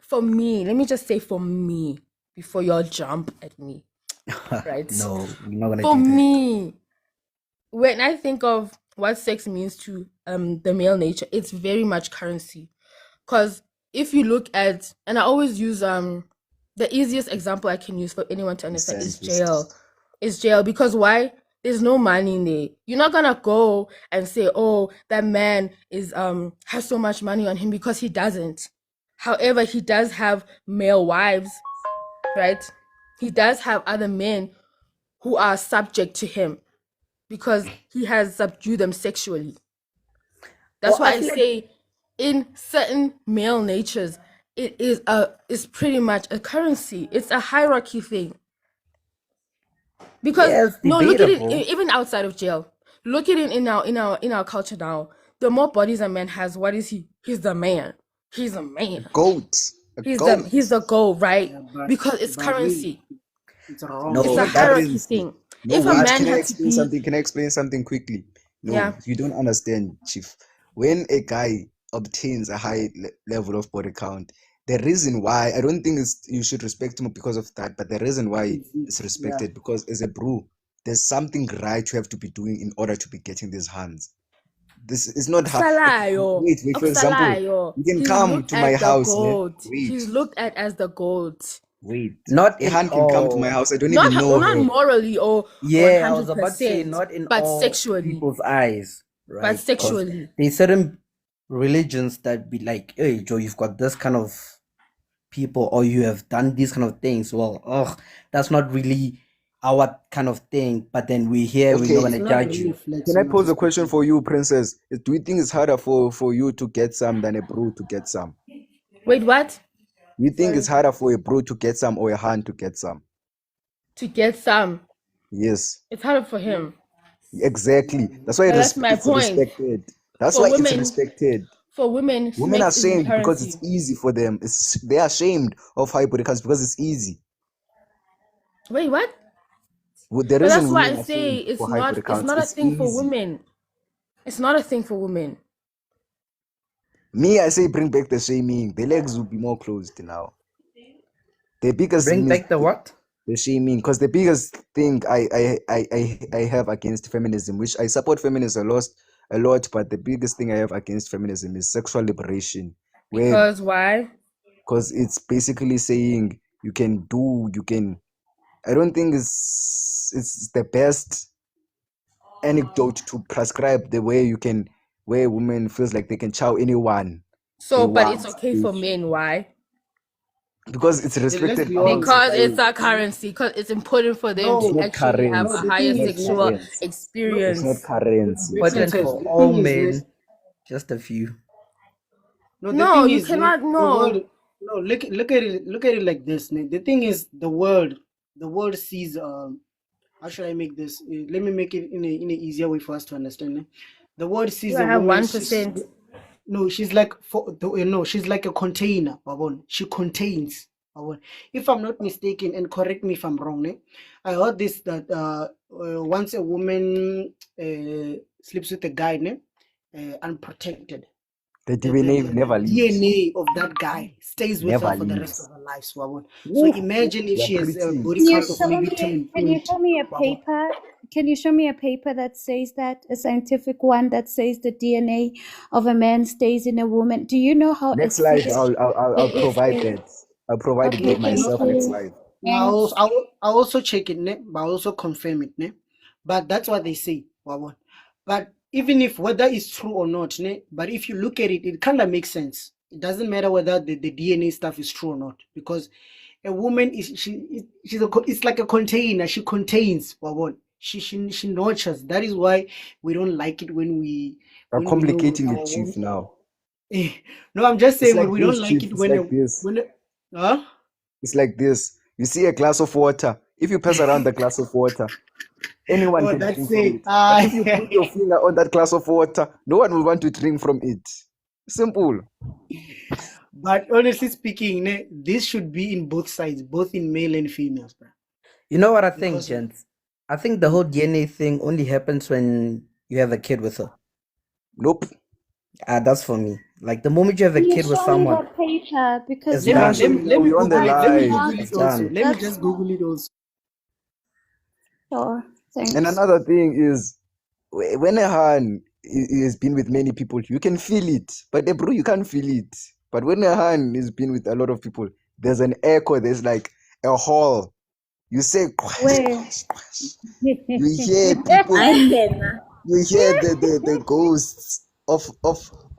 for me, let me just say for me, before y'all jump at me, right? No, we're not gonna For do that. me, when I think of what sex means to the male nature, it's very much currency. Because if you look at, and I always use the easiest example I can use for anyone to understand is jail. Is jail, because why? There's no money in there. You're not gonna go and say, oh, that man is has so much money on him, because he doesn't. However, he does have male wives, right? he does have other men who are subject to him because he has subdued them sexually. That's Well, why I I feel like say in certain male natures, it is pretty much a currency. It's a hierarchy thing. Because yeah, it's no, look at it debatable. even outside of jail. Look at it in our culture now. The more bodies a man has, what is he? He's the man. He's a man. Goat. A He's goat. the goal, right? Yeah, but because it's but currency. it's wrong. No, It's a that hierarchy is thing. No, If a wait, man can I had to explain be, something? Can I explain something quickly? No, yeah, you don't understand, Chief. When a guy obtains a high level of body count, the reason why, I don't think you should respect him because of that, but the reason why it's Yeah. respected, because as a bro, there's something right you have to be doing in order to be getting these hands. This is not how. Okusalayo, Wait, for example, Okusalayo. you can He's come looked to my at the house, ne? gold. Wait, He's looked at as the gold. wait. not A in hand can come to my all. house. I don't Not even know not her. morally or Yeah, I was about to say 100%, not in but all sexually. people's eyes, But right? Because sexually. there's certain religions that be like, hey, Joe, you've got this kind of people, or you have done these kind of things. Well, that's not really our kind of thing. But then we're here, we're not Okay, gonna It's not judge really you. can I flexing pose as a question for you, Princess? Do you think it's harder for you to get some than a bro to get some? Wait, what? You think it's Sorry. harder for a bro to get some or a hand to get some? To get some. Yes, It's harder for him. exactly. That's why But that's my it's point. respected. That's For why it's women, respected. for women, Women are snakes isn't ashamed because it's currency. easy for them. They are ashamed of high body counts because it's easy. Wait, what? The But reason that's why women I are say ashamed for high body it's counts, not a it's thing for easy. women. It's not a thing for women. Me, I say bring back the shaming. The legs will be more closed now. The biggest Bring back the what? the shaming, because the biggest thing I have against feminism, which I support feminism a lot, but the biggest thing I have against feminism is sexual liberation, where Because why? because it's basically saying you can. I don't think it's the best anecdote to prescribe the way where a woman feels like they can chow anyone they So, but want. it's okay for men. Why? Because it's let's respected be among honest. Because it's society. a currency. Because it's important for them It's to No, not actually have currency. a the higher thing It's is, not sexual currency. no, It's not experience. currency. Important Princess, for the all thing is, men, just a few. no, the No, thing you is, cannot. the No. world. No, look at it like this. The thing is, the world sees. How should I make this? Let me make it in a easier way for us to understand. The world sees You a have woman. 1%. No, she's like she's like a container. Babon. She contains. Babon. If I'm not mistaken, and correct me if I'm wrong, I heard this that once a woman sleeps with a guy, unprotected, The the DNA never leaves. DNA of that guy stays with her Never for the rest leaves. of her life. So Woo, imagine if you're she has a preaching. body Can you count of show maybe me? 10, Can you 20. show me a Babon. paper? Can you show me a paper that says that, a scientific one that says the DNA of a man stays in a woman? Do you know how Next life, acidic I'll provide that. I'll provide it Okay, back thank myself next you. life. Now, Thanks. I also check it, but I also confirm it, but that's what they say, Babon. But even if whether it's true or not, but if you look at it, it kind of makes sense. It doesn't matter whether the DNA stuff is true or not, because a woman it's like a container. She contains, Babon. She nurtures. That is why we don't like it when we You're when we know complicating our it, Chief, now. No, I'm just It's saying like we don't this, like Chief. it It's like this. huh? It's like this. You see a glass of water. If you pass around the glass of water, anyone Oh, can that's drink from it. it. But if you put your finger on that glass of water, no one will want to drink from it. Simple. But honestly speaking, this should be in both sides, both in male and females, bro. You know what I think, Because gents? I think the whole DNA thing only happens when you have a kid with her. Nope. That's for me. Like the moment you have a Can you kid with show me someone, that paper? Because it's let done. me let me We're on the Google it. Let me live. Google It's it also. done. Let me just Google it also. Sure, And thanks. another thing is, when a han has been with many people, you can feel it. But a bro, you can't feel it. But when a han has been with a lot of people, there's an echo. There's like a hall. You say, Where? you hear people. You hear the ghosts of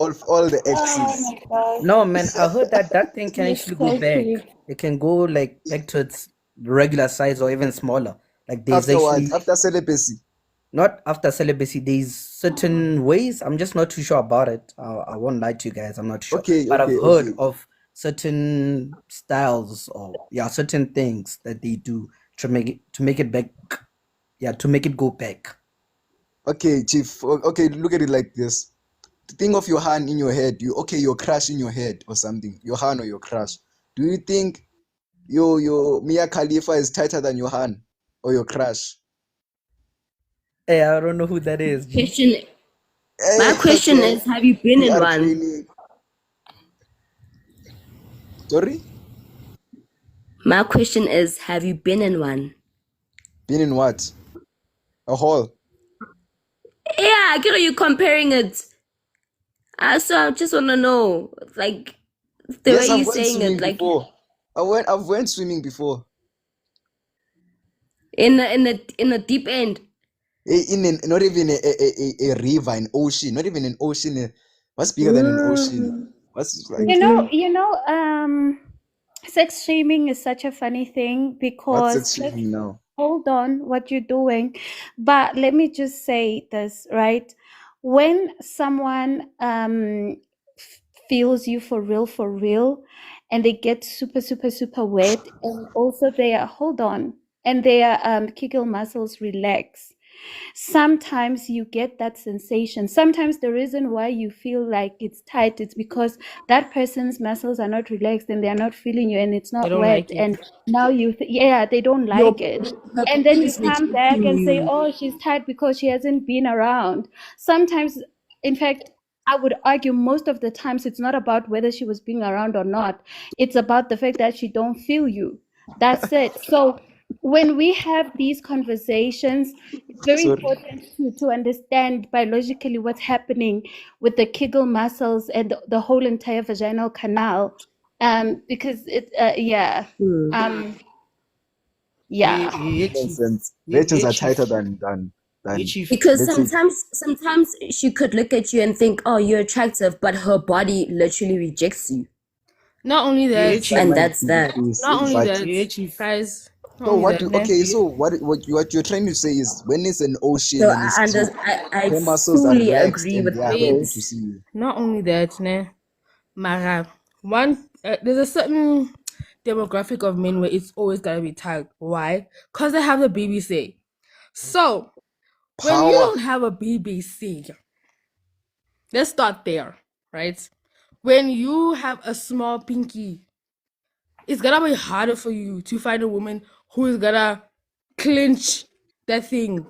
all the Oh exes. my gosh, No, man, I heard that thing can you're actually go so back. cute. It can go like back to its regular size or even smaller. Like there's After what? actually After celibacy. not after celibacy. There's certain ways. I'm just not too sure about it. I won't lie to you guys. I'm not sure, Okay, but I've okay, heard okay. of certain styles or certain things that they do to make it back. Yeah, to make it go back. Okay, Chief. Okay, look at it like this. Think of your hand in your head. Your crush in your head or something. Your hand or your crush. Do you think your Mia Khalifa is tighter than your hand or your crush? Hey, I don't know who that is. G. Question. My question Okay. is, have you been We in are one? training. Sorry? My question is, have you been in one? Been in what? A hall. Yeah, are you comparing it? So I just want to know, like, the Yes, way I've you're went saying swimming it, like before. I've went swimming before. in a deep end. Not even a river, an ocean. Not even an ocean. What's bigger than an ocean? What's like Sex shaming is such a funny thing what's because sex shaming now? hold on what you're doing. But let me just say this, right? When someone feels you for real, and they get super, super, super wet, and also their Kegel muscles relax. Sometimes you get that sensation. Sometimes the reason why you feel like it's tight, it's because that person's muscles are not relaxed and they are not feeling you and it's They not don't wet. like it. And now they don't Your like it. her And then body you is come back rejecting and say, you. oh, she's tight because she hasn't been around. Sometimes, in fact, I would argue most of the times it's not about whether she was being around or not. It's about the fact that she don't feel you. That's it. So when we have these conversations, it's very Sorry. important to understand biologically what's happening with the Kegel muscles and the whole entire vaginal canal. Because Nonsense. Virgins are tighter than Because let's say sometimes she could look at you and think, oh, you're attractive, but her body literally rejects you. Not only that, And that's that. not only but that, guys. Not so only what that, do okay, so what you're trying to say is when it's an ocean So and it's deep, I her muscles are fully relaxed agree and with they are happy to this. see you. Not only that, ne, Mara, there's a certain demographic of men where it's always gotta be tight. Why? Because they have the BBC. So when you Power. don't have a BBC, let's start there, right? When you have a small pinky, it's gonna be harder for you to find a woman who is gonna clinch that thing.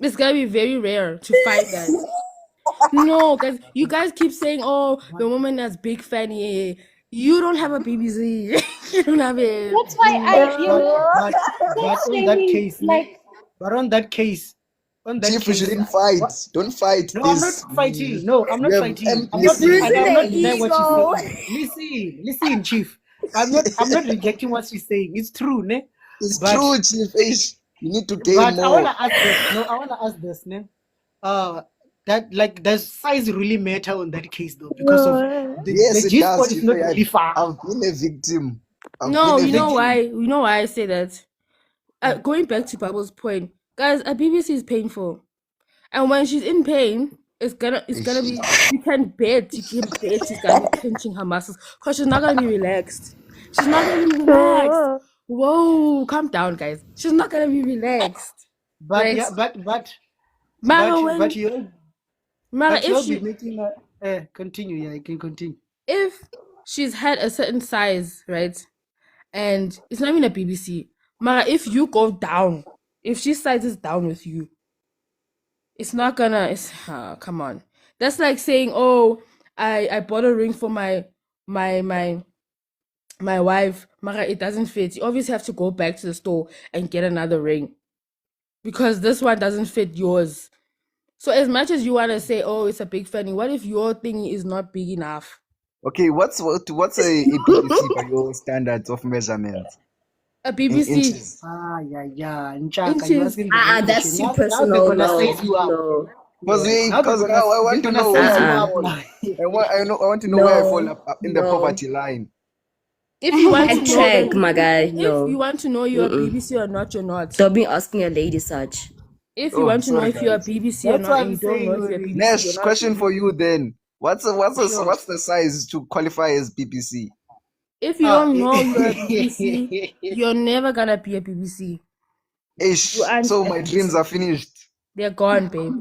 It's gonna be very rare to find that. No, guys, you guys keep saying, "Oh, the woman has big fanny." You don't have a BBC. You don't have it. That's why But on that case, Chief, we shouldn't fight. Don't fight No, I'm not this. fighting. No, I'm not We have fighting. I'm empathy. not denying what she's saying. Listen, Chief. I'm not rejecting what she's saying. It's true, ne? It's But true, Chief. You need to gain but I more. wanna ask this. No, I wanna ask this, ne? That like does size really matter on that case though? Because of Yes, the it G does, spot is Chief. not really far. I've been a victim. No, you know why? You know why I say that? Going back to Bubbles' point, guys, a BBC is painful, and when she's in pain, it's gonna be. You can bet she's gonna be clenching her muscles because she's not gonna be relaxed. She's not gonna be relaxed. Whoa, calm down, guys. She's not gonna be relaxed. But Right? yeah, but Mara, you'll be making a continue. Yeah, you can continue. if she's had a certain size, right, and it's not even a BBC, Mara, if you go down, if she sizes down with you, it's not gonna. Come on. That's like saying, oh, I bought a ring for my wife, Mara, it doesn't fit. You obviously have to go back to the store and get another ring because this one doesn't fit yours. So as much as you want to say, oh, it's a big fanny, what if your thing is not big enough? Okay, what's a BBC by your standards of measurement? A In BBC. inches. Yeah. Nchaka, you Inches. asking the wrong That's question. too Now personal. they're gonna No, size you up. no, Because now I want to know where I fall. I want to know where I fall up in the poverty line. If you want to Head know, check, then my guy. if you No. want to know you're Mm-mm. BBC or not, you're not. Don't be asking a lady such. If you Oh, want to know sorry, if you're guys. BBC or That's not, what and I'm you don't know saying, if you're Ori. BBC, you're Next not. question for you then. What's Sure. the size to qualify as BBC? If you Ah, don't know you're a BBC, you're never gonna be a BBC. Ish. You aren't So a my dreams BBC. are finished. They're gone, babe.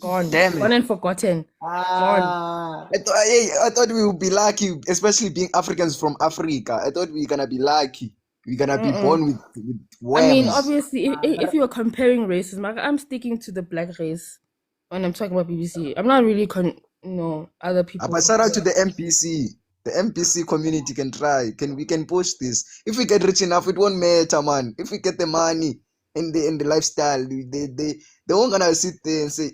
Gone. Damn Gone it. and forgotten. Gone. I thought we would be lucky, especially being Africans from Africa. I thought we were gonna be lucky. We're gonna be born with I mean, worms. obviously, if you're comparing races, I'm sticking to the black race when I'm talking about BBC. I'm not really other people. But shout out to the MPC. The MPC community can try. We can push this. If we get rich enough, it won't matter, man. If we get the money and the lifestyle, they won't gonna sit there and say,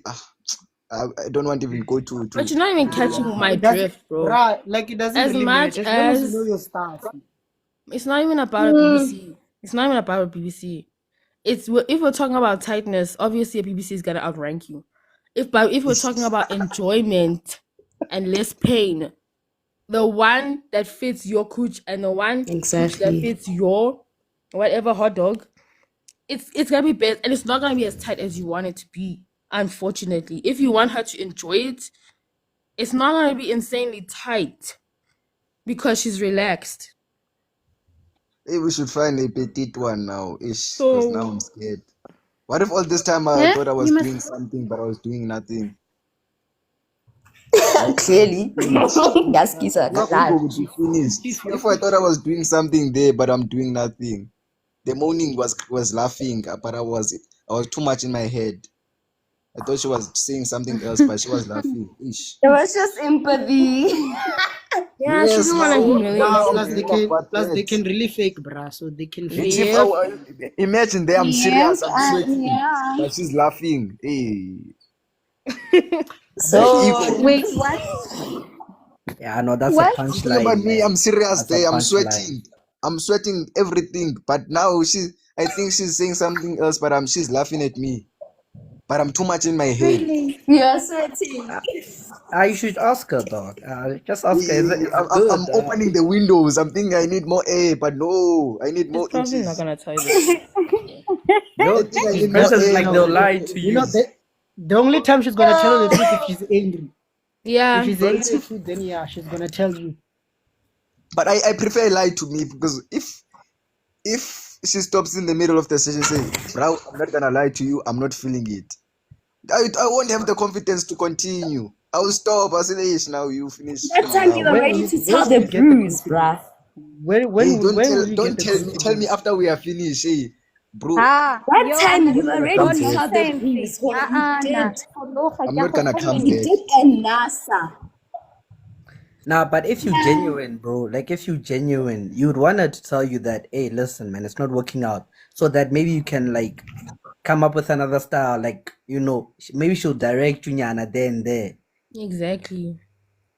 I don't want to even go to. But you're not even catching my It doesn't, drift, bro. bruh, like it doesn't As really much matter as long as you as know your stuff. it's not even about a BBC. It's not even about a BBC. If we're talking about tightness, obviously a BBC is gonna outrank you. If we're talking about enjoyment and less pain, the one that fits your cooch and the one cooch that Exactly. fits your whatever hot dog, it's gonna be best, and it's not gonna be as tight as you want it to be. Unfortunately, if you want her to enjoy it, it's not gonna be insanely tight because she's relaxed. Hey, we should find a petite one now, ish, because now I'm scared. What if all this time I thought I was doing something, but I was doing nothing? Clearly. Gaskisa, My ego would be finished. If I thought I was doing something there, but I'm doing nothing. The morning was laughing, but I was too much in my head. I thought she was saying something else, but she was laughing. Ish. It was just empathy. Yeah, she Yes, didn't want to now- humiliate now- you. Plus they can really fake, bruh. So they can fake. It's if imagine there I'm serious, I'm Yes, sweating, yeah. but she's laughing. Hey. So Wait, what? Yeah, no, that's What? a I'm punchline. talking about me, man. I'm serious That's a there, I'm punchline. sweating. I'm sweating everything. But now I think she's saying something else, but she's laughing at me. But I'm too much in my head. Really? you're sweating. You should ask her, dog. Just ask her. Is it good? I'm opening the windows. I'm thinking I need more air, but no, I need more It's probably inches. not gonna tell you this. No, I think I need more Princess is air. like they'll lie to You you. know, the only time she's gonna tell you the truth if she's angry. Yeah. If she's angry at you, then yeah, she's gonna tell you. But I prefer lie to me, because if she stops in the middle of the session saying, bro, I'm not gonna lie to you, I'm not feeling it. I won't have the confidence to continue. I will stop. I'll say, "Hey, now you finish. That time you were When ready will to you- tell when the will you get the bruise, bruh. When Hey, when don't will you tell, get the tell me confidence? after we are finished. Hey, bro, Ah, That yo, time you no, were ready don't to do tell the the same bruise. thing. What Nah. you did. I'm not gonna come You back. did a NASA. Nah, but if you genuine, bro, like if you genuine, you'd want her to tell you that, hey, listen, man, it's not working out. So that maybe you can like come up with another style, like, you know, maybe she'll direct you Nyana there and there, Exactly.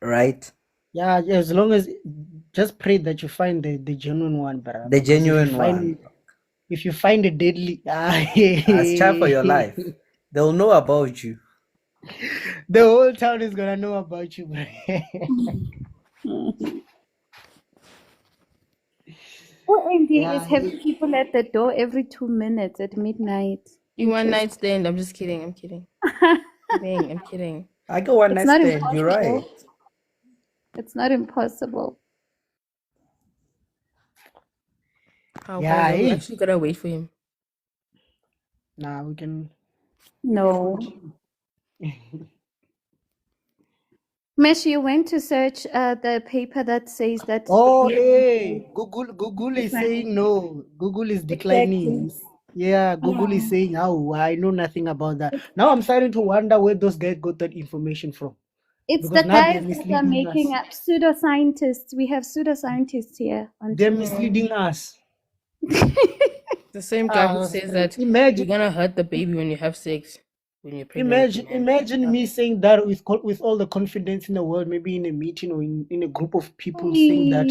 right? Yeah, as long as just pray that you find the genuine one, bruh. The Because if you genuine find one. it, if you find it deadly, It's time for your life. They'll know about you. the whole town is gonna know about you, bruh. OMD is Yeah, having people at the door every 2 minutes at midnight. You one night stand. I'm just kidding. I'm kidding. I'm kidding. I go one It's night not stand, you're right. impossible. It's not impossible. How Yeah, guys, I'm hey. actually gonna wait for him. Nah, we can. No. Mesh, you went to search the paper that says that. Oh, hey, Google is saying no. Google is declining. Exactly. Yeah, Google is saying, "Oh, I know nothing about that." Now I'm starting to wonder where those guys got that information from. It's Because the now they're guys that are misleading making us. up pseudoscientists. We have pseudoscientists here on They're team. misleading us. The same guy who Uh, says that you're imagine, gonna hurt the baby when you have sex, when you're pregnant. imagine me saying that with all the confidence in the world, maybe in a meeting or in a group of people saying that,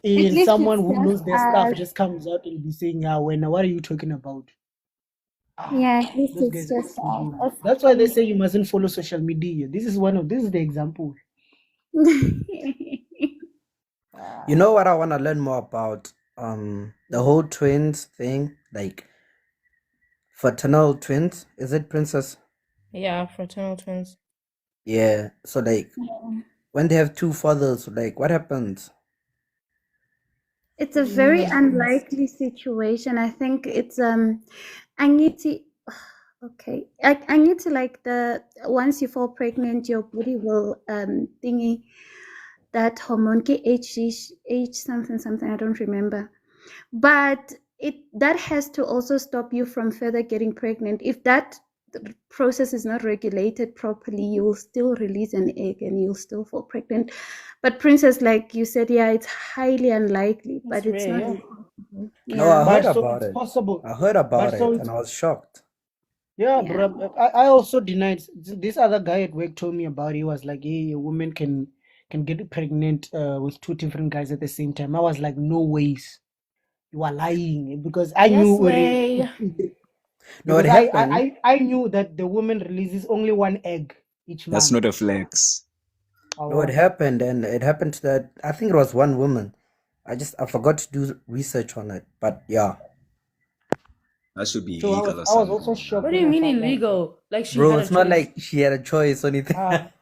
At and least someone it's who knows just their stuff us. just comes out and be saying, "Ah, what are you talking about?" Yeah, at least Those it's guys are just misleading us. us. That's why they say you mustn't follow social media. This is the example. You know what I want to learn more about? The whole twins thing, like fraternal twins. Is it, Princess? Yeah, fraternal twins. Yeah. So like when they have two fathers, like what happens? It's a very unlikely situation. I think it's I need to okay. I need to like once you fall pregnant, your body will thingy that hormone H something I don't remember. But that has to also stop you from further getting pregnant. If that process is not regulated properly, you will still release an egg and you'll still fall pregnant. But Princess, like you said, yeah, it's highly unlikely, but it's rare, not yeah. impossible. No, I heard But so about it's it. possible. I heard about But so it it's and I was shocked. yeah, Yeah. bro. I also denied. This other guy at work told me about it. He was like, "Hey, a woman can get pregnant with two different guys at the same time." I was like, "No ways, you are lying," because I Yes knew way. No, it because happened. I knew that the woman releases only one egg each That's month. not a flex. No, it happened, and it happened to that. I think it was one woman. I forgot to do research on it, but yeah. That should be So illegal or I was something. also shocked What do when you I mean found out. illegal? Like she Bro, had a it's not choice. like she had a choice or anything.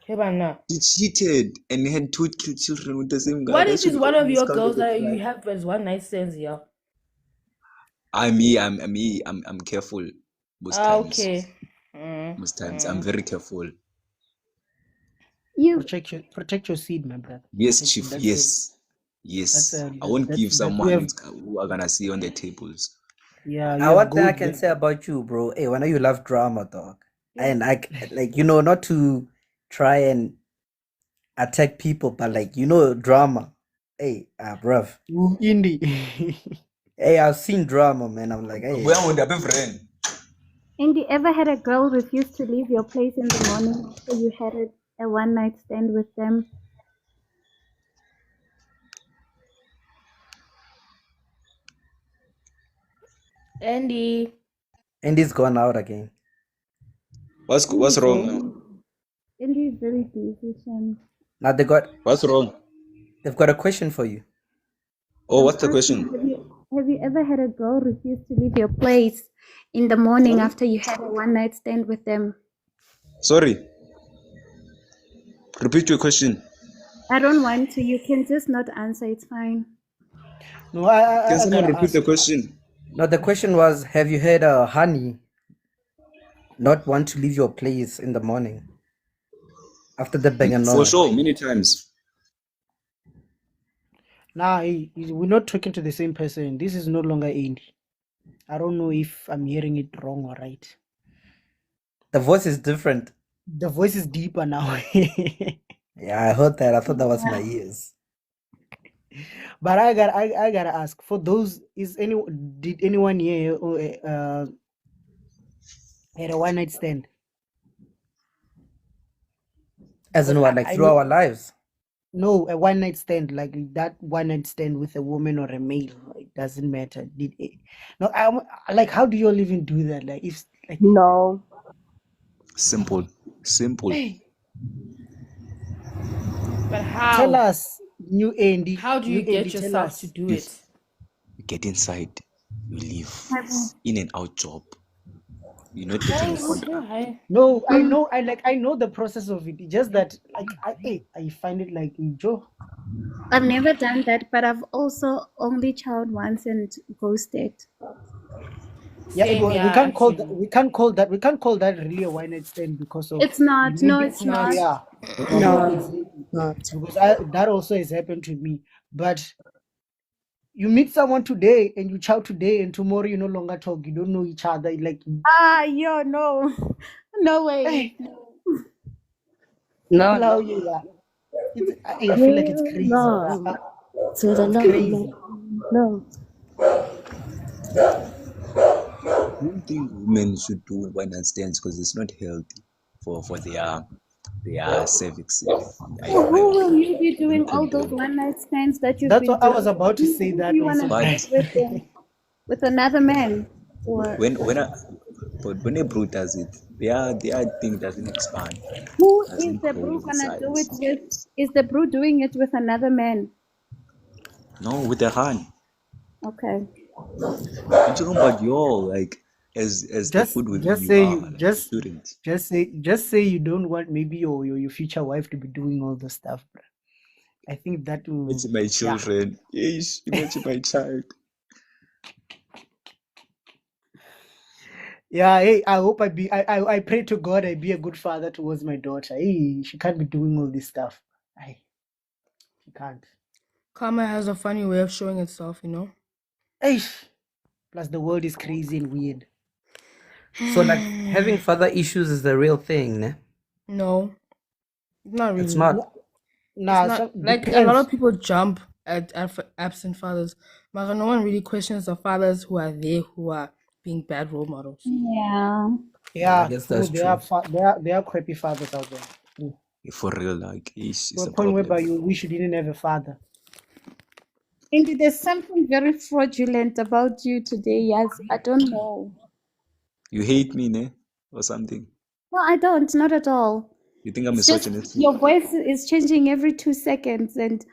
Hebana. She cheated and had two children with the same guy. What That if should it's one of almost your count girls as a that you crime. have as one night stands, yeah? I'm careful most times. Okay. Most times I'm very careful. You protect your seed, my brother. Yes, Protect- chief. that's Yes, That's yes. uh, I won't give that's you someone have who are gonna see on the tables. yeah you I have one thing I gold can there. say about you, bro. Hey, when you love drama, dog, and like not to try and attack people, but like drama. Hey, bruv. Ooh, indie. Hey, I've seen drama, man. I'm like, hey. Where would I be friend? Andy, ever had a girl refuse to leave your place in the morning after you had a one night stand with them? Andy. Andy's gone out again. What's wrong? Andy is very busy, Shem. Now What's wrong? They've got a question for you. Oh, what's the I'm question? asking, have you ever had a girl refuse to leave your place in the morning after you had a one night stand with them? Sorry. Repeat your question. I don't want to. You can just not answer. It's fine. No, Can I someone gotta repeat the ask. question? No, the question was, have you had Honey not want to leave your place in the morning after the bang and For sure, many times. Nah, we're not talking to the same person. This is no longer Andy. I don't know if I'm hearing it wrong or right. The voice is different. The voice is deeper now. Yeah, I heard that. I thought that was my ears. But I gotta ask, for those, did anyone here had a one night stand? As in what, like through our lives? No, a one night stand, like that one night stand with a woman or a male. It doesn't matter. No, like, how do you all even do that? Like, if like No. Simple. But how? Tell us, new Andy. How do you new get Andy, tell yourself us. to do it? You get inside, you leave. In and out job. You're not getting a contract. No, I know the process of it. It's just that I find it like Joe. I've never done that, but I've also only child once and ghosted. Yeah, Same, we yeah, can't call actually. that. We can't call that really a one night stand because of. It's not. No, it's not. Yeah. No. Because that also has happened to me. But you meet someone today and you chow today, and tomorrow you no longer talk. You don't know each other. Like, Yo, no. No way. No. allow you. Yeah. I feel like it's crazy. No. It's crazy. No. I don't think women should do one night stands because it's not healthy for their cervix. Who will you be doing all those one night stands that you've That's been what I was doing? about to say. That You want to also. with them, with another man? Or When a bro does it, their thing doesn't expand. who is Doesn't the grow bro in gonna do it size. with? Is the bro doing it with another man? No, with the hand. Okay. I'm talking about y'all, like as the Just good women just you say are, you like you just shouldn't. just say you don't want maybe your future wife to be doing all the stuff, bro. I think that will, Imagine my children. Yes, imagine my child. yeah. Hey, I hope I pray to God I be a good father towards my daughter. Hey, she can't be doing all this stuff. She can't. Karma has a funny way of showing itself, you know? Hey, plus the world is crazy and weird. So like having father issues is the real thing, ne? No, not really. It's not. Nah, It's not some like a lot depends. of people jump at absent fathers, but no one really questions the fathers who are there who are being bad role models. Yeah. Yeah, I guess true. that's true. There are crappy fathers out there. True. For real, like it's To a a point whereby problem. you wish you didn't have a father. Indeed, there's something very fraudulent about you today. Yes, I don't know. You hate me, ne? Or something. No, I don't. Not at all. You think I'm It's just misogynistic? your voice is changing every 2 seconds, and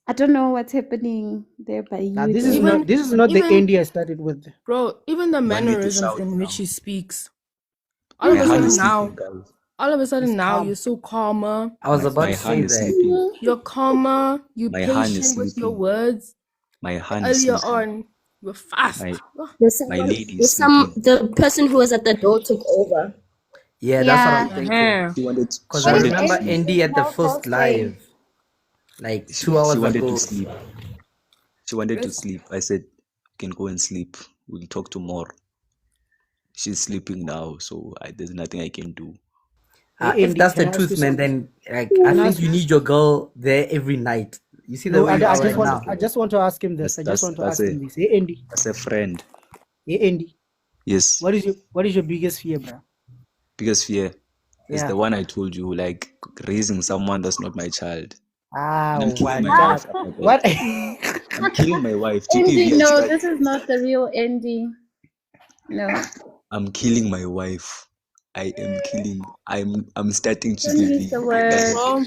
I don't know what's happening there by Now you. this Though. is not the India I started with. Bro, even the You want me to mannerisms shout in now? which he speaks. All My of a hand sudden is now, sleeping, guys. all of a sudden It's now, calm. you're so calmer. I was about My to say hand is that. sleeping. You're calmer. You're My hand is patient with your sleeping. words. My hand is Earlier sleeping. on, you were fast. My There's my someone, lady is sleeping. the person who was at the door took over. Yeah, that's what I'm Yeah. thinking. Uh-huh. She wanted Cause she I What did wanted to remember sleep. Andy Andy and at the Helco first say? live, like She 2 hours wanted to ago. sleep. She wanted to Yes. sleep. I said, "You can go and sleep. We'll talk tomorrow." She's sleeping now, so there's nothing I can do. Hey, If Andy, that's can the I ask you truth, man, something? then like I Can I think ask you need your girl there every night. You see the No, way you I are just right want now. I just want to ask him this. I just want to ask him this. Hey Andy. That's a friend. Hey Andy. Yes. What is your biggest fear, bro? Biggest fear is Yeah. the one I told you, like raising someone that's not my child. Ah, And I'm killing my what? wife after that. What? I'm killing my wife. Andy, TPV, no, this is not the real Andy. No. I'm killing my wife. I'm starting Don't use GBV. the word. Well,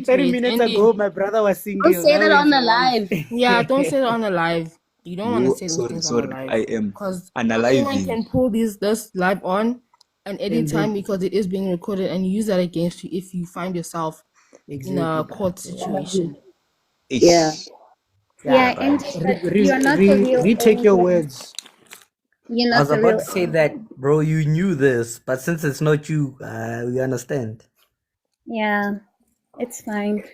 30 minutes Andy. ago, my brother was Don't single. say Now that on he's the a wife. live. Yeah, don't say it on the live. You don't want to No, say those sorry, things on the sorry. live. I am Because anyone analyzing. can pull this live on and edit And time then because it is being recorded and use that against you if you find yourself in exactly, a bro. court situation. Yeah. Yeah, Right. Andy, but you're not the real retake your Andy. words. You're I not was the about real to say Andy. that, bro. You knew this, but since it's not you, we understand. Yeah, it's fine.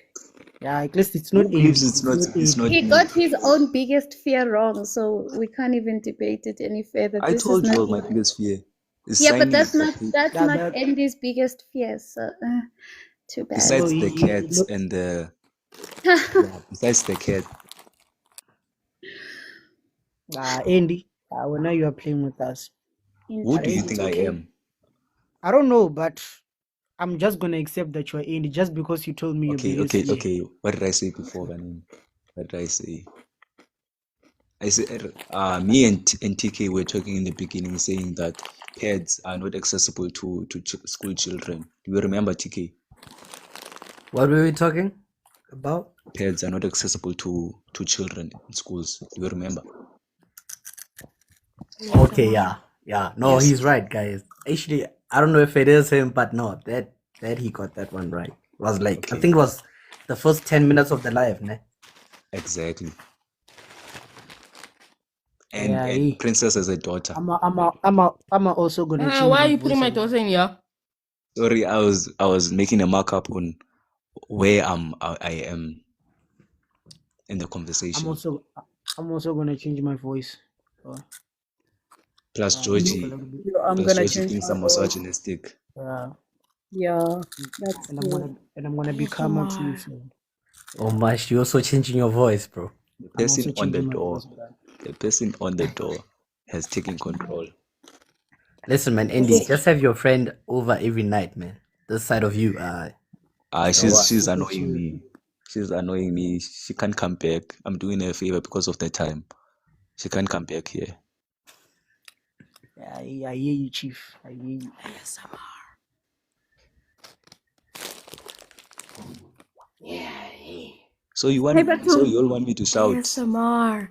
Yeah, at least it's Who not believes Andy. it's not He me? got his own biggest fear wrong, so we can't even debate it any further. I This is told you not. all my biggest fear is Yeah, but signing that's a not paper. that's Yeah, not but Andy's biggest fear. So too bad. Besides no, the he cats look. and the yeah, besides the cat. Andy. Well, now you are playing with us. Who do you It's think I okay. am? I don't know, but I'm just gonna accept that you're Andy just because you told me your biggest fear. Okay. What did I say before, Ganin? What did I say? I said, me and TK were talking in the beginning, saying that pets are not accessible to school children. Do you remember, TK? What were we talking about? Pets are not accessible to children in schools. Do you remember? Okay, yeah. No, Yes. he's right, guys. Actually, I don't know if it is him, but no, that he got that one right. It was like I think it was the first 10 minutes of the live, ne? Exactly. Yeah, And Princess has a daughter. I'm also gonna change Why are my you putting voice my a lot. daughter in here? Sorry, I was making a markup on where I am in the conversation. I'm also gonna change my voice. Plus Georgie, I'm plus gonna Georgie change thinks my I'm voice. misogynistic. Yeah, that's And true. I'm gonna be calmer too. So Oh my, you also changing your voice, bro. The I'm person also on the changing my door, voice, bro. the person on the door has taken control. Listen, man, Andy, just have your friend over every night, man. This side of you, She's annoying me. She's annoying me. She can't come back. I'm doing her a favor because of the time. She can't come back here. Yeah, I hear you, Chief. I hear you. Yeah. So you Hey, want, so Batum. you all want me to shout? ASMR.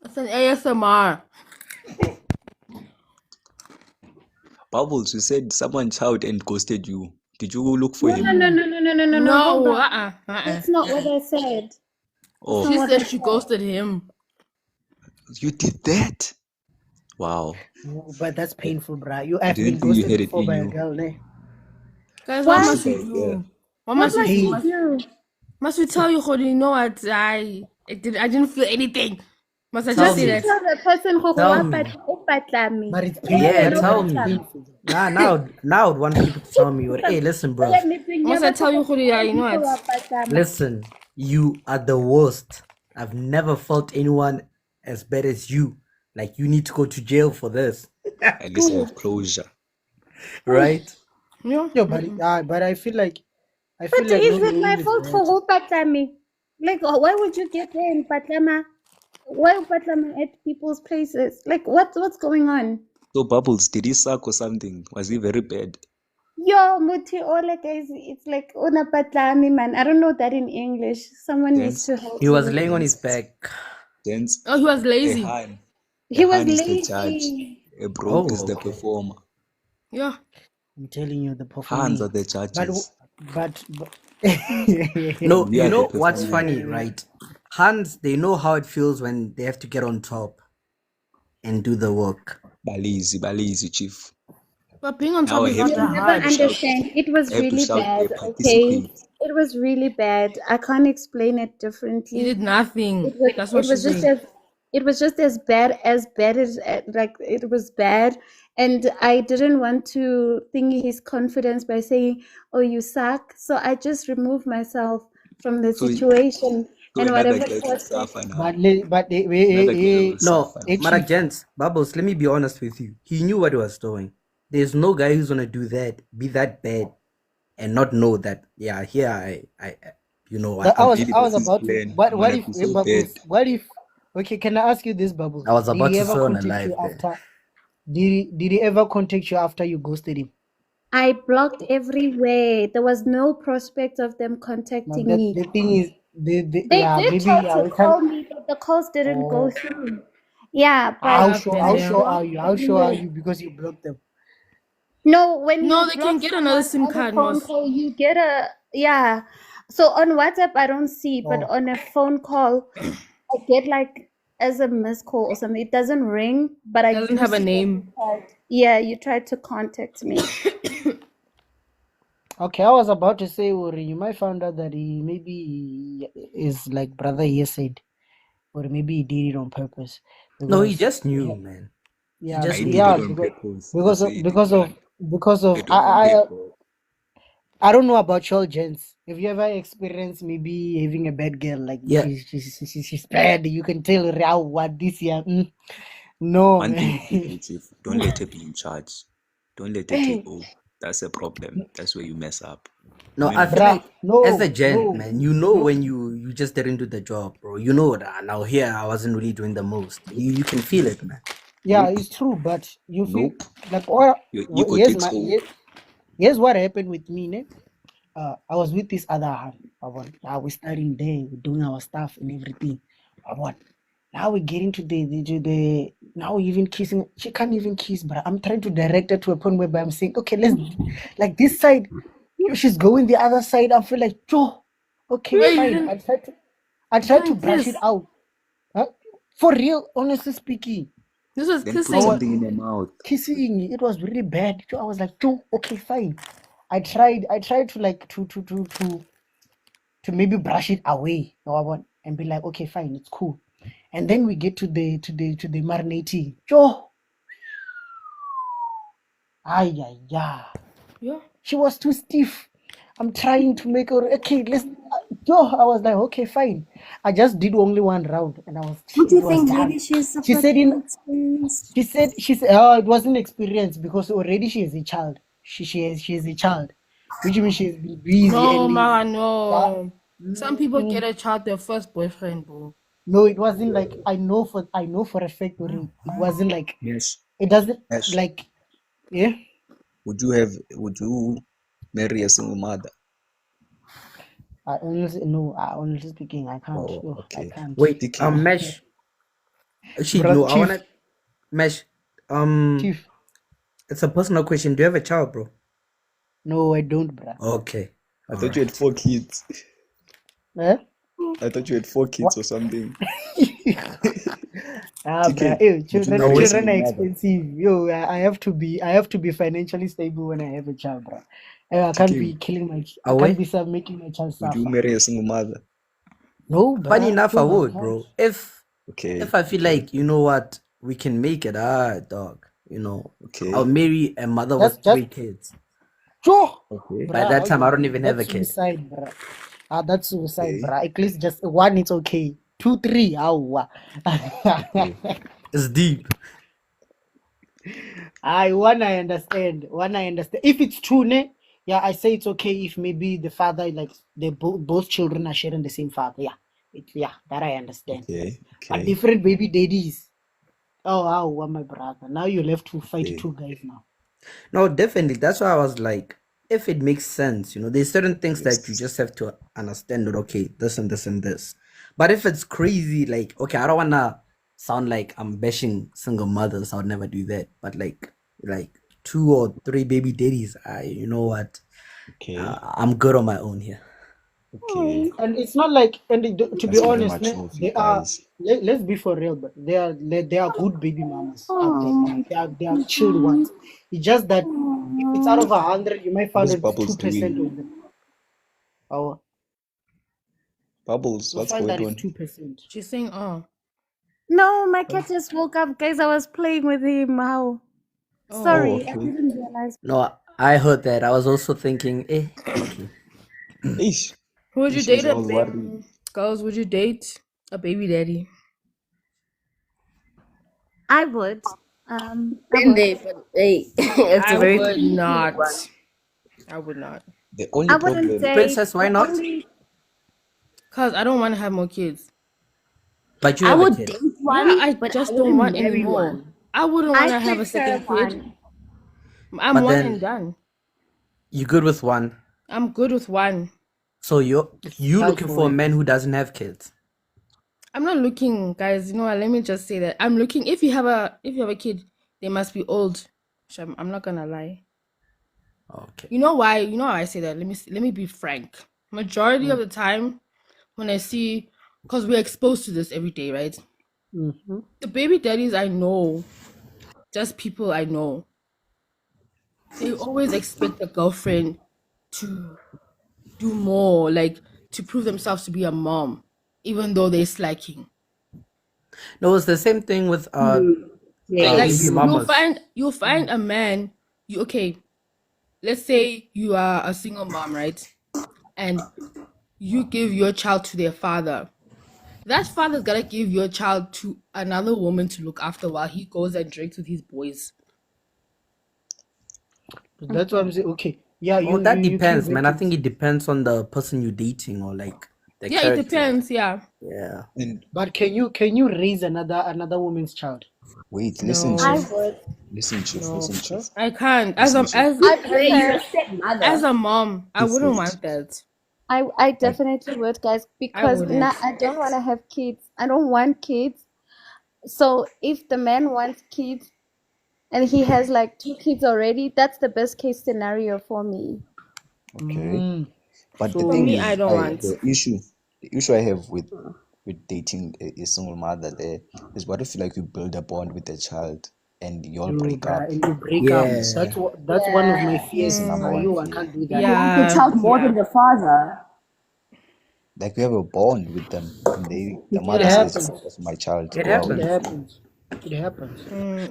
It's an ASMR. Bubbles, you said someone shout and ghosted you. Did you look for No, him? no, no, no, no, no, no, no, no. Hold No, on. That's not what I said. That's Oh, not She what said I she said. ghosted him. you did that? Wow. No, but that's painful, bruh. You I have been didn't think you ghosted had it before in by a you. girl, ne? Guys, what What? must we Yeah. do? What What must we must do? we Must, do? must we tell you, Khodi, you know what? I didn't feel anything. Must I Tell just say Must me. you that? tell the person who Tell me. upatlami? But it's Let pain. Yeah, But me no, know but tell it's me. painful. Now I would want people to tell me, or hey, listen, bruv. Let me bring Must I tell you, Khodi, yeah, you know people what? upatlama. Listen, you are the worst. I've never felt anyone as bad as you. Like you need to go to jail for this, At least I have closure. right? Yeah. No, but I feel like But no is it lady my is fault right. for upatlami? Like, why would you get there in patlama? Why upatlama at people's places? Like, what's going on? So Bubbles, did he suck or something? Was he very bad? Yo, muti ole guys, it's like unapatlami, man. I don't know that in English. Someone needs Dance, to help He was me. laying on his back. dance. Oh, he was A lazy. Han. He A was Han is the judge. lazy. A broke is Oh, the okay. performer. Yeah. I'm telling you, the Hans are performing. the judges. But No, We you are the know what's performing. funny, right? Hands, they know how it feels when they have to get on top and do the work. Balizi, chief. But being on Now top I is have not to, You that never hard. understand. It was I have to really shout there, bad, okay? participate. It was really bad. I can't explain it He differently. did nothing. It was That's it what was she's just saying. as bad as like it was bad, and I didn't want to thingy his confidence by saying, "Oh, you suck." So I just removed myself from the So, situation so and another whatever girl will caused it. suffer now. wait, Another girl will No, suffer now. Mara Gents, Bubbles, let me be honest with you. He knew what he was doing. There's no guy who's gonna do that, be that bad, and not know that. Yeah, here I you know, I I'm was Maybe I was that's his about to. plan. What I'm what gonna if be so Bubbles? bad. What if? Okay, can I ask you this, Bubbles? I was Did about he to ever throw on a contact you live there. after? Did he ever contact you after you ghosted him? I blocked everywhere. There was no prospect of them No, contacting that me. the thing is, They yeah, did maybe try yeah, to we call can't. me, but the calls didn't go Oh, through. Yeah, What but happened how I there? sure are blocked you? How sure are everywhere. you? Because you blocked them. No, when No, you they can block get another someone SIM on a card, phone Moss. call, you get a yeah. So on WhatsApp, I don't see, but Oh, on a phone call, I get like as a missed call or something. It doesn't ring, but I Doesn't do have a see that you name. tried. Yeah, you tried to contact me. okay. I was about to say, Uri, you might find out that he maybe is like brother here said, or maybe he did it on purpose No, he because just knew, man. He yeah, just I knew. did it yeah, on purpose. You because say of you did not. because I of don't on purpose. I don't know about y'all gents. Have you ever experienced maybe having a bad girl like Yeah. she's bad? You can tell how what this year. No, One thing man. is, Chief, don't let her be in charge. Don't let her take over. That's a problem. That's where you mess up. No, Women I are feel Bruh, like as no, a gent, no, man, you know no. when you just didn't do the job, bro. You know that now here I wasn't really doing the most. You can feel it, man. Yeah, Nope. it's true, but you feel Nope. like what? Your ego Here's takes over. here's what happened with me, ne? I was with this other hand. Now we're studying there, we're doing our stuff and everything. Now we get into the now we're even kissing. She can't even kiss, but I'm trying to direct her to a point where I'm saying, okay, let's like this side. She's going the other side. I feel like, Joe, okay, Wait, you fine. didn't, I you try to didn't brush it kiss. out. Huh? For real, honestly speaking. This was Then put kissing. something in her mouth. Kissing, it was really bad. So I was like, Joe, okay, fine. I tried to like to maybe brush it away. And be like, okay, fine, it's cool. And then we get to the marinating. Joe. Ay, yeah. Yeah. She was too stiff. I'm trying to make her okay. Let's. Joe, I was like, okay, fine. I just did only one round, and Don't you it was think done. maybe she's She said experienced? she said, oh, it wasn't experience because already she is a child. She is a child, which means she's been busy No, and Mara, that, no. Some people get mm, a child their first boyfriend, bro. no, it wasn't like I know for a fact already. It wasn't like Yes. it doesn't Yes. like yeah. Would you marry a single mother? honestly speaking, I can't. Oh, Yo, I okay. can't. Wait, DK. Mesh. Actually, Bruh, no, I Chief, wanna Mesh. Chief. It's a personal question. Do you have a child, bro? No, I don't, bruh. Okay. I thought you had 4 kids. Eh? I thought you had 4 kids or something. Bruh. DK, Ew, but you children, know you're a children single are mother. expensive. Yo, I have to be financially stable when I have a child, bruh. I can't be DK, killing my. I Away? can't be making my child would you suffer. marry a single mother? No, Funny bruh. enough, I Yo, I would, can't. bro. If Okay, I feel okay, like, you know what, we can make it, dog. You know, okay, I'll marry a mother Just, with just, 3 kids. Joe, okay, By bruh. that time, I don't Yo, even have a that's kid. suicide, bruh. That's suicide, okay, bruh. At least just one, it's okay. 2, 3, okay. It's deep. One I understand. If it's true, ne? Yeah, I say it's okay if maybe the father, like both children are sharing the same father. Yeah, that I understand. Okay, But okay, different baby daddies. Oh, my brother. Now you'll have to fight okay. 2 guys now. No, definitely. That's why I was like, if it makes sense, you know, there's certain things that you Yes. just have to understand that, okay, this and this and this. But if it's crazy, like, okay, I don't wanna sound like I'm bashing single mothers. I would never do that. But like 2 or 3 baby daddies, you know what? Okay, I'm good on my own here. okay. And it's not like, to be That's very honest, mature ne, of you they are. guys. Let's be for real, but they are good baby mamas out there. They are chilled ones. It's just that if it's out of 100, you might What find is out Bubbles 2% doing? of them. Oh, Bubbles, you'll what's find going that it's on? 2%. She's saying, oh, No, my cat just woke up, guys. I was playing with him. How? Oh, Sorry, I okay. didn't realize. No, I heard that. I was also thinking, okay. Ish. who would you Ish, date? I was worried. Girls, would you date a baby daddy? I would. I Been would. there, but hey, it's I a very would tricky not. one. I would not. The only I wouldn't problem, date. Princess, why The not? only Because I don't want to have more kids. But you I have a would kid. date Yeah, one, I but I just don't wouldn't want any marry more. one. I wouldn't want I to have a prefer second kid. one. I'm But one and then done. you good with one. I'm good with one. So you It's looking for for a it. man who doesn't have kids. I'm not looking, guys. You know what? Let me just say that I'm looking. If you have a kid, they must be old. I'm not gonna lie. Okay. You know why? You know how I say that? Let me be frank. Majority of the time, when I see, because we're exposed to this every day, right? Mm-hmm. The baby daddies I know, just people I know, they always expect the girlfriend to do more, like to prove themselves to be a mom, even though they're slacking. No, it's the same thing with Like baby mamas. you'll find a man. Let's say you are a single mom, right? And you give your child to their father. That father's gonna give your child to another woman to look after while he goes and drinks with his boys. That's what I'm saying. Okay. Yeah, Well, you that can depends, bring man. I kids. think it depends on the person you're dating or like the Yeah, it character. depends. Yeah. Yeah. and But can you raise another woman's child? wait, listen, No, I Chief. would. Listen, Chief. no, Listen, Chief. I can't. As Listen, a Chief. I I play you a prefer. stepmother. as a mom, I Chief, wouldn't wait. want that. I Like, definitely would, guys, I because wouldn't. I don't want to have kids. I don't want kids. So if the man wants kids and he has like 2 kids already, that's the best case scenario for me. okay. But the So For thing me, I is, don't want. the issue I have with dating a single mother there is, what if like you build a bond with the child and you all break up? And you break up. Yeah. That's one of my Yeah. fears. That's the number You, one I fear. can't do You that. like the Yeah, child more than yeah. the father. Like you have a bond with them, and the It mother says, happens. "That's my child. It Go out." It happens. happens. It happens.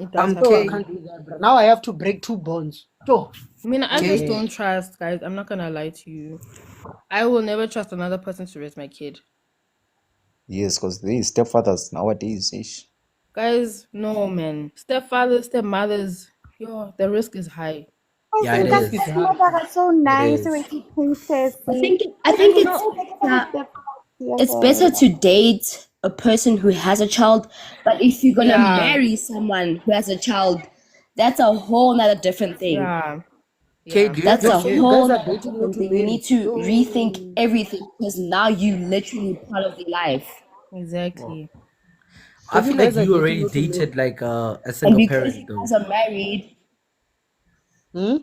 It does So I happen. can't do that, bro. Now I have to break 2 bonds. Oh, I mean, I just yeah. don't trust, guys. I'm not gonna lie to you. I will never trust another person to raise my kid. Yes, because there is stepfathers nowadays. Ish. Guys, no, man. Stepfathers, stepmothers, the risk is high. Yeah, it That is. stepmother are so It nice is. and keep princess. I think I it's it's better to date a person who has a child, but if you're gonna Yeah, marry someone who has a child, that's a whole nother different thing. yeah, Okay, Yeah. do you That's think a okay, You whole guys are nother dating not different to thing. You need marry. to rethink everything because now you literally part of their life. Exactly. I If you feel like guys are you dating already not to marry. dated like a And single because you parent though. guys are married, Hmm?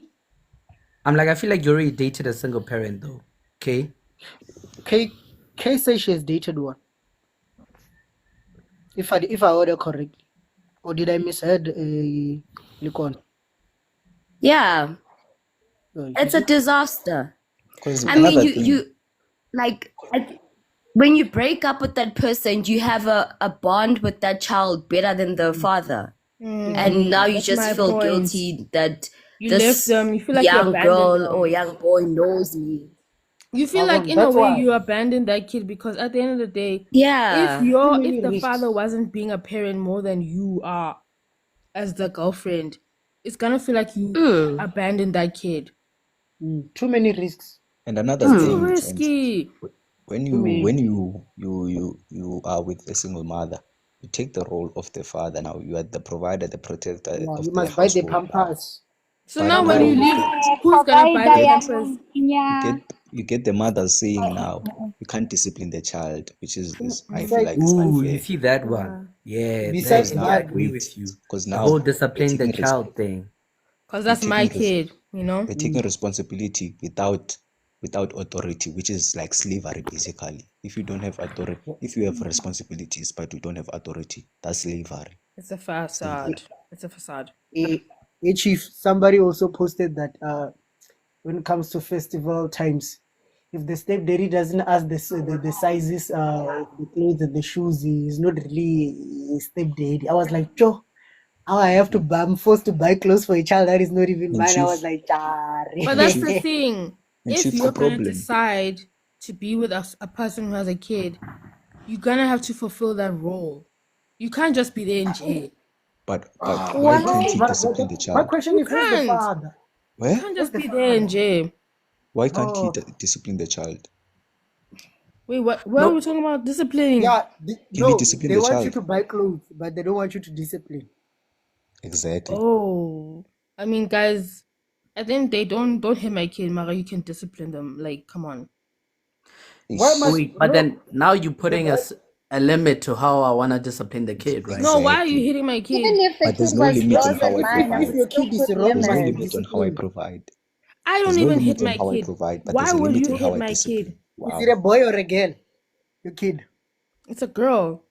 I'm like, I feel like you already dated a single parent though. Okay. Kay says she has dated one. If I order correctly. Or did I misheard Nikon? yeah, You it's a see? disaster. Because I mean, another you thing, like when you break up with that person, you have a bond with that child better than the father. And now you That's just my feel point. guilty that You left this them. You feel like you young abandoned girl or them. young boy knows me. You feel like in a That's way why. you abandoned that kid because at the end of the day, Yeah. Too many if the risks. father wasn't being a parent more than you are as the girlfriend, it's gonna feel like you abandoned that kid. Too many risks. and another It's too thing, and risky. when Too many. you are with a single mother, you take the role of the father. Now you are the provider, the protector Yeah, of you the must buy the household now. pampers. So But now when now you you leave, get who's gonna buy the you pampers? you get the mothers saying now you can't discipline the child, which is I feel Besides, like it's Ooh, you unfair. see that one? Yeah, besides Because I now that, agree with you. because The now whole we're discipline the taking child thing. Cause we're that's my taking res- kid, you know. we're taking responsibility without authority, which is like slavery basically. If you don't have authority, if you have responsibilities but you don't have authority, that's slavery. It's a facade. It's a facade. Hey, Chief, somebody also posted that when it comes to festival times, if the stepdaddy doesn't ask the sizes of the clothes and the shoes, he's not really a stepdaddy. I was like, Joe, how I'm forced to buy clothes for a child that is not even And mine. I chief, was like, But that's chief, the thing. and If chief, the you're gonna problem. decide to be with a person who has a kid, you're gonna have to fulfill that role. You can't just be there in jail. But why can't you But discipline the my child? question You is, where's the can't. father? You Where? can't Where's just the be there in father? jail. Why can't he Oh, discipline the child? Wait, what are no, we talking about? Disciplining? yeah, Can he no, discipline they the want you child? to buy clothes, but they don't want you to discipline. Exactly. Oh, I mean, guys, I think they don't hit my kid, Mara. You can discipline them. Like, come on. Why Ish. must Wait, but no? then now you're putting The a limit to how I want to discipline the kid, right? No, why are you Exactly. hitting my kid? Even if the But there's kid no was limit on yours how I and mine, I if provide. would your still kid is put wrong, There's no must be limits. limit on how I disciplined. provide. I There's don't no even hit limit on my how I kid. provide, but Why there's a would limit you on how hit I my discipline. kid? Is it a Wow. boy or a girl? Your kid? It's a girl.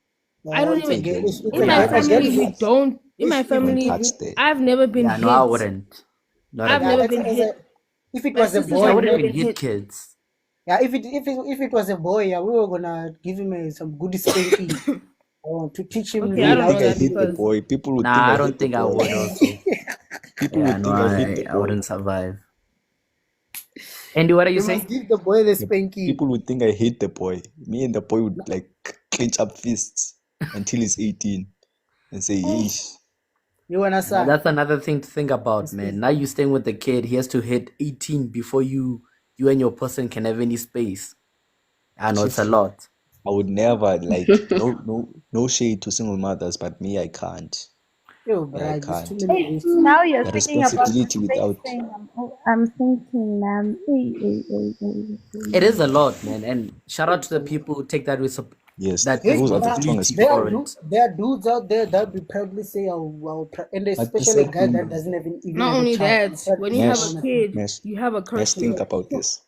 I No, don't it's a even. girl. It's In a my girl. A girl family, is we don't. In my if Don't family, touch there. I've never been Yeah, no, I hit. wouldn't. Not I've at never all. been hit. if it My was a sisters I have boy, wouldn't never even been hit hit. kids. yeah, if it was a boy, yeah, we were gonna give him some good spanking to teach him Okay, People I would don't think know I that hit the because boy. People would think Nah, I I don't hit the think I boy. would also. People Yeah, would no, think I hit the I boy. wouldn't survive. Andy, what are you You must saying? give the boy the The spanking. people would think I hate the boy. Me and the boy would like clench up fists until he's 18 and say, yeesh. You wanna Yeah, say? that's another thing to think about, man. Now you're staying with the kid. He has to hit 18 before you and your person can have any space. I know it's a Chief, lot. I would never like no shade to single mothers, but me I can't. Yo, Me I bruh, there's too can't. many Hey, risks. now you're The speaking about the responsibility without spacing. I'm thinking, man. It is a lot, man. And shout out to the people who take that yes, that Hey, those are the bruh, strongest responsibility people. for it. there are dudes out there that will probably say, and But the especially a sad guy that thing, doesn't even not have a only child. that, when you have a Mesh, kid, Mesh, you have a Mesh, think curfew. about this.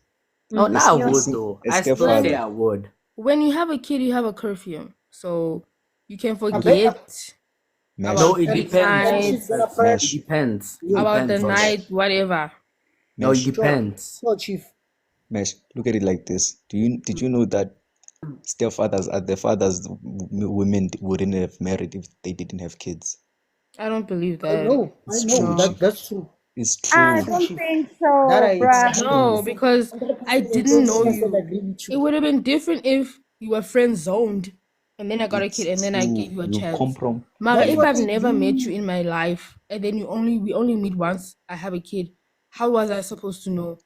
Oh, As, now I a, would sing- though. a I still say stepfather, I would. When you have a kid, you have a curfew. So you can I bet. forget Mesh, No, about it date depends. And she's nights, gonna It Mesh, depends. It about the depends, bro. Mesh, night, whatever. No, it Mesh, depends. No, Chief. Mesh. Look at it like this. Did you know that stepfathers are the fathers women wouldn't have married if they didn't have kids? I don't believe I that. know It's true, No. Chief. that's true. It's I true. don't Chief. think That so, I It's bruh. No, true. because 100% I and didn't know 10% you. agree with It you. would have been different if you were friend zoned and then I got a kid and It's then I get true. you a You chance. comprom. Mara, That's if You what I've they never met you do. in my life and then we only meet once, I have a kid, how was I supposed to know?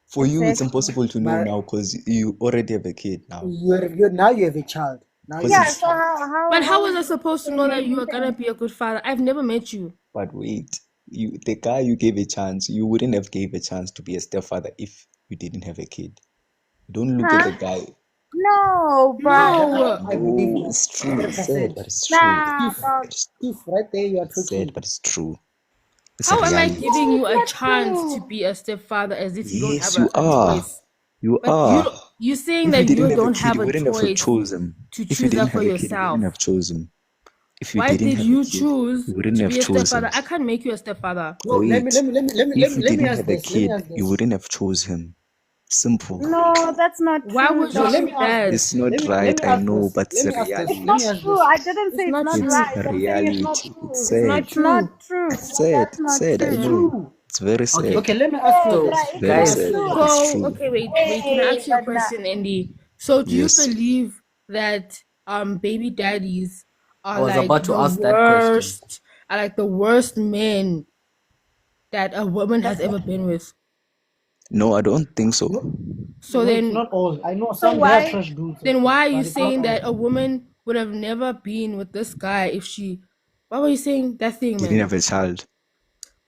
for you, it's Exactly. impossible to know But now because you already have a kid now. you're now you have a child. Now you Because have Yeah, a it's so child. how But how how was I is supposed to the know that you making were gonna sense? be a good father? I've never met you. but wait, the guy you gave a chance, you wouldn't have gave a chance to be a stepfather if you didn't have a kid. Don't look at the guy. No, bro. No. I believe No, you. it's true. It's 100%. sad, but it's true. Nah, Steve, bro. Steve, right there, you are It's talking. sad, but it's true. It's How a am I reality. giving you a Not chance to true. be a stepfather as if you don't Yes, have you a are. choice? You But are. you're saying If you that didn't you have a don't kid, have you a wouldn't have choice chosen. to If you choose didn't that for have a kid, you yourself. wouldn't have chosen. If you Why didn't did have a you kid, choose you wouldn't to have be a chosen. stepfather? I can't make you a stepfather. No, Wait, let me if you let me didn't ask have a this. Let me kid, ask you this. wouldn't have chose him. Simple. No, that's not Why true, would No, you let though. me do ask that? this. It's not Let right, me I ask know, this. but it's Let a me ask this. It's Let not me reality. ask true. this. I didn't It's say it's not not It's true. right. a I'm saying it's not reality. true. It's It's not sad. It's not true. true. It's sad. That's It's not sad, I true. know. True. It's very Okay, sad. okay. Let me ask you Hey, this. but it's Very not sad, true. but it's So, true. okay, wait. Can I Hey, ask you a but nah. question, Andy? So, do you Yes. believe that baby daddies I are was like about to the ask that question. worst men that a woman has ever been with? No, I don't think so. No, So no, it's then, not all. I know So some they are why? trash dudes, then why are you but it's not saying that all. a woman would have never been with this guy if she? Why were you saying that thing, Didn't man? have a child.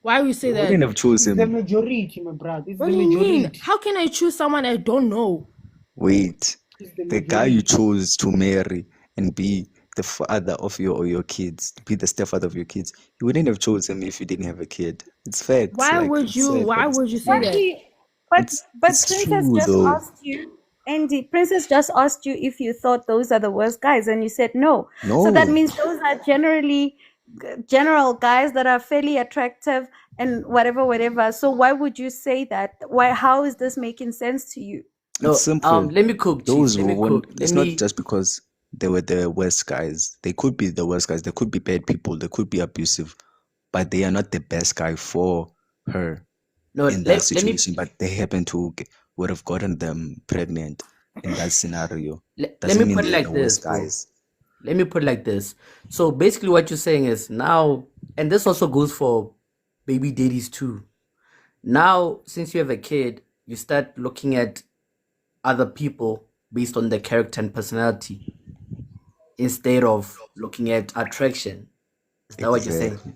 Why would you say You that? wouldn't have chose It's the him. majority, my brother. It's What the do you mean? majority. How can I choose someone I don't know? Wait, It's the the guy you majority. chose to marry and be the father of your kids, be the stepfather of your kids, you wouldn't have chosen him if you didn't have a kid. It's facts. Why Like, would it's you? sad, but Why it's would you say But that? he, but it's Princess true just though. asked you, Andy. Princess just asked you if you thought those are the worst guys, and you said no. So that No, means those are general guys that are fairly attractive and whatever. So why would you say that? Why? How is this making sense to you? it's No, simple. let me cook, Chief. Those Let were me one. cook. Let It's not me. just because they were the worst guys. They could be the worst guys. They could be bad people. They could be abusive, but they are not the best guy for her No, in that let me. situation. But they happen to would have gotten them pregnant in that scenario. Let Doesn't me mean put it they're like the worst this, bro. guys. Let me put it like this. So basically, what you're saying is now, and this also goes for baby daddies too. Now, since you have a kid, you start looking at other people based on their character and personality instead of looking at attraction. Is that what you're saying? Exactly.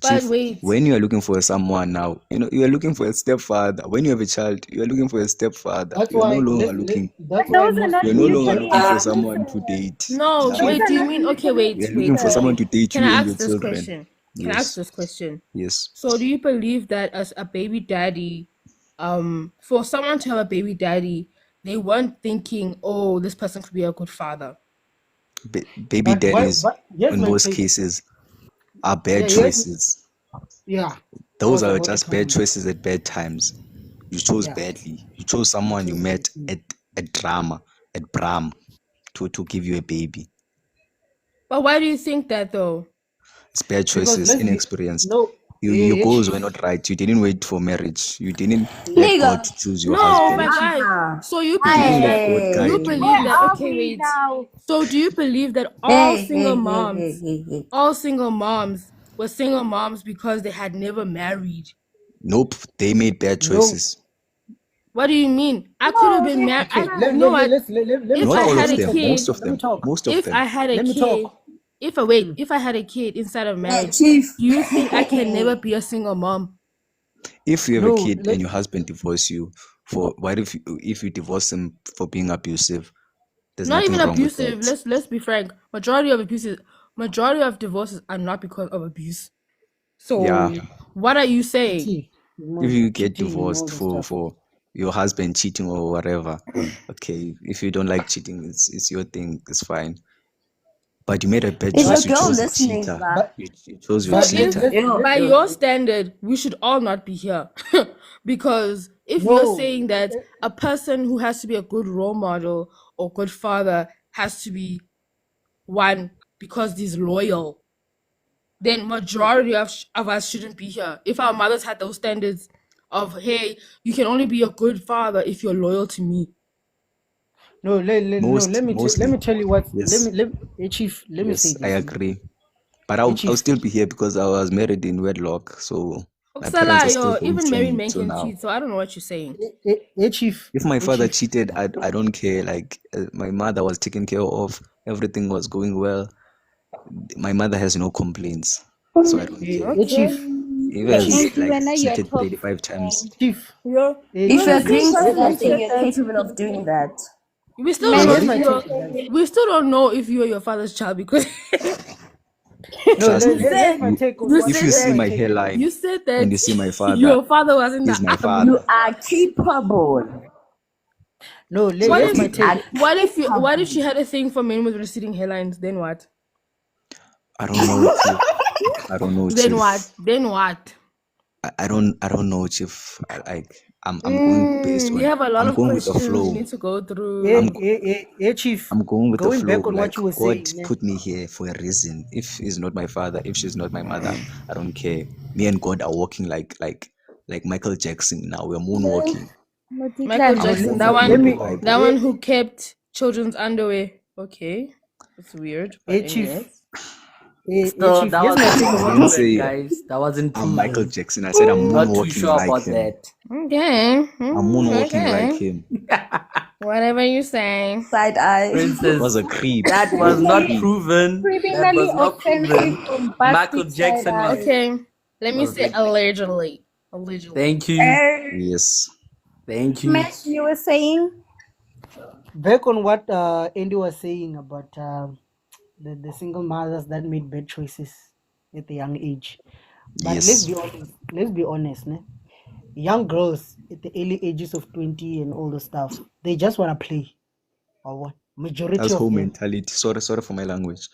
But Chief, wait, when you are looking for someone now, you are looking for a stepfather. When you have a child, you are looking for a stepfather. That's You are no why longer let looking. that's But why those are most not You are no people longer mutually looking for exclusive. someone to date. no, Now Those wait. are Do you not mean okay? mutually Wait, you are looking wait. for someone exclusive. to date Can you I and ask your this children. question? Can I ask Yes, this question? yes. So, do you believe that as a baby daddy, for someone to have a baby daddy, they weren't thinking, "Oh, this person could be a good father." Baby but daddies, here's in my most take. cases, are Yeah, bad here's choices. yeah. I Those was are about to just come bad on that. choices at bad times. You chose Yeah. badly. You chose someone you chose met badly. at drama, at Bram, to give you a baby. But why do you think that though? It's bad Because choices, let's be inexperienced. no. Your Yeah, goals were Chief. not right. You didn't wait for marriage. You didn't let Nigga. God choose your No, husband. my guy. Uh-huh. So you You believe didn't let that? God Do guide you you. believe Where that? are Okay, we wait. now? So do you believe that Hey, hey. all single moms were single moms because they had never married? Nope, they made bad No. choices. What do you mean? I could have No, been they married. Okay. You know what? Let me If Not I talk. all had of a them, kid, most of Let me them. talk. Most of if them. I had a Let me kid, talk. if I had a kid inside of Hey, marriage, Chief. do you think I can never be a single mom? If you have No. a kid and your husband divorces you, for what if you divorce him for being abusive? There's Not nothing even wrong with abusive. that. Let's be frank. Majority of divorces are not because of abuse. So Yeah, what are you saying? Cheating, if you get cheating and all divorced the for stuff. your husband cheating or whatever, okay. If you don't like cheating, it's your thing. It's fine. But you made a bad Is your choice. You girl chose a listening, cheater. bruh? But You chose your So but if cheater. by your standard, we should all not be here. Because if you're no. saying that a person who has to be a good role model or good father has to be one because he's loyal, then majority of us shouldn't be here. If our mothers had those standards of, hey, you can only be a good father if you're loyal to me. No, let me Mostly, tell you what. yes, Hey, Chief. Let me say yes, I this. agree. But Hey, I'll Chief. still be here because I was married in wedlock, so my parents are Oksala, still yo, home even for married me men till can now. cheat, so I don't know what you're saying. Hey, Chief. If my Hey, father Chief. cheated, I don't care. Like my mother was taken care of, everything was going well. My mother has no complaints, so I don't care. Hey, Chief. He was And like when you're cheated talking, 35 times. Chief. You're, If you're you're the same agreeing to person that, who then said you're that. capable of doing that. We still don't know Here's if my you're. take, guys. We still don't know if you're your father's child because No, Trust me. here's my You, take on you what. if said you Here's see my my take. hairline you said and you that see my father, your father was in he's the my army. father. You are capable. No, So What here's if my You take. are what if she capable. had a thing for men with receding hairlines? Then what? I don't know, Chief. I don't know, Then Chief. what? Then what? I don't know, Chief. I'm going based You on. have a lot I'm of going with the questions you flow. need to go through. Chief. I'm going with the Going flow. back on Like what you were God saying. put me here for a reason. If he's not my father, if she's not my mother, I don't care. Me and God are walking like Michael Jackson now. We're moonwalking. Michael No, Jackson, moonwalking let with the me. vibe. that one who kept children's underwear. Okay, it's weird, but Hey, Chief. anyways. Still, Chief. that Here's my wasn't take on what I you didn't said. say guys. That wasn't I'm Michael proven. Jackson. I said I'm Not too moonwalking sure like about him. that. Okay. I'm moonwalking like Okay. him. Whatever you say. Side eye. It was Princess, a creep. that It was was a not creep. proven. That criminally was not offensive, proven. Michael bombastic side Jackson was. eye. Okay. Let me was say like, allegedly. Allegedly. thank you. Yes. Thank you. Smash, you were saying? Back on what Andy was saying about the single mothers that made bad choices at a young age. But let's Yes. be honest. Let's be honest, ne? Young girls at the early ages of 20 and all the stuff, they just want to play. Or what? Majority That's of whole them. mentality. Sorry for my language.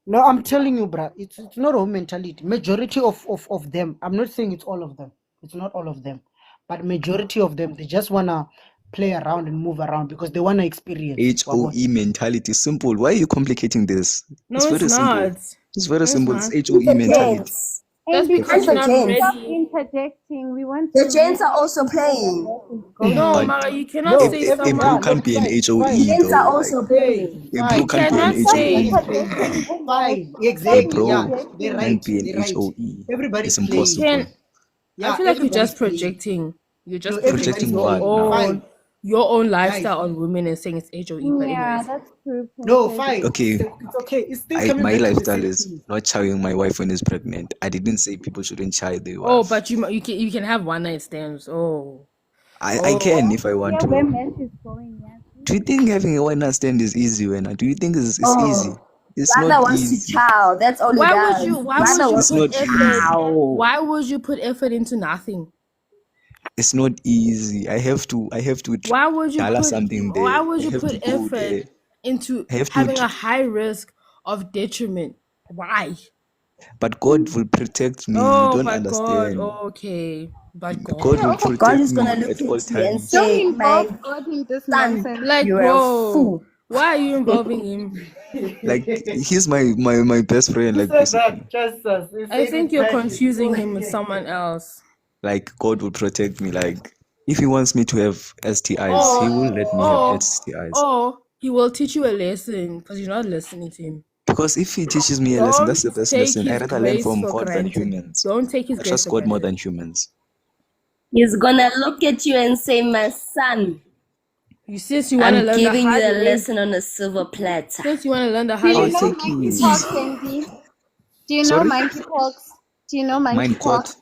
No, I'm telling you, bruh, it's not a mentality. Majority of them. I'm not saying it's all of them. It's not all of them, but majority of them, they just wanna play around and move around because they wanna experience. HOE mentality. Simple. Why are you complicating this? No, It's it's very simple. not. It's very No, it's simple. not. It's HOE mentality. Gents. That's Andy, because And you're the not gents. stop ready. interjecting. We want The to gents are really also playing. go No, But Mara, you cannot No, say a bro someone. can't be an HOE Gents are though. also Like playing. a bro You can't be an cannot stop say. HOE. interjecting. Fine, A exactly. Yeah, bro they're can't right. be an They're right. HOE. Everybody's It's You playing. impossible. can. I Yeah, feel like you're everybody's just playing. projecting. You're No, just everybody's projecting Projecting what now? Fine, your own guys. lifestyle on women and saying it's HOE. But Yeah, anyways, that's true, No, Princess. fine. Okay, It's okay. It's still coming my back to the lifestyle same is thing. not chowing my wife when she's pregnant. I didn't say people shouldn't chow their oh, wife. but you can have one night stands. Oh, I can if I want Yeah, where to. Matt is going, yeah. Do you think having a one night stand is easy, Wena? Do you think it's easy? Oh, It's Randa not wants to easy. chow. That's all he why does. would you? Why Randa would you wants It's put to not effort? easy. chow. Why would you put effort into nothing? It's not easy. I have to Why would you dollar put? something there. Why would I you have to put go effort there. into I have to having a high risk of detriment? Why? but God will protect me. You Oh don't my God. understand. Okay, but God God. will God protect is gonna me look at all at you and times. Don't say, involve "My God in this son, nonsense. Like, you're a bro, fool." why are you involving him? Like he's my best friend, He like said basically. that, just us. He I said think it you're nicely. confusing him with someone else. Like God will protect me. Like if he wants me to have STIs, he will let me have STIs. Or he will teach you a lesson because you're not listening to him. Because if he teaches me a lesson, that's the Don't best take lesson. I his rather learn grace from for God than granted. humans. Don't take his I grace trust for God more granted. than humans. He's gonna look at you and say, "My son, Since you want to I'm learn the giving you hard a way, lesson on a silver platter." since you want to learn the Do hard you way, know Take monkeypox, it. Andy? Do you know Sorry? monkeypox? Do you know Mine monkeypox? caught.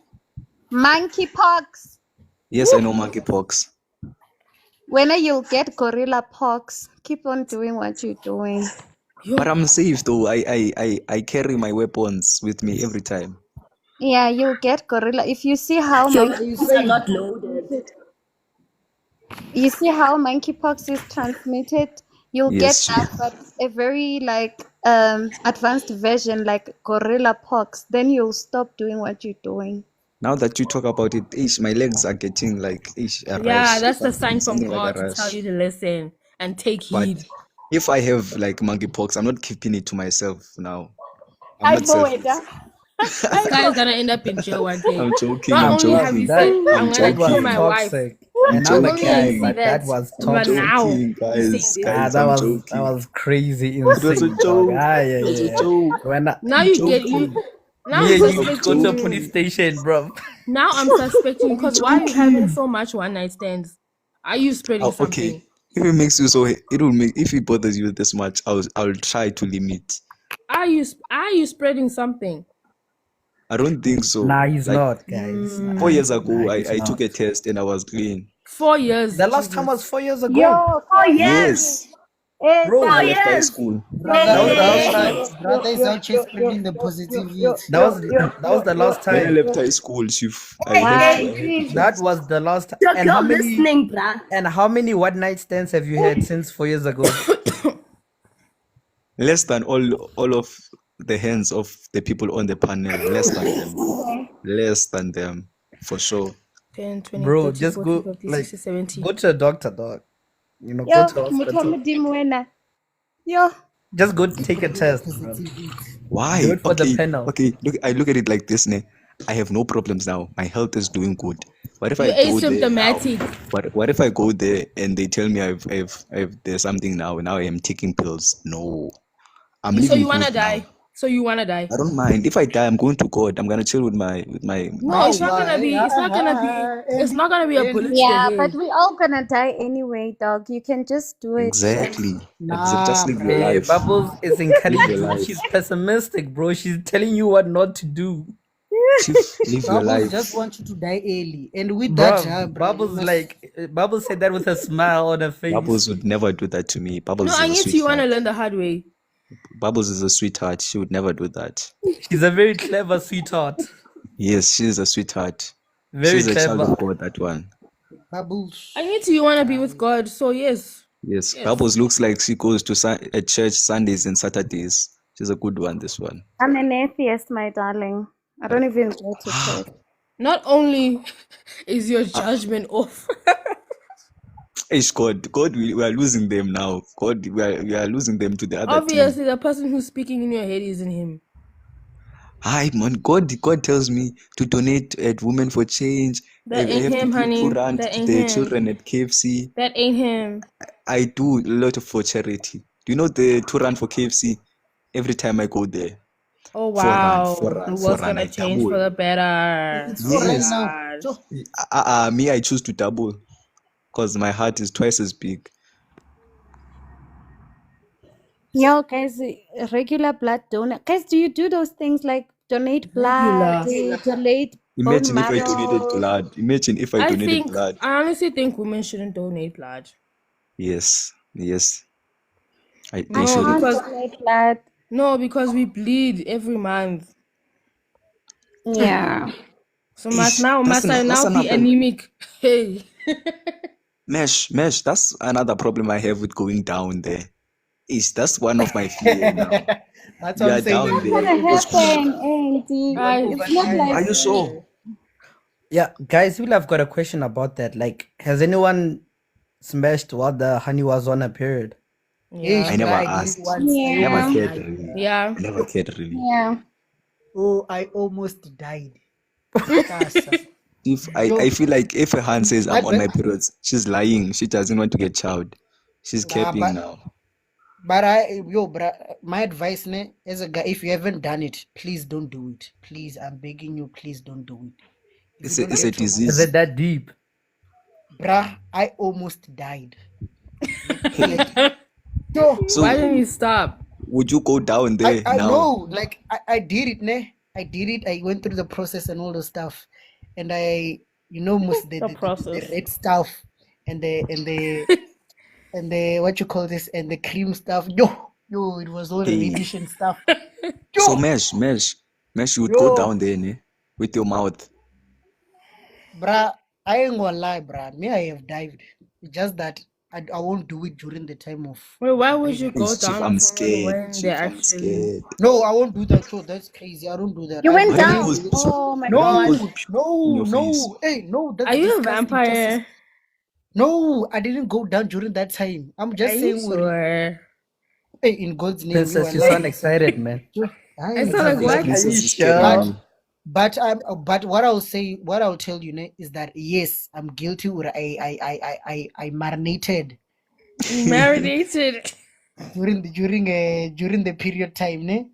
Monkeypox. Yes, I know monkeypox. When you'll get gorilla pox, keep on doing what you're doing. But I'm safe though. I carry my weapons with me every time. Yeah, you'll get gorilla. If you see how Your monkey, weapons are not loaded. you see how monkeypox is transmitted, you'll get Yes, that, but a very advanced version like gorilla pox. Then you'll stop doing what you're doing. now that you talk about it, my legs are getting like a yeah, rash. that's the sign from Something like God a to tell rash. you to listen and take But heed. if I have like monkeypox, I'm not keeping it to myself now. I'm I not know selfish. This guy is gonna end up in jail one day. I'm joking. Not I'm only have you joking. said I'm I'm gonna That was kill joking. my wife, toxic. I'm And I'm a not only are you guy, say joking. but that that, was I'm but now joking, you're saying guys. this. Guys, that I'm was joking. crazy It was a insane, dog. joke. Ah, yeah, It was a yeah. joke. When Now I'm you get you. joking. Now me I'm and you go suspecting to the you. police station, bro. Now I'm suspecting you because why are you having so much one night stands? Are you spreading Oh, okay. something? If it makes you so, it will make. If it bothers you this much, I'll try to limit. Are you spreading something? I don't think so. Nah, he's Like not, guys. 4 years ago, Nah, he's I took not. a test and I was clean. 4 years. The last time was Jesus. 4 years ago. Yo, 4 years. Yes, Bro, when I Hey, left high years. school. that was the last time. Brother is out here spreading the positivity. That was the last When I time. left high school, I Hey, had hey, to. Jesus. That was the last time. You're And how many listening, bruh. and how many one night stands have you had since 4 years ago? Less than all of the hands of the people on the panel. Less than them. Less than them, for sure. 10, 20, Bro, 30, just 40, go 50, like 60, 70. go to a doctor, dog. You know, Yo, go to a hospital. Mutomudi Mwena. Yo. Just go take a test, bro. Why? Do it for the Okay, panel. okay. I look at it like this, ne? I have no problems now. My health is doing good. What if You're I go there now? asymptomatic. What if I go there and they tell me I've there's something now? Now I am taking pills. No, I'm So living you wanna good now. die? So you wanna die? I don't mind. If I die, I'm going to God. I'm gonna chill with my No, it's not gonna be. It's not gonna be. It's not gonna be a bullet to the Yeah, head. but we all gonna die anyway, dog. You can just do it. Exactly. Nah, Just live your Hey, life. Bubbles is Live your encouraging you. life. She's pessimistic, bro. She's telling you what not to do. Live your Bubbles life. just want you to die early, and with that, Bro, bro, Bubbles said that with a smile on her face. Bubbles would never do that to me. Bubbles No, is I a need you sweetheart. wanna learn the hard way. Bubbles is a sweetheart. She would never do that. She's a very clever sweetheart. Yes, she's a sweetheart. Very She's a child clever. of God, that one. Bubbles. I need you wanna be with God. So yes. Yes, Yes. Bubbles looks like she goes to a church Sundays and Saturdays. She's a good one, this one. I'm an atheist, my darling. I don't even go to church. Not only is your judgment off. Hey, God, we are losing them now. God, we are losing them to the other team. Obviously, the person who's speaking in your head isn't him. Hi, man. God tells me to donate at Women for Change. That I ain't have to him, give honey. 2 rand That to ain't the him. children at KFC. That ain't him. I do a lot for charity. Do you know the 2 rand for KFC? Every time I go there. Oh 4 rand, wow, 4 the rand, 4 world's rand. gonna I change for double. the better. It's for right Yes. now. So, Me, I choose to double because my heart is twice as big. Yo, guys, regular blood donor. Guys, do you do those things like donate blood, Regular. donate bone Imagine if I donated marrow? blood. Imagine if I I donated think blood. I honestly think women shouldn't donate blood. Yes. They I No, shouldn't. can't because donate blood. no, because we bleed every month. Yeah. So must now That's must I now be another anemic? Hey. mesh. That's another problem I have with going down there. That's one of my fear now. that's We what are I'm saying. down It's there. gonna Because happen, Andy. It's not are like you sure? Yeah, guys, we'll have got a question about that. Like, has anyone smashed while the honey was on a period? Yeah. I never I did asked. it once. I never Yeah. cared really. Yeah. I never cared really. Yeah. Oh, I almost died. Casa. If I Yo, feel like if a hand says I'm but, on my periods, she's lying. She doesn't want to get child. She's nah, capping but now. bruh, my advice, ne, as a guy, if you haven't done it, please don't do it. Please, I'm begging you, please don't do it. If It's you a don't it's a get your money, Is disease. it that deep? bruh, I almost died. Hey, Like, yo, so Why didn't you stop? would you go down there I now? know, like I did it, ne? I did it. I went through the process and all the stuff, and most The the process. red stuff and the what you call this and the cream stuff. Yo, it was all Hey, reddish and stuff. so Yo, mesh, you would go yo, down there, ne? With your mouth. bruh, I ain't gonna lie, bruh. Me, I have dived. It's just that I won't do it during the time of Wait, why would you diving. go Chief, down I'm on someone scared. when Chief, they I'm actually scared. No, I won't do that. Yo, that's crazy. I don't do that. You went Why don't down. you go Oh my No, god. in your face? no. Hey, no, Are that's you a disgusting. vampire? No, I didn't go down during that time. I'm Are just you saying, sure? hey, in God's name, Princess, you sound excited, man. I It's ain't not like excited. what? Are Princess you is scaring sure? me. But what I'll tell you, ne, is that yes, I'm guilty. Or I marinated Marinated. during the period time, ne.